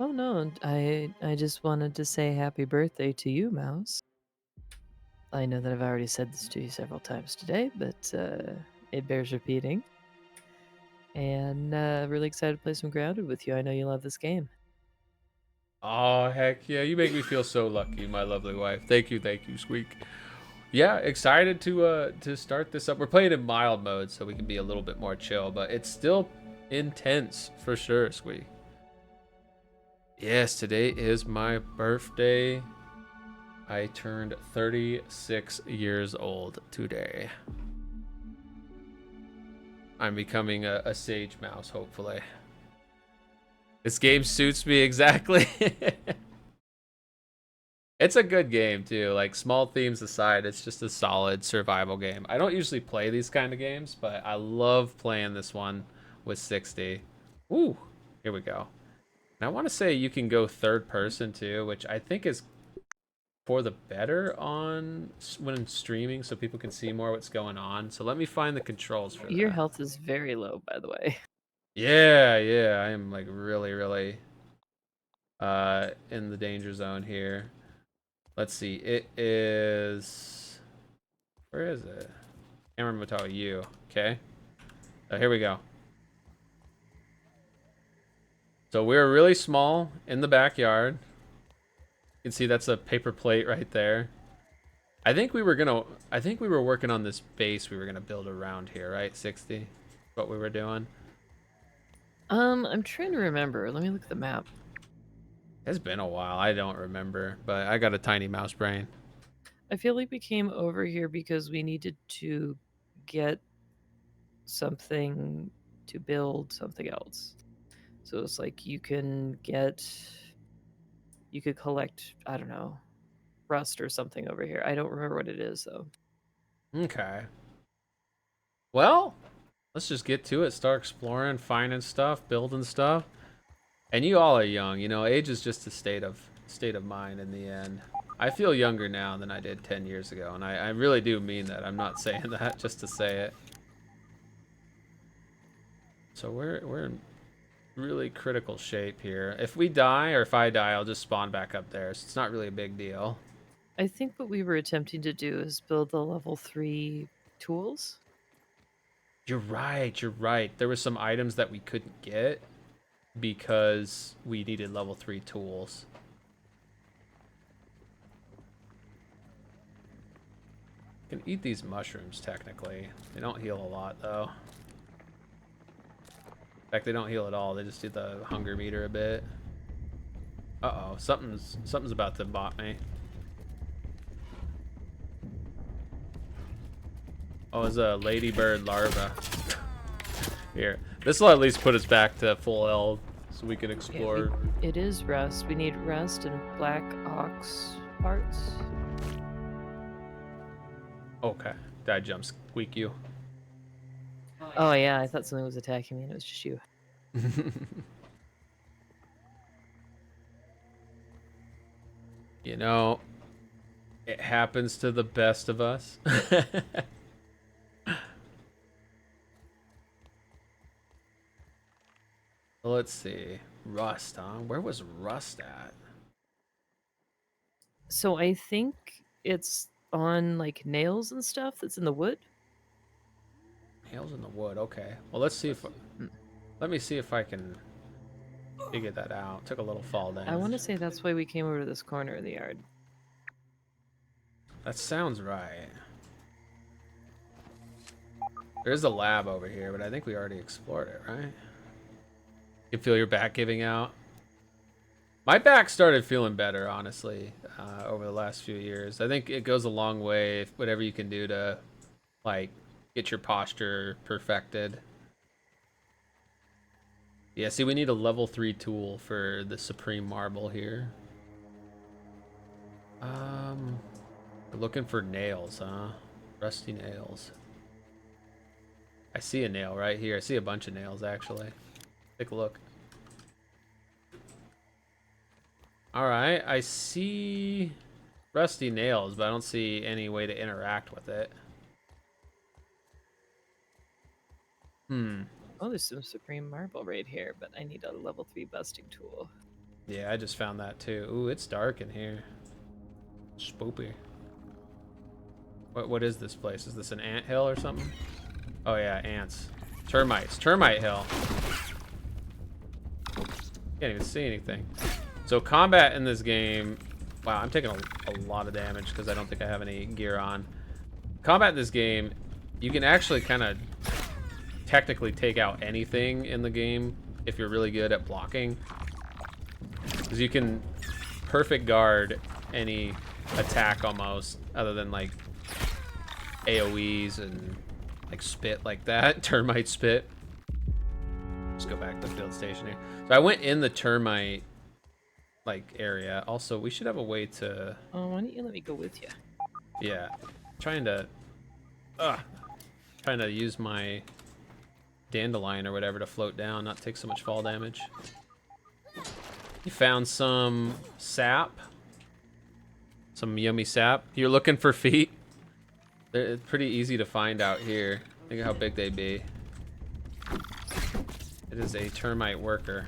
Oh no, I just wanted to say happy birthday to you, Mouse. I know that I've already said this to you several times today, but it bears repeating. And really excited to play some Grounded with you. I know you love this game. Oh, heck yeah. You make me feel so lucky, my lovely wife. Thank you, Squeak. Yeah, excited to start this up. We're playing in mild mode, so we can be a little bit more chill, but it's still intense for sure, Squeak. Yes, today is my birthday. I turned 36 years old today. I'm becoming a sage mouse, hopefully. This game suits me exactly. It's a good game, too. Like, small themes aside, it's just a solid survival game. I don't usually play these kind of games, but I love playing this one with 60. Ooh, here we go. And I want to say you can go third person, too, which I think is for the better on when streaming so people can see more what's going on. So let me find the controls for that. Your health is very low, by the way. Yeah, I am like really in the danger zone here. Let's see. It is, where is it? Can't remember what to tell you. Okay. Here we go. So we're really small in the backyard. You can see that's a paper plate right there. I think we were working on this base we were gonna build around here, right? 60. What we were doing. I'm trying to remember. Let me look at the map. It's been a while. I don't remember, but I got a tiny mouse brain. I feel like we came over here because we needed to get something to build something else. So it's like you could collect, I don't know, rust or something over here. I don't remember what it is though. Okay. Well, let's just get to it. Start exploring, finding stuff, building stuff. And you all are young, you know, age is just a state of mind in the end. I feel younger now than I did 10 years ago, and I really do mean that. I'm not saying that just to say it. So we're in really critical shape here. If we die, or if I die, I'll just spawn back up there. So it's not really a big deal. I think what we were attempting to do is build the level 3 tools. You're right. There were some items that we couldn't get because we needed level 3 tools. You can eat these mushrooms, technically. They don't heal a lot, though. In fact, they don't heal at all. They just do the hunger meter a bit. Uh-oh, something's about to bot me. Oh, it's a ladybird larva. Here, this will at least put us back to full health, so we can explore. It is rust. We need rust and black ox parts. Okay, did I jump squeak you? Oh yeah, I thought something was attacking me and it was just you. You know, it happens to the best of us. Let's see. Rust, huh? Where was Rust at? So I think it's on like nails and stuff that's in the wood. Nails in the wood. Okay. Well, let's see if. Let me see if I can figure that out. Took a little fall I want to damage. say that's why we came over to this corner of the yard. That sounds right. There's a lab over here, but I think we already explored it, right? You can feel your back giving out. My back started feeling better, honestly, over the last few years. I think it goes a long way, whatever you can do to, like, get your posture perfected. Yeah, see, we need a level 3 tool for the Supreme Marble here. We're looking for nails, huh? Rusty nails. I see a nail right here. I see a bunch of nails, actually. Take a look. Alright, I see rusty nails, but I don't see any way to interact with it. Oh, there's some Supreme Marble right here, but I need a level 3 busting tool. Yeah, I just found that too. Ooh, it's dark in here. Spoopy. What is this place? Is this an ant hill or something? Oh yeah, ants. Termites. Termite hill. Can't even see anything. So combat in this game... Wow, I'm taking a lot of damage because I don't think I have any gear on. Combat in this game, you can actually kind of technically take out anything in the game if you're really good at blocking. Because you can perfect guard any attack almost, other than like AoEs and like spit like that. Termite spit. Let's go back to the field station here. So I went in the termite like area. Also, we should have a way to... Oh, why don't you let me go with you? Yeah. Trying to use my dandelion or whatever to float down, not take so much fall damage. You found some sap. Some yummy sap. You're looking for feet? They're pretty easy to find out here. Think of how big they be. It is a termite worker.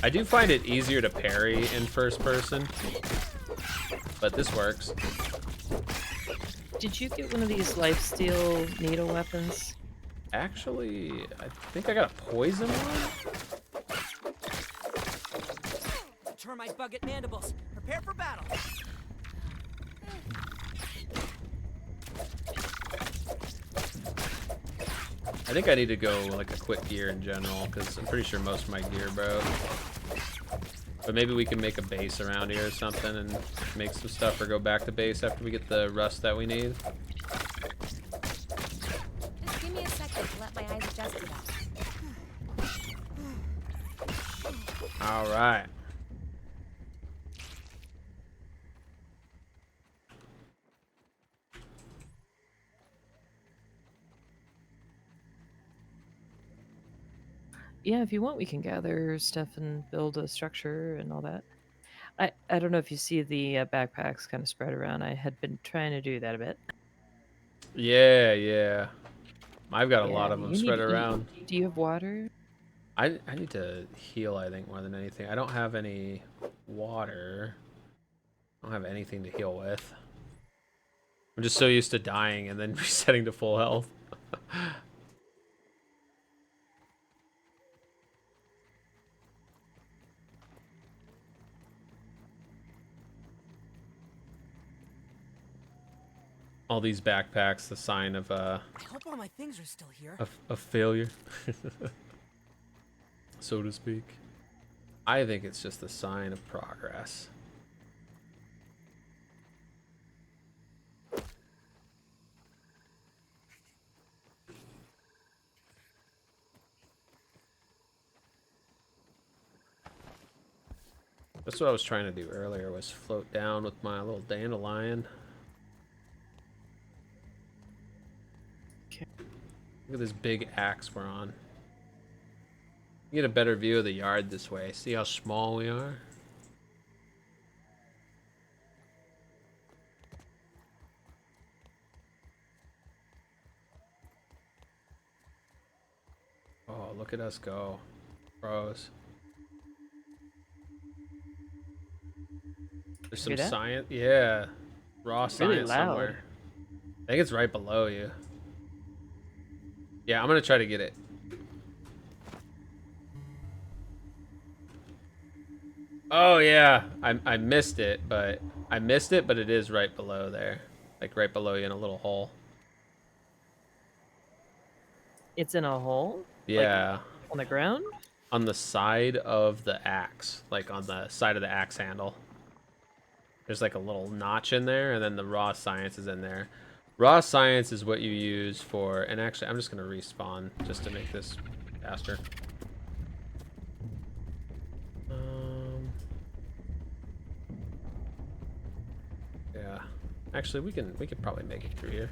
I do find it easier to parry in first person, but this works. Did you get one of these lifesteal needle weapons? Actually, I think I got a poison one. Termite bug at mandibles. Prepare for battle. I think I need to go like a quick gear in general because I'm pretty sure most of my gear broke. But maybe we can make a base around here or something and make some stuff or go back to base after we get the rust that we need. Just give me a second to let my eyes adjust to that. All right. Yeah, if you want, we can gather stuff and build a structure and all that. I don't know if you see the backpacks kind of spread around. I had been trying to do that a bit. Yeah. I've got a lot Yeah, of them you spread need- around. Do you have water? I need to heal, I think, more than anything. I don't have any water. I don't have anything to heal with. I'm just so used to dying and then resetting to full health. All these backpacks, the sign of I hope all my things are still here. a failure, so to speak. I think it's just a sign of progress. That's what I was trying to do earlier, was float down with my little dandelion. Look at this big axe we're on. You get a better view of the yard this way. See how small we are? look at us go. Pros. There's some Hear that? science. Yeah. Raw It's really science loud. somewhere. I think it's right below you. Yeah, I'm gonna try to get it. Oh yeah, I missed it, but it is right below there, like right below you in a little hole. It's in a hole? Yeah, Like on the ground? on the side of the axe, like on the side of the axe handle. There's like a little notch in there, and then the raw science is in there. Raw science is what you use for, and actually, I'm just gonna respawn just to make this faster. Yeah, actually, we can probably make it through here.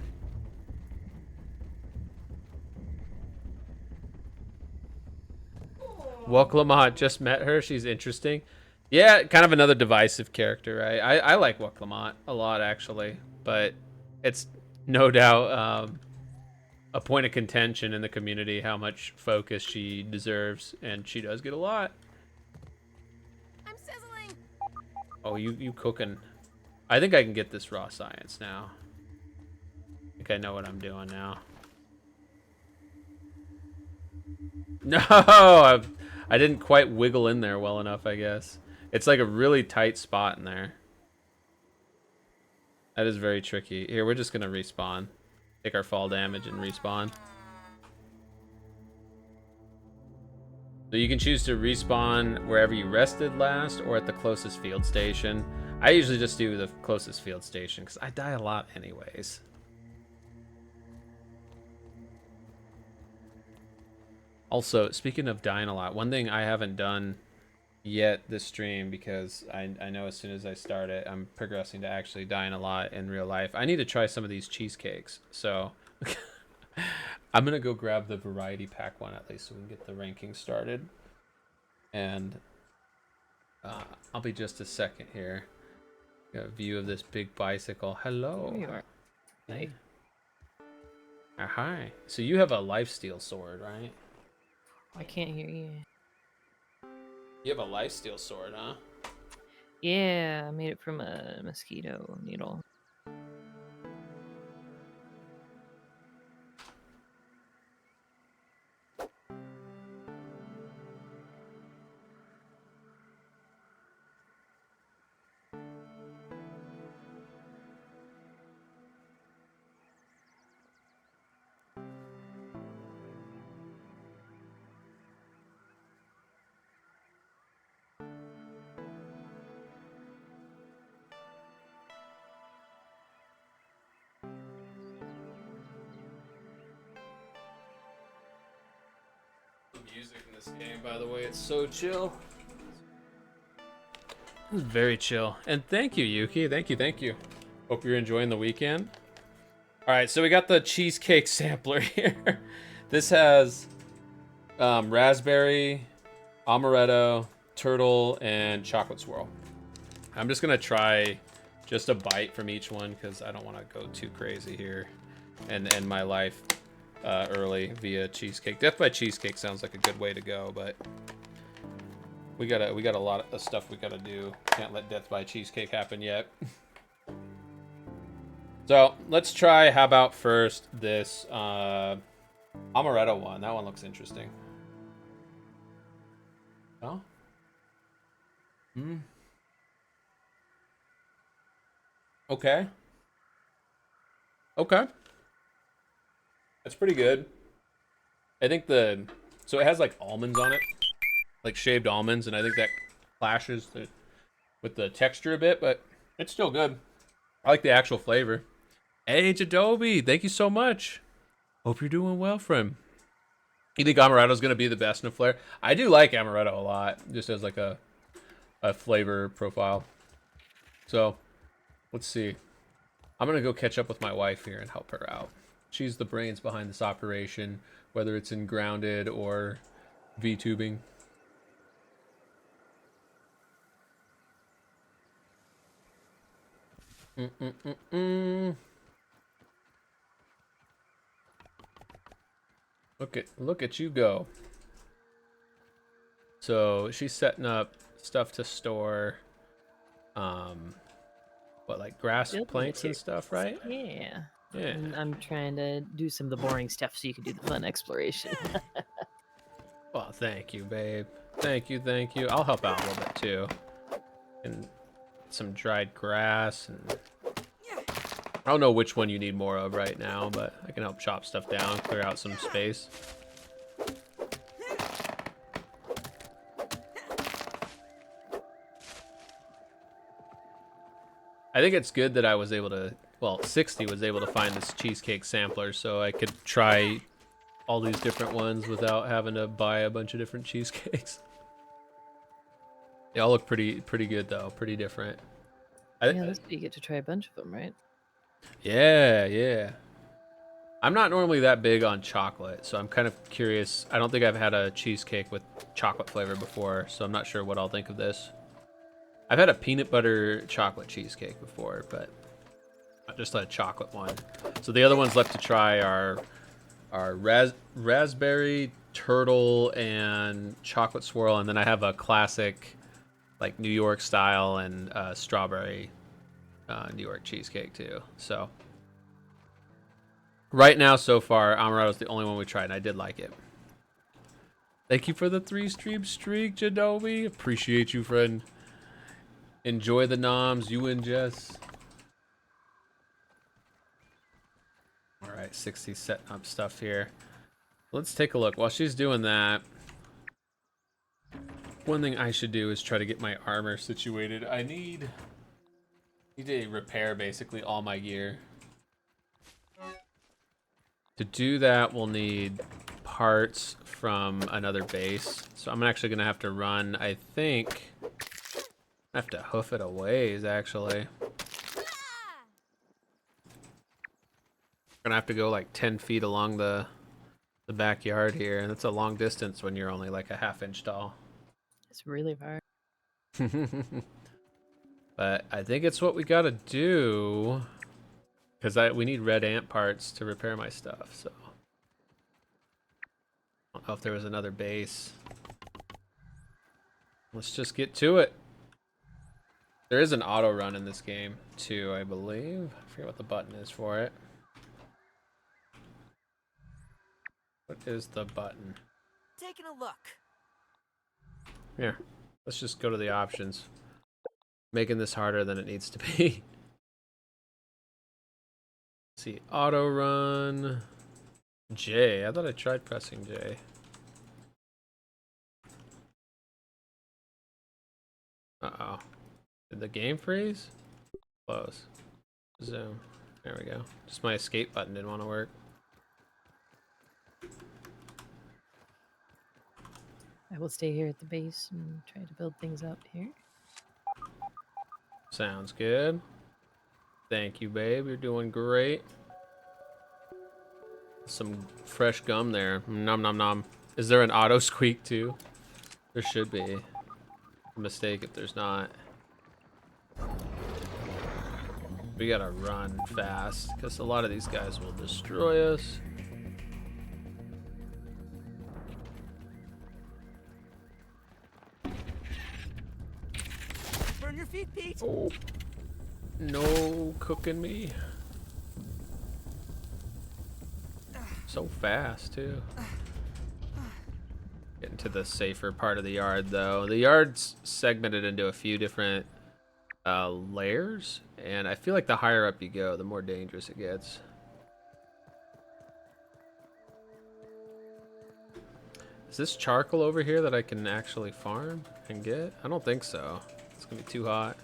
Woklamot, just met her. She's interesting. Yeah, kind of another divisive character, right? I like Woklamot a lot, actually. But it's no doubt a point of contention in the community how much focus she deserves. And she does get a lot. I'm sizzling. Oh, you cooking. I think I can get this raw science now. I think I know what I'm doing now. No, I didn't quite wiggle in there well enough, I guess. It's like a really tight spot in there. That is very tricky. Here, we're just gonna respawn. Take our fall damage and respawn. So you can choose to respawn wherever you rested last or at the closest field station. I usually just do the closest field station because I die a lot anyways. Also, speaking of dying a lot, one thing I haven't done yet this stream, because I know as soon as I start it, I'm progressing to actually dying a lot in real life. I need to try some of these cheesecakes. So I'm going to go grab the variety pack one at least so we can get the ranking started. And I'll be just a second here. Got a view of this big bicycle. Hello. There you are. Hey. Hi. So you have a lifesteal sword, right? I can't hear you. You have a lifesteal sword, huh? Yeah, I made it from a mosquito needle. Music in this game, by the way, it's so chill. It's very chill. And thank you, Yuki. Thank you. Hope you're enjoying the weekend. All right, so we got the cheesecake sampler here. This has raspberry, amaretto, turtle, and chocolate swirl. I'm just gonna try just a bite from each one because I don't want to go too crazy here and end my life early via cheesecake. Death by cheesecake sounds like a good way to go, but we got a lot of stuff we gotta do. Can't let death by cheesecake happen yet. So let's try. How about first this amaretto one? That one looks interesting. Oh. Okay. That's pretty good. I think so it has like almonds on it, like shaved almonds, and I think that clashes with the texture a bit, but it's still good. I like the actual flavor. Hey, Adobe, thank you so much. Hope you're doing well, friend. You think amaretto's gonna be the best in a flair? I do like amaretto a lot, just as like a flavor profile. So let's see. I'm gonna go catch up with my wife here and help her out. She's the brains behind this operation, whether it's in grounded or VTubing. Look at you go. So she's setting up stuff to store, what, like grass Building planks and materials. stuff, right? Yeah. Yeah. And I'm trying to do some of the boring stuff so you can do the fun exploration. Well, thank you, babe. Thank you, thank you. I'll help out a little bit too. And some dried grass and I don't know which one you need more of right now, but I can help chop stuff down, clear out some space. I think it's good that I was able to, well, 60 was able to find this cheesecake sampler so I could try all these different ones without having to buy a bunch of different cheesecakes. They all look pretty good though, pretty different. Yeah, this you get to try a bunch of them, right? Yeah, yeah. I'm not normally that big on chocolate, so I'm kind of curious. I don't think I've had a cheesecake with chocolate flavor before, so I'm not sure what I'll think of this. I've had a peanut butter chocolate cheesecake before, but not just a chocolate one. So the other ones left to try are raspberry, turtle, and chocolate swirl, and then I have a classic, like New York style and strawberry New York cheesecake too. So right now, so far, Amarado's the only one we tried, and I did like it. Thank you for the 3-stream streak, Jadobi. Appreciate you, friend. Enjoy the noms, you and Jess. All right, 60 setting up stuff here. Let's take a look. While she's doing that, one thing I should do is try to get my armor situated. I need to repair basically all my gear. To do that, we'll need parts from another base. So I'm actually gonna have to run, I think, I have to hoof it a ways actually. Gonna have to go like 10 feet along the backyard here, and that's a long distance when you're only like a half-inch tall. It's really far. But I think it's what we gotta do, because we need red ant parts to repair my stuff, so. I don't know if there was another base. Let's just get to it. There is an auto run in this game too, I believe. I forget what the button is for it. What is the button? Taking a look. Here, let's just go to the options. Making this harder than it needs to be. Let's see, auto run. J. I thought I tried pressing J. Uh-oh. Did the game freeze? Close. Zoom. There we go. Just my escape button didn't want to work. I will stay here at the base and try to build things up here. Sounds good. Thank you, babe. You're doing great. Some fresh gum there. Nom nom nom. Is there an auto squeak too? There should be. A mistake if there's not. We gotta run fast because a lot of these guys will destroy us. Burn your feet, Pete. Oh, no cooking me. So fast too. Getting to the safer part of the yard though. The yard's segmented into a few different layers, and I feel like the higher up you go, the more dangerous it gets. Is this charcoal over here that I can actually farm and get? I don't think so. It's gonna be too hot.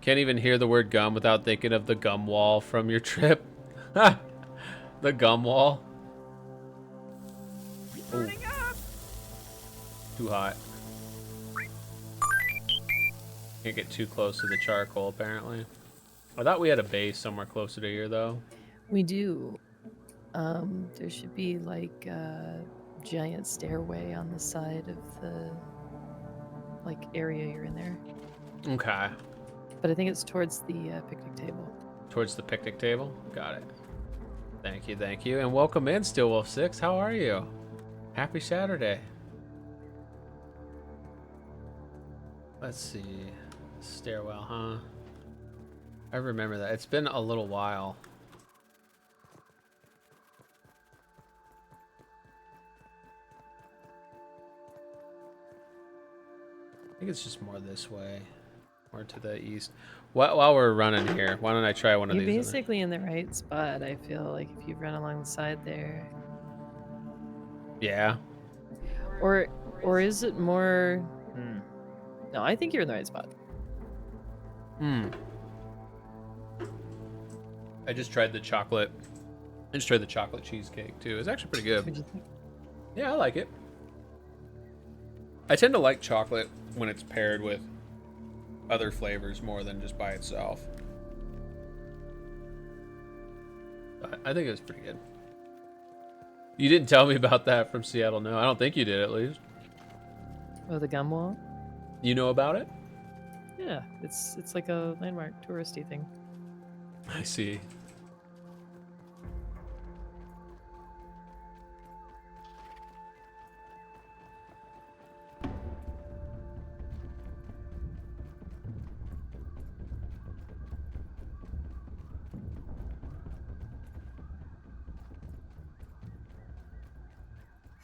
Can't even hear the word gum without thinking of the gum wall from your trip. The gum wall. Burning up. Too hot. Can't get too close to the charcoal, apparently. I thought we had a base somewhere closer to here, though. We do. There should be like a giant stairway on the side of the like area you're in there. Okay. But I think it's towards the picnic table. Towards the picnic table? Got it. Thank you, thank you. And welcome in, Stillwolf6. How are you? Happy Saturday. Let's see. Stairwell, huh? I remember that. It's been a little while. I think it's just more this way. More to the east. While we're running here, why don't I try one of You're these? basically in the right spot. I feel like if you run along the side there. Yeah. Or is it more? No, I think you're in the right spot. I just tried the chocolate. I just tried the chocolate cheesecake too. It's actually pretty good. What'd you think? Yeah, I like it. I tend to like chocolate when it's paired with other flavors more than just by itself. But I think it was pretty good. You didn't tell me about that from Seattle, no. I don't think you did, at least. Oh, the gum wall? You know about it? Yeah, it's like a landmark touristy thing. I see.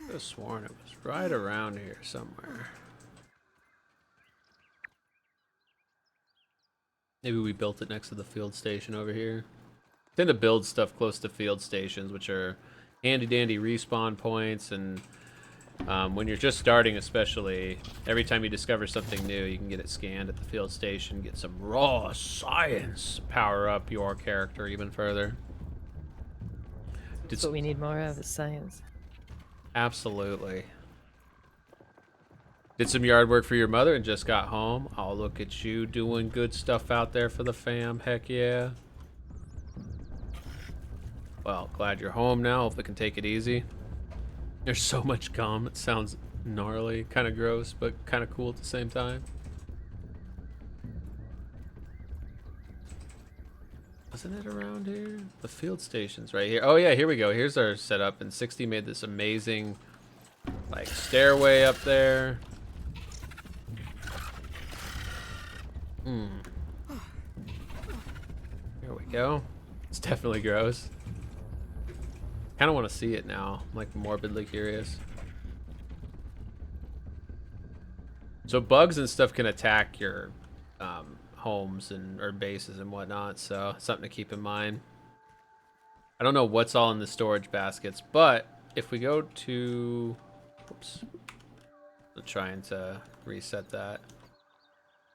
I could have sworn it was right around here somewhere. Maybe we built it next to the field station over here. I tend to build stuff close to field stations, which are handy dandy respawn points, and when you're just starting especially, every time you discover something new, you can get it scanned at the field station, get some raw science, power up your character even further. That's what we need more of, is science. Absolutely. Did some yard work for your mother and just got home. Oh, look at you doing good stuff out there for the fam. Heck yeah. Well, glad you're home now. Hopefully can take it easy. There's so much gum. It sounds gnarly, kind of gross, but kind of cool at the same time. Wasn't it around here? The field station's right here. Oh yeah, here we go. Here's our setup. And 60 made this amazing, like, stairway up there. Here we go. It's definitely gross. Kind of want to see it now. I'm like morbidly curious. So bugs and stuff can attack your homes and or bases and whatnot. So something to keep in mind. I don't know what's all in the storage baskets, but if we go to, oops, I'm trying to reset that.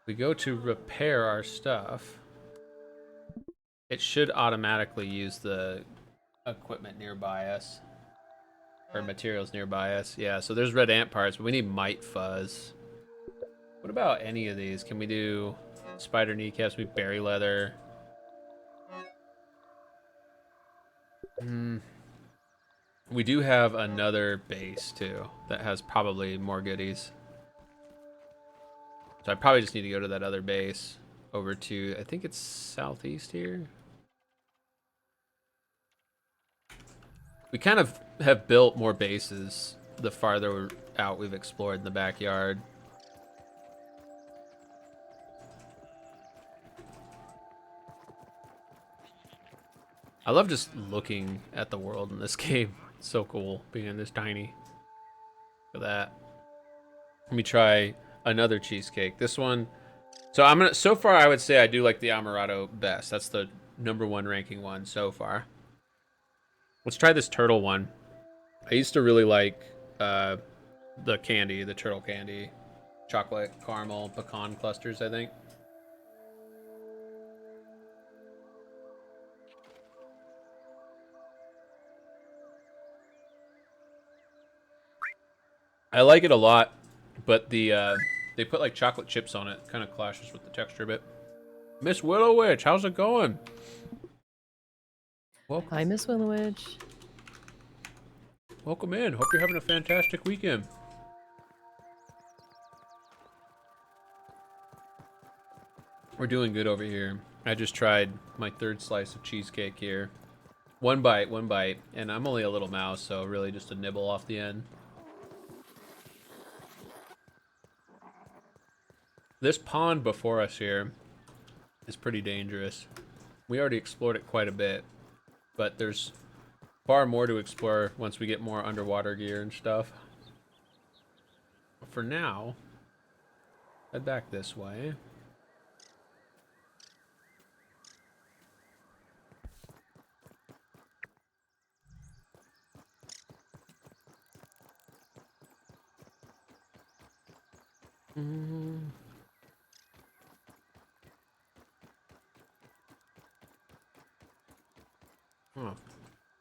We go to repair our stuff. It should automatically use the equipment nearby us, or materials nearby us. Yeah, so there's red ant parts, but we need mite fuzz. What about any of these? Can we do spider kneecaps? We berry leather. We do have another base too that has probably more goodies. So I probably just need to go to that other base over to, I think it's southeast here. We kind of have built more bases the farther out we've explored in the backyard. I love just looking at the world in this game. It's so cool being this tiny. Look at that. Let me try another cheesecake. This one. So I'm gonna. So far, I would say I do like the Amaretto best. That's the #1 ranking one so far. Let's try this turtle one. I used to really like the candy, the turtle candy, chocolate caramel pecan clusters, I think. I like it a lot, but the they put like chocolate chips on it. Kind of clashes with the texture a bit. Miss Willowitch, how's it going? Welcome. Hi, Miss Willowitch. Welcome in. Hope you're having a fantastic weekend. We're doing good over here. I just tried my 3rd slice of cheesecake here. One bite, and I'm only a little mouse, so really just a nibble off the end. This pond before us here is pretty dangerous. We already explored it quite a bit, but there's far more to explore once we get more underwater gear and stuff. But for now, head back this way. Oh,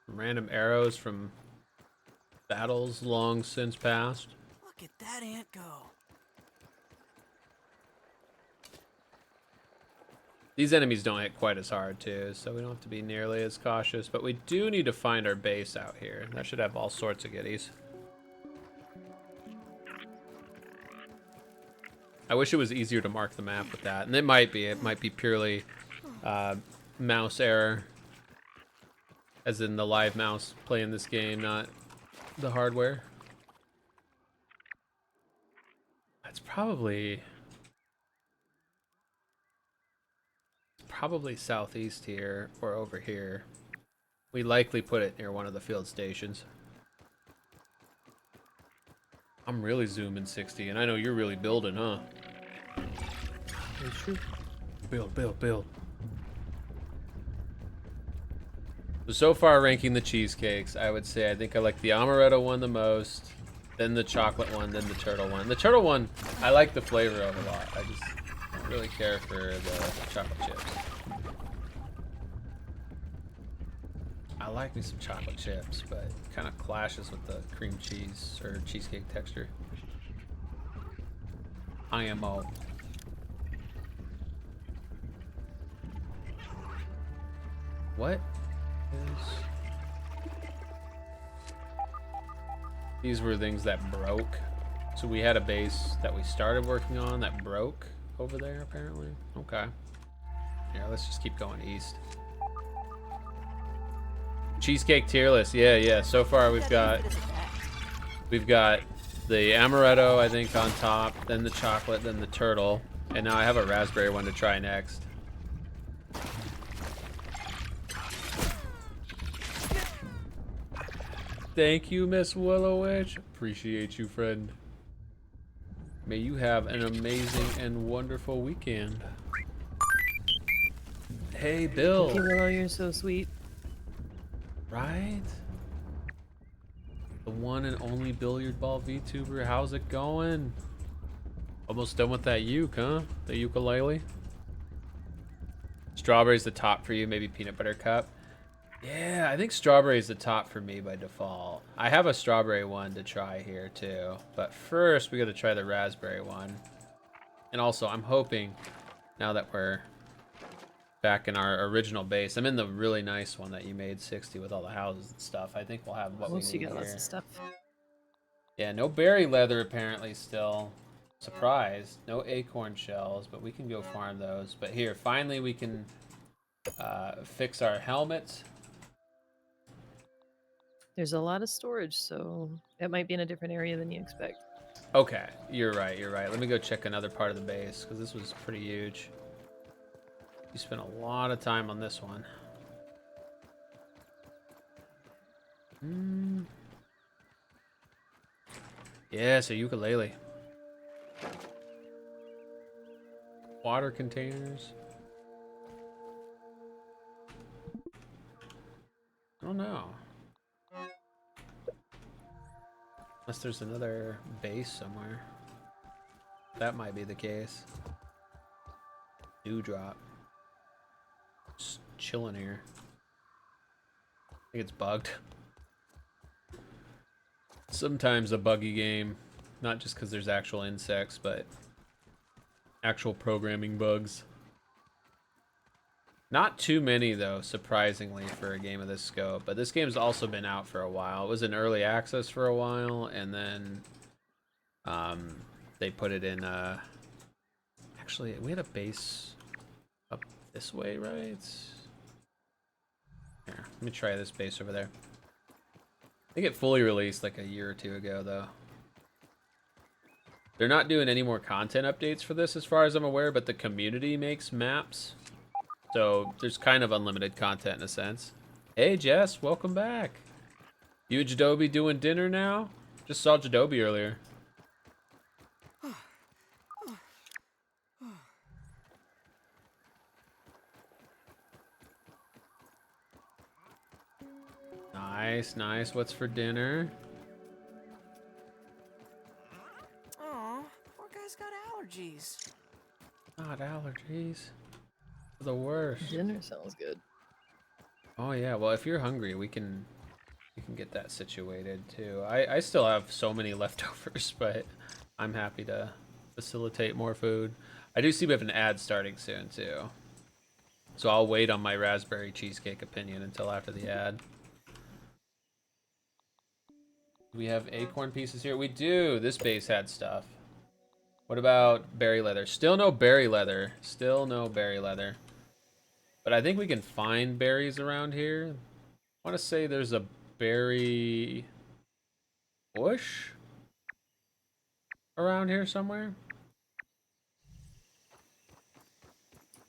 random arrows from battles long since past. Look at that ant go. These enemies don't hit quite as hard too, so we don't have to be nearly as cautious, but we do need to find our base out here. That should have all sorts of goodies. I wish it was easier to mark the map with that, and it might be. It might be purely mouse error, as in the live mouse playing this game, not the hardware. That's probably southeast here or over here. We likely put it near one of the field stations. I'm really zooming 60, and I know you're really building, huh? That's true. Build, build, build. So far, ranking the cheesecakes, I would say I think I like the amaretto one the most, then the chocolate one, then the turtle one. The turtle one, I like the flavor of a lot. I just don't really care for the chocolate chips. I like me some chocolate chips, but it kind of clashes with the cream cheese or cheesecake texture. IMO. What is... These were things that broke. So we had a base that we started working on that broke over there, apparently. Okay. Yeah, let's just keep going east. Cheesecake tier list. Yeah, yeah. So far we've got the amaretto, I think, on top, then the chocolate, then the turtle, and now I have a raspberry one to try next. Thank you, Miss Willowitch. Appreciate you, friend. May you have an amazing and wonderful weekend. Hey, Bill. Thank you, Willow. You're so sweet. Right? The one and only billiard ball VTuber. How's it going? Almost done with that uke, huh? The ukulele? Strawberry's the top for you, maybe peanut butter cup. Yeah, I think strawberry's the top for me by default. I have a strawberry one to try here too, but first we gotta try the raspberry one. And also, I'm hoping, now that we're back in our original base, I'm in the really nice one that you made 60 with all the houses and stuff. I think we'll have what we need You got here. lots of stuff. Yeah, no berry leather apparently still. Surprised. No acorn shells, but we can go farm those. But here, finally we can fix our helmets. There's a lot of storage, so it might be in a different area than you expect. Okay, you're right, you're right. Let me go check another part of the base, because this was pretty huge. You spent a lot of time on this one. Yeah, so ukulele. Water containers. I don't know. Unless there's another base somewhere. That might be the case. Dewdrop. Just chilling here. I think it's bugged. Sometimes a buggy game. Not just because there's actual insects, but actual programming bugs. Not too many, though, surprisingly, for a game of this scope. But this game's also been out for a while. It was in early access for a while, and then they put it in... Actually, we had a base up this way, right? Here, let me try this base over there. I think it fully released like a year or two ago, though. They're not doing any more content updates for this as far as I'm aware, but the community makes maps. So there's kind of unlimited content in a sense. Hey Jess, welcome back. You and Jadobi doing dinner now? Just saw Jadobi earlier. Nice, nice. What's for dinner? Aw, poor guy's got allergies. Not allergies. The worst. Dinner sounds good. Oh yeah, well if you're hungry, we can get that situated too. I still have so many leftovers, but I'm happy to facilitate more food. I do see we have an ad starting soon too. So I'll wait on my raspberry cheesecake opinion until after the ad. Do we have acorn pieces here? We do. This base had stuff. What about berry leather? Still no berry leather. Still no berry leather. But I think we can find berries around here. I want to say there's a berry bush around here somewhere.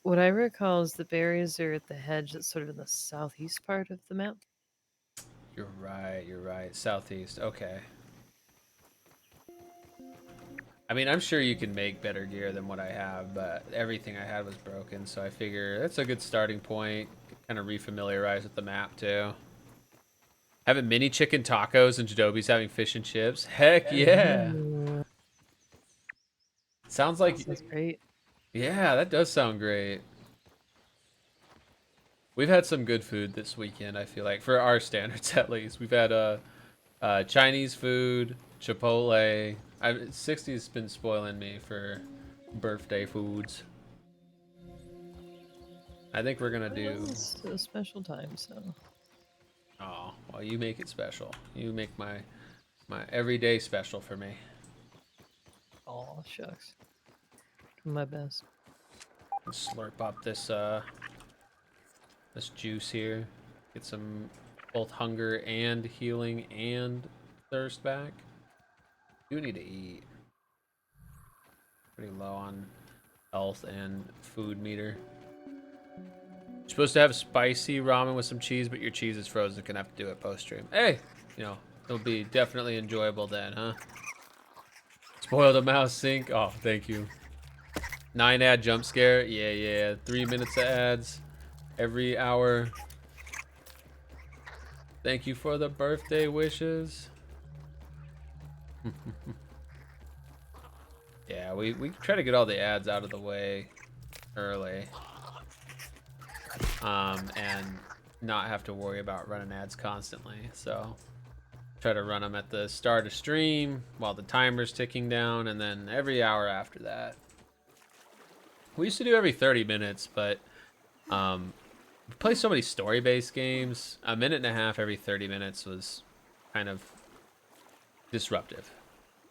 What I recall is the berries are at the hedge that's sort of in the southeast part of the map. You're right, you're right. Southeast, okay. I mean, I'm sure you can make better gear than what I have, but everything I had was broken, so I figure that's a good starting point. Kind of refamiliarize with the map, too. Having mini chicken tacos and Jadobi's having fish and chips. Heck yeah! Sounds like... That's great. Yeah, that does sound great. We've had some good food this weekend, I feel like, for our standards at least. We've had Chinese food, Chipotle. 60's been spoiling me for birthday foods. I think we're gonna do... It's a special time, so... Oh, well, you make it special. You make my everyday special for me. Aw, shucks. My best. Slurp up this this juice here. Get some both hunger and healing and thirst back. Do need to eat. Pretty low on health and food meter. You're supposed to have spicy ramen with some cheese, but your cheese is frozen. Gonna have to do it post stream. Hey, you know, it'll be definitely enjoyable then, huh? Spoil the mouse sync. Oh, thank you. 9 ad jump scare. Yeah. 3 minutes of ads every hour. Thank you for the birthday wishes. Yeah, we try to get all the ads out of the way early. And not have to worry about running ads constantly. So try to run them at the start of stream while the timer's ticking down, and then every hour after that. We used to do every 30 minutes, but we play so many story-based games. A minute and a half every 30 minutes was kind of disruptive.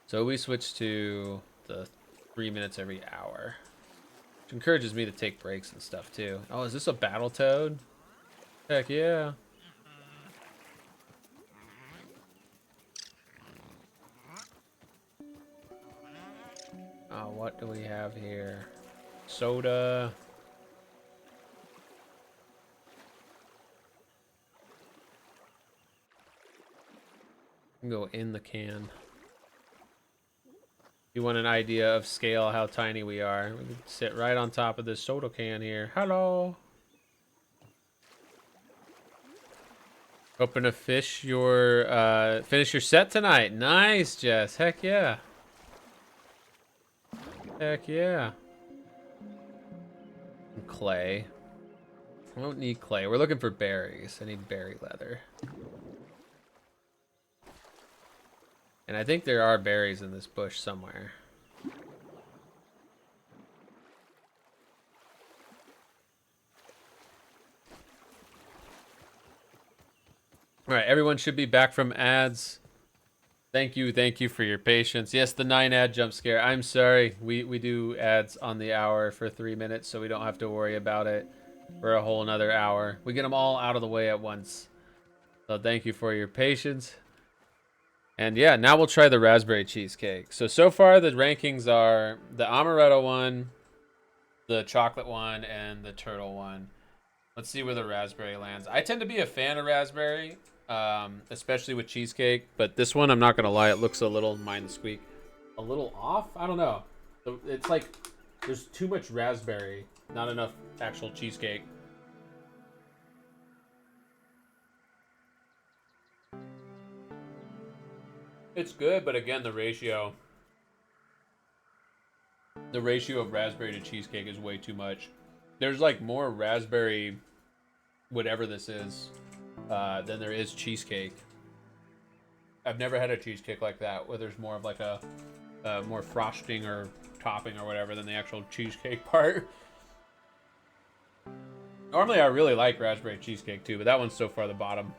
So we switched to the 3 minutes every hour, which encourages me to take breaks and stuff too. Oh, is this a battle toad? Heck yeah. Oh, what do we have here? Soda. Go in the can. You want an idea of scale, how tiny we are? We can sit right on top of this soda can here. Hello. Hoping to finish your set tonight. Nice, Jess. Heck yeah. Heck yeah. And clay. I don't need clay. We're looking for berries. I need berry leather. And I think there are berries in this bush somewhere. All right, everyone should be back from ads. Thank you for your patience. Yes, the 9 ad jump scare. I'm sorry. We do ads on the hour for 3 minutes, so we don't have to worry about it for a whole another hour. We get them all out of the way at once. So thank you for your patience. And yeah, now we'll try the raspberry cheesecake. So far the rankings are the amaretto one, the chocolate one, and the turtle one. Let's see where the raspberry lands. I tend to be a fan of raspberry, especially with cheesecake. But this one, I'm not going to lie, it looks a little, mind the squeak, a little off. I don't know. It's like there's too much raspberry, not enough actual cheesecake. It's good, but again, the ratio of raspberry to cheesecake is way too much. There's like more raspberry, whatever this is, than there is cheesecake. I've never had a cheesecake like that where there's more of like a more frosting or topping or whatever than the actual cheesecake part. Normally I really like raspberry cheesecake too, but that one's so far the bottom.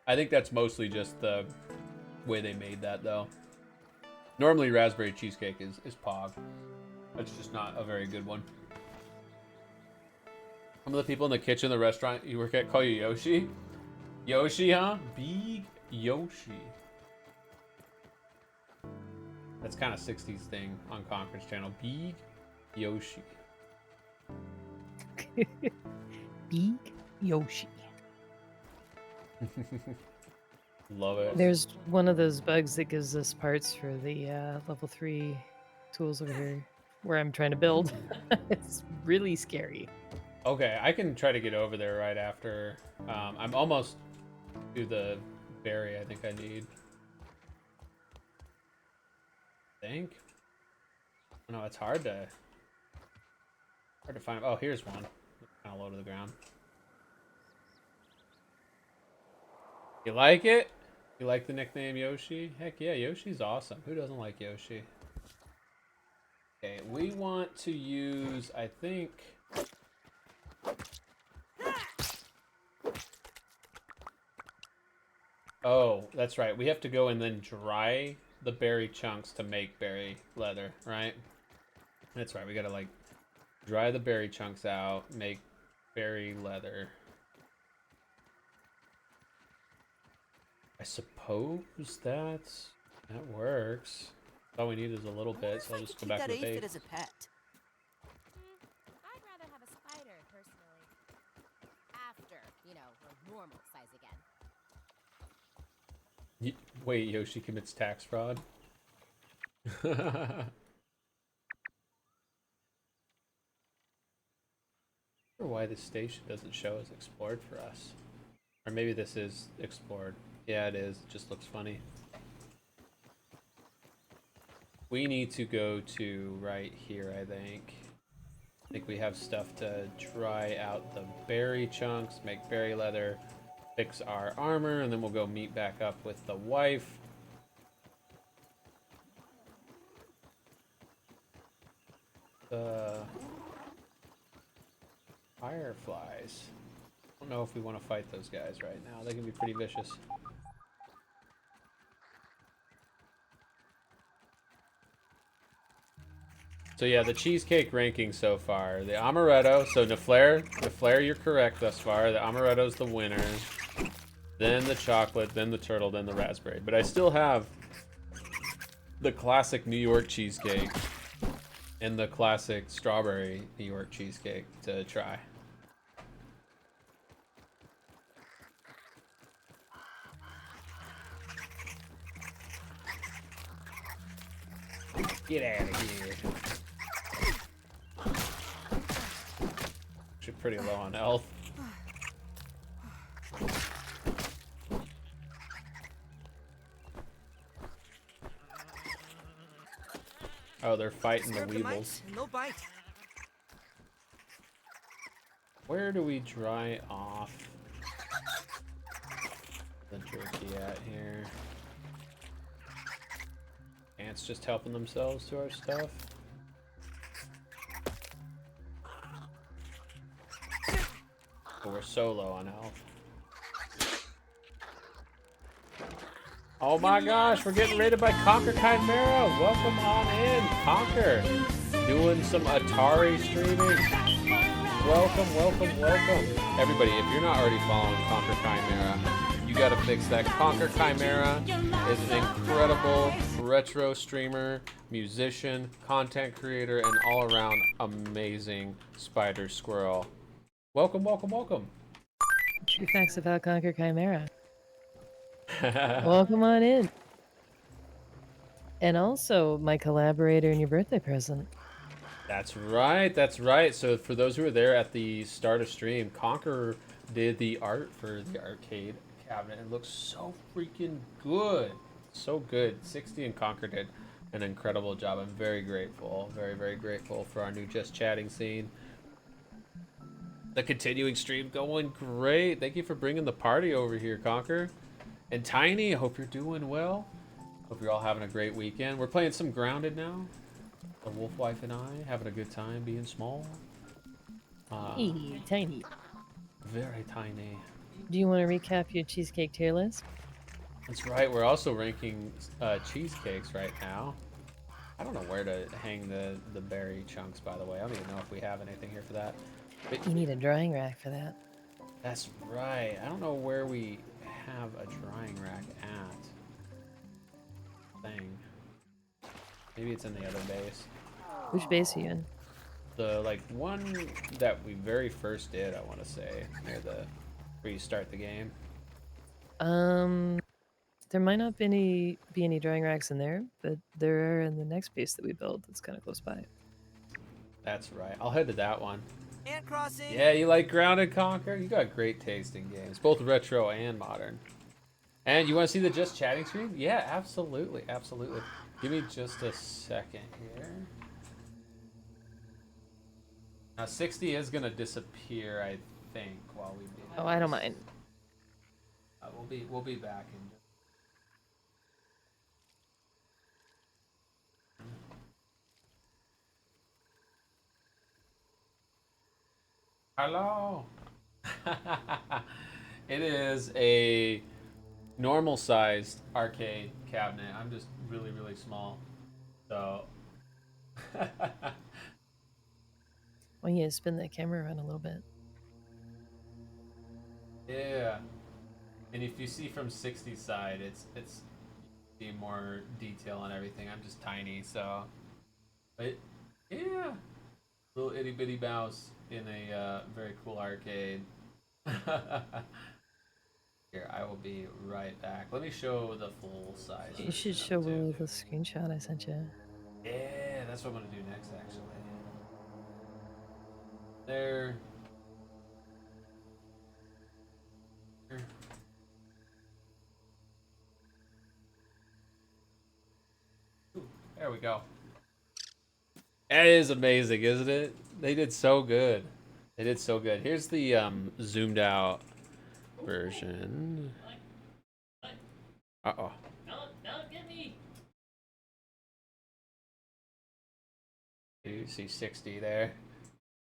I think that's mostly just the way they made that though. Normally raspberry cheesecake is pog. That's just not a very good one. Some of the people in the kitchen, the restaurant you work at, call you Yoshi. Yoshi, huh? Big Yoshi. That's kind of 60s thing on Conker's channel. Big Yoshi. Big Yoshi. Love it. There's one of those bugs that gives us parts for the level 3 tools over here where I'm trying to build. It's really scary. Okay, I can try to get over there right after. I'm almost to the berry I think I need. No, it's hard to find. Oh, here's one. Kind of low to the ground. You like it? You like the nickname Yoshi? Heck yeah, Yoshi's awesome. Who doesn't like Yoshi? Okay, we want to use, I think... Oh, that's right. We have to go and then dry the berry chunks to make berry leather, right? That's right. We gotta, like, dry the berry chunks out, make berry leather. I suppose that works. All we need is a little bit, so I'll just go back to the base. As a pet. I'd rather have a spider, personally. After, you know, we're normal size again. Wait, Yoshi commits tax fraud? I wonder why this station doesn't show as explored for us. Or maybe this is explored. Yeah, it is. It just looks funny. We need to go to right here, I think. I think we have stuff to dry out the berry chunks, make berry leather, fix our armor, and then we'll go meet back up with the wife. The fireflies. I don't know if we want to fight those guys right now. They can be pretty vicious. So yeah, the cheesecake ranking so far. The amaretto, so Neflair, you're correct thus far. The amaretto's the winner. Then the chocolate, then the turtle, then the raspberry. But I still have the classic New York cheesecake and the classic strawberry New York cheesecake to try. Get out of here. Actually pretty low on health. Oh, they're fighting the weevils. No bite. Where do we dry off the jerky at here? Ants just helping themselves to our stuff. Oh, we're so low on health. Oh my gosh, we're getting raided by Conker Chimera. Welcome on in, Conker. Doing some Atari streaming. Welcome, welcome, welcome. Everybody, if you're not already following Conker Chimera, you you got to fix that. Conquer Chimera is an incredible retro streamer, musician, content creator, and all-around amazing spider squirrel. Welcome, welcome, welcome. True facts about Conquer Chimera. Welcome on in. And also my collaborator and your birthday present. That's right, that's right. So for those who were there at the start of stream, Conquer did the art for the arcade cabinet. It looks so freaking good. So good. 60 and Conquer did an incredible job. I'm very grateful. Very, very grateful for our new Just Chatting scene. The continuing stream going great. Thank you for bringing the party over here, Conquer. And Tiny, I hope you're doing well. Hope you're all having a great weekend. We're playing some Grounded now. The Wolf Wife and I having a good time being small. Hey, Tiny. Very tiny. Do you want to recap your cheesecake tier list? That's right. We're also ranking cheesecakes right now. I don't know where to hang the berry chunks, by the way. I don't even know if we have anything here for that. But You need a drying rack for that. that's right. I don't know where we have a drying rack at. Thing. Maybe it's in the other base. Which base are you in? The like one that we very first did, I want to say, near the where you start the game. There might not be any drying racks in there, but there are in the next base that we built that's kind of close by. That's right. I'll head to that one. Ant crossing. Yeah, you like Grounded, Conquer? You got great taste in games, both retro and modern. And you want to see the Just Chatting stream? Yeah, absolutely, absolutely. Give me just a second here. Now 60 is gonna disappear, I think, while we do. Oh, I don't mind. We'll be back in. Hello. It is a normal sized arcade cabinet. I'm just really, really small. So Well, yeah, spin that camera around a little bit. yeah. And if you see from 60's side, it's see more detail on everything. I'm just tiny, so but yeah. Little itty bitty mouse in a very cool arcade. Here, I will be right back. Let me show the full size. You should show Willow the screenshot I sent you. Yeah, that's what I'm gonna do next, actually. There. Here. Ooh, there we go. That is amazing, isn't it? They did so good. They did so good. Here's the zoomed out version. Uh-oh. Don't get me. You see 60 there.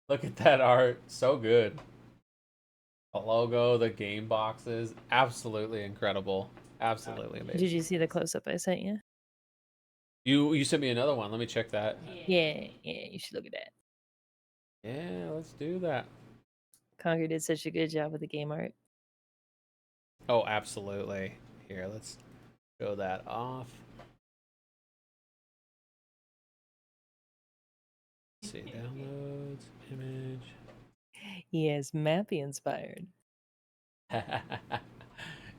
Look at that art. So good. The logo, the game boxes. Absolutely incredible. Absolutely amazing. Did you see the close-up I sent you? You sent me another one. Let me check that. Yeah, you should look at that. Yeah, let's do that. Conquer did such a good job with the game art. Oh, absolutely. Here, let's show that off. Let's see, downloads, image. Yes, Mappy inspired.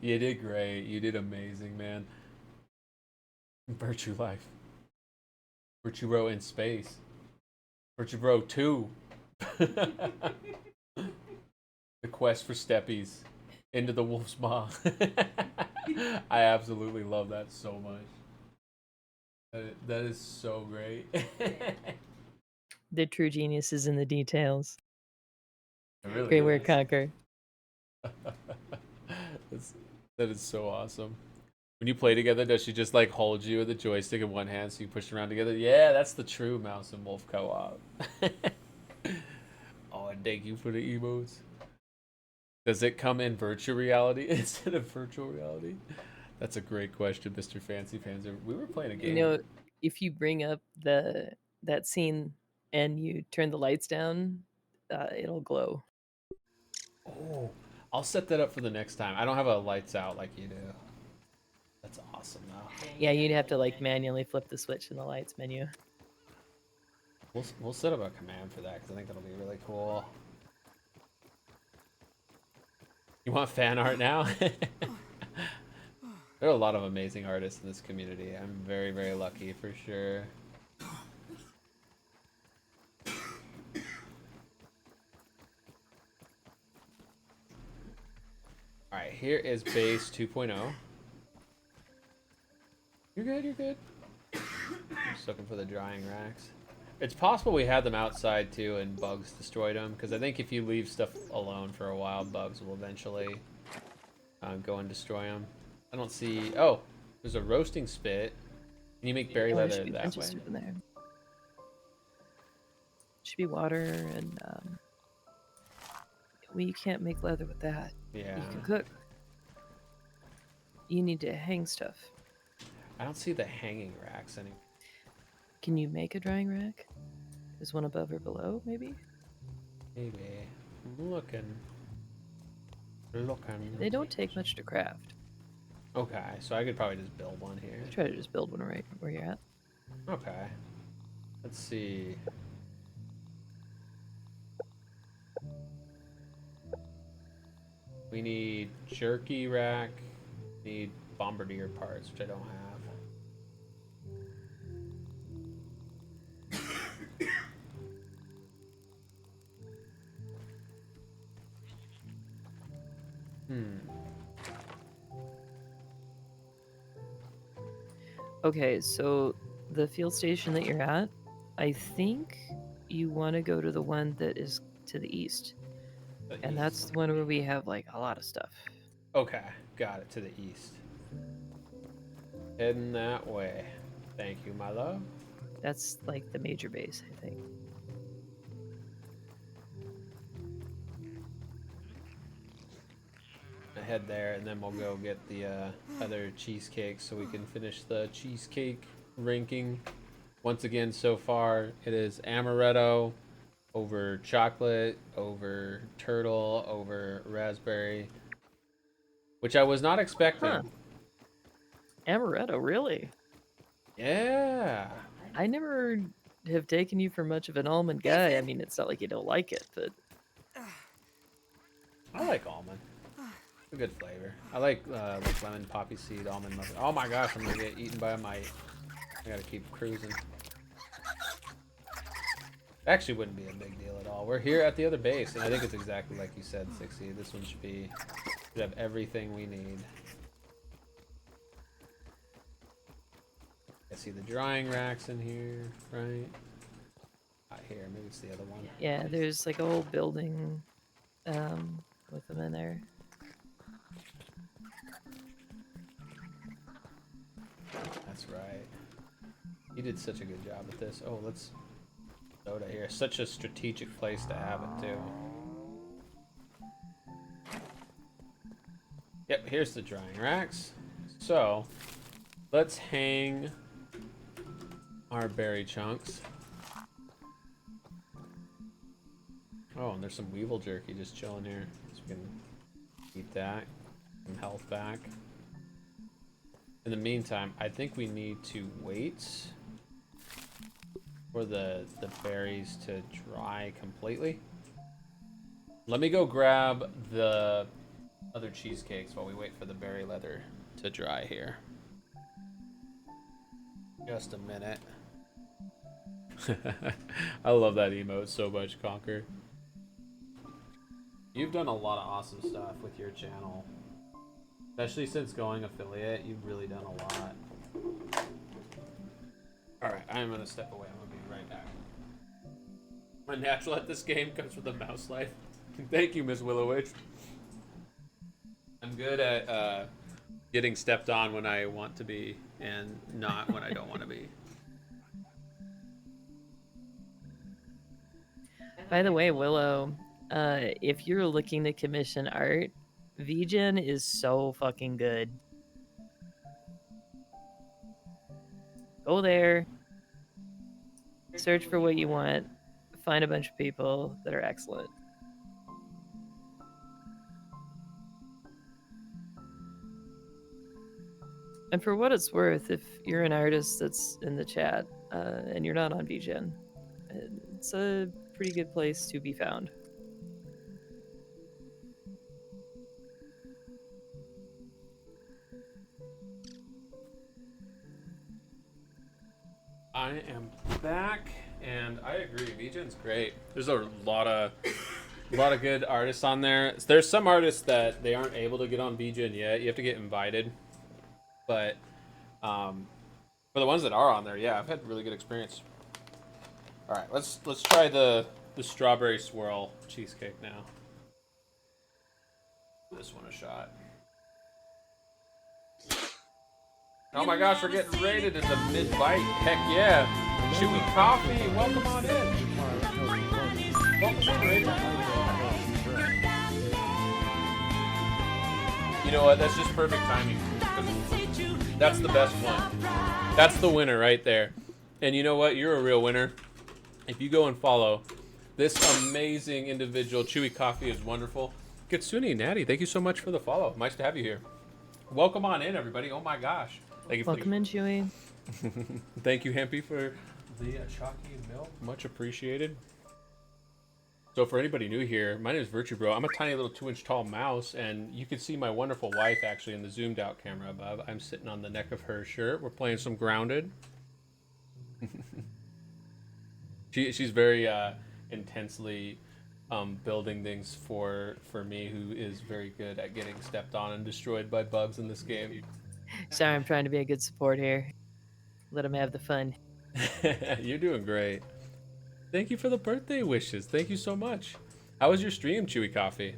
You did great. You did amazing, man. Virtue Life. Virtue Row in space. Virtue Row 2. The quest for Steppies into the wolf's maw. I absolutely love that so much. That is so great. The true genius is in the details. It really Great work, is. Conquer. That is so awesome. When you play together, does she just like hold you with the joystick in one hand so you push around together? Yeah, that's the true mouse and wolf co-op. Oh, and thank you for the emotes. Does it come in virtual reality instead of virtual reality? That's a great question, Mr. Fancy Panzer. We were playing a game. You know, if you bring up that scene and you turn the lights down, it'll glow. Oh, I'll set that up for the next time. I don't have a lights out like you do. That's awesome though. Yeah, you'd have to like manually flip the switch in the lights menu. We'll set up a command for that because I think that'll be really cool. You want fan art now? There are a lot of amazing artists in this community. I'm very, very lucky for sure. Alright, here is base 2.0. You're good, you're good. Just looking for the drying racks. It's possible we had them outside too and bugs destroyed them, because I think if you leave stuff alone for a while, bugs will eventually go and destroy them. I don't see... Oh, there's a roasting spit. Can you make berry Yeah, there should leather be that plenty way? of soup in there. Should be water and well, you can't make leather with that. Yeah. You can cook. You need to hang stuff. I don't see the hanging racks anymore. Can you make a drying rack? Is one above or below, maybe? Maybe. I'm looking. They don't take much to craft. Okay, so I could probably just build one here. Try to just build one right where you're at. Okay. Let's see. We need jerky rack. Need bombardier parts, which I don't have. Okay, so the field station that you're at, I think you want to go to the one that is to the east. And that's the one where we have like a lot of stuff. Okay, got it, to the east. Heading that way. Thank you, my love. That's like the major base, I think. I head there and then we'll go get the other cheesecakes so we can finish the cheesecake ranking. Once again, so far it is amaretto over chocolate, over turtle, over raspberry, which I was not expecting. Huh. Amaretto, really? Yeah. I never have taken you for much of an almond guy. I mean, it's not like you don't like it, but... I like almond. It's a good flavor. I like lemon, poppy seed, almond muffin. Oh my gosh, I'm gonna get eaten by a mite. I gotta keep cruising. Actually wouldn't be a big deal at all. We're here at the other base, and I think it's exactly like you said, 60. This one should have everything we need. I see the drying racks in here, right? Not here, maybe it's the other one. Yeah, there's like a whole building with them in there. That's right. You did such a good job with this. Oh, let's soda here. Such a strategic place to have it too. Yep, here's the drying racks. So let's hang our berry chunks. Oh, and there's some weevil jerky just chilling here. So we can eat that. Some health back. In the meantime, I think we need to wait for the berries to dry completely. Let me go grab the other cheesecakes while we wait for the berry leather to dry here. Just a minute. I love that emote so much, Conquer. You've done a lot of awesome stuff with your channel. Especially since going affiliate, you've really done a lot. Alright, I'm gonna step away. I'm gonna be right back. My natural at this game comes from the mouse life. Thank you, Miss Willowitch. I'm good at getting stepped on when I want to be and not when I don't want to be. By the way, Willow, if you're looking to commission art, VGen is so fucking good. Go there, search for what you want, find a bunch of people that are excellent. And for what it's worth, if you're an artist that's in the chat and you're not on VGen, it's a pretty good place to be found. I am back, and I agree. VGen's great. There's a lot of good artists on there. There's some artists that they aren't able to get on VGen yet. You have to get invited, but for the ones that are on there, yeah, I've had really good experience. All right, let's try the strawberry swirl cheesecake now. This one a shot. Oh my gosh, we're getting rated as a mid-bite. Heck yeah. Chewy Coffee, welcome on in. Welcome in, Rated. You know what, that's just perfect timing. That's the best one. That's the winner right there. And you know what, you're a real winner. If you go and follow this amazing individual, Chewy Coffee is wonderful. Kitsune Natty, thank you so much for the follow. Nice to have you here. Welcome on in, everybody. Oh my gosh. Thank you. Welcome in, Chewy. Thank you, Hempy, for the chalky milk. Much appreciated. So for anybody new here, my name is Virtue Bro. I'm a tiny little 2-inch tall mouse, and you can see my wonderful wife actually in the zoomed out camera above. I'm sitting on the neck of her shirt. We're playing some Grounded. She's very intensely building things for me, who is very good at getting stepped on and destroyed by bugs in this game. Sorry, I'm trying to be a good support here. Let him have the fun. You're doing great. Thank you for the birthday wishes. Thank you so much. How was your stream, Chewy Coffee?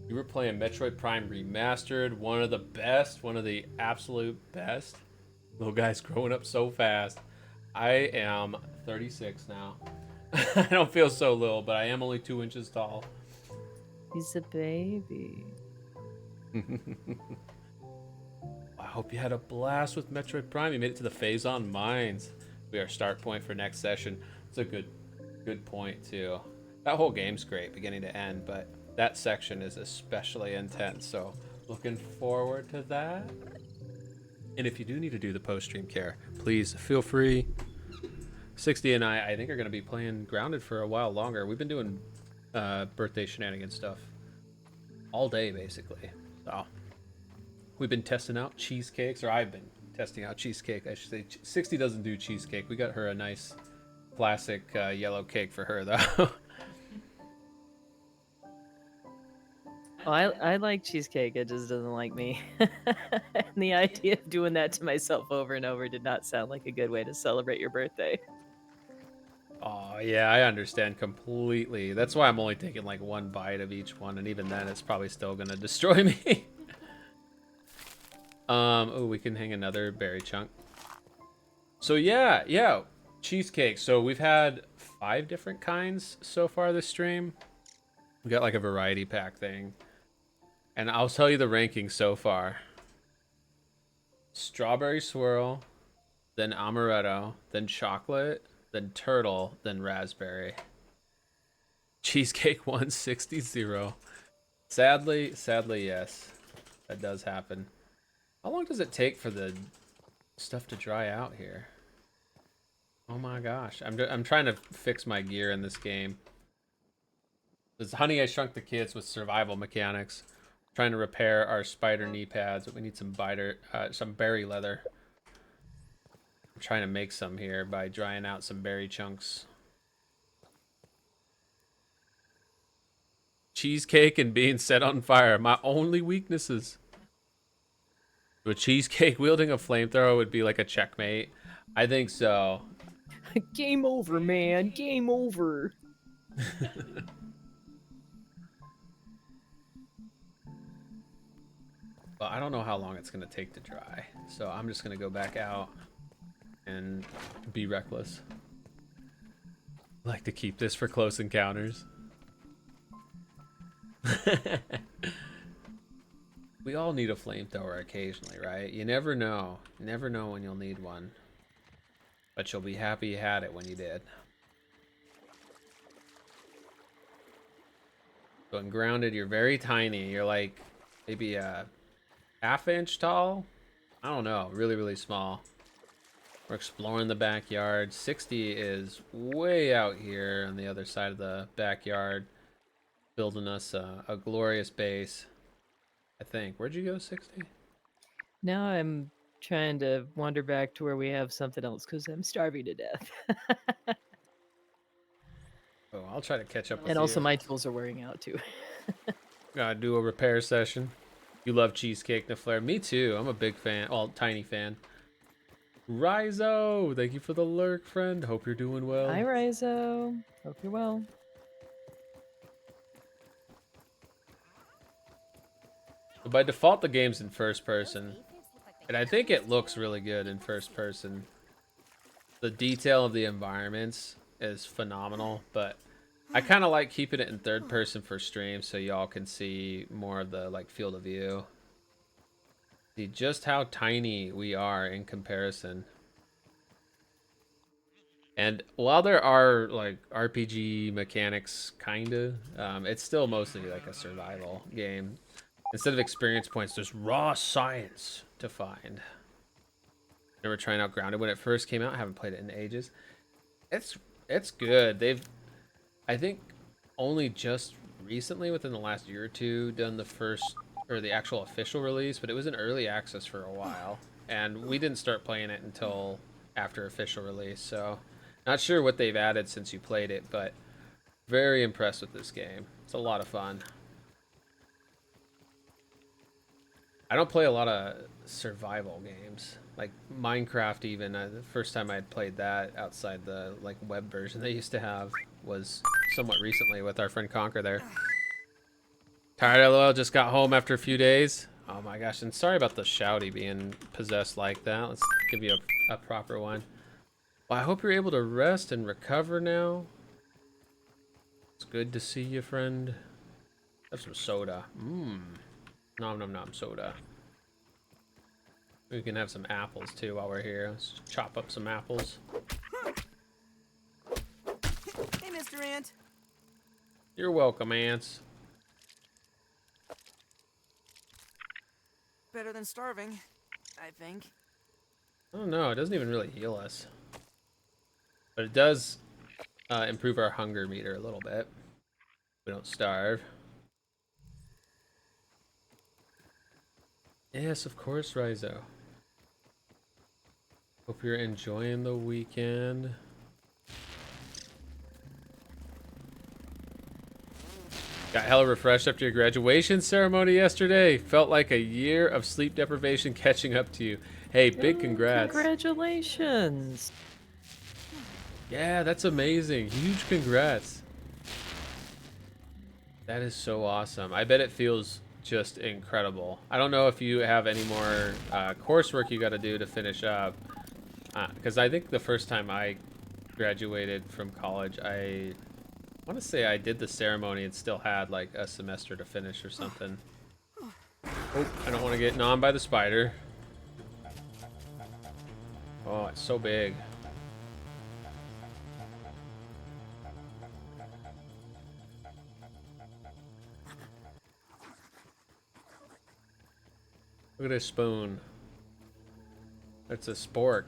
You were playing Metroid Prime Remastered, one of the best, one of the absolute best. Little guy's growing up so fast. I am 36 now. I don't feel so little, but I am only 2 inches tall. He's a baby. I hope you had a blast with Metroid Prime. You made it to the Phazon Mines. We are start point for next session. It's a good point too. That whole game's great, beginning to end, but that section is especially intense. So looking forward to that. And if you do need to do the post-stream care, please feel free. 60 and I think are going to be playing Grounded for a while longer. We've been doing birthday shenanigans stuff all day, basically. So we've been testing out cheesecakes, or I've been testing out cheesecake, I should say. 60 doesn't do cheesecake. We got her a nice classic yellow cake for her, though. Oh, I like cheesecake. It just doesn't like me. And the idea of doing that to myself over and over did not sound like a good way to celebrate your birthday. Oh, yeah, I understand completely. That's why I'm only taking like one bite of each one, and even then it's probably still gonna destroy me. Oh, we can hang another berry chunk. So yeah, cheesecake. So we've had 5 different kinds so far this stream. We got like a variety pack thing. And I'll tell you the rankings so far. Strawberry swirl, then amaretto, then chocolate, then turtle, then raspberry. Cheesecake 160. Sadly, yes. That does happen. How long does it take for the stuff to dry out here? Oh my gosh. I'm trying to fix my gear in this game. This Honey, I Shrunk the Kids with survival mechanics. Trying to repair our spider knee pads, but we need some berry leather. I'm trying to make some here by drying out some berry chunks. Cheesecake and being set on fire. My only weaknesses. A cheesecake wielding a flamethrower would be like a checkmate. I think so. Game over, man. Game over. Well, I don't know how long it's going to take to dry, so I'm just going to go back out and be reckless. Like to keep this for close encounters. We all need a flamethrower occasionally, right? You never know. You never know when you'll need one. But you'll be happy you had it when you did. So in Grounded, you're very tiny. You're like maybe a ½ inch tall, I don't know, really, really small. We're exploring the backyard. 60 is way out here on the other side of the backyard, building us a glorious base, I think. Where'd you go, 60? Now I'm trying to wander back to where we have something else because I'm starving to death. Oh, I'll try to catch up with And you. also my tools are wearing out too. Gotta do a repair session. You love cheesecake, Naflare. Me too. I'm a big fan. Well, tiny fan. Rizo, thank you for the lurk, friend. Hope you're doing well. Hi, Rizo. Hope you're well. By default, the game's in first person, and I think it looks really good in first person. The detail of the environments is phenomenal, but I kind of like keeping it in third person for stream so y'all can see more of the like field of view. See just how tiny we are in comparison. And while there are like RPG mechanics, kinda, it's still mostly like a survival game. Instead of experience points, there's raw science to find. Remember trying out Grounded when it first came out? I haven't played it in ages. It's good. They've, I think, only just recently, within the last year or two, done the first or the actual official release, but it was in early access for a while, and we didn't start playing it until after official release. So, not sure what they've added since you played it, but very impressed with this game. It's a lot of fun. I don't play a lot of survival games, like Minecraft. Even the first time I had played that outside the like web version they used to have was somewhat recently with our friend Conquer there. Tired LOL, just got home after a few days. Oh my gosh, and sorry about the shouty being possessed like that. Let's give you a proper one. Well, I hope you're able to rest and recover now. It's good to see you, friend. Have some soda. Nom nom nom soda. We can have some apples too while we're here. Let's chop up some apples. Hey, Mr. Ant. You're welcome, ants. Better than starving, I think. I don't know. It doesn't even really heal us. But it does improve our hunger meter a little bit. We don't starve. Yes, of course, Rizo. Hope you're enjoying the weekend. Got hella refreshed after your graduation ceremony yesterday. Felt like a year of sleep deprivation catching up to you. Hey, big congrats. Congratulations. Yeah, that's amazing. Huge congrats. That is so awesome. I bet it feels just incredible. I don't know if you have any more coursework you got to do to finish up. Because I think the first time I graduated from college, I want to say I did the ceremony and still had like a semester to finish or something. Oh, I don't want to get gnawed by the spider. Oh, it's so big. Look at this spoon. That's a spork.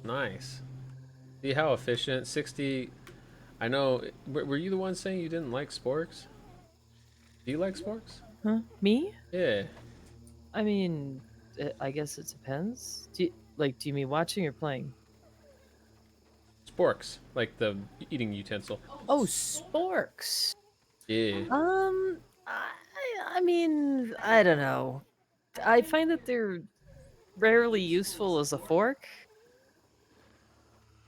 Nice. See how efficient? 60. I know. Were you the one saying you didn't like sporks? Do you like sporks? Huh? Me? Yeah. I mean, I guess it depends. Do you mean watching or playing? Sporks, like the eating utensil. Oh, sporks. Yeah. I mean, I don't know. I find that they're rarely useful as a fork.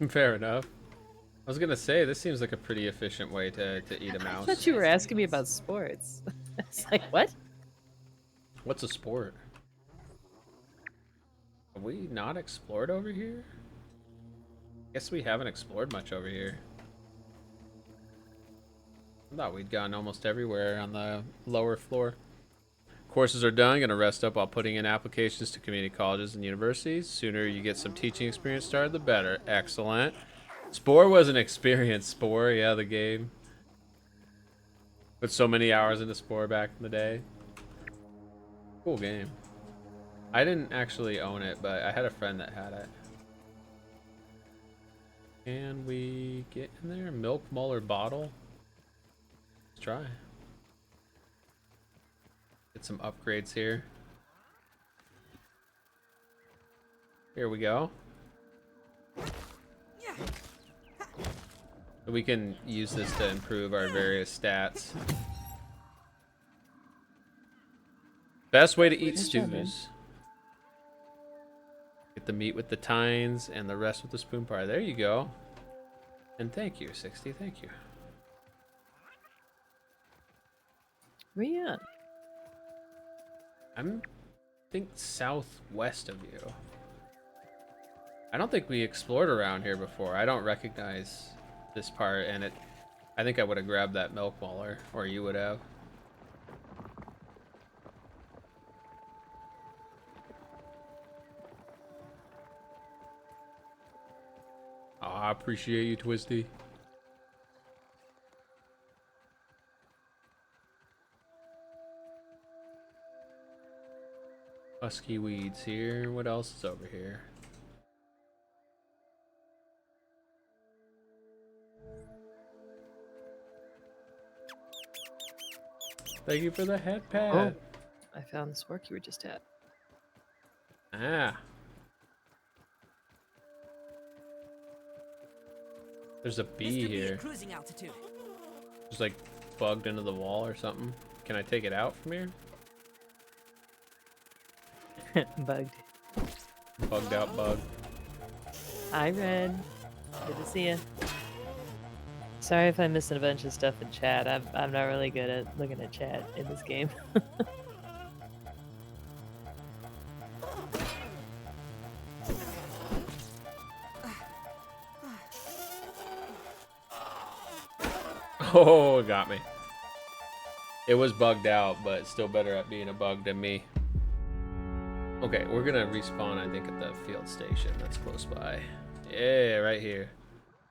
Fair enough. I was gonna say this seems like a pretty efficient way to eat a mouse. I thought you were asking me about sports. It's like, what? What's a sport? Have we not explored over here? Guess we haven't explored much over here. I thought we'd gone almost everywhere on the lower floor. Courses are done. Gonna rest up while putting in applications to community colleges and universities. Sooner you get some teaching experience started, the better. Excellent. Spore was an experience. Spore, yeah, the game. Put so many hours into Spore back in the day. Cool game. I didn't actually own it, but I had a friend that had it. Can we get in there? Milk Muller bottle? Let's try. Get some upgrades here. Here we go. We can use this to improve our various stats. Best way to eat stews. Get the meat with the tines and the rest with the spoon pie. There you go. And thank you, 60. Thank you. Where you at? I think southwest of you. I don't think we explored around here before. I don't recognize this part, and I think I would have grabbed that milk muller, or you would have. Oh, I appreciate you, Twisty. Husky weeds here. What else is over here? Thank you for the head pad. Oh, I found the spark you were just at. Ah. There's a bee here. Cruising altitude. Just like bugged into the wall or something. Can I take it out from here? Bugged. Bugged out bug. Hi, Red. Good to see you. Sorry if I'm missing a bunch of stuff in chat. I'm not really good at looking at chat in this game. Oh, it got me. It was bugged out, but it's still better at being a bug than me. Okay, we're gonna respawn, I think, at the field station that's close by. Yeah, right here.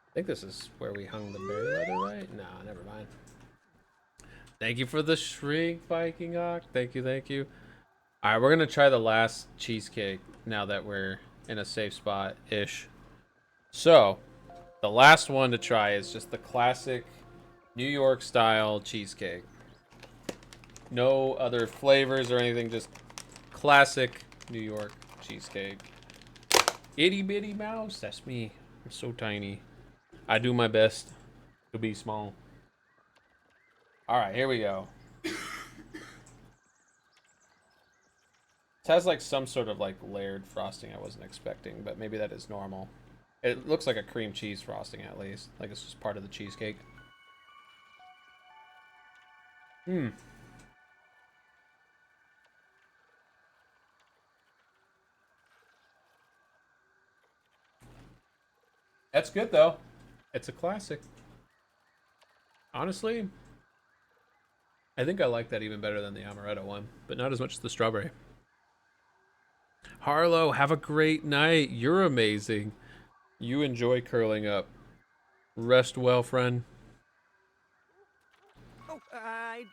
I think this is where we hung the berry leather, right? No, never mind. Thank you for the shrink, Viking Hawk. Thank you, thank you. All right, we're gonna try the last cheesecake now that we're in a safe spot-ish. So, the last one to try is just the classic New York style cheesecake. No other flavors or anything, just classic New York cheesecake. Itty bitty mouse, that's me. I'm so tiny. I do my best to be small. All right, here we go. This has like some sort of like layered frosting I wasn't expecting, but maybe that is normal. It looks like a cream cheese frosting at least, like it's just part of the cheesecake. That's good though. It's a classic. Honestly, I think I like that even better than the amaretto one, but not as much as the strawberry. Harlow, have a great night. You're amazing. You enjoy curling up. Rest well, friend.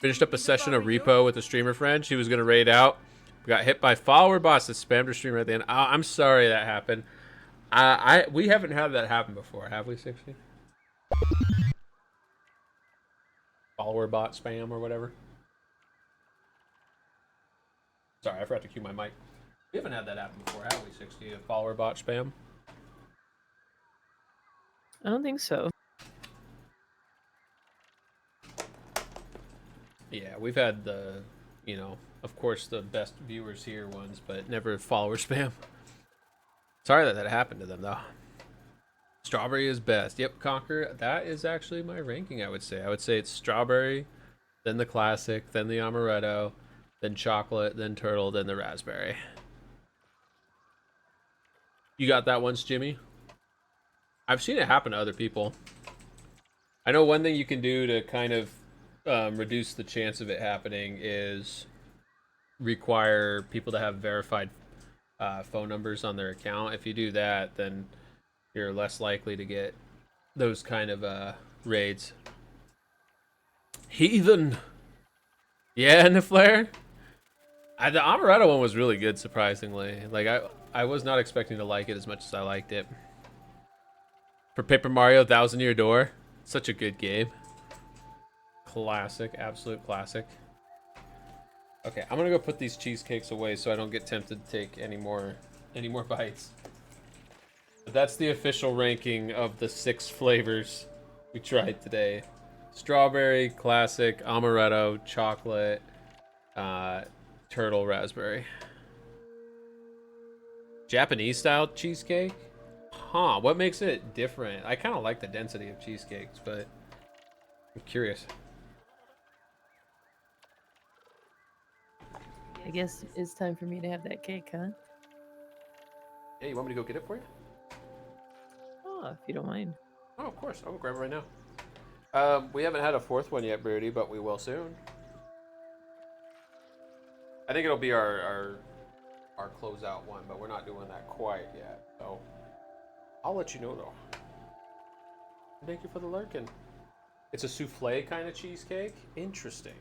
Finished up a session of Repo with a streamer friend. She was going to raid out. Got hit by follower bots that spammed her streamer at the end. I'm sorry that happened. We haven't had that happen before, have we, 60? Follower bot spam or whatever. Sorry, I forgot to cue my mic. We haven't had that happen before, have we, 60? A follower bot spam? I don't think so. Yeah, we've had the, of course, the best viewers here ones, but never follower spam. Sorry that happened to them, though. Strawberry is best. Yep, Conquer. That is actually my ranking, I would say. I would say it's strawberry, then the classic, then the amaretto, then chocolate, then turtle, then the raspberry. You got that once, Jimmy? I've seen it happen to other people. I know one thing you can do to kind of reduce the chance of it happening is require people to have verified phone numbers on their account. If you do that, then you're less likely to get those kind of raids. Heathen. Yeah, Niflare. The amaretto one was really good, surprisingly. Like I was not expecting to like it as much as I liked it. For Paper Mario Thousand Year Door, such a good game. Classic, absolute classic. Okay, I'm gonna go put these cheesecakes away so I don't get tempted to take any more bites. But that's the official ranking of the 6 flavors we tried today: strawberry, classic, amaretto, chocolate, turtle, raspberry. Japanese style cheesecake? Huh, what makes it different? I kind of like the density of cheesecakes, but I'm curious. I guess it's time for me to have that cake, huh? Hey, you want me to go get it for you? Oh, if you don't mind. Oh, of course. I'll go grab it right now. We haven't had a 4th one yet, Broody, but we will soon. I think it'll be our closeout one, but we're not doing that quite yet. So I'll let you know though. Thank you for the lurkin. It's a souffle kind of cheesecake. Interesting.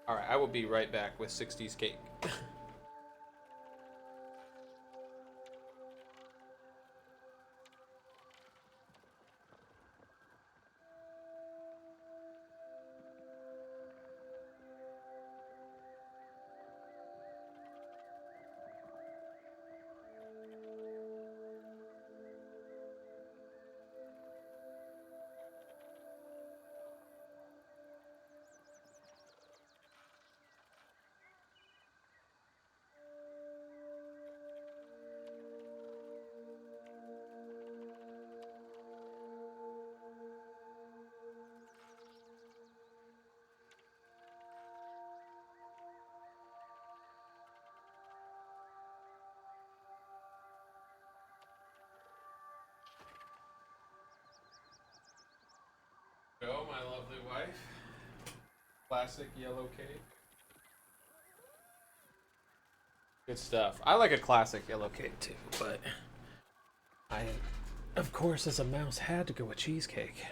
All right, I will be right back with 60s cake. Go, my lovely wife. Classic yellow cake. Good stuff. I like a classic yellow cake too, but I, of course, as a mouse, had to go with cheesecake.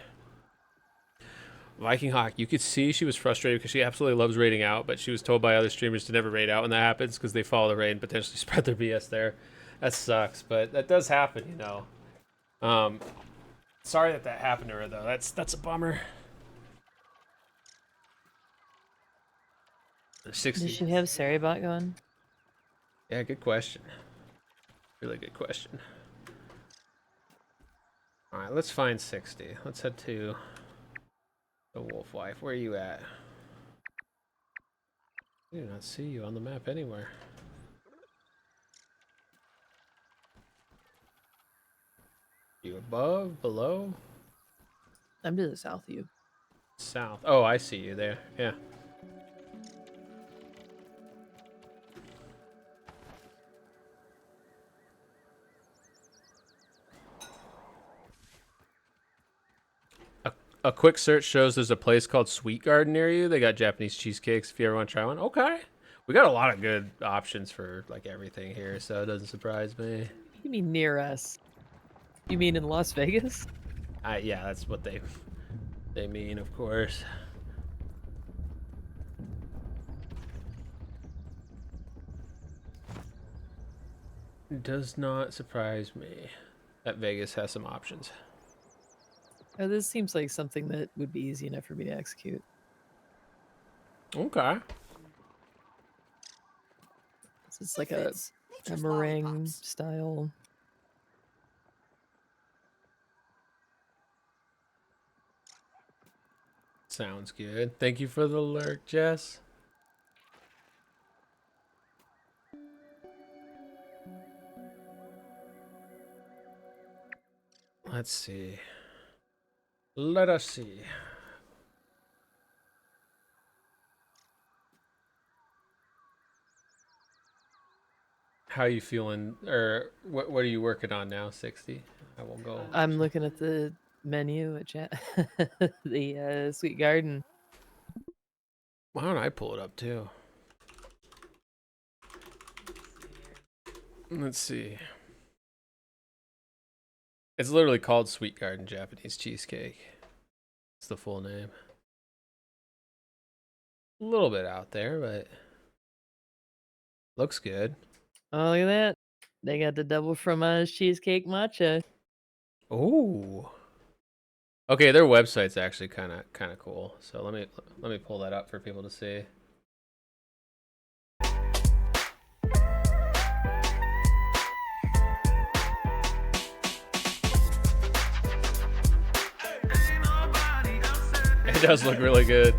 Viking Hawk, you could see she was frustrated because she absolutely loves raiding out, but she was told by other streamers to never raid out when that happens because they follow the raid and potentially spread their BS there. That sucks, but that does happen, you know. Sorry that happened to her though. That's a bummer. 60. Does she have Saribot going? Yeah, good question. Really good question. All right, let's find 60. Let's head to the wolf wife. Where are you at? I do not see you on the map anywhere. You above, below? I'm to the south of you. South. Oh, I see you there. Yeah. A quick search shows there's a place called Sweet Garden near you. They got Japanese cheesecakes if you ever want to try one. Okay. We got a lot of good options for like everything here, so it doesn't surprise me. You mean near us? You mean in Las Vegas? Yeah, that's what they mean, of course. It does not surprise me that Vegas has some options. Oh, this seems like something that would be easy enough for me to execute. Okay. It's like a meringue style. Sounds good. Thank you for the lurk, Jess. Let's see. Let us see. How you feeling, or what are you working on now, 60? I will go. I'm looking at the menu at chat. The Sweet Garden. Why don't I pull it up too? Let's see. It's literally called Sweet Garden Japanese Cheesecake. It's the full name. A little bit out there, but looks good. Oh, look at that. They got the double fromage cheesecake matcha. Oh. Okay, their website's actually kind of cool. So let me pull that up for people to see. It does look really good.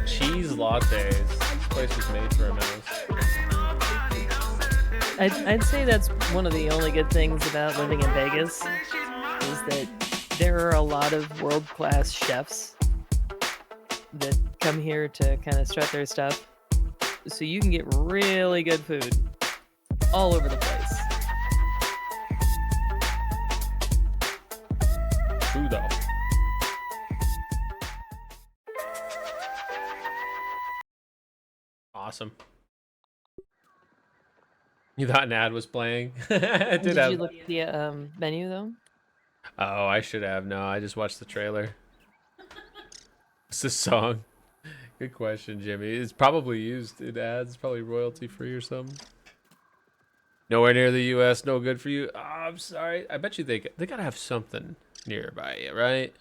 Cheese lattes. This place was made for a mouse. I'd say that's one of the only good things about living in Vegas is that there are a lot of world-class chefs that come here to kind of strut their stuff. So you can get really good food all over the place. True though. Awesome. You thought an ad was playing? It Did have. you look at the menu though? Oh, I should have. No, I just watched the trailer. It's a song. Good question, Jimmy. It's probably used in ads, probably royalty free or something. Nowhere near the U.S. No good for you. Oh, I'm sorry. I bet you they gotta have something nearby you, right?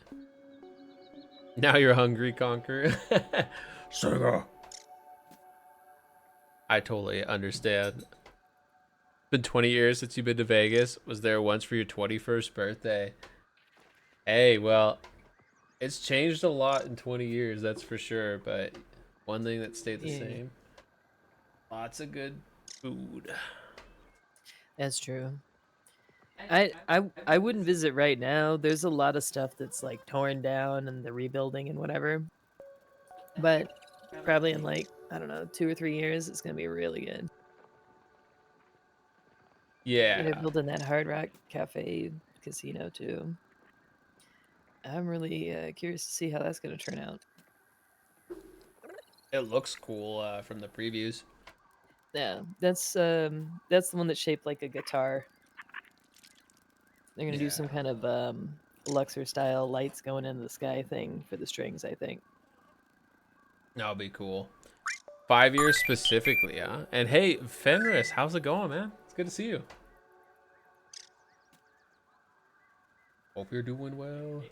Now you're hungry, Conquer. Sugar. I totally understand. It's been 20 years since you've been to Vegas. Was there once for your 21st birthday? Hey, well, it's changed a lot in 20 years, that's for sure. But one thing that stayed the same. Lots of good food. That's true. I wouldn't visit right now. There's a lot of stuff that's like torn down and the rebuilding and whatever. But probably in like, I don't know, 2 or 3 years, it's gonna be really good. Yeah. They're building that Hard Rock Cafe casino too. I'm really curious to see how that's gonna turn out. It looks cool from the previews. Yeah, that's the one that's shaped like a guitar. They're gonna do some kind of Luxor style lights going into the sky thing for the strings, I think. That'll be cool. 5 years specifically, huh? And hey, Fenris, how's it going, man? It's good to see you. Hope you're doing well.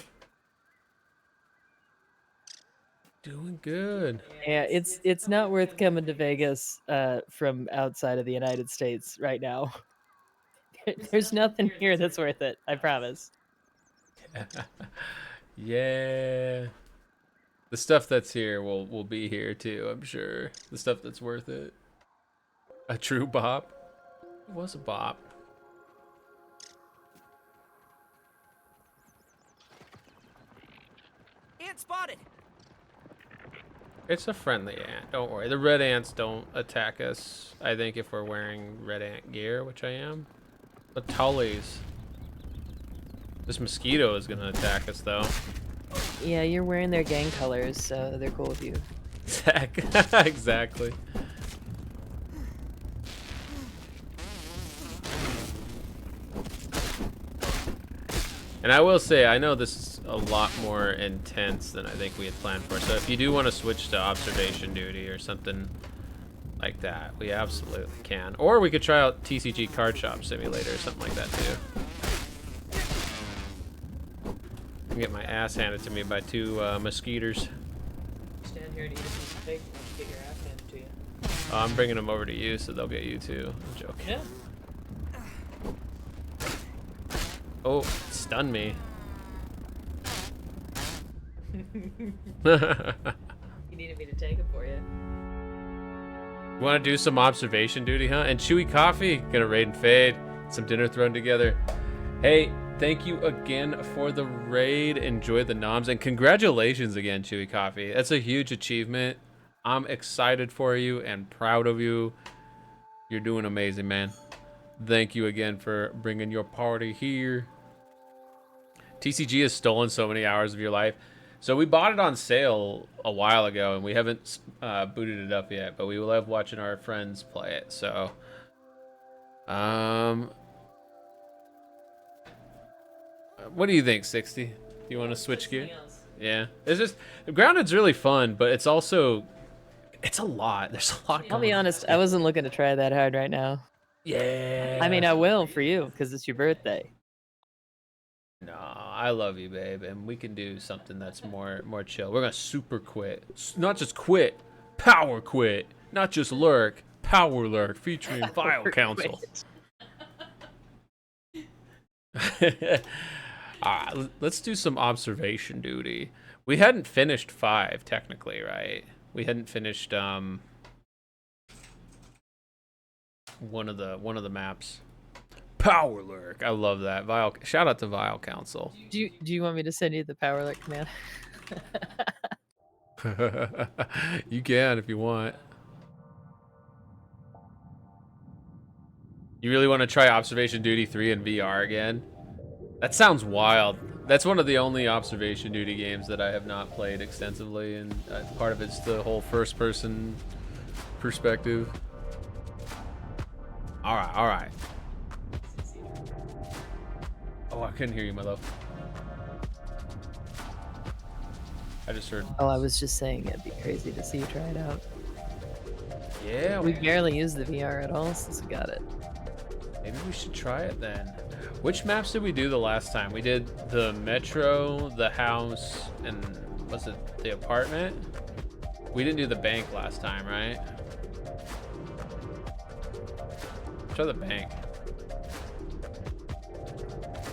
Doing good. Yeah, it's not worth coming to Vegas from outside of the United States right now. There's nothing here that's worth it, I promise. Yeah. The stuff that's here will be here too, I'm sure. The stuff that's worth it. A true bop. It was a bop. Ant spotted. It's a friendly ant, don't worry. The red ants don't attack us, I think, if we're wearing red ant gear, which I am. The tullies. This mosquito is gonna attack us though. Yeah, you're wearing their gang colors, so they're cool with you. Exactly. And I will say, I know this is a lot more intense than I think we had planned for. So if you do want to switch to observation duty or something like that, we absolutely can. Or we could try out TCG Card Shop Simulator or something like that too. I get my ass handed to me by two mosquitoes. Stand here and eat a piece of cake and get your ass handed to you. I'm bringing them over to you, so they'll get you too. I'm joking. Yeah. Oh, stun me. You needed me to take it for you. You want to do some observation duty, huh? And Chewy Coffee, gonna raid and fade. Some dinner thrown together. Hey, thank you again for the raid. Enjoy the noms. And congratulations again, Chewy Coffee. That's a huge achievement. I'm excited for you and proud of you. You're doing amazing, man. Thank you again for bringing your party here. TCG has stolen so many hours of your life. So we bought it on sale a while ago, and we haven't booted it up yet, but we love watching our friends play it. So, what do you think, 60? Do you want to switch gear? Yeah. It's just Grounded's really fun, but it's also it's a lot. There's a lot. I'll be honest, I wasn't looking to try that hard right now. Yeah. I mean, I will for you because it's your birthday. No, I love you, babe, and we can do something that's more chill. We're gonna super quit, not just quit, power quit, not just lurk, power lurk, featuring Vile Council. Alright, let's do some observation duty. We hadn't finished 5 technically, right? We hadn't finished one of the maps. Power lurk. I love that. Vile. Shout out to Vile Council. Do you want me to send you the power lurk command? You can if you want. You really want to try Observation Duty 3 in VR again? That sounds wild. That's one of the only Observation Duty games that I have not played extensively, and part of it's the whole first-person perspective. All right, all right. Oh, I couldn't hear you, my love. I just heard. Oh, I was just saying it'd be crazy to see you try it out. Yeah. We barely used the VR at all since we got it. Maybe we should try it then. Which maps did we do the last time? We did the metro, the house, and was it the apartment? We didn't do the bank last time, right? Try the bank.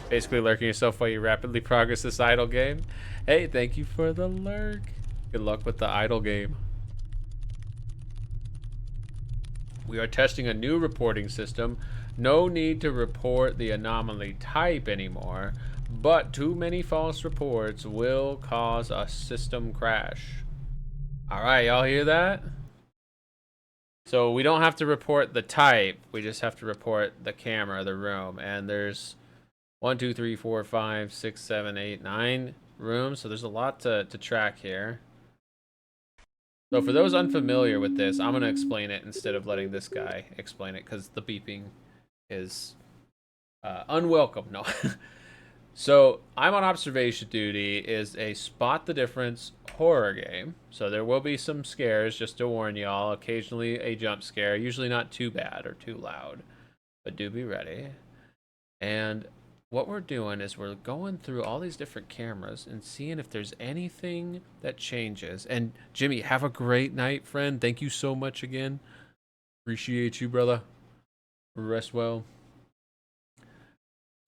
Basically lurking yourself while you rapidly progress this idle game. Hey, thank you for the lurk. Good luck with the idle game. We are testing a new reporting system. No need to report the anomaly type anymore, but too many false reports will cause a system crash. All right, y'all hear that? So we don't have to report the type. We just have to report the camera, the room, and there's 1, 2, 3, 4, 5, 6, 7, 8, 9 rooms. So there's a lot to track here. So for those unfamiliar with this, I'm going to explain it instead of letting this guy explain it because the beeping is unwelcome. No. So I'm on observation duty is a spot the difference horror game. So there will be some scares, just to warn y'all. Occasionally a jump scare, usually not too bad or too loud, but do be ready. And what we're doing is we're going through all these different cameras and seeing if there's anything that changes. And Jimmy, have a great night, friend. Thank you so much again. Appreciate you, brother. Rest well.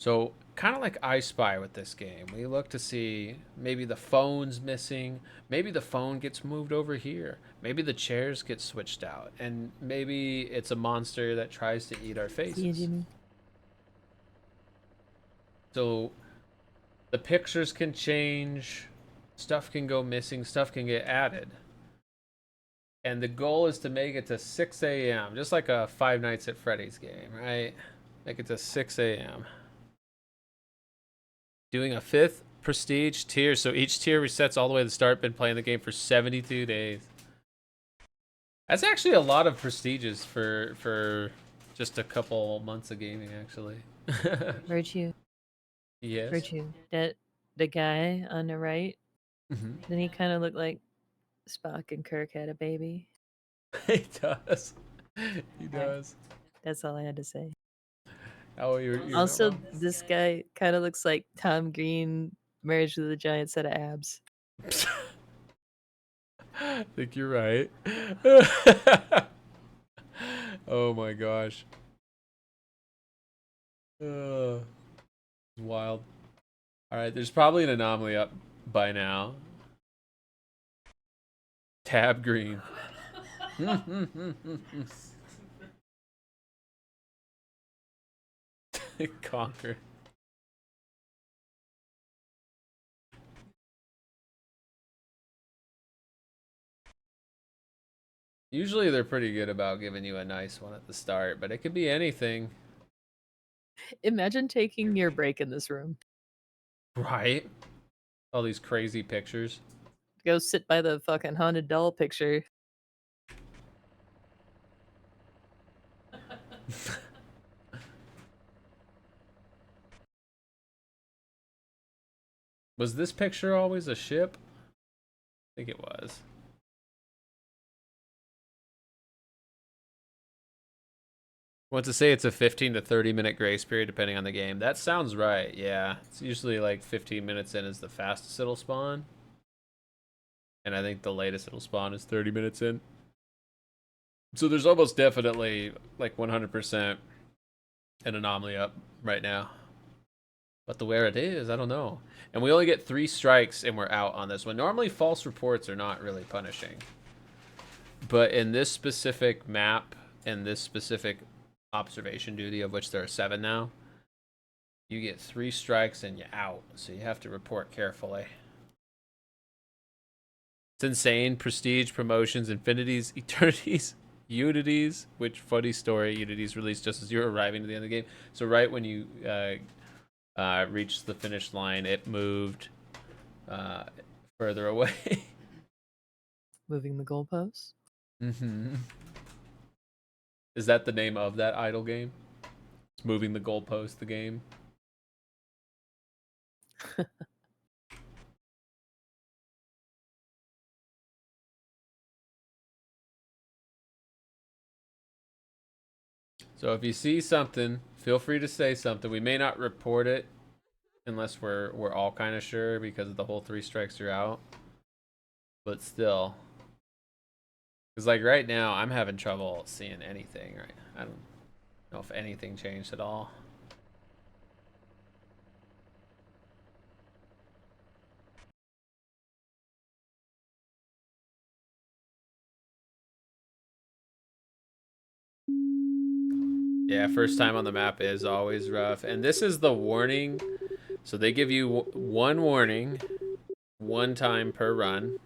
So kind of like I Spy with this game, we look to see maybe the phone's missing, maybe the phone gets moved over here, maybe the chairs get switched out, and maybe it's a monster that tries to eat our faces. See you, Jimmy. So the pictures can change, stuff can go missing, stuff can get added. And the goal is to make it to 6 a.m., just like a Five Nights at Freddy's game, right? Make it to 6 a.m. Doing a 5th prestige tier, so each tier resets all the way to the start. Been playing the game for 72 days. That's actually a lot of prestiges for just a couple months of gaming, actually. Virtue. Yes. Virtue. That the guy on the right. Mm-hmm. Then he kind of looked like Spock and Kirk had a baby. He does. He does. That's all I had to say. Oh, you're Also, not wrong. this guy kind of looks like Tom Green married with a giant set of abs. I think you're right. Oh my gosh. Wild. All right, there's probably an anomaly up by now. Tab green. Conquer. Usually they're pretty good about giving you a nice one at the start, but it could be anything. Imagine taking your break in this room. Right? All these crazy pictures. Go sit by the fucking haunted doll picture. Was this picture always a ship? I think it was. Want to say it's a 15 to 30 minute grace period depending on the game. That sounds right. Yeah, it's usually like 15 minutes in is the fastest it'll spawn, and I think the latest it'll spawn is 30 minutes in. So there's almost definitely like 100% an anomaly up right now. But the where it is, I don't know. And we only get 3 strikes and we're out on this one. Normally false reports are not really punishing, but in this specific map and this specific observation duty, of which there are 7 now, you get 3 strikes and you're out, so you have to report carefully. It's insane. Prestige, promotions, infinities, eternities, unities, which, funny story, unities released just as you're arriving to the end of the game. So right when you reached the finish line, it moved further away. Moving the goalposts. Mm-hmm. Is that the name of that idle game? It's moving the goalpost, the game. So if you see something, feel free to say something. We may not report it unless we're all kind of sure because of the whole 3 strikes you're out. But still, because like right now I'm having trouble seeing anything. Right, I don't know if anything changed at all. Yeah, first time on the map is always rough. And this is the warning. So they give you 1 warning, 1 time per run.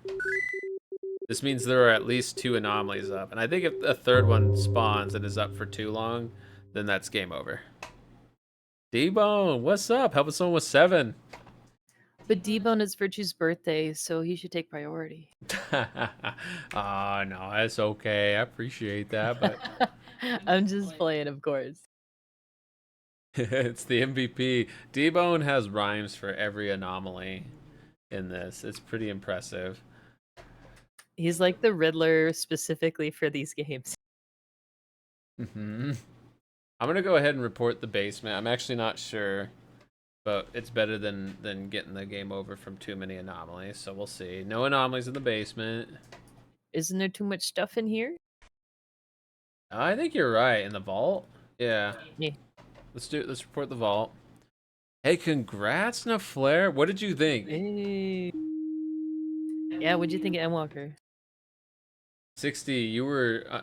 This means there are at least 2 anomalies up. And I think if a 3rd one spawns and is up for too long, then that's game over. D-Bone, what's up? Helping someone with 7. But D-Bone is Virtue's birthday, so he should take priority. Oh, no, that's okay. I appreciate that, but I'm just playing, of course. it's the MVP. D-Bone has rhymes for every anomaly in this. It's pretty impressive. He's like the Riddler specifically for these games. I'm gonna go ahead and report the basement. I'm actually not sure, but it's better than getting the game over from too many anomalies. So we'll see. No anomalies in the basement. Isn't there too much stuff in here? I think you're right. In the vault? Yeah. Yeah. Let's report the vault. Hey, congrats, Naflare. What did you think? Hey. Yeah, what'd you think of Endwalker? 60, you were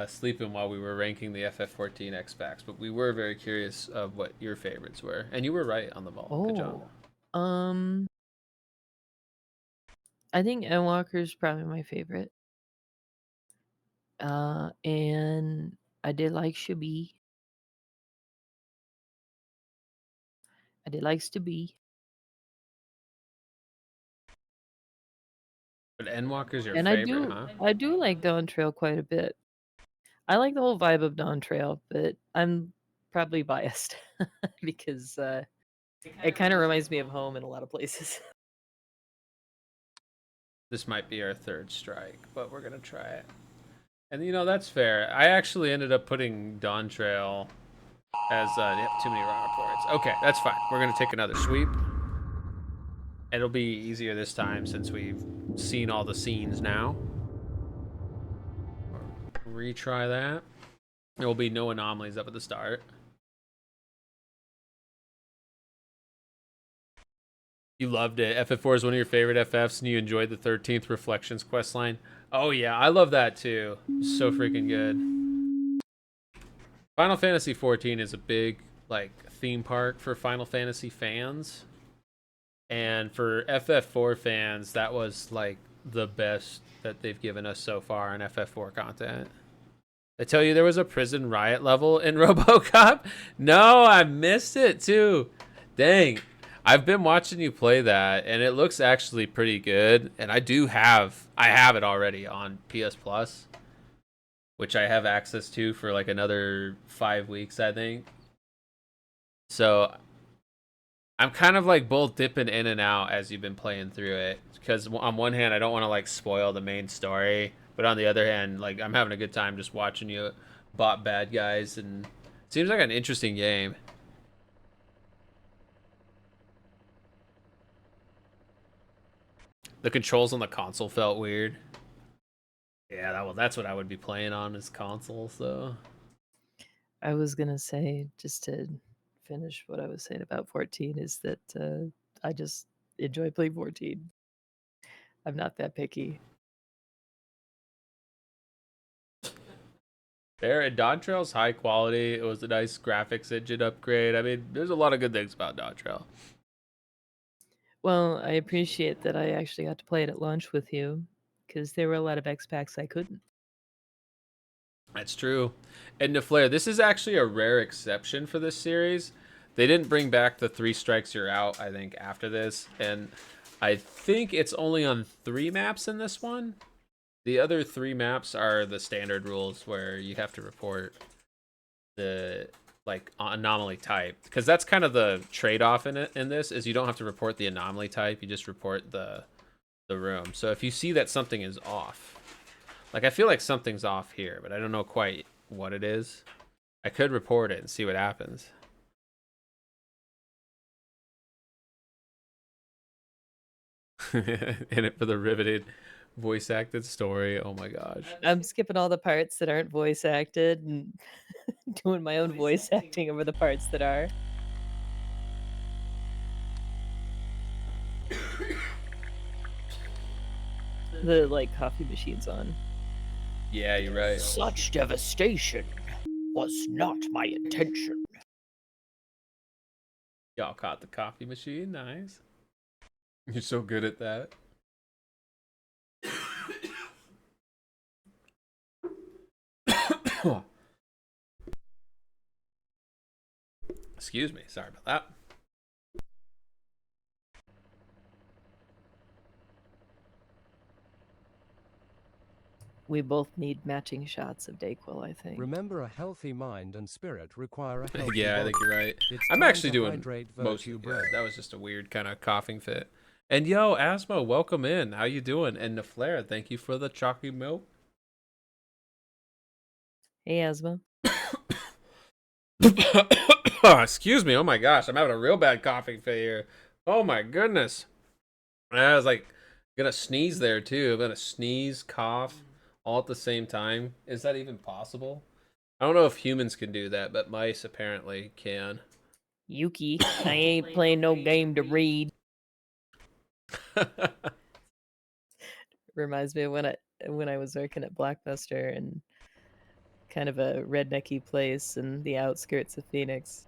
sleeping while we were ranking the FF14 X packs, but we were very curious of what your favorites were. And you were right on the vault. Good job. I think Endwalker's probably my favorite. And I did like Shabi. I did like Stabi. But Endwalker's your And favorite, huh? I do like Dawn Trail quite a bit. I like the whole vibe of Dawn Trail, but I'm probably biased because it kind of reminds me of home in a lot of places. This might be our 3rd strike, but we're gonna try it. And you know, that's fair. I actually ended up putting Dawn Trail as yep, too many wrong reports. Okay, that's fine. We're gonna take another sweep. It'll be easier this time since we've seen all the scenes now. Retry that. There will be no anomalies up at the start. You loved it. FF4 is one of your favorite FFs, and you enjoyed the 13th Reflections questline. Oh yeah, I love that too. So freaking good. Final Fantasy 14 is a big like theme park for Final Fantasy fans. And for FF4 fans, that was like the best that they've given us so far in FF4 content. I tell you, there was a prison riot level in RoboCop. No, I missed it too. Dang. I've been watching you play that, and it looks actually pretty good. And I have it already on PS Plus, which I have access to for like another 5 weeks, I think. So I'm kind of like both dipping in and out as you've been playing through it, because on one hand I don't want to like spoil the main story, but on the other hand, like I'm having a good time just watching you bot bad guys, and it seems like an interesting game. The controls on the console felt weird. Yeah, that's what I would be playing on is console. So I was gonna say, just to finish what I was saying about 14, is that I just enjoy playing 14. I'm not that picky. there, and Dawn Trail's high quality. It was a nice graphics engine upgrade. I mean, there's a lot of good things about Dawn Trail. Well, I appreciate that I actually got to play it at launch with you, because there were a lot of X packs I couldn't. That's true. And DeFlare, this is actually a rare exception for this series. They didn't bring back the 3 strikes you're out, I think, after this. And I think it's only on 3 maps in this one. The other 3 maps are the standard rules where you have to report the like anomaly type, because that's kind of the trade-off in this is you don't have to report the anomaly type, you just report the room. So if you see that something is off, like I feel like something's off here, but I don't know quite what it is. I could report it and see what happens. In it for the riveted voice acted story. Oh my gosh. I'm skipping all the parts that aren't voice acted and doing my own voice acting over the parts that are. The like coffee machine's on. Yeah, you're right. Such devastation was not my intention. Y'all caught the coffee machine. Nice. You're so good at that. Excuse me. Sorry about that. We both need matching shots of Dayquil, I think. Remember, a healthy mind and spirit require a healthy Yeah, I body. think you're right. It's I'm time actually to doing hydrate most. Virtue Yeah, Bro. that was just a weird kind of coughing fit. And yo, Asmo, welcome in. How you doing? And Naflare, thank you for the chalky milk. Hey, Asma. Excuse me. Oh my gosh, I'm having a real bad coughing fit here. Oh my goodness. I was like gonna sneeze there too. I'm gonna sneeze, cough, all at the same time. Is that even possible? I don't know if humans can do that, but mice apparently can. Yuki, I ain't playing no game to read. Reminds me of when I was working at Blockbuster and kind of a rednecky place in the outskirts of Phoenix.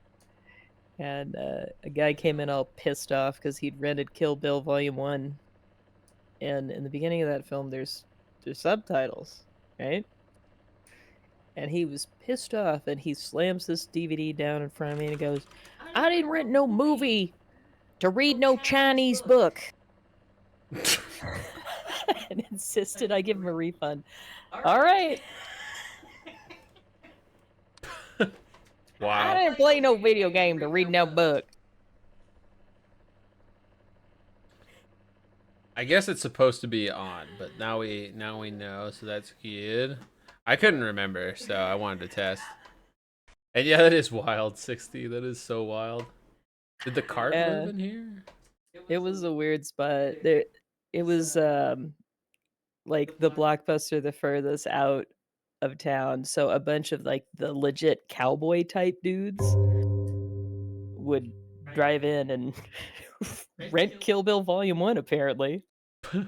And a guy came in all pissed off because he'd rented Kill Bill Volume 1. And in the beginning of that film, there's subtitles, right? And he was pissed off, and he slams this DVD down in front of me and he goes, I didn't rent no movie to read no Chinese book. And insisted I give him a refund. All right. Wow. I didn't play no video game to read no book. I guess it's supposed to be on, but now we know, so that's good. I couldn't remember, so I wanted to test. And yeah, that is wild. 60. That is so wild. Did the cart live in here? It was a weird spot. There, it was like the Blockbuster the furthest out of town, so a bunch of like the legit cowboy type dudes would drive in and rent Kill Bill Volume 1 apparently. You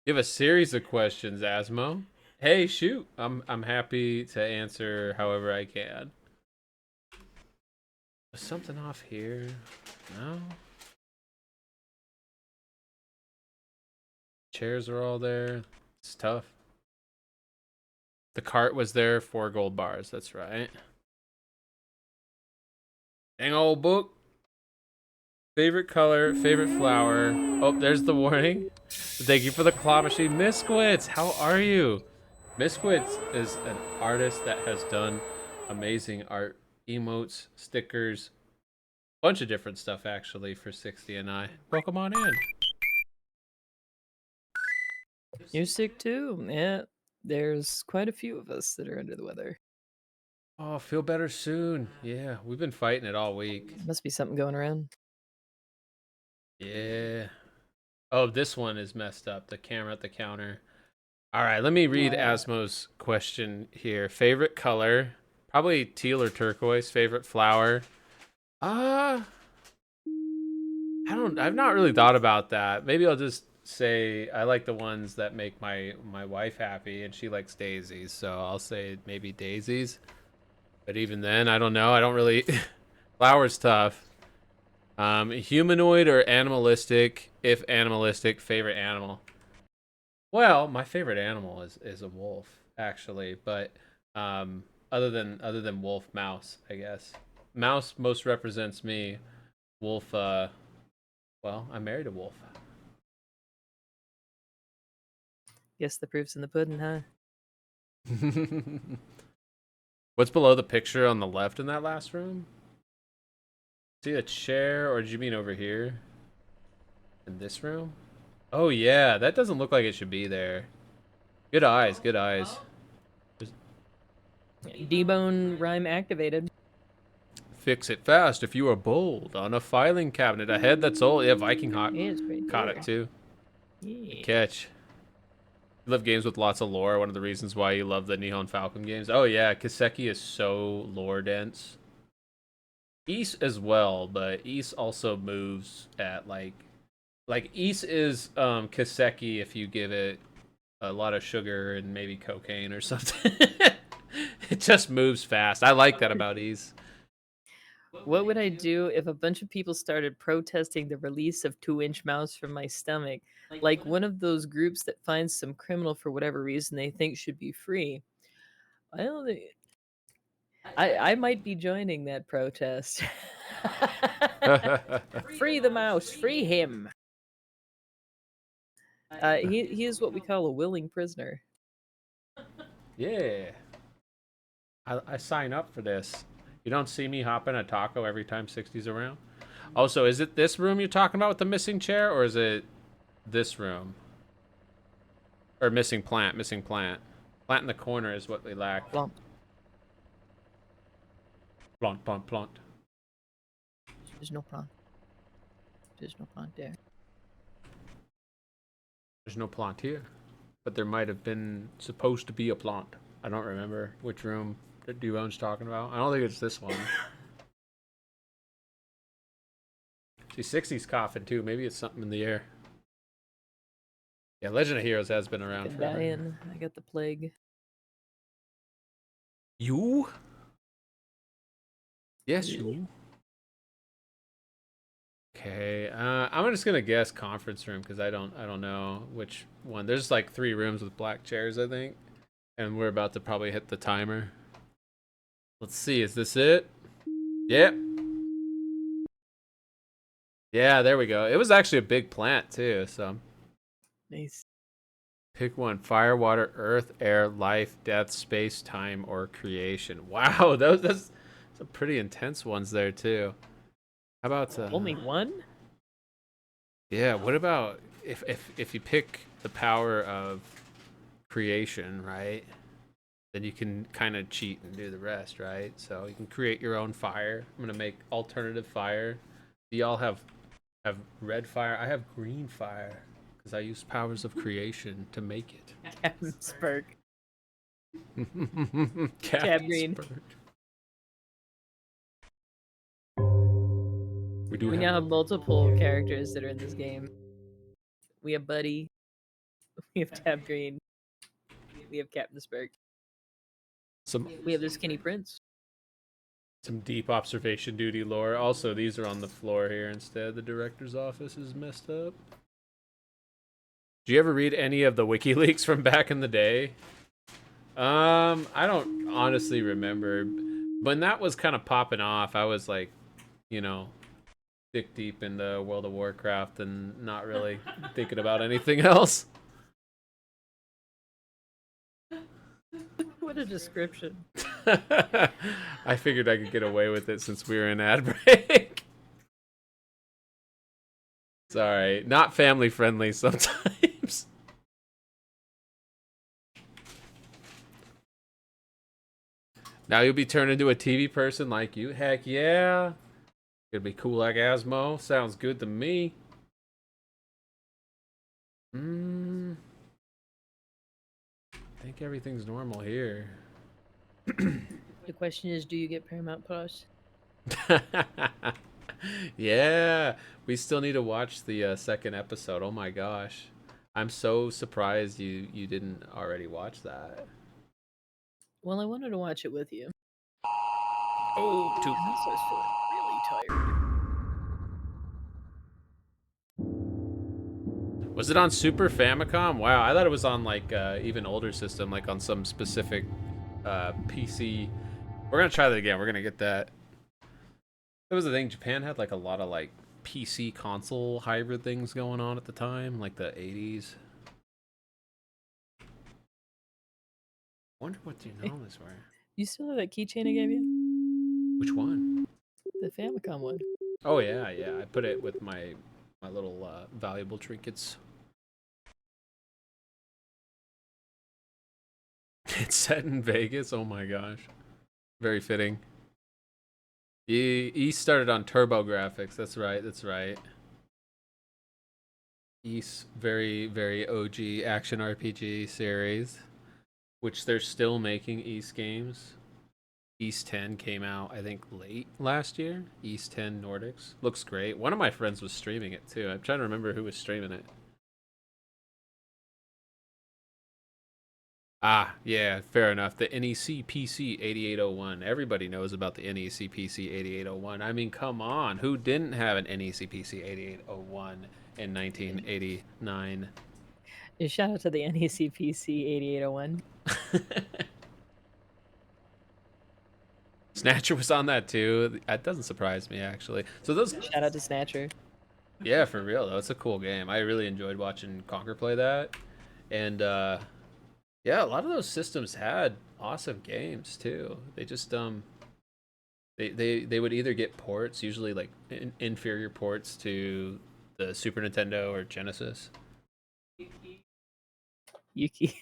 have a series of questions, Asmo. Hey, shoot. I'm happy to answer however I can. Was something off here? No. Chairs are all there. It's tough. The cart was there, 4 gold bars. That's right. Dang old book. Favorite color, favorite flower. Oh, there's the warning. Thank you for the claw machine. Misquits, how are you? Misquits is an artist that has done amazing art. Emotes, stickers, Bunch of different stuff actually for 60 and I. Welcome on in. You're sick too? Yeah. There's quite a few of us that are under the weather. Oh, feel better soon. Yeah, we've been fighting it all week. Must be something going around. Yeah. Oh, this one is messed up. The camera at the counter. All right, let me read Asmo's question here. Favorite color? Probably teal or turquoise. Favorite flower? I've not really thought about that. Maybe I'll just say I like the ones that make my wife happy, and she likes daisies, so I'll say maybe daisies. But even then, I don't know. I don't really. Flowers tough. Humanoid or animalistic? If animalistic, favorite animal. Well, my favorite animal is a wolf, actually. But other than wolf, mouse, I guess. Mouse most represents me. Wolf, well, I married a wolf. Guess the proof's in the pudding, huh? What's below the picture on the left in that last room? See a chair, or did you mean over here? In this room? Oh yeah, that doesn't look like it should be there. Good eyes, good eyes. D-bone rhyme activated. Fix it fast if you are bold. On a filing cabinet, a head that's old. Yeah, Viking Hawk caught it too. Yeah. Good catch. You love games with lots of lore. One of the reasons why you love the Nihon Falcon games. Oh yeah, Kiseki is so lore dense. Ys as well, but Ys also moves at like Ys is Kiseki if you give it a lot of sugar and maybe cocaine or something. It just moves fast. I like that about Ys. What would I do if a bunch of people started protesting the release of 2-inch mouse from my stomach? Like one of those groups that finds some criminal for whatever reason they think should be free. I don't think... I might be joining that protest. Free the mouse, free him. He is what we call a willing prisoner. Yeah. I sign up for this. You don't see me hopping a taco every time 60's around? Also, is it this room you're talking about with the missing chair, or is it this room? Or missing plant, missing plant. Plant in the corner is what we lack. Plump. Plant, plant, plant. There's no plant. There's no plant there. There's no plant here. But there might have been supposed to be a plant. I don't remember which room that Duvone's talking about. I don't think it's this one. See, 60's coughing too. Maybe it's something in the air. Yeah, Legend of Heroes has been around forever. Dying. I got the plague. You? Yes, you. Okay, I'm just gonna guess conference room because I don't know which one. There's like 3 rooms with black chairs, I think, and we're about to probably hit the timer. Let's see, is this it? Yep. Yeah, there we go. It was actually a big plant too, so. Nice. Pick one: fire, water, earth, air, life, death, space, time, or creation. Wow, that's some pretty intense ones there too. How about only one? Yeah, what about if you pick the power of creation, right? Then you can kind of cheat and do the rest, right? So you can create your own fire. I'm gonna make alternative fire. Do y'all have red fire? I have green fire because I use powers of creation to make it. Captain Spurk. Captain Green. Spurk. We now have multiple characters that are in this game. We have Buddy. We have Tab Green. We have Captain Spurk. We have the Skinny Prince. Some deep observation duty lore. Also, these are on the floor here instead. The director's office is messed up. Do you ever read any of the WikiLeaks from back in the day? I don't honestly remember. When that was kind of popping off, I was like, you know, dick deep into World of Warcraft and not really thinking about anything else. What a description. I figured I could get away with it since we were in ad break. It's alright. Not family friendly sometimes. Now you'll be turned into a TV person like you. Heck yeah. Gonna be cool like Asmo. Sounds good to me. I think everything's normal here. The question is, do you get Paramount Plus? Yeah, we still need to watch the second episode. Oh my gosh, I'm so surprised you didn't already watch that. Well, I wanted to watch it with you. Oh, And also, I was feeling really tired. Was it on Super Famicom? Wow, I thought it was on like even older system, like on some specific PC. We're gonna try that again. We're gonna get that. That was the thing. Japan had like a lot of like PC console hybrid things going on at the time, like the 80s. Wonder what the anomalies were. You still have that keychain I gave you? Which one? The Famicom one. Oh yeah. I put it with my little valuable trinkets. It's set in Vegas. Oh my gosh, very fitting. He started on TurboGrafx. That's right. East, very OG action RPG series, which they're still making East games. East 10 came out, I think, late last year. East 10 Nordics. Looks great. One of my friends was streaming it, too. I'm trying to remember who was streaming it. Ah, yeah, fair enough. The NEC PC 8801. Everybody knows about the NEC PC 8801. I mean, come on. Who didn't have an NEC PC 8801 in 1989? Shout out to the NEC PC 8801. Snatcher was on that too. That doesn't surprise me, actually. So those. Shout out to Snatcher. Yeah, for real though. It's a cool game. I really enjoyed watching Conker play that, and yeah, a lot of those systems had awesome games too. They just they would either get ports, usually like inferior ports to the Super Nintendo or Genesis. Yuki.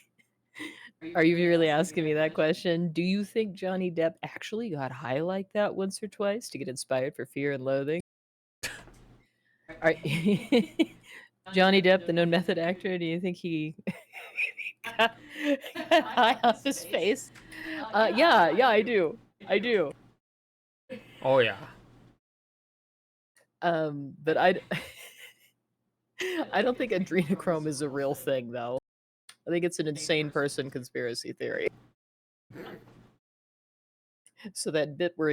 Are you really asking me that question? Do you think Johnny Depp actually got high like that once or twice to get inspired for Fear and Loathing? Are, Johnny Depp, the known method actor, do you think he got high off his face? Yeah, I do. Oh yeah. But I don't think adrenochrome is a real thing, though. I think it's an insane person conspiracy theory. So that bit where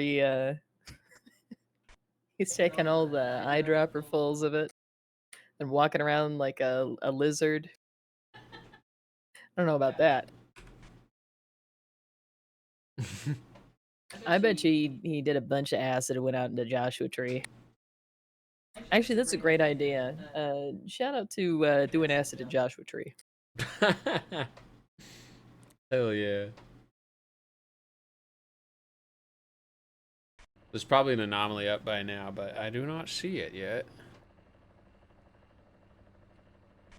he's taking all the eyedropperfuls of it and walking around like a lizard. I don't know about that. I bet you he did a bunch of acid and went out into Joshua Tree. Actually, that's a great idea. Shout out to doing acid in Joshua Tree. Hell yeah. There's probably an anomaly up by now, but I do not see it yet.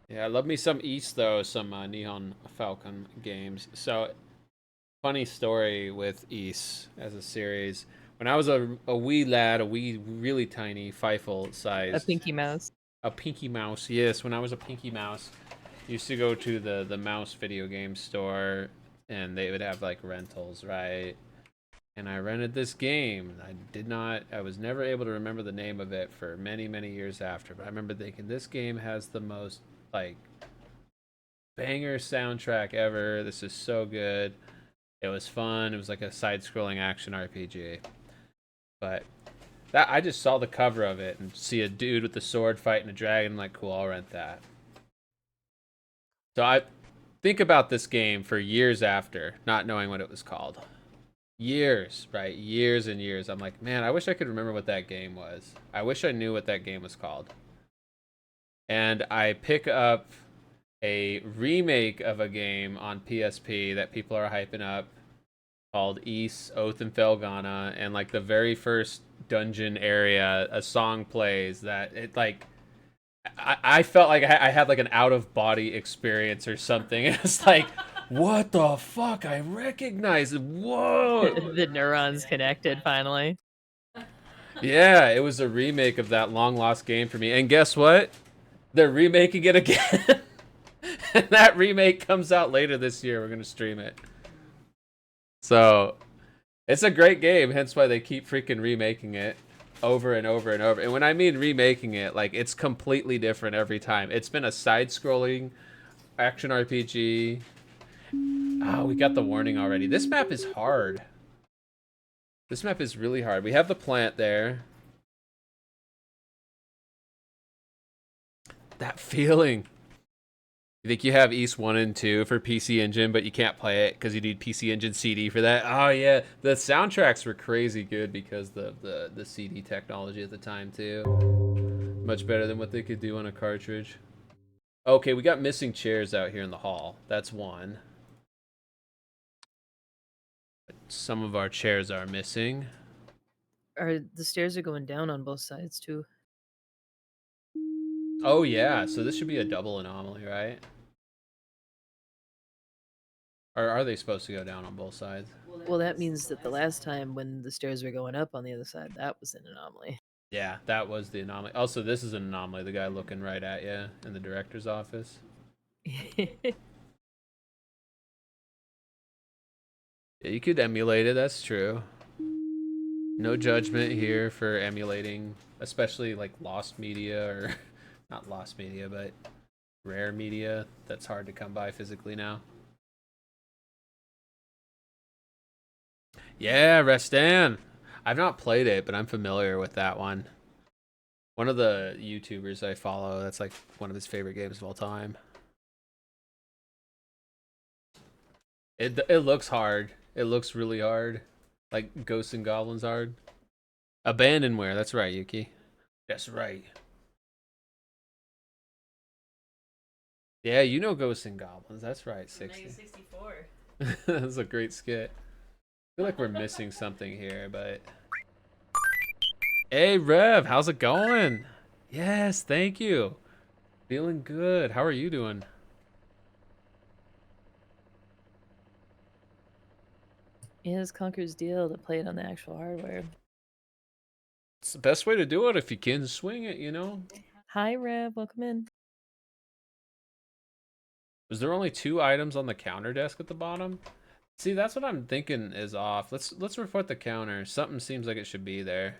Yeah, I love me some East though, some Neon Falcon games. So, funny story with East as a series. When I was a wee lad, really tiny, Feifel size. A Pinky Mouse. A Pinky Mouse, yes. When I was a Pinky Mouse, used to go to the mouse video game store, and they would have like rentals, right? And I rented this game. I was never able to remember the name of it for many years after, but I remember thinking this game has the most like banger soundtrack ever. This is so good. It was fun. It was like a side-scrolling action RPG. But that I just saw the cover of it and see a dude with a sword fighting a dragon. Like, cool, I'll rent that. So I think about this game for years after, not knowing what it was called. Years, right? Years and years. I'm like, man, I wish I could remember what that game was. I wish I knew what that game was called. And I pick up a remake of a game on PSP that people are hyping up called Ys, Oath and Felghana, and like the very first dungeon area, a song plays that it like I felt like I had like an out of body experience or something. It's like, what the fuck? I recognize it. Whoa. The neurons connected finally. Yeah, it was a remake of that long lost game for me. And guess what? They're remaking it again. And that remake comes out later this year. We're going to stream it. So, it's a great game, hence why they keep freaking remaking it over and over and over. And when I mean remaking it, like, it's completely different every time. It's been a side-scrolling action RPG. Oh, we got the warning already. This map is hard. This map is really hard. We have the plant there. That feeling. You think you have East 1 and 2 for PC Engine, but you can't play it because you need PC Engine CD for that? Oh, yeah. The soundtracks were crazy good because the CD technology at the time, too. Much better than what they could do on a cartridge. Okay, we got missing chairs out here in the hall. That's one. Some of our chairs are missing. The stairs are going down on both sides, too. Oh, yeah. So this should be a double anomaly, right? Or are they supposed to go down on both sides? Well, that means that the last time when the stairs were going up on the other side, that was an anomaly. Yeah, that was the anomaly. Also, this is an anomaly. The guy looking right at you in the director's office. Yeah, you could emulate it. That's true. No judgment here for emulating, especially like lost media or not lost media, but rare media that's hard to come by physically now. Yeah, Restan. I've not played it, but I'm familiar with that one. One of the YouTubers I follow, that's like one of his favorite games of all time. It looks hard. It looks really hard. Like Ghosts and Goblins hard. Abandonware, that's right, Yuki. That's right. Yeah, you know Ghosts and Goblins, that's right, 60. 64. That's a great skit. I feel like we're missing something here, but... Hey, Rev, how's it going? Yes, thank you. Feeling good. How are you doing? Yeah, it's Conker's deal to play it on the actual hardware. It's the best way to do it if you can swing it, you know? Hi, Rev. Welcome in. Was there only 2 items on the counter desk at the bottom? See, that's what I'm thinking is off. Let's report the counter. Something seems like it should be there.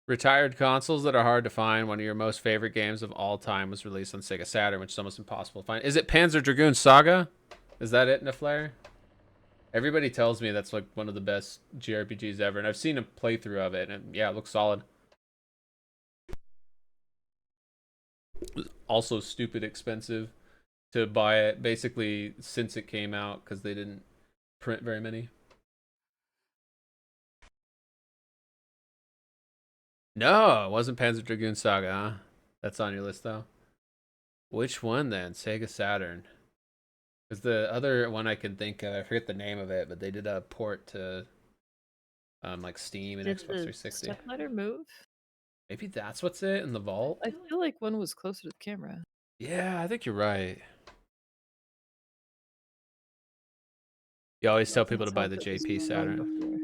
Retired consoles that are hard to find. One of your most favorite games of all time was released on Sega Saturn, which is almost impossible to find. Is it Panzer Dragoon Saga? Is that it, Naflare? Everybody tells me that's like one of the best JRPGs ever, and I've seen a playthrough of it, and yeah, it looks solid. It was also stupid expensive to buy it, basically, since it came out, because they didn't print very many. No, it wasn't Panzer Dragoon Saga, huh? That's on your list, though. Which one, then? Sega Saturn. Because the other one I can think of, I forget the name of it, but they did a port to like Steam and Did Xbox the 360. stepladder move? Maybe that's what's it in the vault? I feel like one was closer to the camera. Yeah, I think you're right. You always tell people to buy the JP Saturn.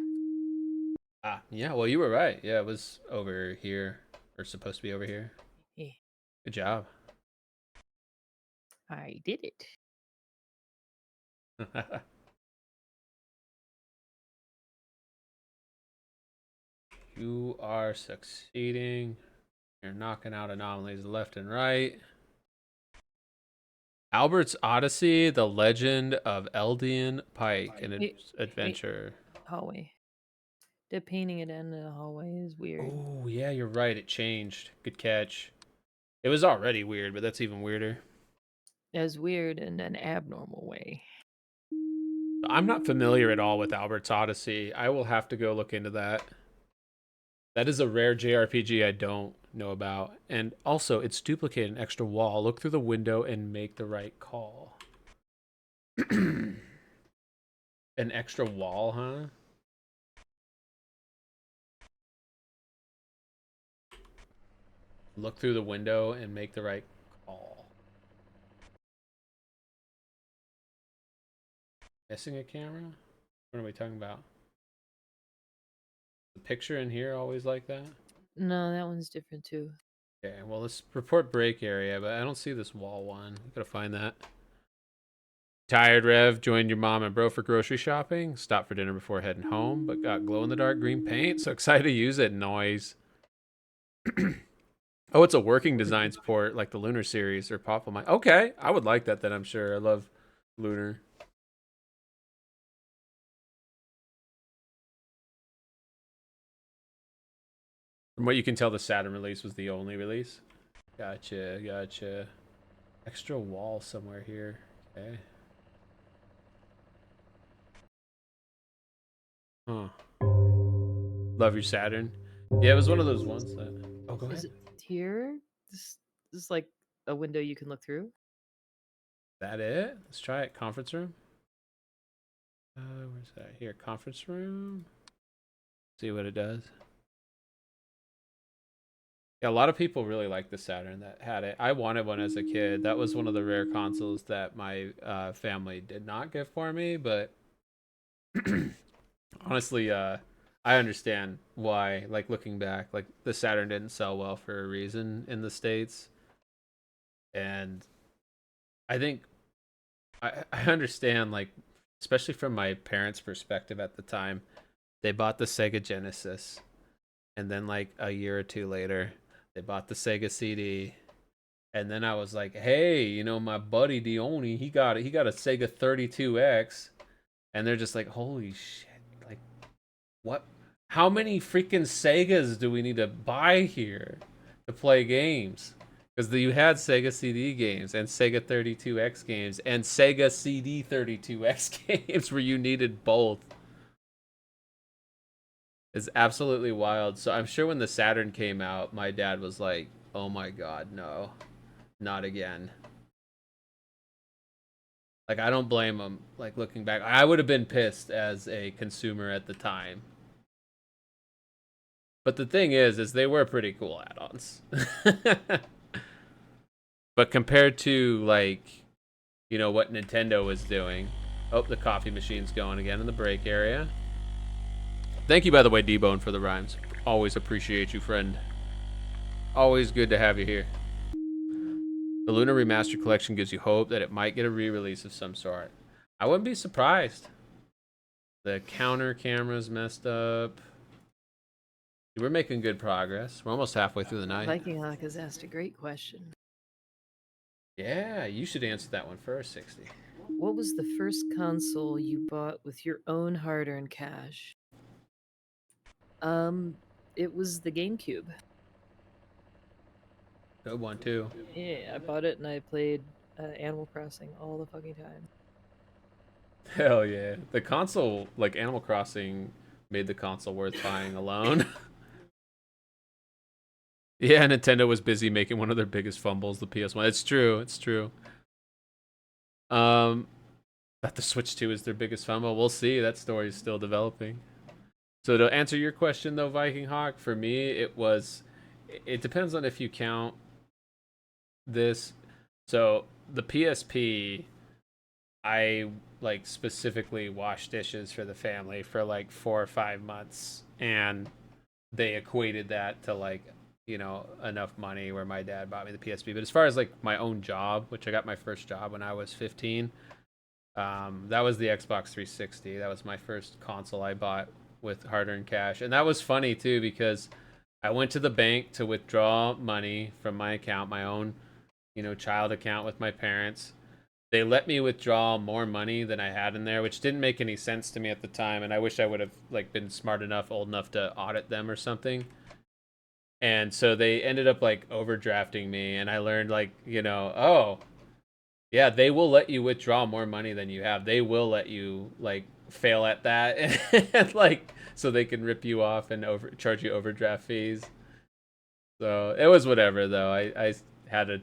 Ah, yeah, well, you were right. Yeah, it was over here, or supposed to be over here. Yeah. Good job. I did it. You are succeeding. You're knocking out anomalies left and right. Albert's Odyssey, The Legend of Eldian Pike, an adventure. Hallway. The painting it in the hallway is weird. Oh, yeah, you're right. It changed. Good catch. It was already weird, but that's even weirder. As weird in an abnormal way. I'm not familiar at all with Albert's Odyssey. I will have to go look into that. That is a rare JRPG I don't know about. And also, it's duplicate an extra wall. Look through the window and make the right call. An extra wall, huh? Look through the window and make the right call. Missing a camera? What are we talking about? The picture in here always like that? No, that one's different too. Okay, well, let's report break area, but I don't see this wall one. Gotta find that. Tired Rev joined your mom and bro for grocery shopping. Stopped for dinner before heading home, but got glow in the dark green paint. So excited to use it. Noise. Oh, it's a working design sport like the Lunar series or Pop Mine. Okay, I would like that then, I'm sure. I love Lunar. From what you can tell, the Saturn release was the only release. Gotcha, gotcha. Extra wall somewhere here. Okay. Huh. Love your Saturn. Yeah, it was one of those ones that... Oh, go ahead. Is it here? This is like a window you can look through. That it? Let's try it. Conference room. Where's that? Here, conference room. See what it does. Yeah, a lot of people really like the Saturn that had it. I wanted one as a kid. That was one of the rare consoles that my family did not get for me, but honestly, I understand why. Like, looking back, like, the Saturn didn't sell well for a reason in the States. And I think I understand, like, especially from my parents' perspective at the time. They bought the Sega Genesis, and then like a year or two later, they bought the Sega CD, and then I was like, "Hey, you know, my buddy Dione, he got a Sega 32X," and they're just like, "Holy shit! Like, what? How many freaking Segas do we need to buy here to play games?" Because you had Sega CD games and Sega 32X games and Sega CD 32X games where you needed both. It's absolutely wild. So I'm sure when the Saturn came out, my dad was like, "Oh my god, no. Not again." Like, I don't blame him. Like, looking back, I would have been pissed as a consumer at the time. But the thing is they were pretty cool add-ons. But compared to, like, you know, what Nintendo was doing. Oh, the coffee machine's going again in the break area. Thank you, by the way, D-Bone, for the rhymes. Always appreciate you, friend. Always good to have you here. The Lunar Remastered Collection gives you hope that it might get a re-release of some sort. I wouldn't be surprised. The counter camera's messed up. We're making good progress. We're almost halfway through the night. Viking Hawk has asked a great question. Yeah, you should answer that one first, 60. What was the first console you bought with your own hard-earned cash? It was the GameCube. Good one, too. Yeah, I bought it and I played Animal Crossing all the fucking time. Hell yeah. The console, like, Animal Crossing made the console worth buying alone. Yeah, Nintendo was busy making one of their biggest fumbles, the PS1. It's true, it's true. That the Switch 2 is their biggest fumble. We'll see. That story is still developing. So to answer your question, though, Viking Hawk, for me, it depends on if you count this. So the PSP, I, like, specifically washed dishes for the family for like 4 or 5 months, and they equated that to, like, you know, enough money where my dad bought me the PSP. But as far as like my own job, which I got my first job when I was 15, that was the Xbox 360. That was my first console I bought with hard-earned cash. And that was funny too, because I went to the bank to withdraw money from my account, my own, you know, child account with my parents. They let me withdraw more money than I had in there, which didn't make any sense to me at the time, and I wish I would have, like, been smart enough, old enough to audit them or something. And so they ended up, like, overdrafting me, and I learned, like, you know, oh, yeah, they will let you withdraw more money than you have. They will let you, like, fail at that, and like, so they can rip you off and charge you overdraft fees. So it was whatever, though. I had a,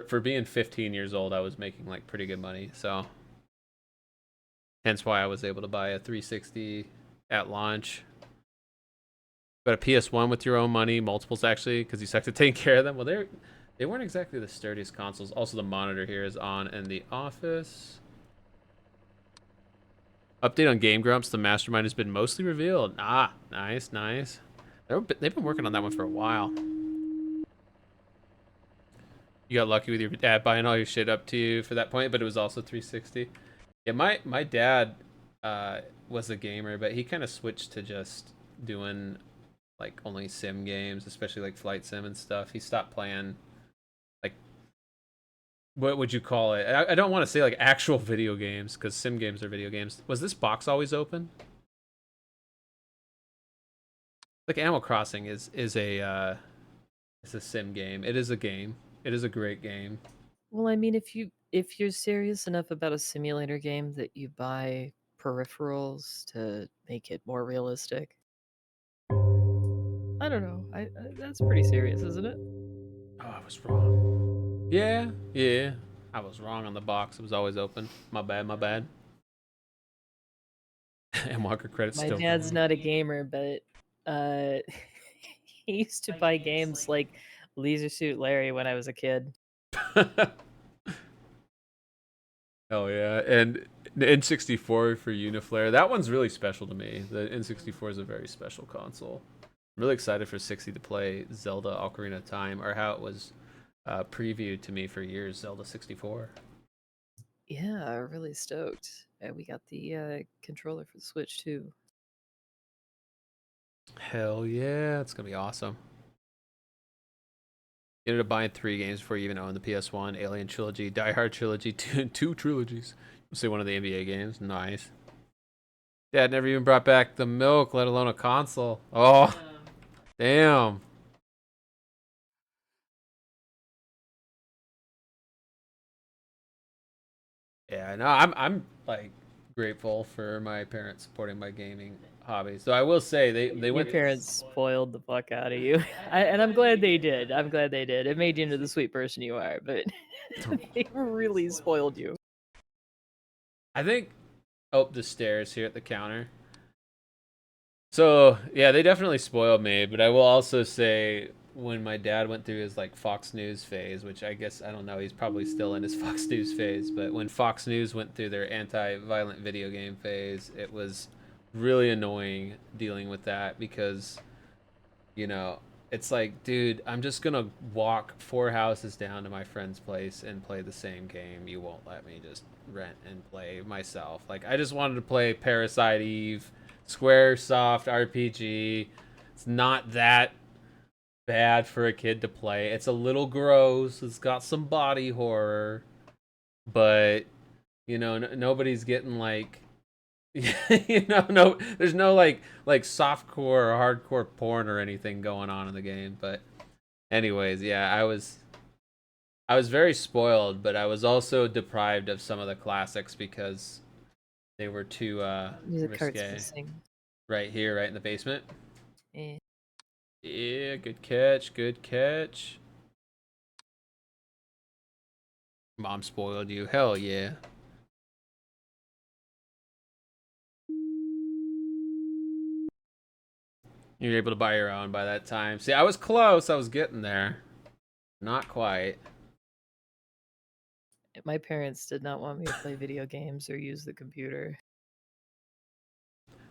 for being 15 years old, I was making, like, pretty good money, so hence why I was able to buy a 360 at launch. Got a PS1 with your own money, multiples actually, because you suck at taking care of them. Well, they weren't exactly the sturdiest consoles. Also, the monitor here is on in the office. Update on Game Grumps. The mastermind has been mostly revealed. Ah, nice, nice. They've been working on that one for a while. You got lucky with your dad buying all your shit up to you for that point, but it was also 360. Yeah, my dad was a gamer, but he kind of switched to just doing like only sim games, especially like flight sim and stuff. He stopped playing like, what would you call it? I don't want to say like actual video games because sim games are video games. Was this box always open? Like Animal Crossing is a sim game. It is a game. It is a great game. Well, I mean, if you're serious enough about a simulator game that you buy peripherals to make it more realistic, I don't know. I that's pretty serious, isn't it? Oh, I was wrong. Yeah, yeah. I was wrong on the box. It was always open. My bad, my bad. And Walker credits My still dad's wrong. not a gamer, but he used to buy games like Leisure Suit Larry when I was a kid. Hell yeah. And the N64 for Uniflare. That one's really special to me. The N64 is a very special console. I'm really excited for 60 to play Zelda Ocarina of Time, or how it was previewed to me for years, Zelda 64. Yeah, really stoked. We got the controller for the Switch too. Hell yeah. It's going to be awesome. You ended up buying 3 games before you even owned the PS1, Alien Trilogy, Die Hard Trilogy, two trilogies. We'll say one of the NBA games. Nice. Dad never even brought back the milk, let alone a console. Oh, damn. Yeah, no, I'm like grateful for my parents supporting my gaming hobby. So I will say they Your went. parents spoiled the fuck out of you, and I'm glad they did. I'm glad they did. It made you into the sweet person you are, but they really spoiled you. I think. Oh, the stairs here at the counter. So yeah, they definitely spoiled me. But I will also say, when my dad went through his like Fox News phase, which I guess I don't know, he's probably still in his Fox News phase. But when Fox News went through their anti-violent video game phase, it was really annoying dealing with that because, you know, it's like, dude, I'm just gonna walk 4 houses down to my friend's place and play the same game. You won't let me just rent and play myself. Like, I just wanted to play Parasite Eve, Squaresoft RPG. It's not that bad for a kid to play. It's a little gross. It's got some body horror, but you know, nobody's getting like no, there's no like softcore or hardcore porn or anything going on in the game. But anyways, yeah, I was very spoiled, but I was also deprived of some of the classics because they were too Music cart's risque. missing. Right here, right in the basement. Eh. Yeah, good catch, good catch. Mom spoiled you. Hell yeah. You're able to buy your own by that time. See, I was close. I was getting there. Not quite. My parents did not want me to play video games or use the computer.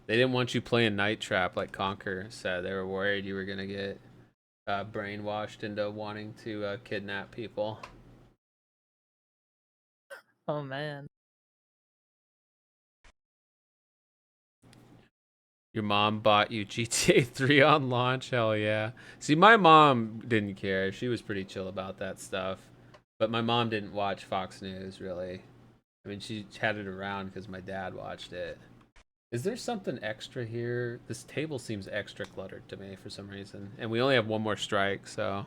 They didn't want you playing Night Trap like Conker said. They were worried you were going to get brainwashed into wanting to kidnap people. Oh man. Your mom bought you GTA 3 on launch? Hell yeah. See, my mom didn't care. She was pretty chill about that stuff. But my mom didn't watch Fox News, really. I mean, she had it around because my dad watched it. Is there something extra here? This table seems extra cluttered to me for some reason. And we only have one more strike, so...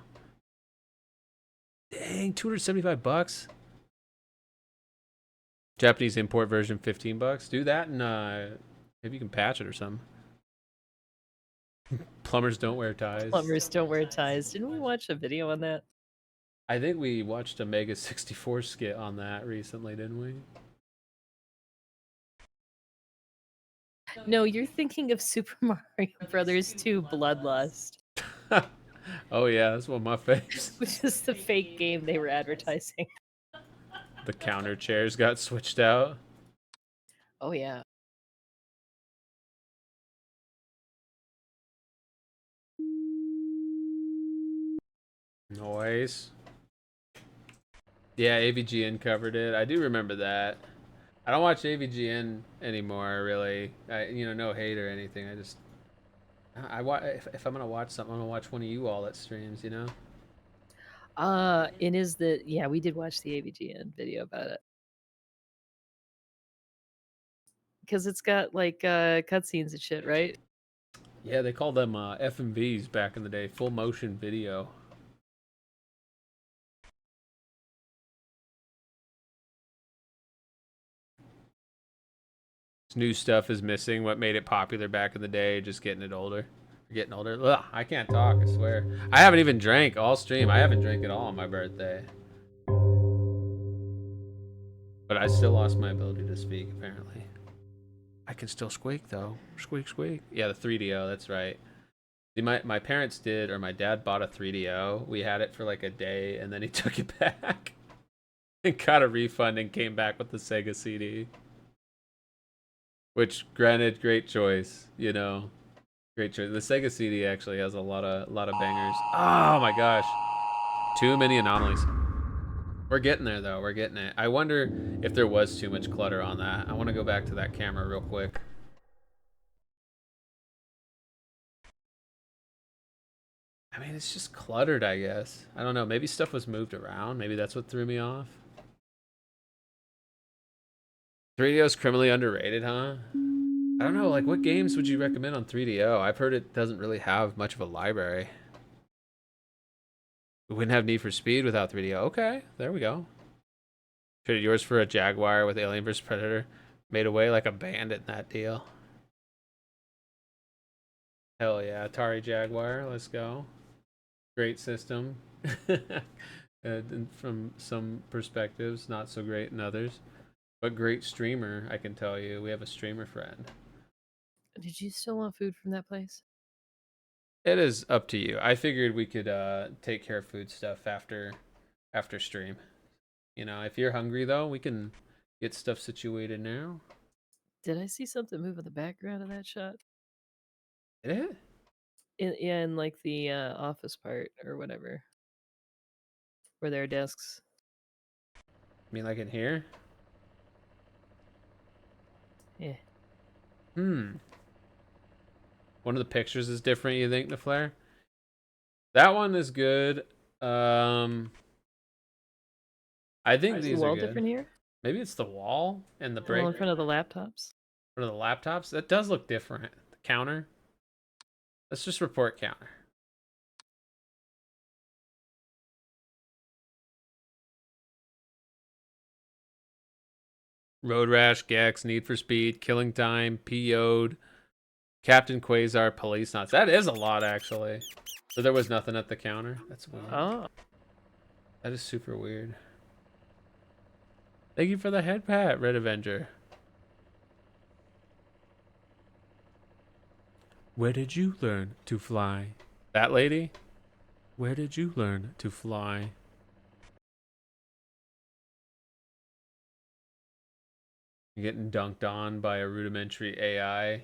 Dang, 275 bucks? Japanese import version, 15 bucks. Do that and maybe you can patch it or something. Plumbers don't wear ties. Plumbers don't wear ties. Didn't we watch a video on that? I think we watched a Mega 64 skit on that recently, didn't we? No, you're thinking of Super Mario Brothers 2 Bloodlust, Oh yeah, that's one of my faves. which is the fake game they were advertising. The counter chairs got switched out. Oh yeah. Noise. Yeah, AVGN covered it. I do remember that. I don't watch AVGN anymore, really. No hate or anything. If I'm gonna watch something, I'm gonna watch one of you all that streams. It is the yeah, we did watch the AVGN video about it. Because it's got like cutscenes and shit, right? Yeah, they called them FMVs back in the day, full motion video. New stuff is missing. What made it popular back in the day, just getting it older. Getting older. Ugh, I can't talk, I swear. I haven't even drank all stream. I haven't drank at all on my birthday. But I still lost my ability to speak, apparently. I can still squeak, though. Squeak, squeak. Yeah, the 3DO, that's right. See, my parents did, or my dad bought a 3DO. We had it for like a day, and then he took it back. And got a refund and came back with the Sega CD. Which, granted, great choice, Great choice. The Sega CD actually has a lot of bangers. Oh my gosh. Too many anomalies. We're getting there though. We're getting it. I wonder if there was too much clutter on that. I want to go back to that camera real quick. I mean, it's just cluttered, I guess. I don't know. Maybe stuff was moved around. Maybe that's what threw me off. 3DO is criminally underrated, huh? I don't know, like what games would you recommend on 3DO? I've heard it doesn't really have much of a library. We wouldn't have Need for Speed without 3DO. Okay, there we go. Traded yours for a Jaguar with Alien vs Predator. Made away like a bandit in that deal. Hell yeah, Atari Jaguar, let's go. Great system. From some perspectives, not so great in others. But great streamer, I can tell you. We have a streamer friend. Did you still want food from that place? It is up to you. I figured we could take care of food stuff after stream. If you're hungry though, we can get stuff situated now. Did I see something move in the background of that shot? Did it? In like the office part or whatever. Where there are desks. I mean, like in here? Yeah. One of the pictures is different, you think, Naflare? That one is good. I think these are good. Different here? Maybe it's the wall and the break. In front of the laptops. In front of the laptops? That does look different. The counter. Let's just report counter. Road Rash, Gex, Need for Speed, Killing Time, PO'd, Captain Quasar, Police Knots. That is a lot, actually. So there was nothing at the counter? That's weird. Oh. That is super weird. Thank you for the head pat, Red Avenger. Where did you learn to fly? That lady? Where did you learn to fly? You're getting dunked on by a rudimentary AI.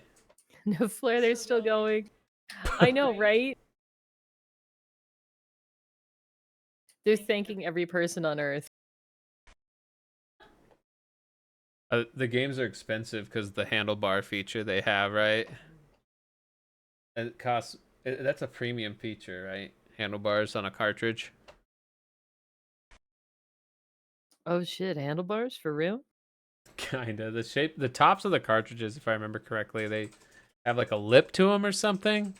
No flare, they're still going. I know, right? They're thanking every person on Earth. The games are expensive because the handlebar feature they have, right? It costs. That's a premium feature, right? Handlebars on a cartridge. Oh shit, handlebars for real? Kinda. The tops of the cartridges, if I remember correctly, they have like a lip to them or something.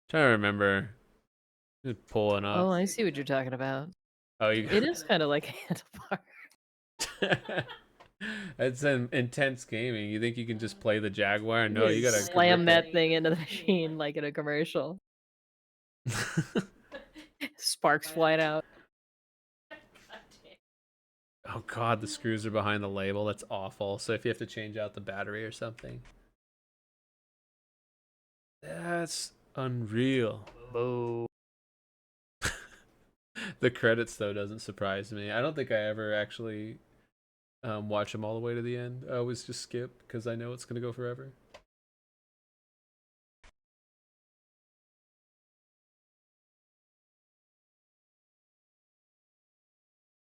Trying to remember. Just pulling up. Oh, I see what you're talking about. Oh, you. It is kind of like a handlebar. It's an intense gaming. You think you can just play the Jaguar? No, you gotta slam that thing into the machine like in a commercial. Sparks flying out. Oh god, the screws are behind the label. That's awful. So if you have to change out the battery or something. That's unreal. Whoa. The credits though doesn't surprise me. I don't think I ever actually watch them all the way to the end. I always just skip because I know it's gonna go forever.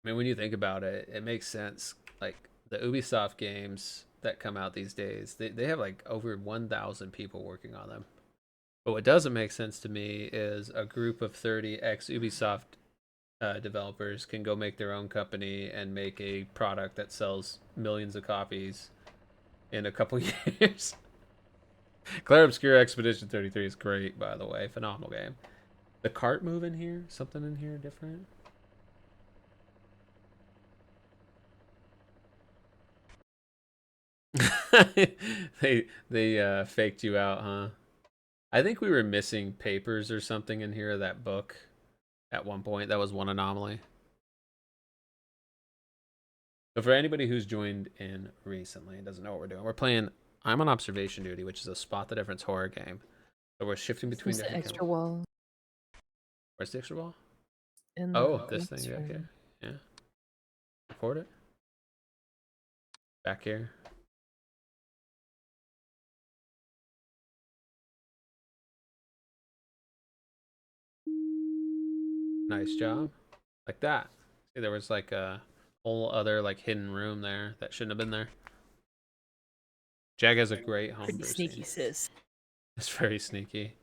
I mean, when you think about it, it makes sense. Like the Ubisoft games that come out these days, they have like over 1,000 people working on them. But what doesn't make sense to me is a group of 30 ex Ubisoft developers can go make their own company and make a product that sells millions of copies in a couple years. Claire Obscure Expedition 33 is great, by the way. Phenomenal game. The cart move in here? Something in here different? they faked you out, huh? I think we were missing papers or something in here, that book at one point. That was one anomaly. So for anybody who's joined in recently and doesn't know what we're doing, we're playing I'm on Observation Duty, which is a spot the difference horror game. So we're shifting between There's the different extra wall Where's the extra wall? in Oh, the this thing. room. Okay. Yeah. Record it. Back here. Nice job. Like that. See, there was like a whole other like hidden room there that shouldn't have been there. Jag has a great homebrew Pretty sneaky, scene. sis. It's very sneaky.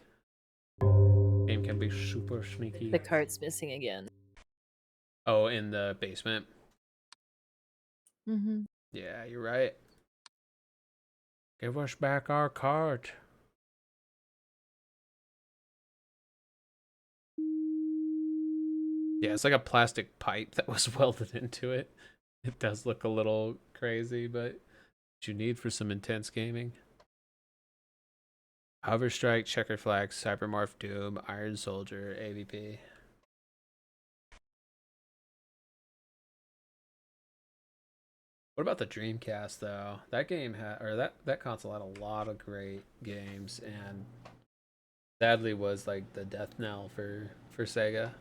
Game can be super sneaky. The cart's missing again. Oh, in the basement. Mm-hmm. Yeah, you're right. Give us back our cart. Yeah, it's like a plastic pipe that was welded into it. It does look a little crazy, but what you need for some intense gaming. Hover Strike, Checker Flag, Cybermorph, Doom, Iron Soldier, AVP. What about the Dreamcast though? That game had, or that console had a lot of great games, and sadly was like the death knell for Sega.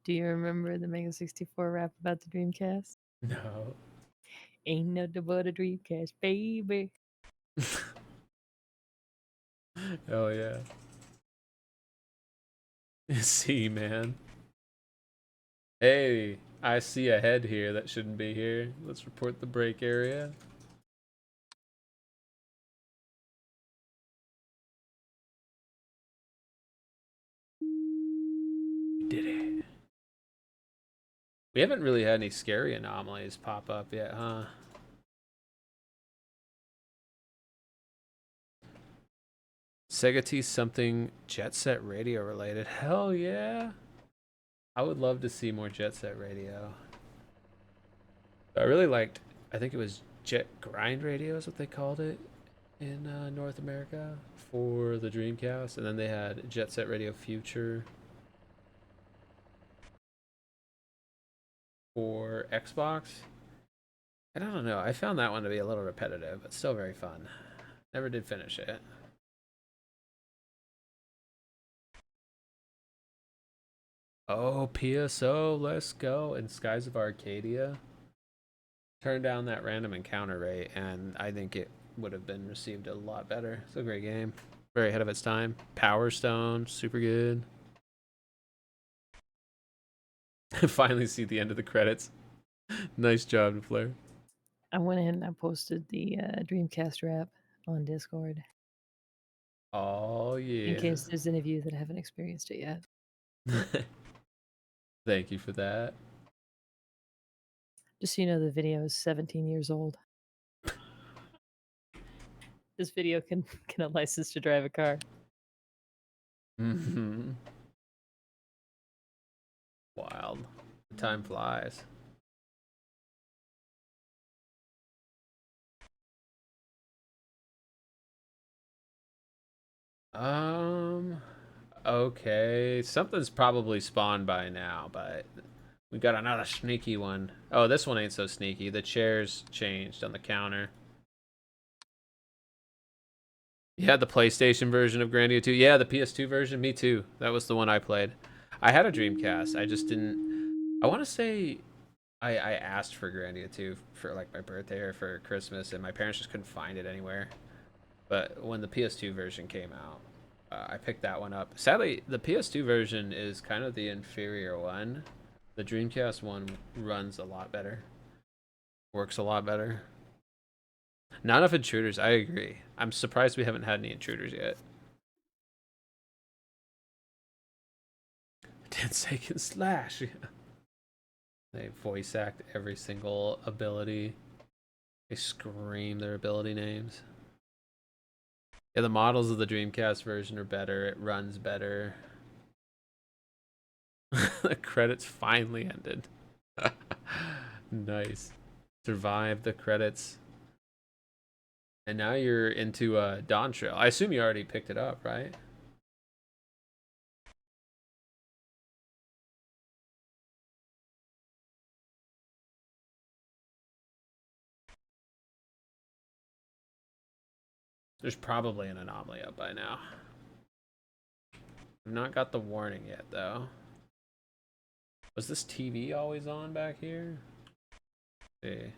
Do you remember the Mega 64 rap about the Dreamcast? No. Ain't nothing but a Dreamcast, baby. Oh yeah. See, man. Hey, I see a head here that shouldn't be here. Let's report the break area. We did it. We haven't really had any scary anomalies pop up yet, huh? Sega T something Jet Set Radio related. Hell yeah. I would love to see more Jet Set Radio. I really liked, I think it was Jet Grind Radio is what they called it in North America for the Dreamcast. And then they had Jet Set Radio Future for Xbox. I don't know. I found that one to be a little repetitive, but still very fun. Never did finish it. Oh, PSO, let's go. And Skies of Arcadia. Turn down that random encounter rate, and I think it would have been received a lot better. It's a great game. Very ahead of its time. Power Stone, super good. Finally see the end of the credits. Nice job, Flair. I went ahead and I posted the Dreamcast rap on Discord. Oh, yeah. In case there's any of you that haven't experienced it yet. Thank you for that. Just so you know, the video is 17 years old. This video can a license to drive a car. Mm-hmm. Wild. Time flies. Okay. Something's probably spawned by now, but we got another sneaky one. Oh, this one ain't so sneaky. The chairs changed on the counter. You had the PlayStation version of Grandia 2. Yeah, the PS2 version. Me too. That was the one I played. I had a Dreamcast. I just didn't. I want to say I asked for Grandia 2 for like my birthday or for Christmas, and my parents just couldn't find it anywhere. But when the PS2 version came out, I picked that one up. Sadly, the PS2 version is kind of the inferior one. The Dreamcast one runs a lot better. Works a lot better. Not enough intruders, I agree. I'm surprised we haven't had any intruders yet. 10-second slash. They voice act every single ability. They scream their ability names. Yeah, the models of the Dreamcast version are better. It runs better. The credits finally ended. Nice. Survived the credits. And now you're into Dawn Trail. I assume you already picked it up, right? There's probably an anomaly up by now. I've not got the warning yet, though. Was this TV always on back here? Let's see.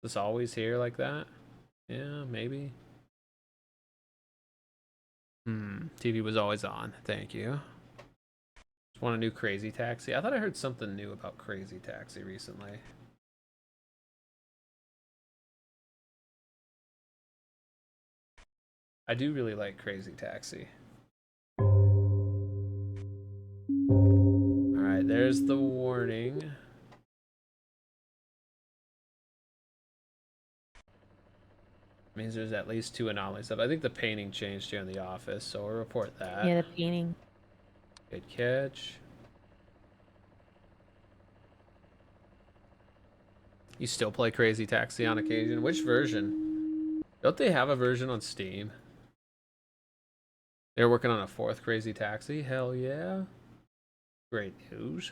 This always here like that? Yeah, maybe. TV was always on. Thank you. Just want a new Crazy Taxi. I thought I heard something new about Crazy Taxi recently. I do really like Crazy Taxi. Alright, there's the warning. Means there's at least 2 anomalies up. I think the painting changed here in the office, so we'll report that. Yeah, the painting. Good catch. You still play Crazy Taxi on occasion? Which version? Don't they have a version on Steam? They're working on a 4th Crazy Taxi? Hell yeah. Great news.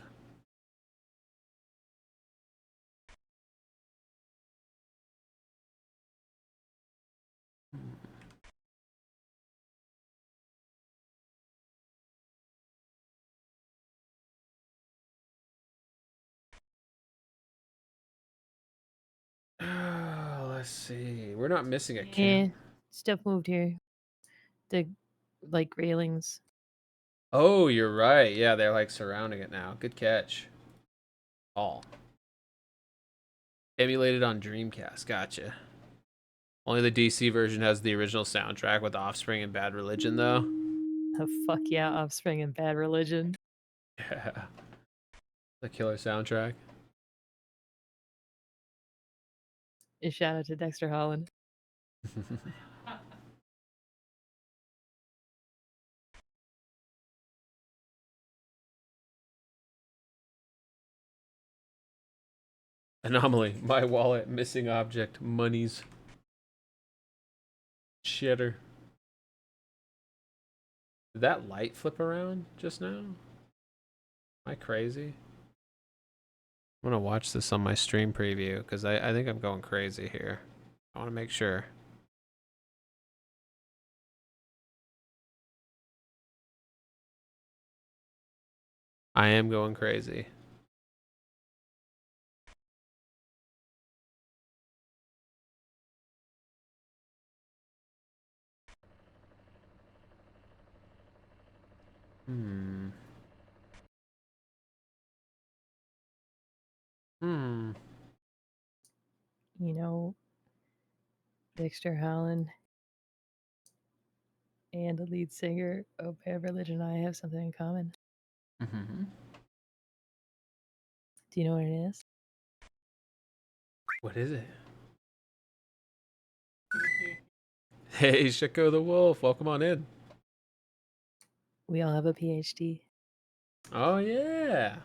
Let's see. We're not missing a Yeah, camp. stuff moved here. The like railings. Oh, you're right. Yeah, they're like surrounding it now. Good catch. All. Emulated on Dreamcast. Gotcha. Only the DC version has the original soundtrack with Offspring and Bad Religion, though. Oh, fuck yeah, Offspring and Bad Religion. Yeah. The killer soundtrack. A shout out to Dexter Holland. Anomaly. My wallet. Missing object. Monies. Shitter. Did that light flip around just now? Am I crazy? I'm gonna watch this on my stream preview because I think I'm going crazy here. I want to make sure. I am going crazy. Hmm. You know, Dexter Holland and the lead singer of Bad Religion and I have something in common. Mm-hmm. Do you know what it is? What is it? Hey, Shiko the Wolf. Welcome on in. We all have a PhD. Oh, yeah.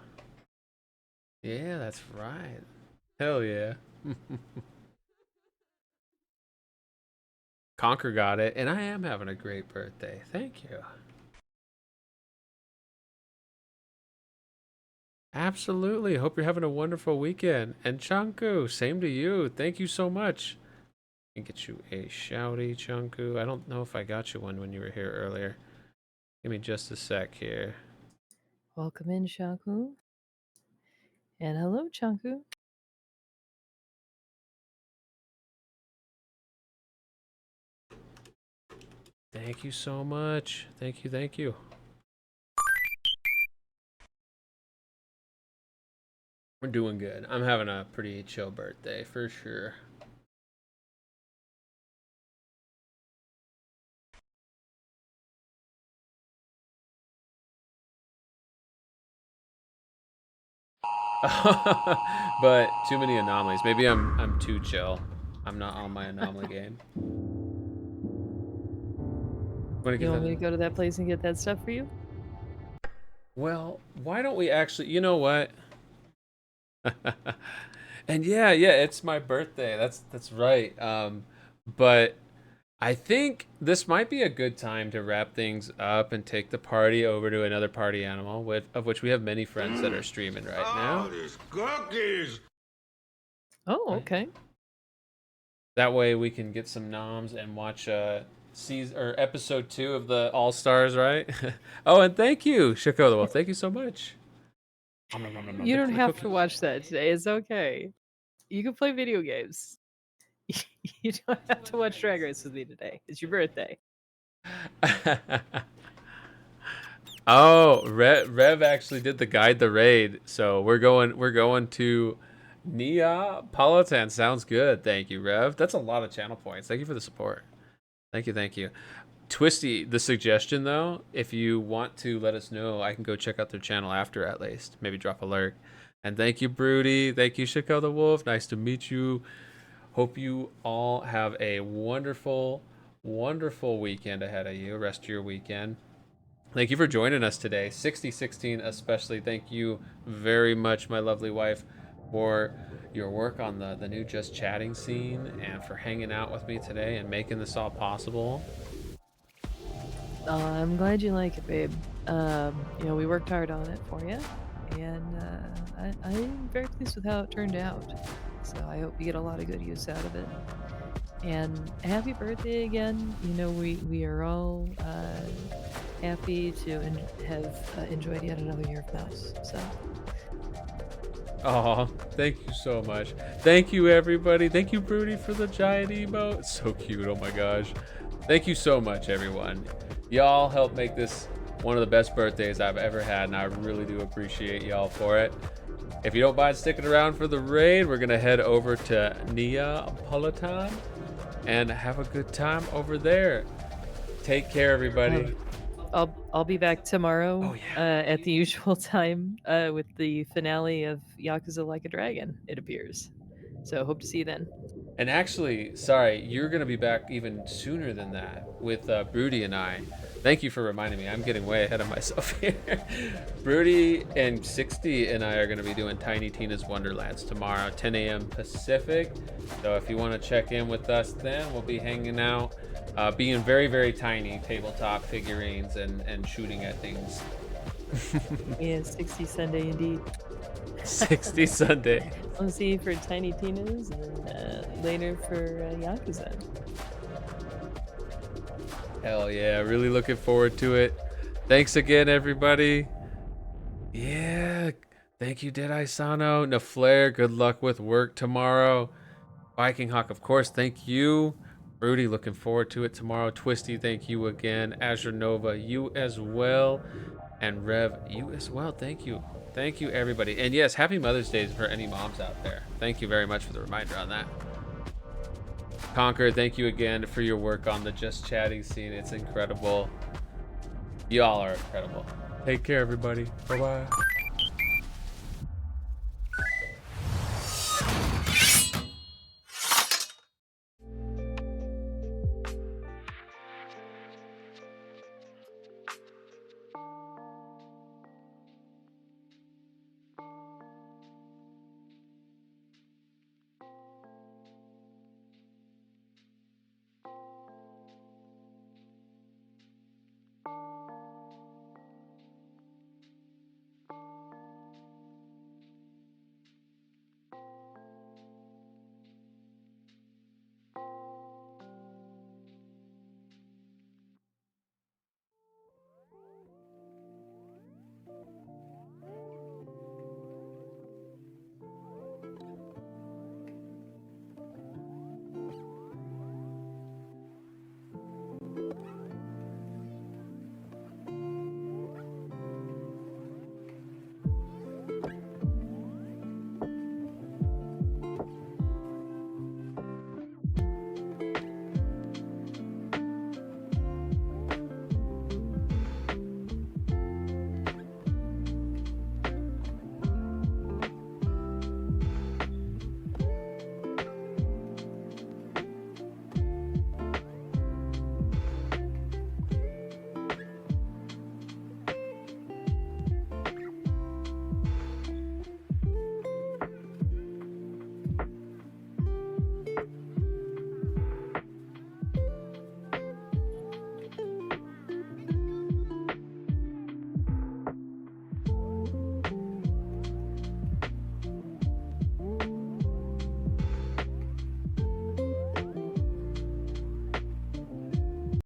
Yeah, that's right. Hell yeah. Conquer got it, and I am having a great birthday. Thank you. Absolutely. Hope you're having a wonderful weekend. And Chanku, same to you. Thank you so much. And get you a shouty, Chunku. I don't know if I got you one when you were here earlier. Give me just a sec here. Welcome in, Shaku. And hello, Chunku. Thank you so much. Thank you, thank you. We're doing good. I'm having a pretty chill birthday for sure. But too many anomalies. Maybe I'm too chill. I'm not on my anomaly game. You want me to go to that place and get that stuff for you? Well, why don't we actually, you know what? And yeah, it's my birthday. That's right. But I think this might be a good time to wrap things up and take the party over to another party animal, of which we have many friends that are streaming right now. Oh, these cookies! Oh, okay. That way we can get some noms and watch episode 2 of the All Stars, right? Oh, and thank you, Shako the Wolf. Thank you so much. You don't have to watch that today. It's okay. You can play video games. You don't have to watch Drag Race with me today. It's your birthday. Oh, Rev actually did the guide the raid, so we're going to Neapolitan. Sounds good. Thank you, Rev. That's a lot of channel points. Thank you for the support. Thank you. Twisty, the suggestion though, if you want to let us know, I can go check out their channel after at least. Maybe drop a lurk. And thank you, Broody. Thank you, Shako the Wolf. Nice to meet you. Hope you all have a wonderful, wonderful weekend ahead of you. Rest of your weekend. Thank you for joining us today. 6016 especially. Thank you very much, my lovely wife, for your work on the new Just Chatting scene and for hanging out with me today and making this all possible. I'm glad you like it, babe. We worked hard on it for you, and I'm very pleased with how it turned out. So I hope you get a lot of good use out of it. And happy birthday again. We are all happy to have enjoyed yet another year of Mouse. So. Oh, thank you so much. Thank you, everybody. Thank you, Broody, for the giant emote. So cute. Oh my gosh. Thank you so much, everyone. Y'all helped make this one of the best birthdays I've ever had, and I really do appreciate y'all for it. If you don't mind sticking around for the raid, we're gonna head over to Neapolitan and have a good time over there. Take care, everybody. I'll be back tomorrow. Oh, yeah. At the usual time with the finale of Yakuza Like a Dragon, it appears. So hope to see you then. And actually, sorry, you're going to be back even sooner than that with Broody and I. Thank you for reminding me. I'm getting way ahead of myself here. Broody and 60 and I are going to be doing Tiny Tina's Wonderlands tomorrow, 10 a.m. Pacific. So if you want to check in with us then, we'll be hanging out, being very, very tiny tabletop figurines and shooting at things. Yeah, 60 Sunday indeed. 60 Sunday. I'll see you for Tiny Tina's and then later for Yakuza. Hell yeah, really looking forward to it. Thanks again, everybody. Yeah, thank you, Deadeye Sano. Naflare, good luck with work tomorrow. Viking Hawk, of course, thank you. Rudy, looking forward to it tomorrow. Twisty, thank you again. Azure Nova, you as well. And Rev, you as well. Thank you. Thank you, everybody. And yes, happy Mother's Day for any moms out there. Thank you very much for the reminder on that. Conquer, thank you again for your work on the Just Chatting scene. It's incredible. Y'all are incredible. Take care, everybody. Bye-bye.